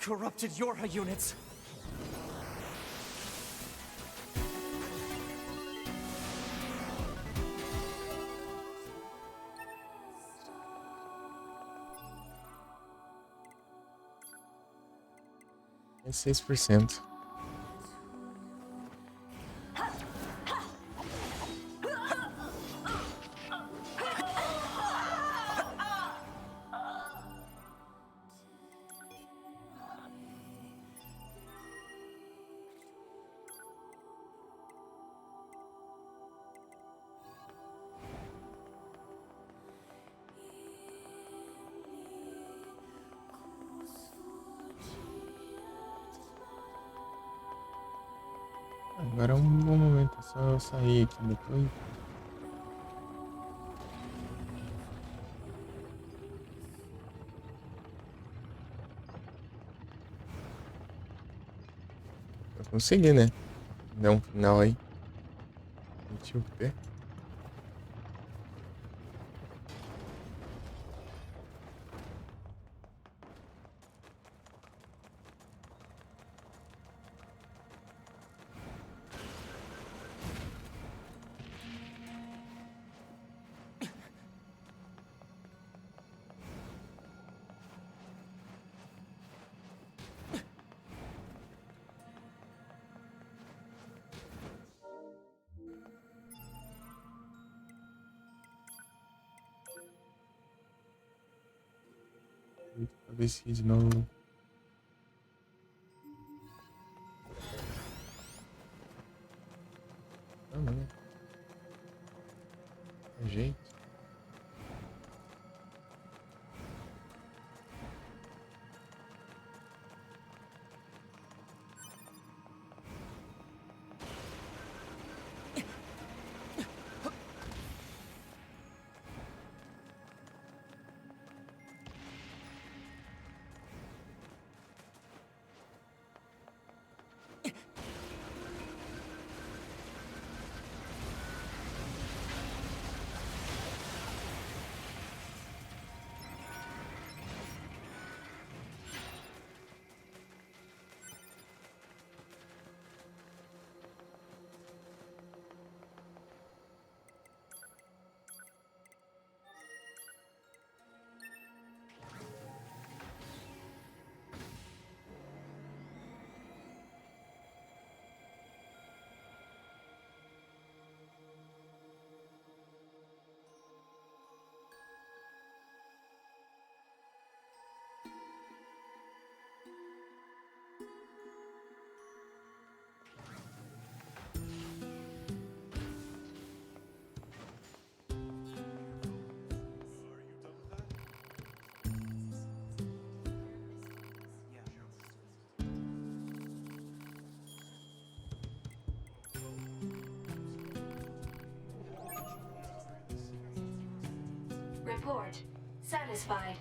S2: Corrupted Yorha units!
S4: É 6%. Agora é um bom momento, é só eu sair aqui depois. Eu consegui, né? Dar um final aí. Meti o pé. Talvez se de novo. Ah, não. Tem jeito.
S12: satisfied.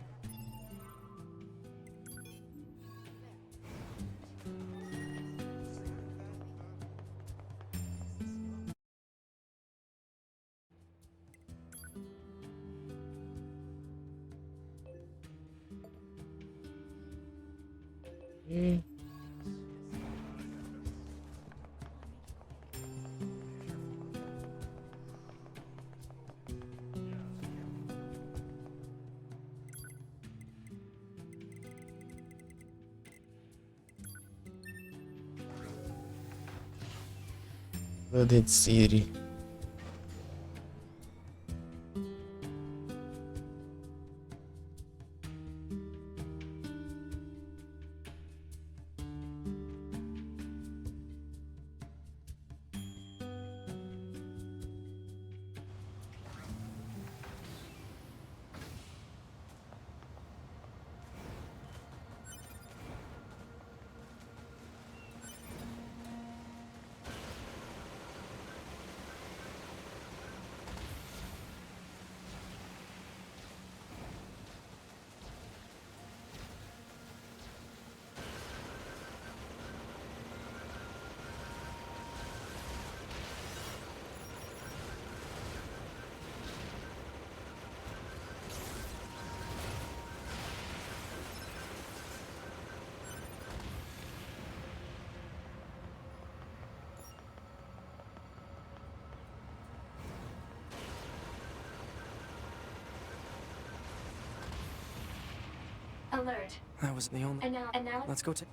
S4: Flooded City.
S12: Alert.
S2: That was the only.
S12: And now
S2: Let's go take.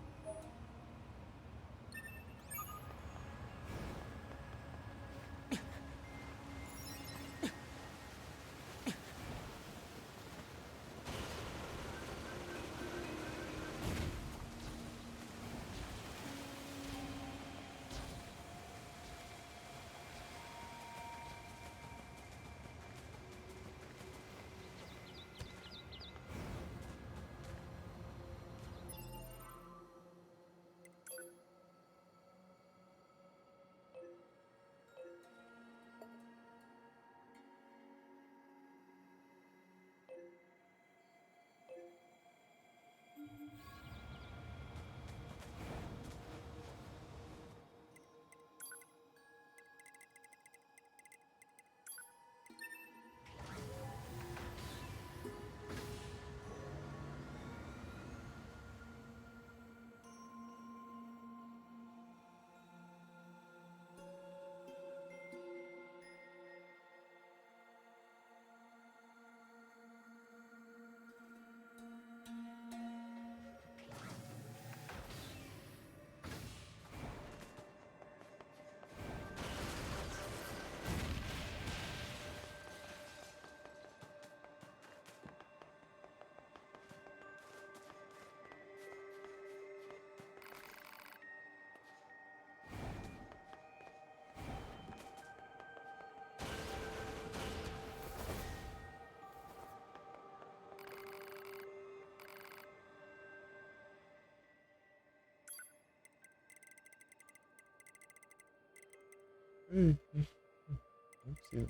S4: Oopsie.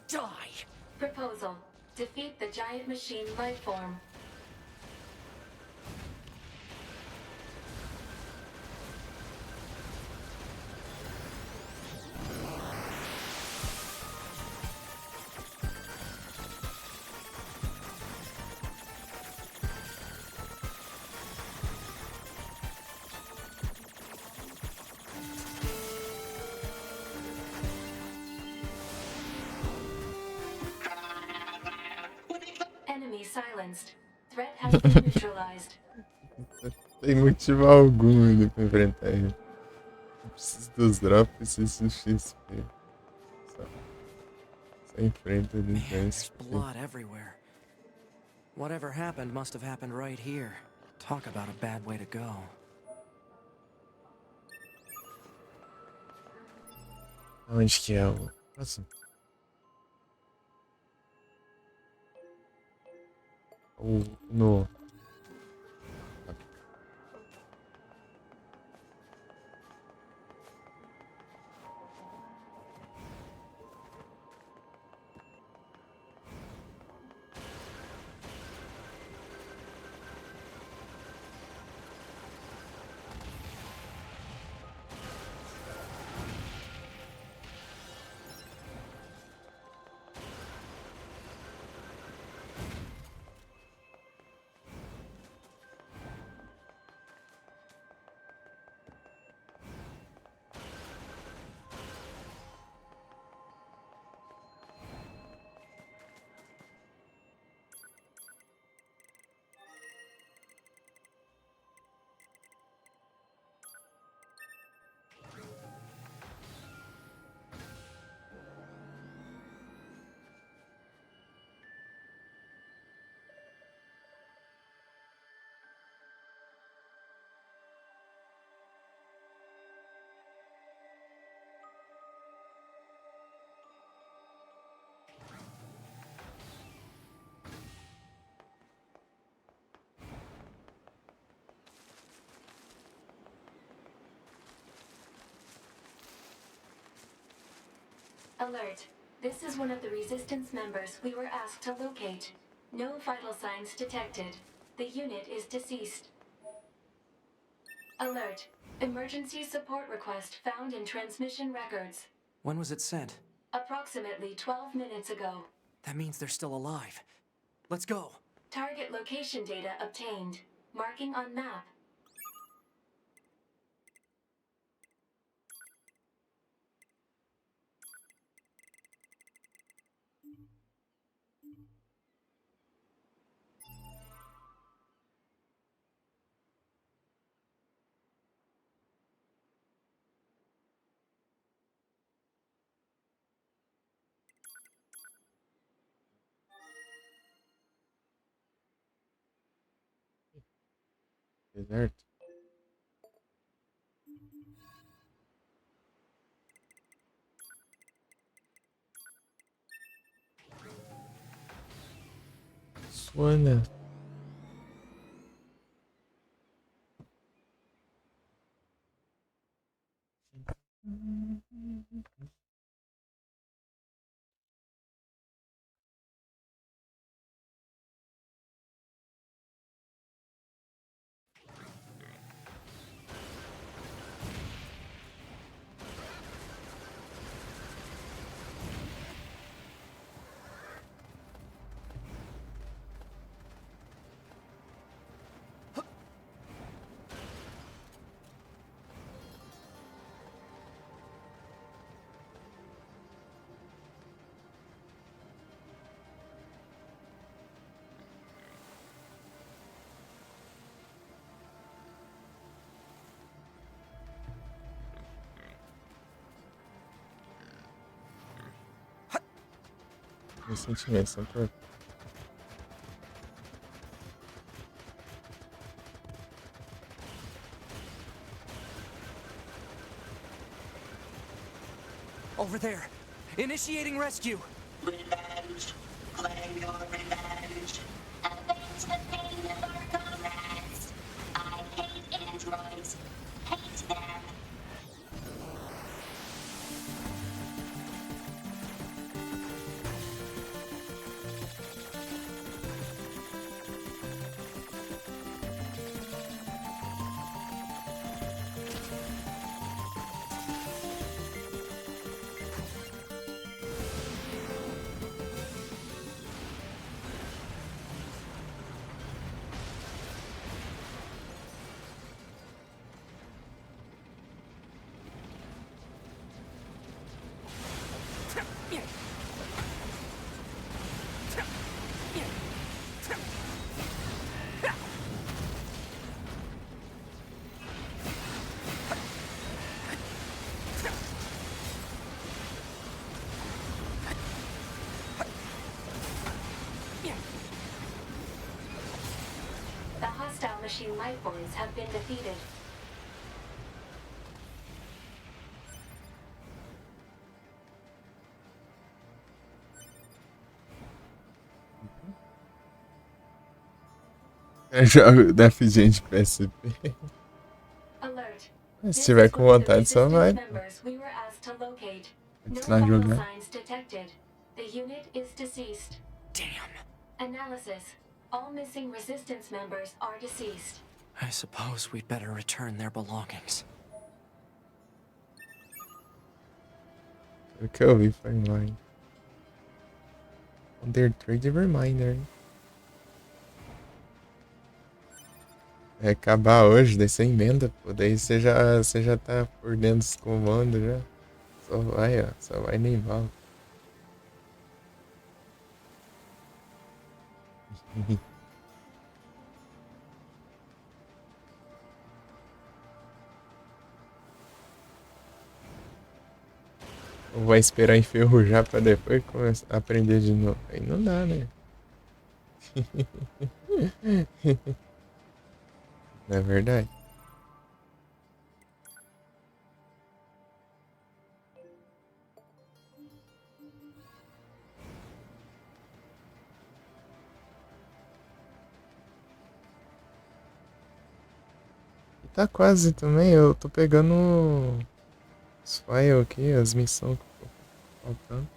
S2: Die!
S12: Proposal. Defeat the giant machine lifeform. silenced. Threat has been neutralized.
S4: Tem motivo algum ainda pra enfrentar ele. Eu preciso dos drops, preciso do XP. Só enfrenta eles
S2: There's blood everywhere. Whatever happened must have happened right here. Talk about a bad way to go.
S4: Onde que é o próximo? No...
S12: Alert. This is one of the Resistance members we were asked to locate. No vital signs detected. The unit is deceased. Alert. Emergency support request found in transmission records.
S2: When was it sent?
S12: Approximately 12 minutes ago.
S2: That means they're still alive. Let's go.
S12: Target location data obtained. Marking on map.
S4: Deserto. Suana. Meus sentimentos são por...
S2: Over there. Initiating rescue.
S10: Revenge. Claim your revenge. Avenge the pain of our comrades. I hate androids. Hate them.
S12: hostile machine lifeforms have been defeated.
S4: Eu jogo da FG de PSP.
S12: Alert.
S4: Se tiver com vontade, só vai.
S12: Members we were asked to locate. No
S4: Continuar
S12: vital
S4: jogando.
S12: signs detected. The unit is deceased.
S2: Damn.
S12: Analysis. All missing resistance members are deceased.
S2: I suppose we'd better return their belongings.
S4: O que eu vi foi online. Under Trade Reminder. É acabar hoje, daí você emenda, pô. Daí você já tá por dentro dos comandos já. Só vai, ó. Só vai nem volta. Ou vai esperar enferrujar pra depois começar a aprender de novo. Aí não dá, né? Não é verdade? E tá quase também, eu tô pegando os files aqui, as missões que estão faltando.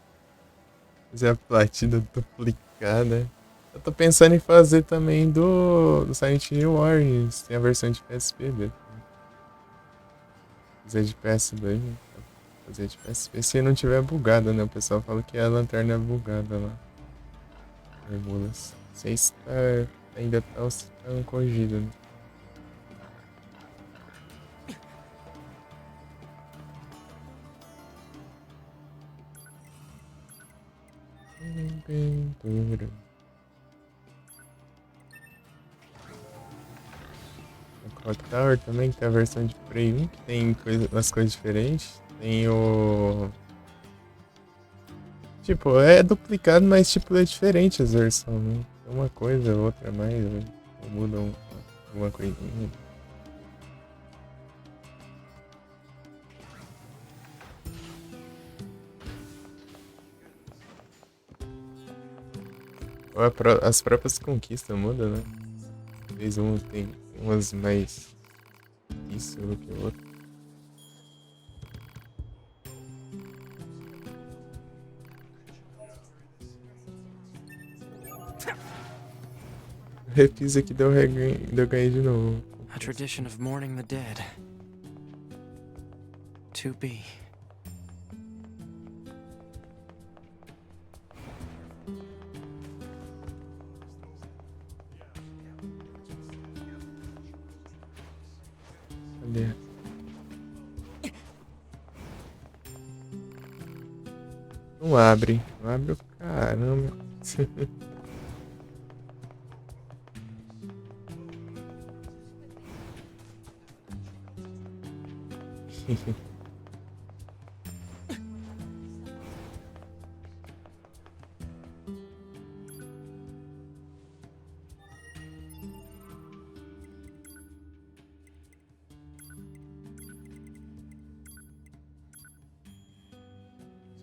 S4: Fazer a platina duplicada. Eu tô pensando em fazer também do Silent Hill Warnings. Tem a versão de PSP dele. Fazer de PS2, né? Fazer de PSP se não tiver bugada, né? O pessoal fala que a lanterna é bugada lá. Formulas. Não sei se ainda tá corrigido, né? Pintura. O Clock Tower também, que tem a versão de Play 1, que tem umas coisas diferentes. Tem o... Tipo, é duplicado, mas tipo, é diferente as versões, né? Uma coisa, outra mais, né? Ou muda alguma coisinha. Ou as próprias conquistas mudam, né? Talvez um tem umas mais isso do que o outro. Repisa que deu ganhei de novo.
S2: A tradition of mourning the dead. To be.
S4: Cadê? Não abre. Não abre o caramba.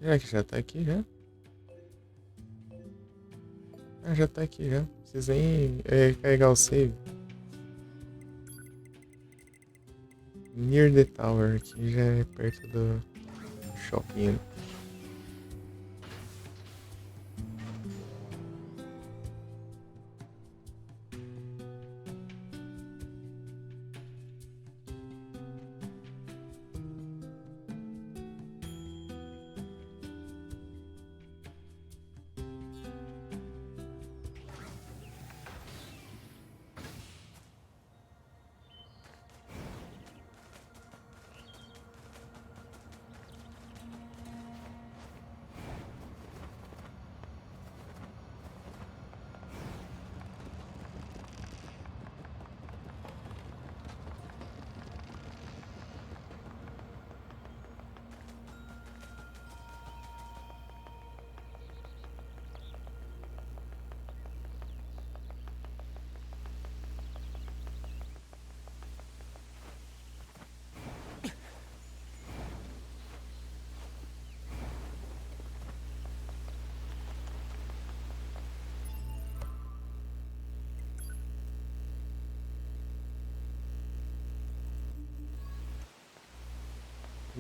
S4: Será que já tá aqui já? Ah, já tá aqui já. Precisa nem carregar o save. Near the Tower, aqui já é perto do shopping.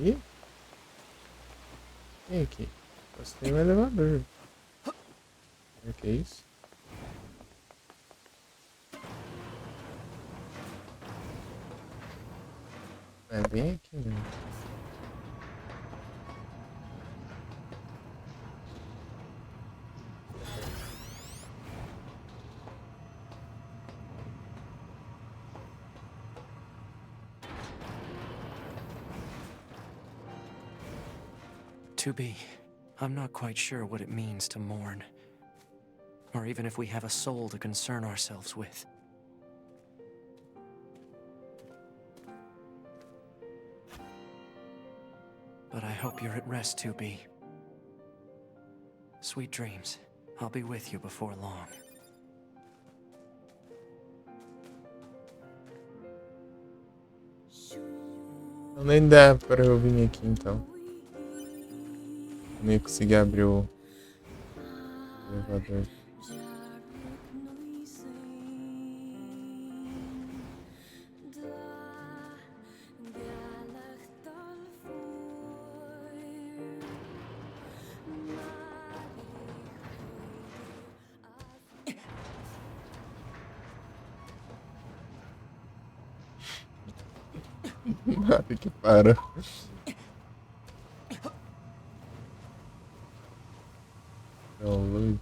S4: Ih? Vem aqui. Você tem um elevador. O que é isso? É bem aqui mesmo.
S2: To be. I'm not quite sure what it means to mourn. Or even if we have a soul to concern ourselves with. But I hope you're at rest, 2B. Sweet dreams. I'll be with you before long.
S4: Nem dá para eu vir aqui então. Nem consegui abrir o elevador. Nada que para. Download.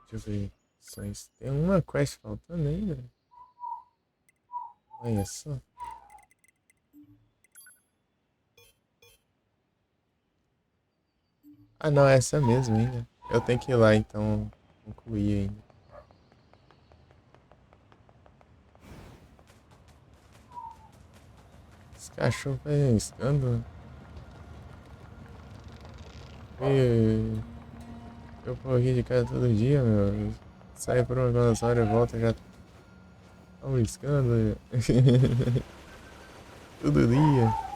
S4: Deixa eu ver. Só isso. Tem uma quest faltando ainda. Olha só. Ah não, é essa mesmo ainda. Eu tenho que ir lá então concluir ainda. Esse cachorro faz escândalo. Eu corri de casa todo dia, meu. Saio por umas horas e volta já. Tá um escândalo. Todo dia.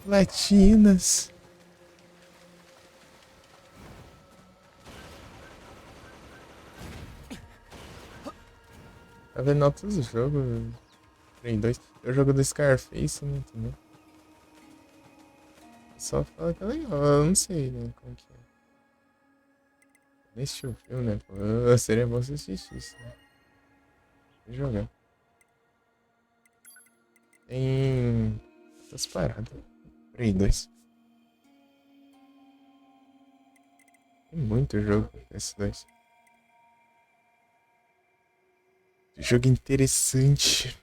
S4: Platinas. Tá vendo todos os jogos? Play 2. Eu jogo do Scarface, né? Entendeu? Só fala que é legal. Eu não sei, né? Como que é. Nem assisti o filme, né? Pô, seria bom se assistir isso, né? Vou jogar. Tem outras paradas. Play 2. Tem muito jogo PS2. Jogo interessante.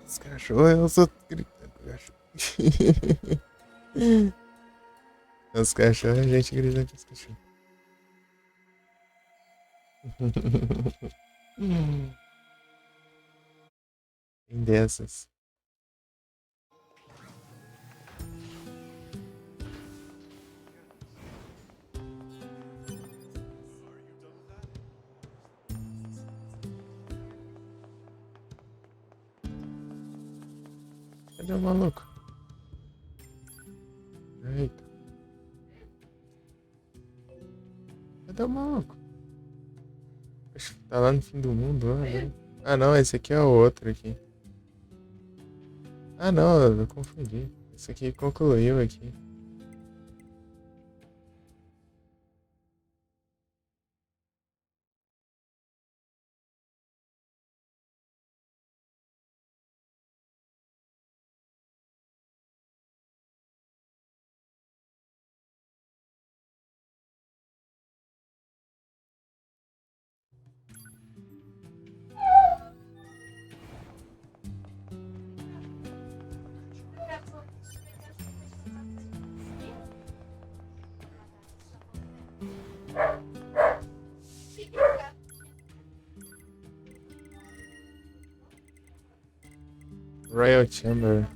S4: Os cachorros, eu só gritando com o cachorro. Os cachorros, a gente gritando com os cachorros. Tem dessas. Cadê o maluco? Eita. Cadê o maluco? Tá lá no fim do mundo, né? Ah não, esse aqui é o outro aqui. Ah não, eu confundi. Esse aqui concluiu aqui. Royal Chamber.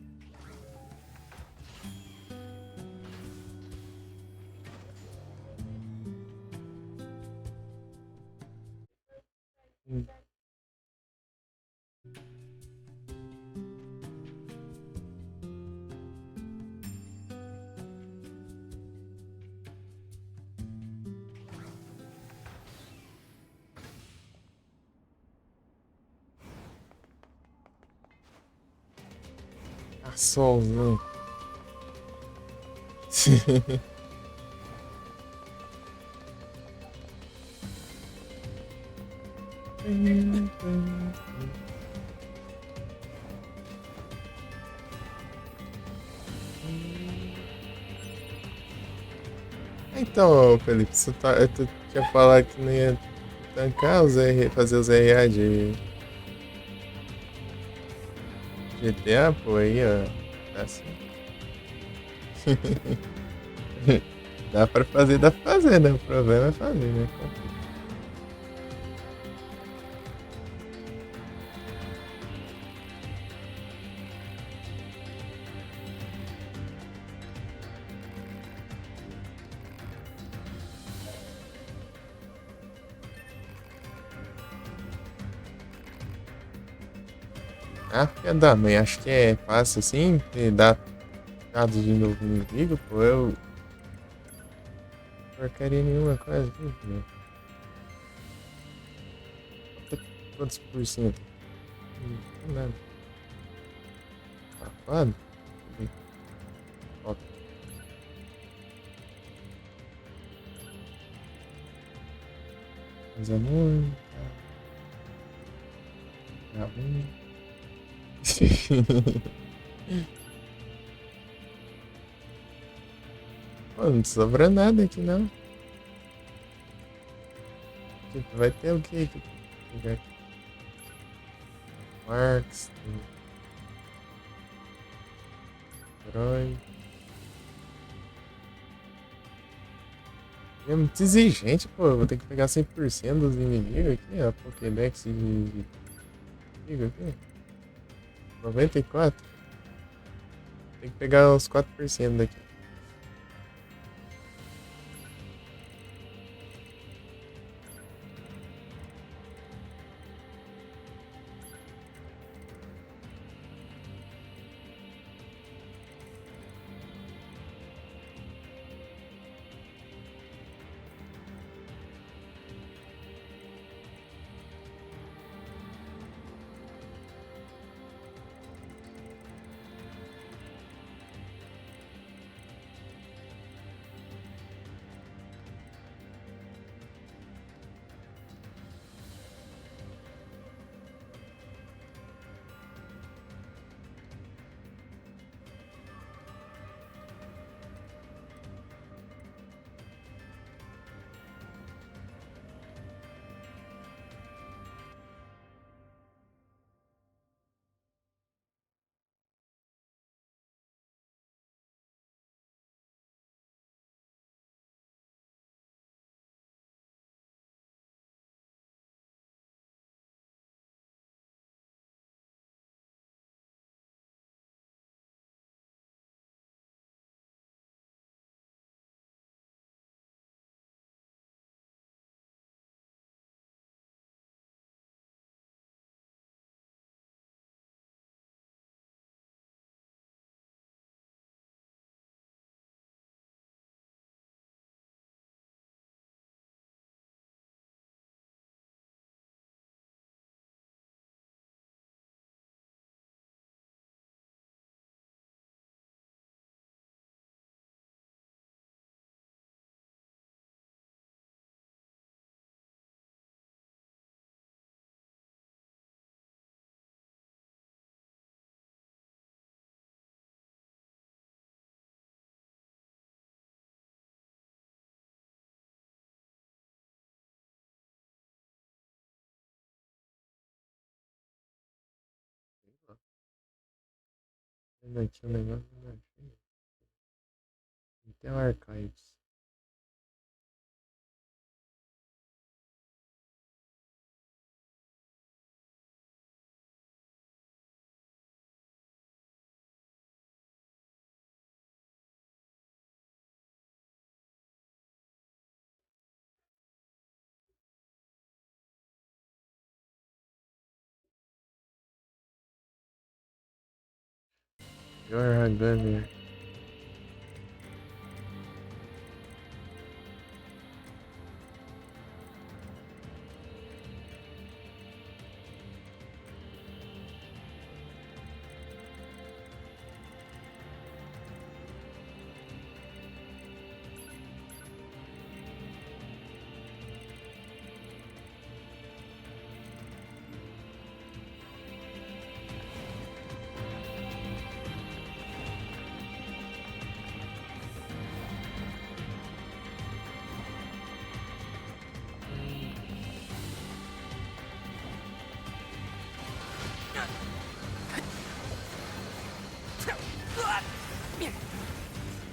S4: Solzão. Então, Felipe, tu tinha falado que não ia tancar fazer os RA de GTA, pô, aí, ó. Tá assim. Dá pra fazer, né? O problema é fazer, né? Ah, filha da mãe, acho que é fácil assim, e dar dados de novo no inimigo, pô, eu... Porcaria nenhuma quase, né? Quantos por cento? Nada. Safado? Ó. Mais amor. Tá bom. Pô, não sobra nada aqui não. Vai ter o que aqui? Marx. Herói. É muito exigente, pô. Eu vou ter que pegar 100% dos inimigos aqui, ó. Pokédex de inimigo aqui. 94. Tem que pegar uns 4% daqui. Vendo aqui o negócio, não achei. Tem o Archives. Your Gunner.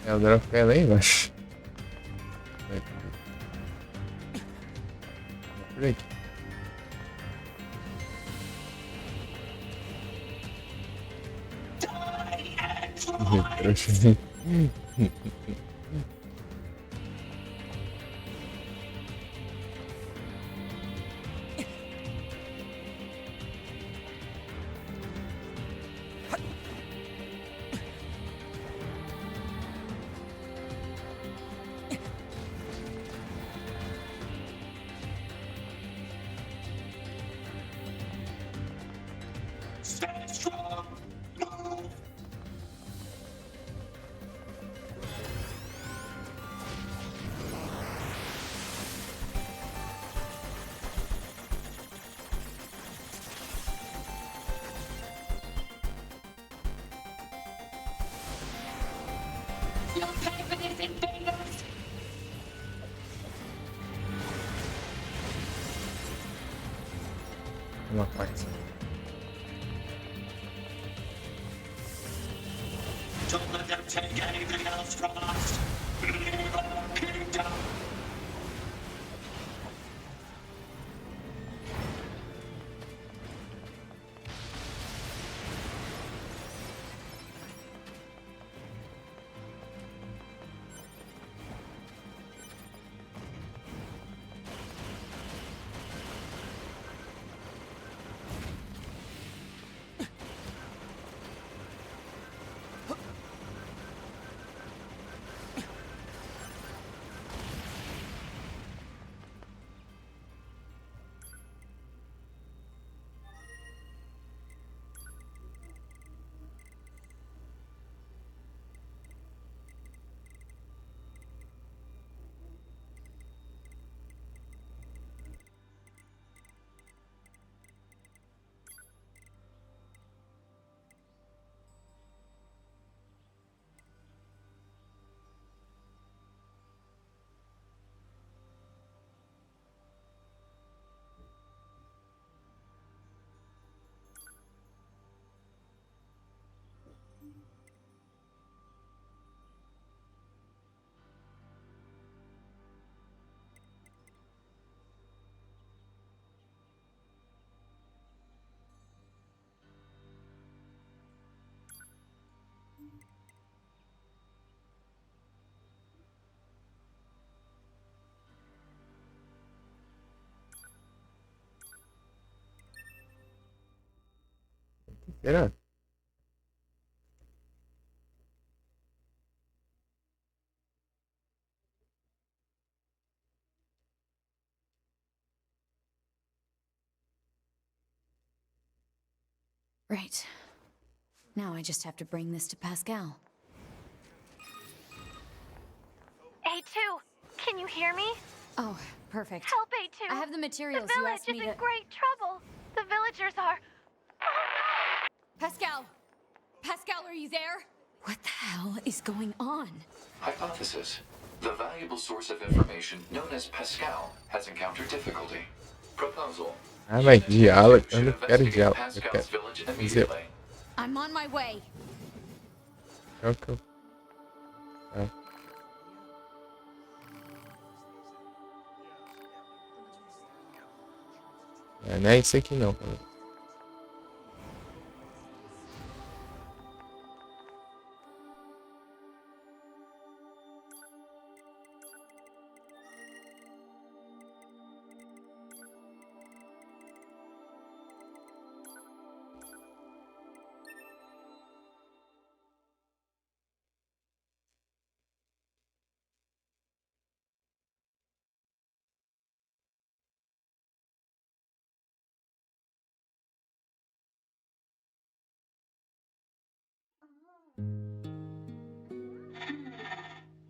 S4: É, o drone fica lá embaixo. Por aqui. Trouxa.
S10: Stay strong. Move. You'll pay for this, invaders.
S4: Uma parte.
S10: Don't let them take anything else from us. Leave our kingdom.
S4: Será?
S3: Right. Now I just have to bring this to Pascal.
S7: A2, can you hear me?
S3: Oh, perfect.
S7: Help, A2.
S3: I have the materials
S7: The
S3: you
S7: village
S3: asked
S7: is
S3: me
S7: in
S3: to...
S7: great trouble. The villagers are...
S3: Pascal! Pascal, are you there? What the hell is going on?
S8: Hypothesis. The valuable source of information known as Pascal has encountered difficulty. Proposal.
S4: Ah, mas diálogo. Eu não quero
S8: Investigate
S4: diálogo. Eu
S8: Pascal's
S4: quero
S8: village
S4: dizer.
S8: immediately.
S3: I'm on my way.
S4: É o que eu. Ah. Não é isso aqui não, cara.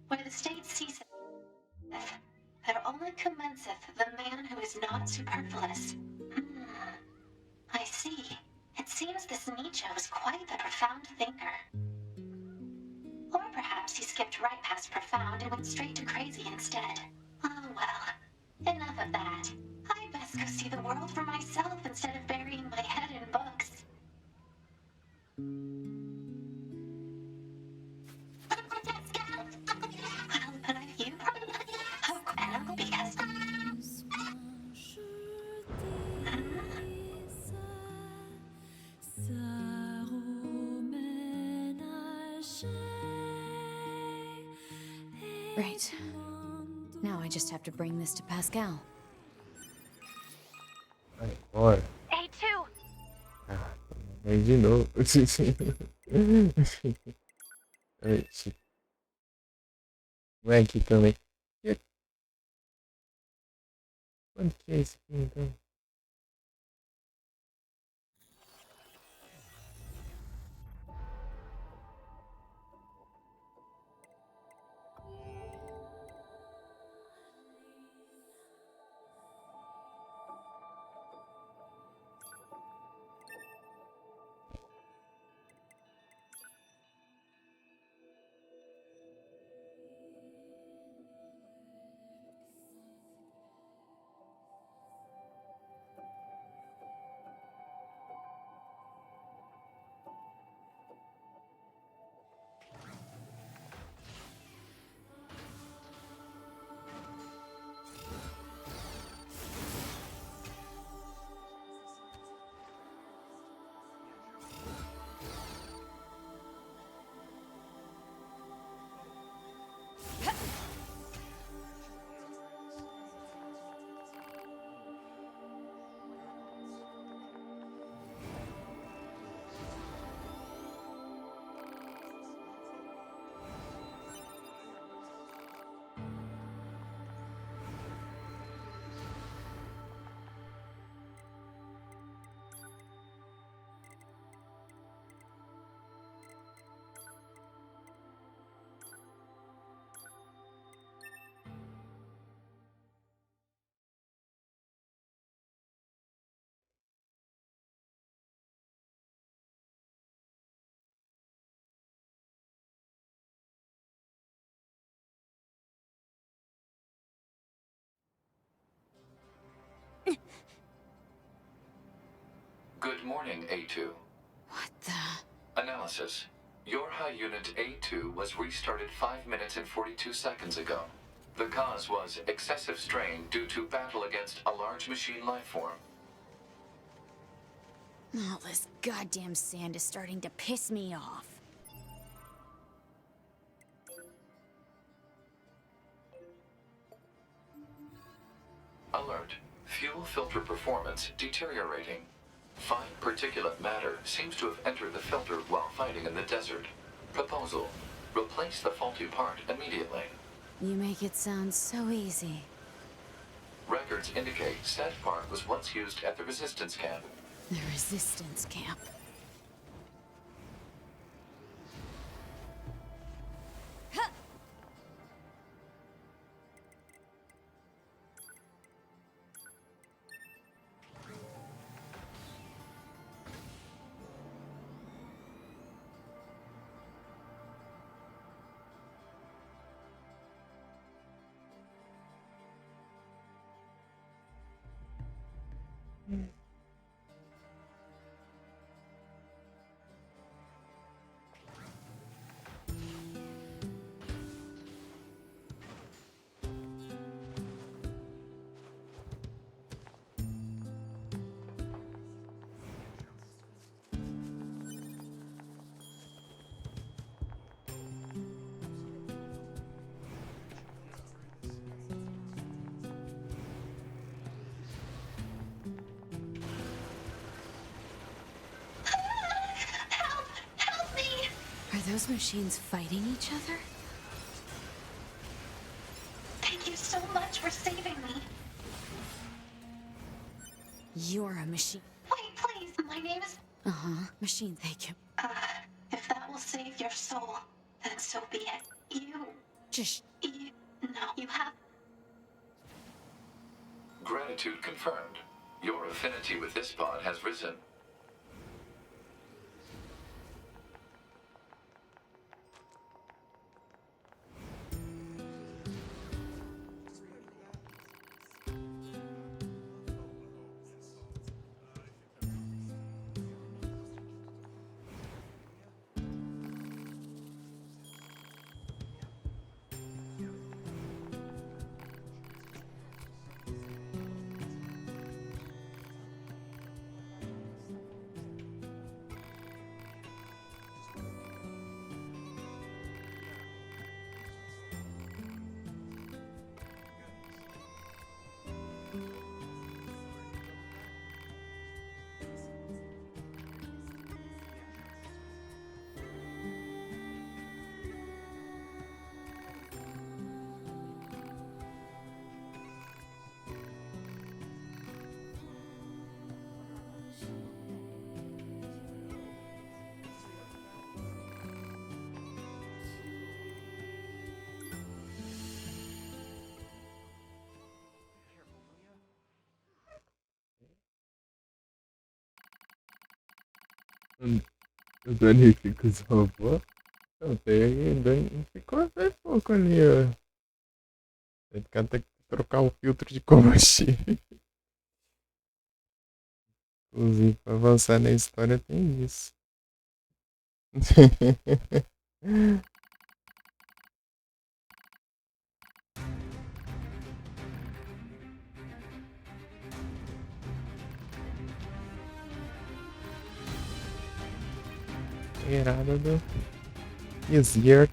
S9: Where the state ceaseth, there only commenceth the man who is not superfluous. I see. It seems this Nietzsche was quite the profound thinker. Or perhaps he skipped right past profound and went straight to crazy instead. Oh well, enough of that. I'd best go see the world for myself instead of burying my head in books.
S3: Right. Now I just have to bring this to Pascal.
S4: Vai, bora.
S7: A2!
S4: Ah, aí de novo. Ai, não é aqui também. Onde que é esse aqui então?
S8: Good morning, A2.
S3: What the?
S8: Analysis. Your high unit A2 was restarted 5 minutes and 42 seconds ago. The cause was excessive strain due to battle against a large machine lifeform.
S3: All this goddamn sand is starting to piss me off.
S8: Alert. Fuel filter performance deteriorating. Fine particulate matter seems to have entered the filter while fighting in the desert. Proposal. Replace the faulty part immediately.
S3: You make it sound so easy.
S8: Records indicate said part was once used at the resistance camp.
S3: The resistance camp. Are those machines fighting each other?
S9: Thank you so much for saving me.
S3: You're a machine.
S9: Wait, please. My name is...
S3: Uh-huh. Machine, thank you.
S9: If that will save your soul, then so be it. You...
S3: Just...
S9: No, you have...
S8: Gratitude confirmed. Your affinity with this pod has risen.
S4: O Dani fica os robôs. Não, ficou até pouco ali, ó. Tem que até trocar o filtro de combustível. Inclusive, pra avançar na história tem isso. Irado do Desert.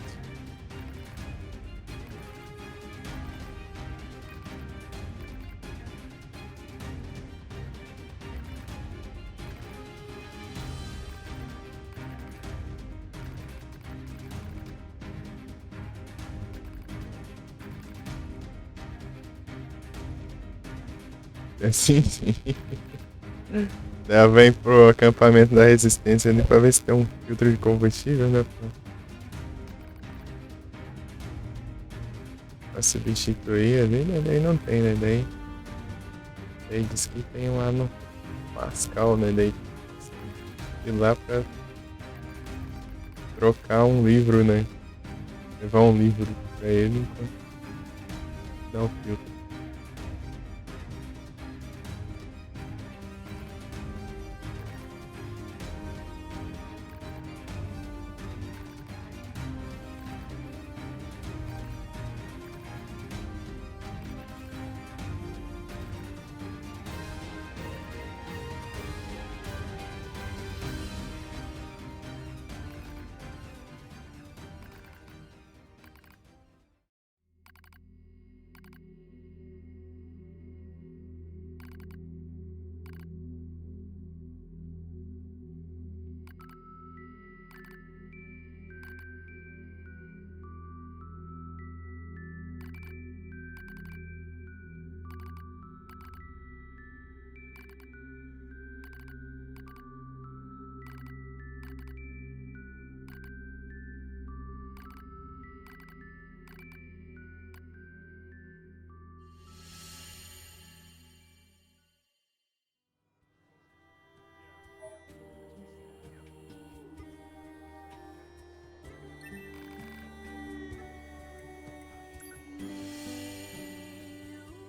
S4: Assim, sim. Ela vem pro acampamento da resistência ali pra ver se tem um filtro de combustível, né? Pra substituir ali, né? Daí não tem, né? Daí diz que tem lá no Pascal, né? Daí ir lá pra trocar um livro, né? Levar um livro pra ele enquanto dá o filtro.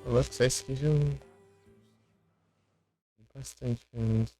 S4: Vocês que já bastante ainda.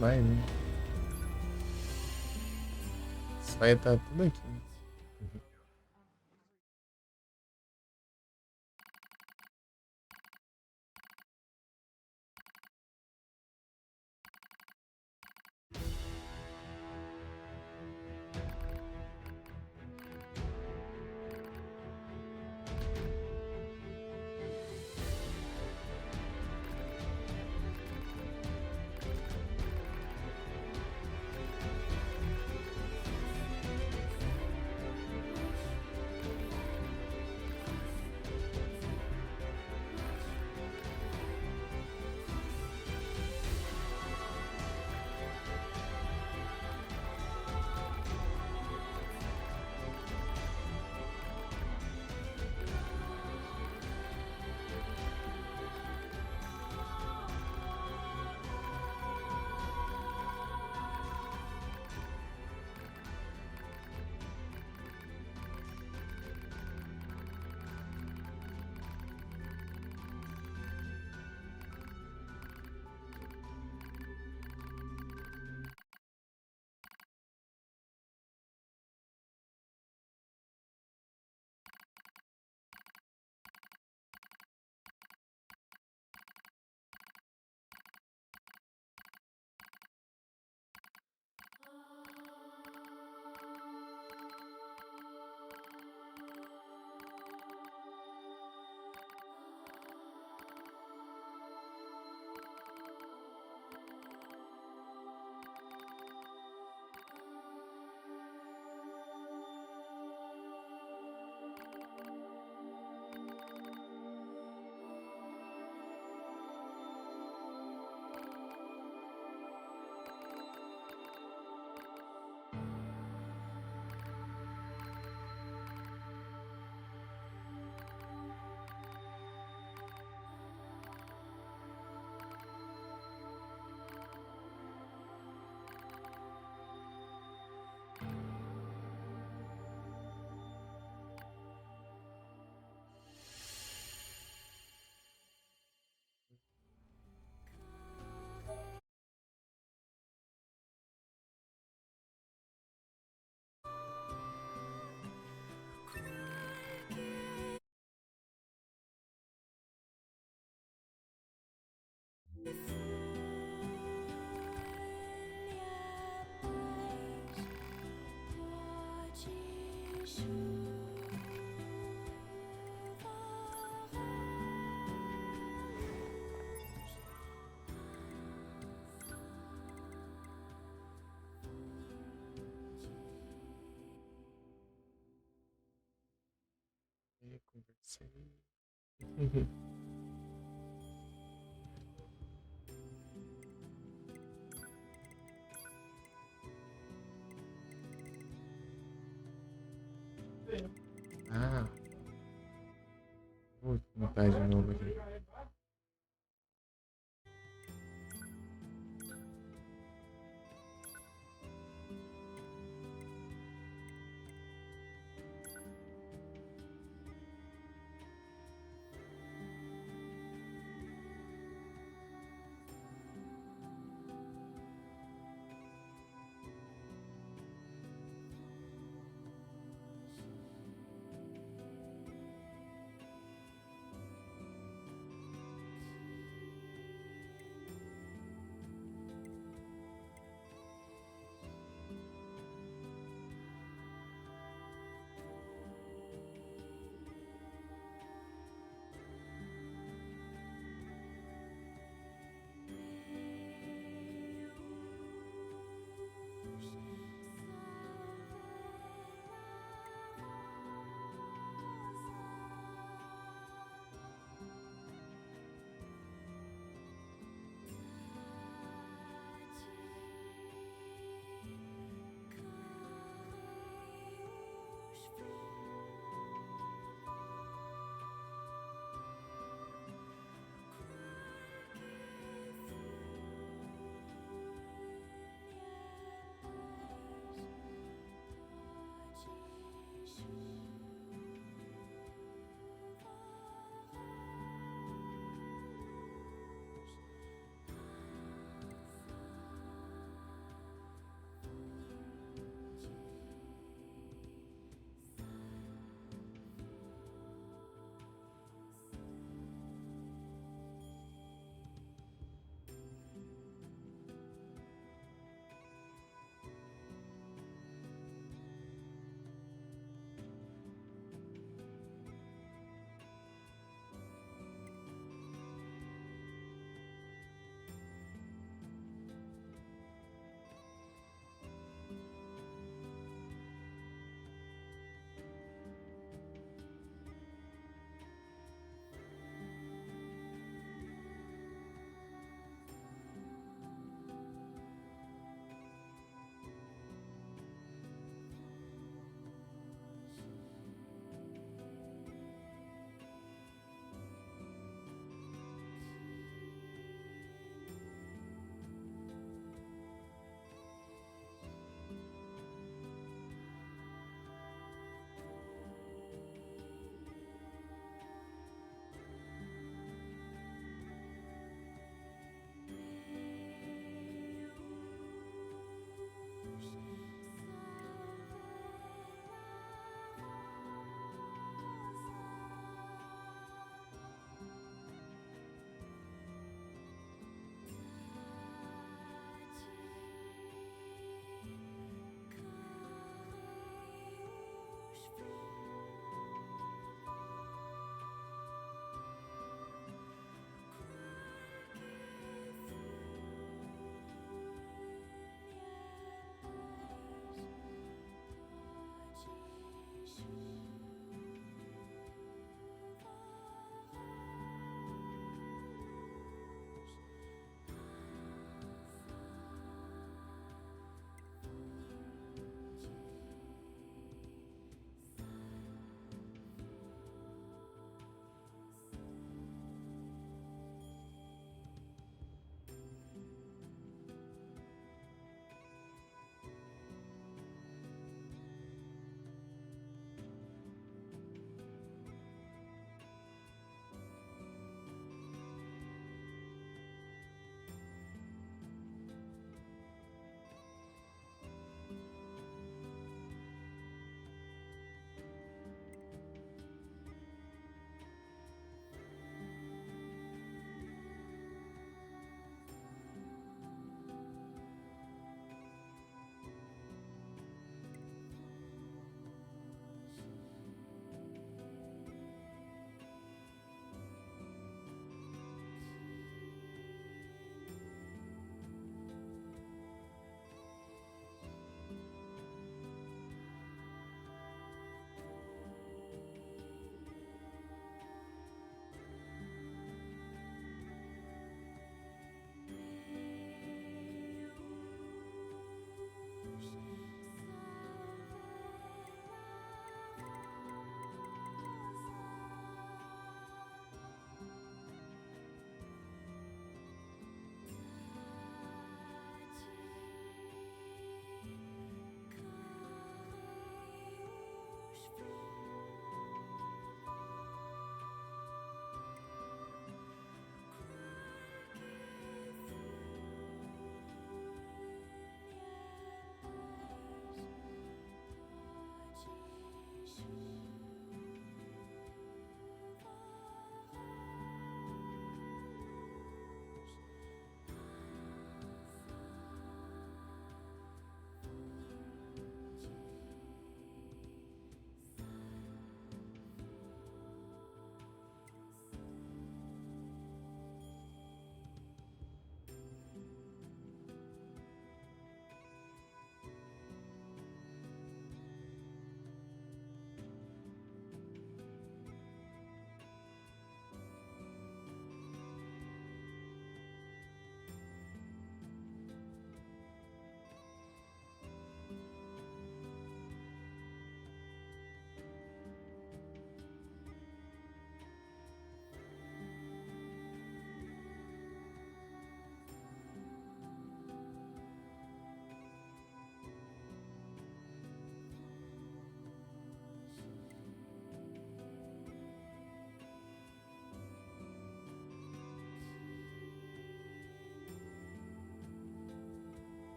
S4: Vai, né? Vai estar tudo aqui. Conversei. Ah. Vou montar de novo aqui.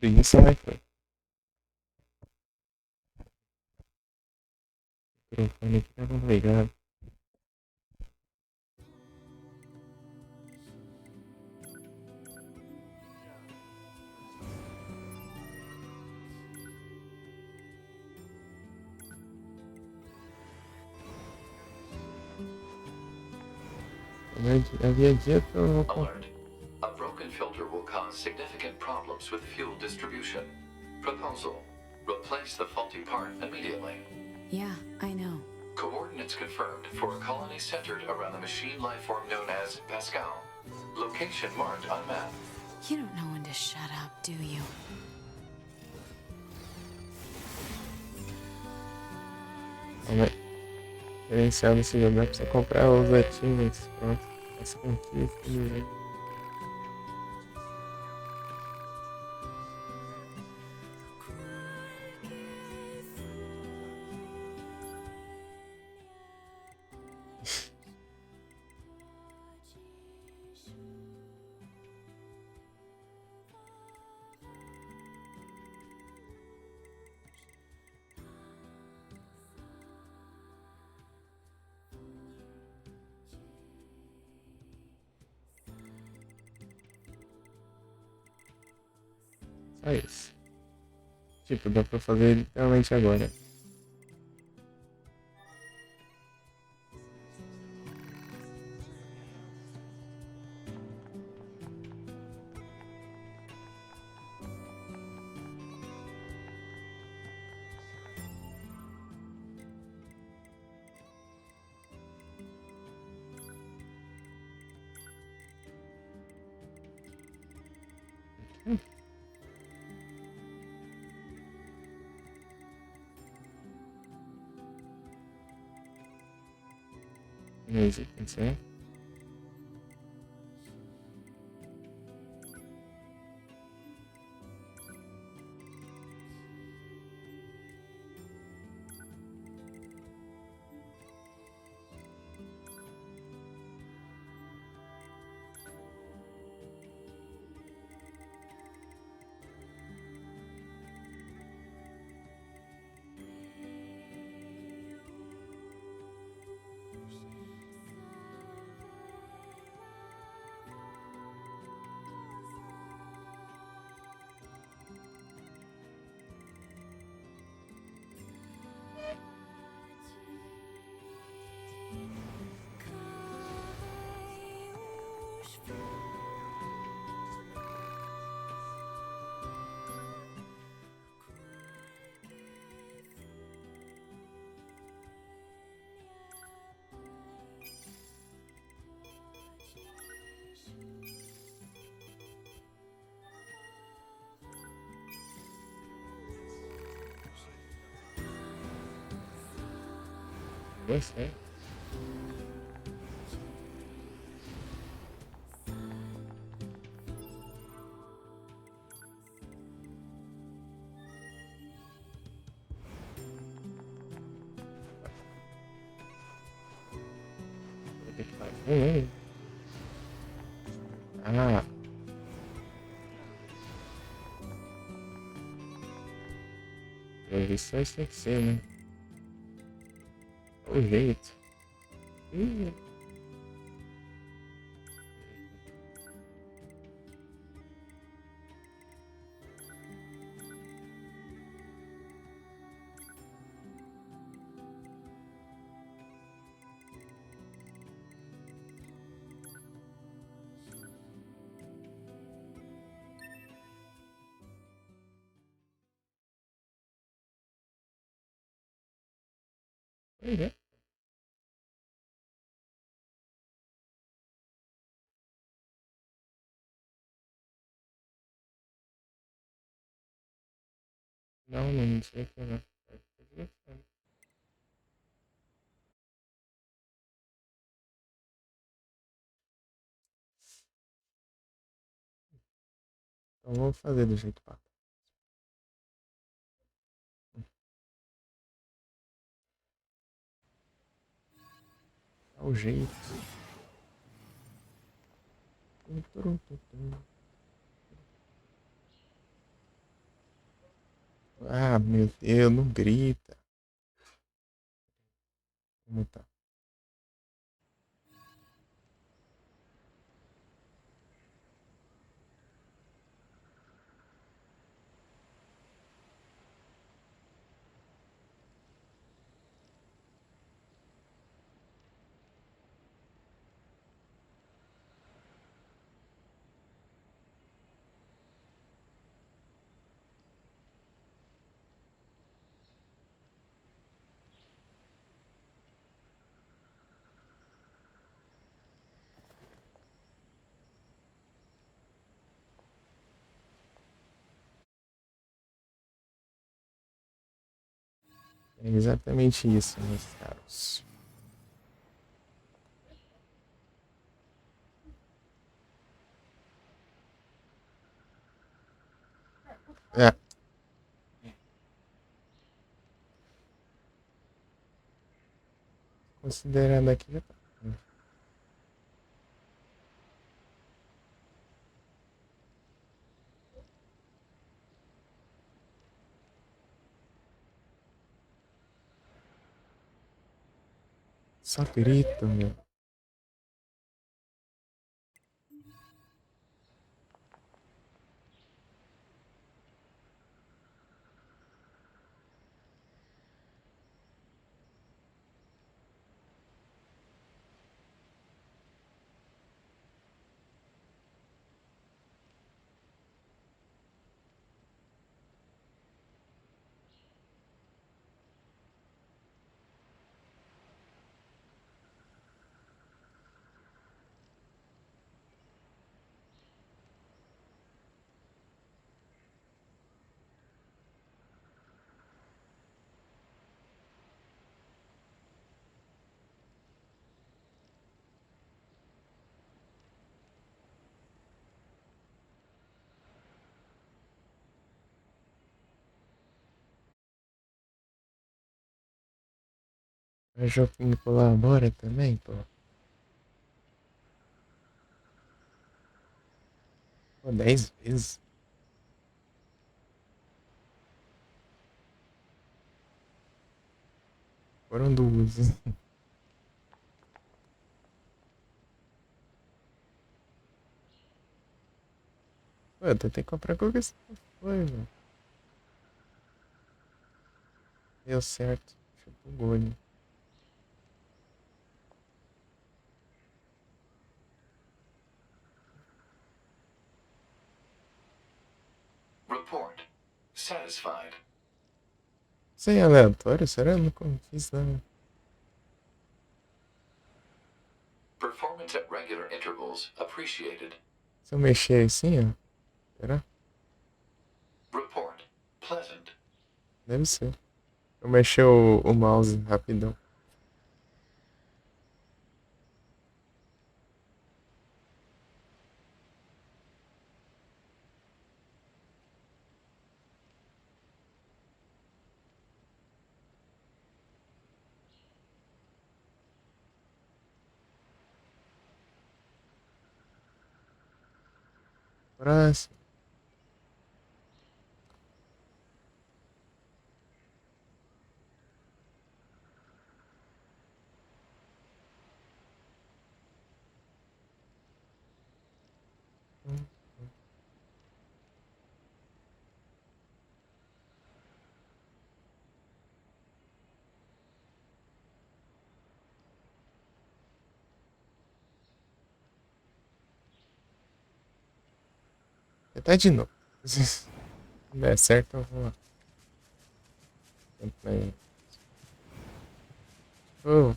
S4: preguiça, né, cara? O microfone aqui tá complicado. Havia dito...
S8: Alert. A broken filter will cause significant problems with fuel distribution. Proposal. Replace the faulty part immediately.
S3: Yeah, I know.
S8: Coordinates confirmed for a colony centered around the machine lifeform known as Pascal. Location marked on map.
S3: You don't know when to shut up, do you?
S4: Gerenciar nesse jogo dá pra você comprar os achievements, pronto. As conquistas, né? Só isso. Tipo, dá pra fazer literalmente agora. Music, né? Você? Vou ter que fazer. Ah. Previsões tem que ser, né? O jeito. Pois é. Não sei o que não. Então vamos fazer do jeito papo. Dá o jeito. Ah, meu Deus, não grita. Como tá? É exatamente isso, meus caros. É. Considerando aqui já tá. Só grito, meu. O joguinho colabora também, pô. Pô, 10 vezes. Foram duas. Pô, eu tentei comprar qualquer coisa. Foi, mano. Deu certo. Chupa o gole.
S8: Report. Satisfied.
S4: Sem aleatório, será? Eu nunca fiz nada.
S8: Performance at regular intervals appreciated.
S4: Se eu mexer assim, ó. Será?
S8: Report. Pleasant.
S4: Deve ser. Eu mexi o mouse rapidão. Próximo. Tentar de novo. Se der certo, eu vou lá. Oh,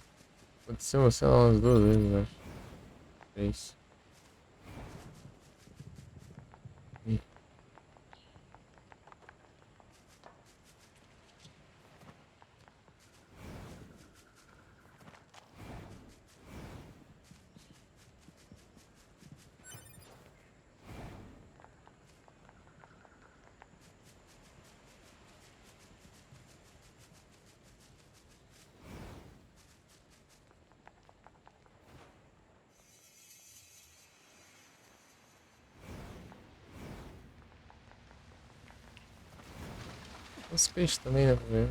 S4: aconteceu, sei lá, umas 2 vezes, eu acho. 3. Ih. Os peixes também, né? Pra ver.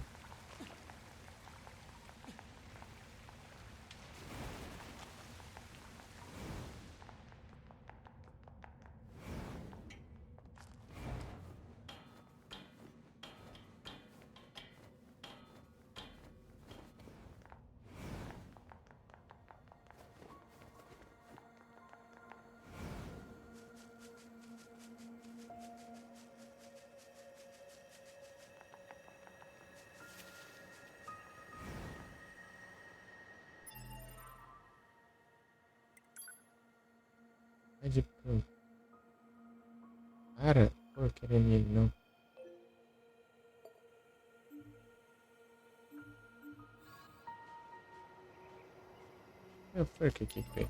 S4: É de pronto. Para, pô, querendo ele não. Foi o que foi?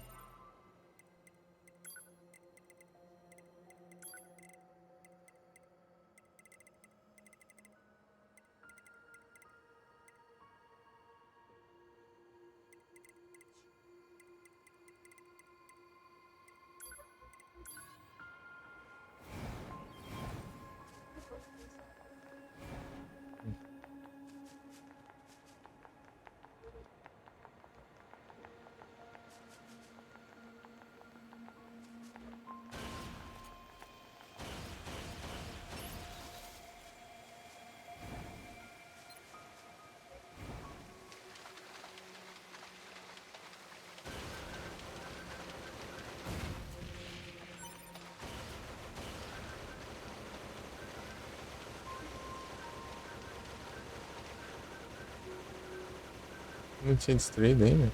S4: Não tinha destruído ainda?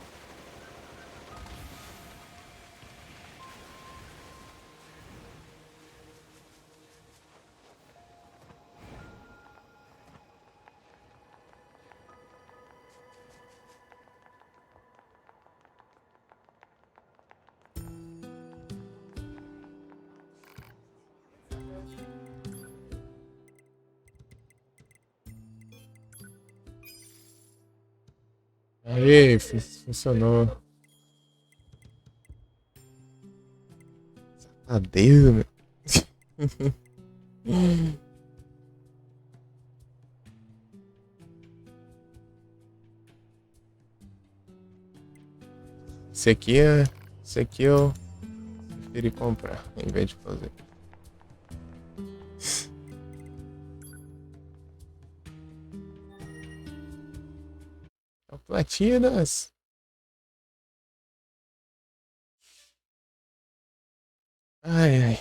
S4: Aê, funcionou. Safadeza, meu. Esse aqui eu preferi comprar em vez de fazer. Platinas. Ai, ai.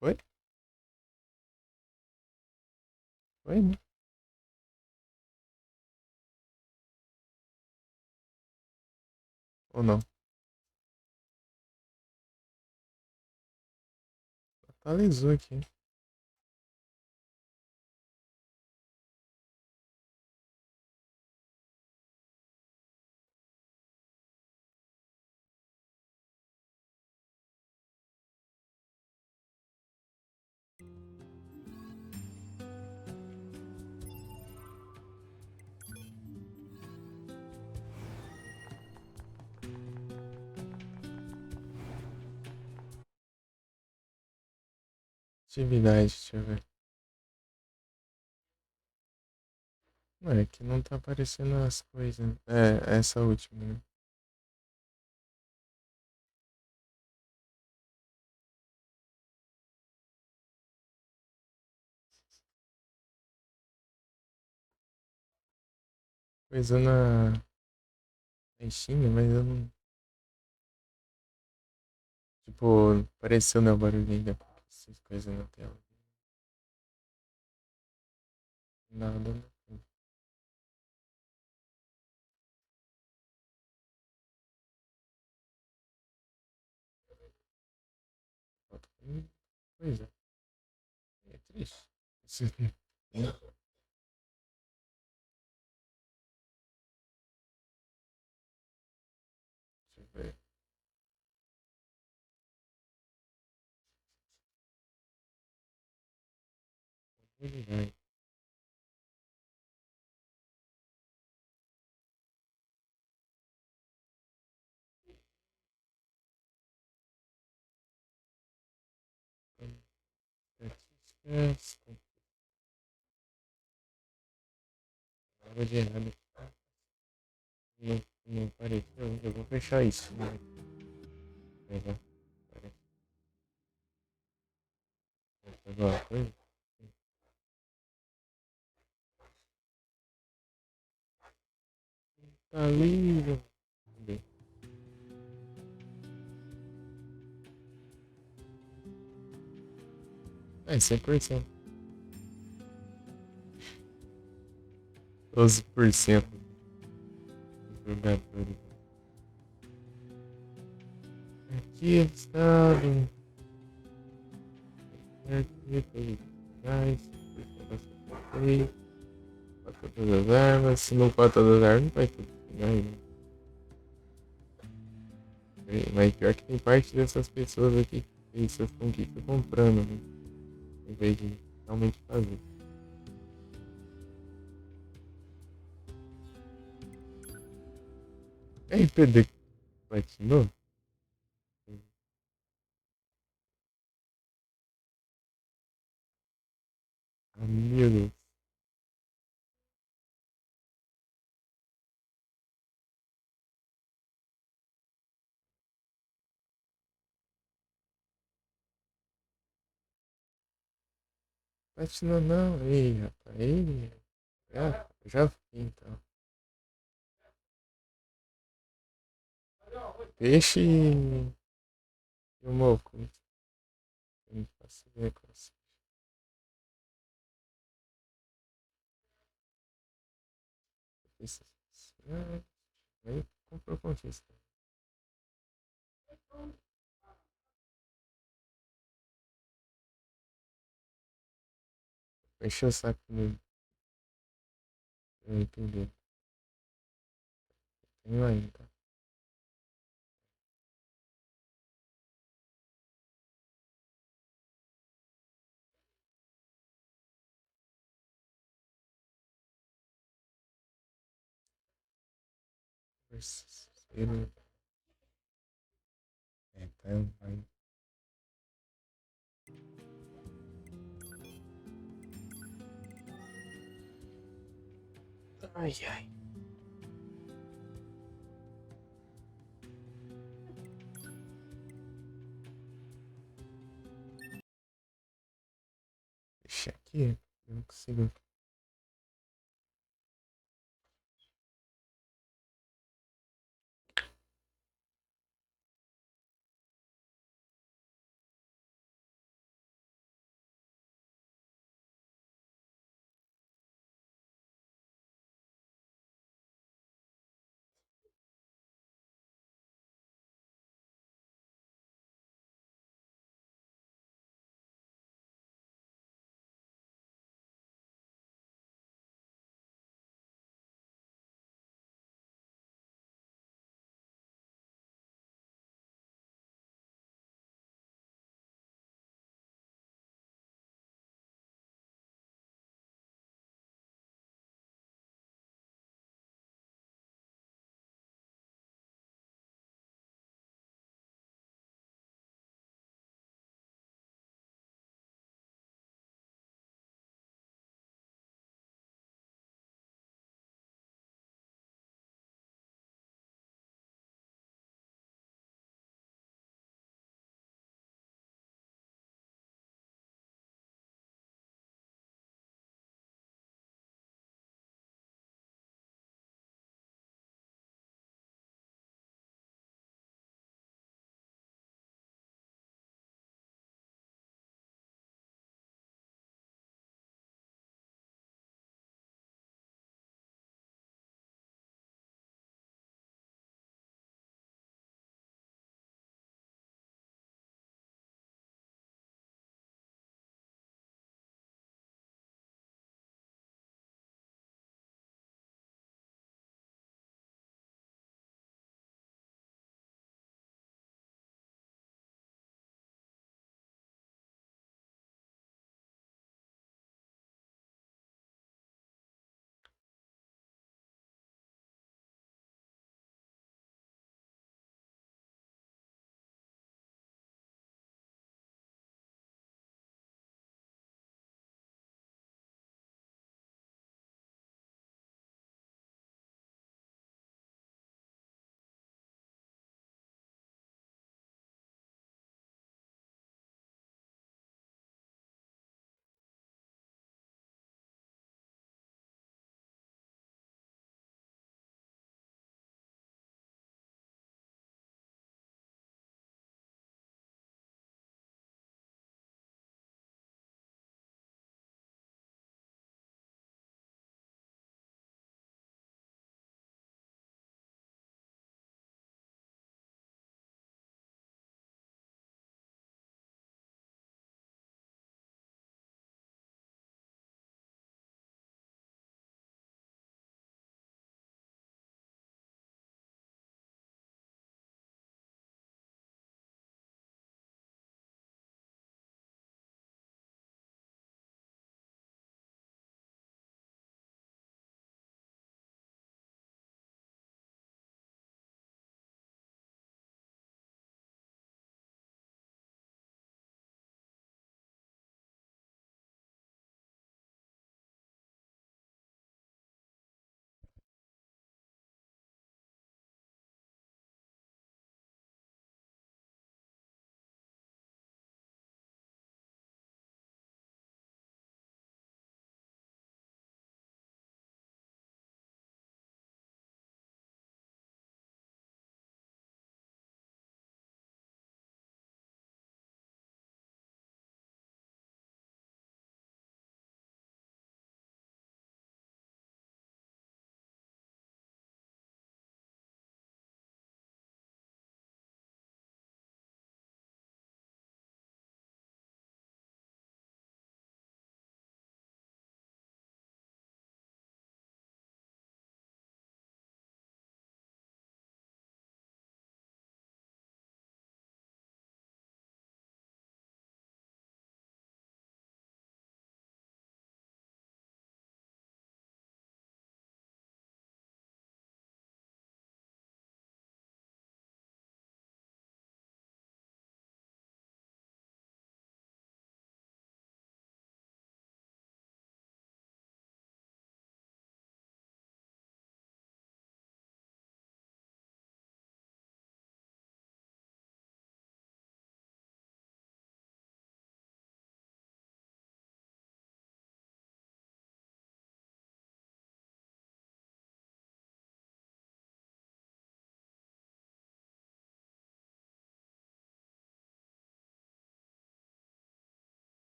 S4: Foi? Foi, né? Ou não? Atualizou aqui. Atividade, deixa eu ver. Ué, aqui não tá aparecendo as coisas. É, essa última, né? Coisa na Steam, mas eu não. Tipo, apareceu meu barulhinho da essas coisas na tela. Nada, né? Pois é. É triste. Isso aqui. Deixa eu ver. Ele vai. Algo de errado. Não apareceu. Eu vou fechar isso. Né? Pegar. Alguma coisa? Tá lindo. É 100%. 12% dos jogadores. Aqui estado. Aqui todos os gás. Para todas as armas. Se não para todas as armas, vai tudo. Mas pior que tem parte dessas pessoas aqui que fez essas conquistas comprando, né? Em vez de realmente fazer. RPD platinou? Ah, meu Deus. Platinou não. Ei, rapaz. Ei. Já fui então. Peixe e o moco. Eu não faço ideia com você. Isso. Nem comprou conquista. Encheu o saco comigo. Eu não entendi. Tenho ainda. Terceiro. Então, vai. Ai, ai. Deixa aqui. Não consigo.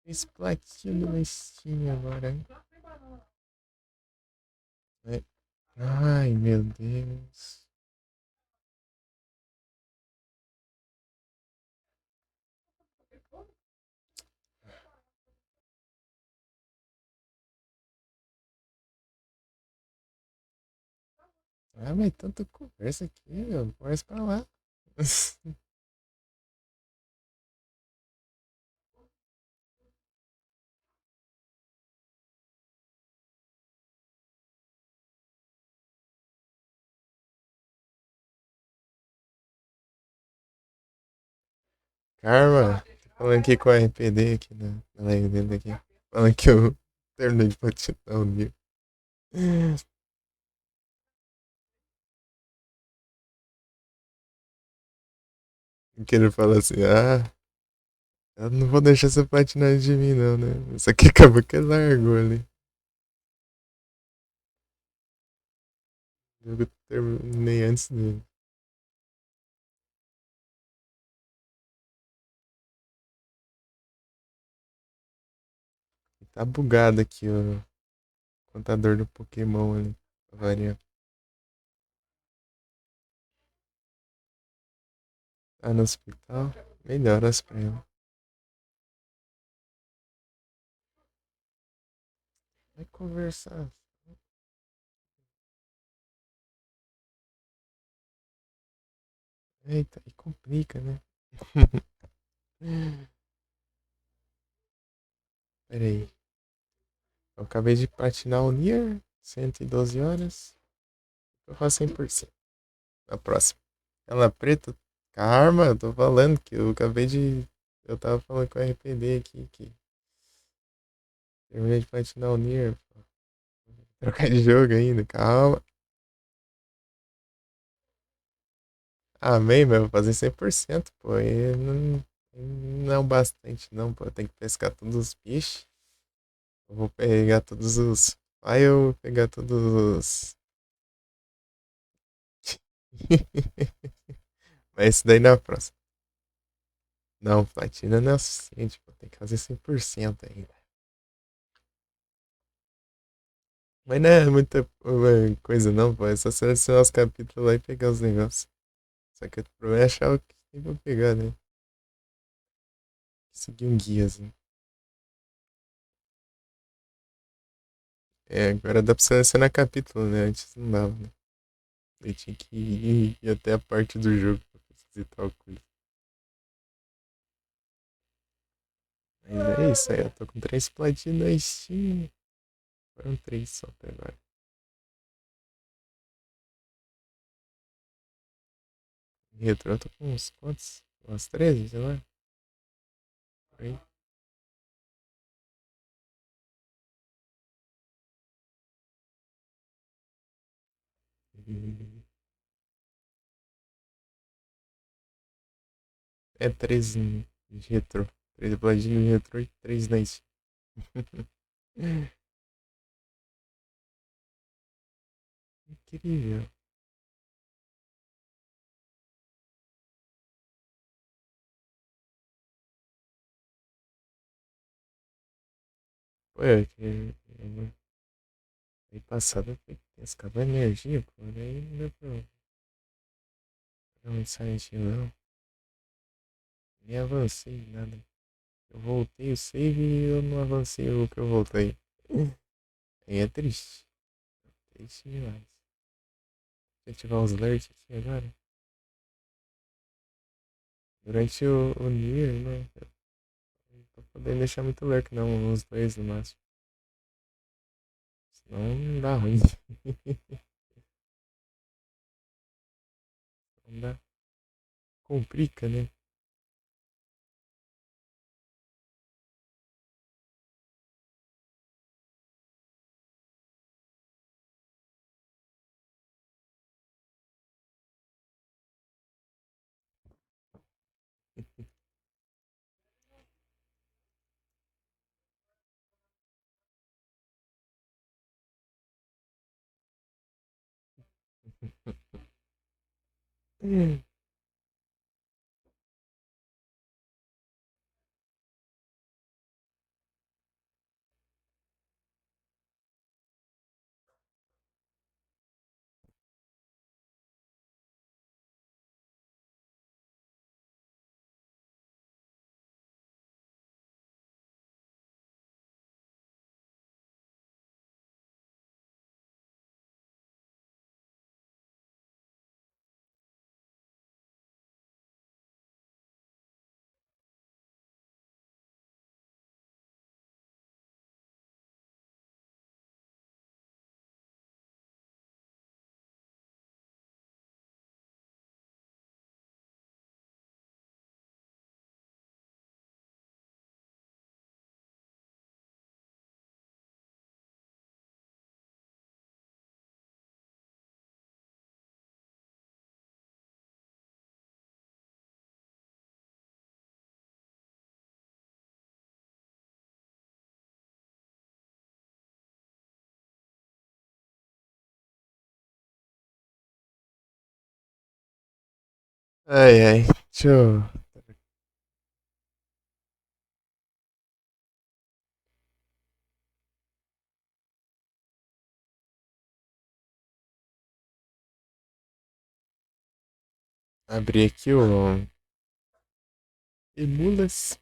S4: Fiz platina na Steam agora, hein? Ai, meu Deus. Ah, mas tanta conversa aqui, meu. Conversa pra lá. Karma, tô falando aqui com a RPD aqui na live dele aqui. Falando que eu terminei de platinar o Nier. Que ele fala assim, eu não vou deixar você platinar de mim não, né? Isso aqui acabou que largou ali. Eu terminei antes dele. Tá bugado aqui o contador do Pokémon ali. Pra variar. Tá no hospital. Melhoras pra ele. Vai conversar. Eita, e complica, né? Pera aí. Eu acabei de platinar o Nier. 112 horas. Eu faço 100%. Na próxima. Ela preta. Karma, eu tô falando que eu acabei de. Eu tava falando com o RPD aqui que. Terminei de platinar o Nier. Pô. Trocar de jogo ainda, calma. Amém, meu. Vou fazer 100%, pô. E não é o bastante, não, pô. Tem que pescar todos os bichos. Eu vou pegar todos os. Aí eu vou pegar todos os. Mas esse daí na próxima. Não, platina não é o suficiente, pô. Tem que fazer 100% ainda. Mas não é muita coisa, não, pô. É só selecionar os capítulos lá e pegar os negócios. Só que o problema é achar o que tem pra pegar, né? Seguir um guia, assim. É, agora dá pra selecionar capítulo, né? Antes não dava, né? Eu tinha que ir até a parte do jogo pra fazer tal coisa. Mas é isso aí, eu tô com 3 platinas na Steam. Foram 3 só até agora. Retro, eu tô com uns quantos? Umas 13, sei lá. Por aí. É 3 de retro. 3 platinas de retro e 3 na Steam. Incrível. Pô, aí passado eu fui pescar energia, pô. Daí não deu pra dar um Silent Hill, não. Nem avancei em nada. Eu voltei o save e eu não avancei o que eu voltei. Aí é triste. Triste demais. Deixa eu ativar os alerts aqui agora. Durante o Nier, né? Não tô podendo deixar muito lurk não, uns 2 no máximo. Senão dá ruim. Não dá. Complica, né? Ai, ai. Deixa eu... abrir aqui o... Emulas.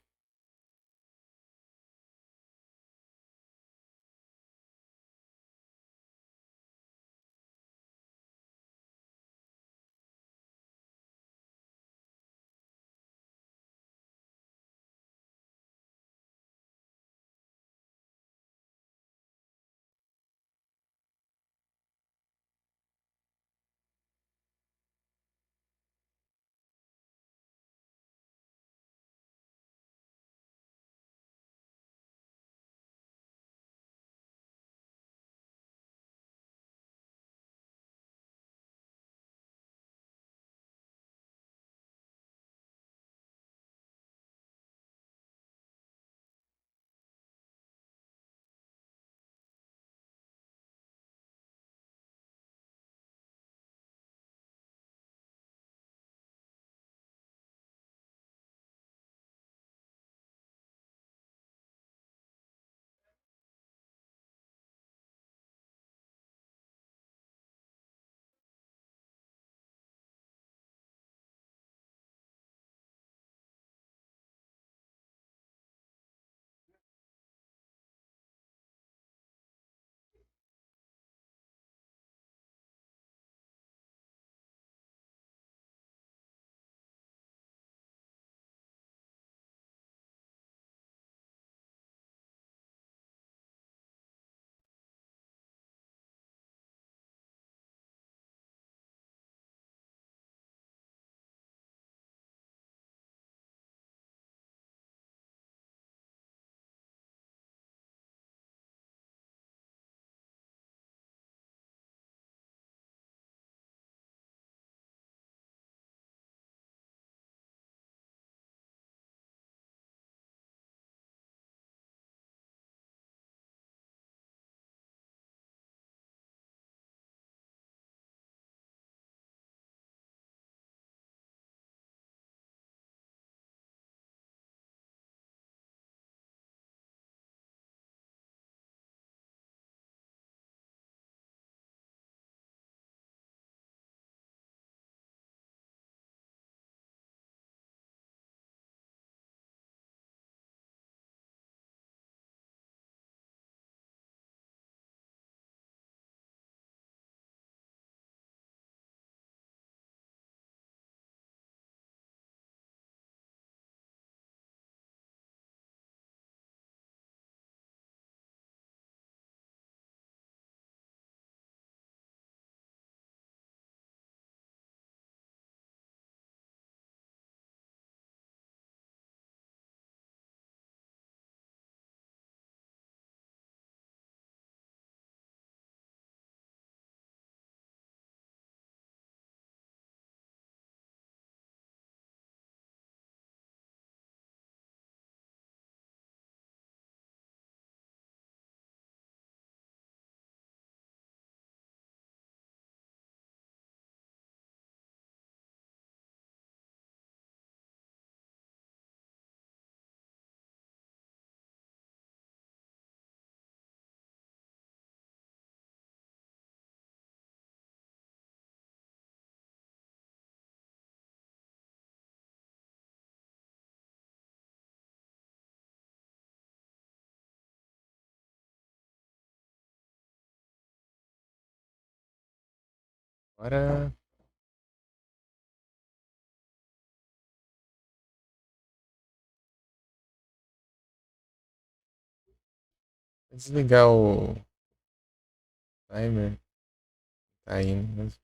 S4: Bora. Vou desligar o timer. Tá indo mesmo.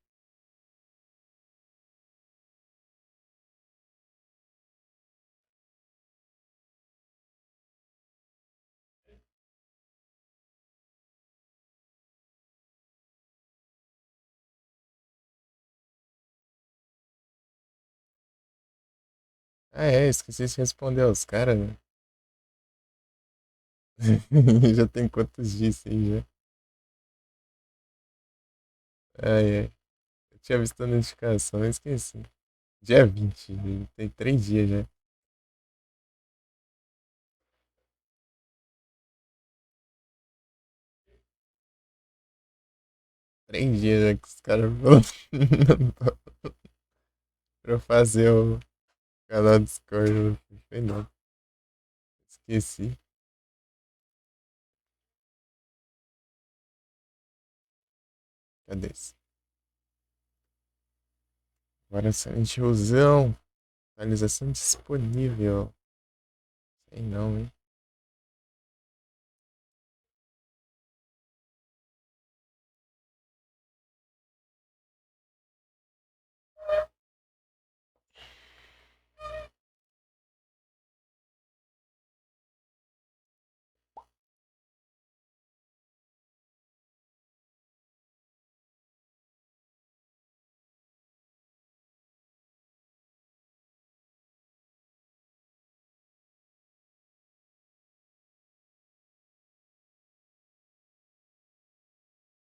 S4: Ah, é, esqueci de responder aos caras, né? Já tem quantos dias aí já? Ai, ai. Eu tinha visto a notificação, eu esqueci. Dia 20, tem 3 dias já. Três dias já que os caras falaram pra eu fazer o canal Discord. Não foi não. Esqueci. Cadê esse? Agora Silent Hillzão. Atualização disponível. Sei não, hein?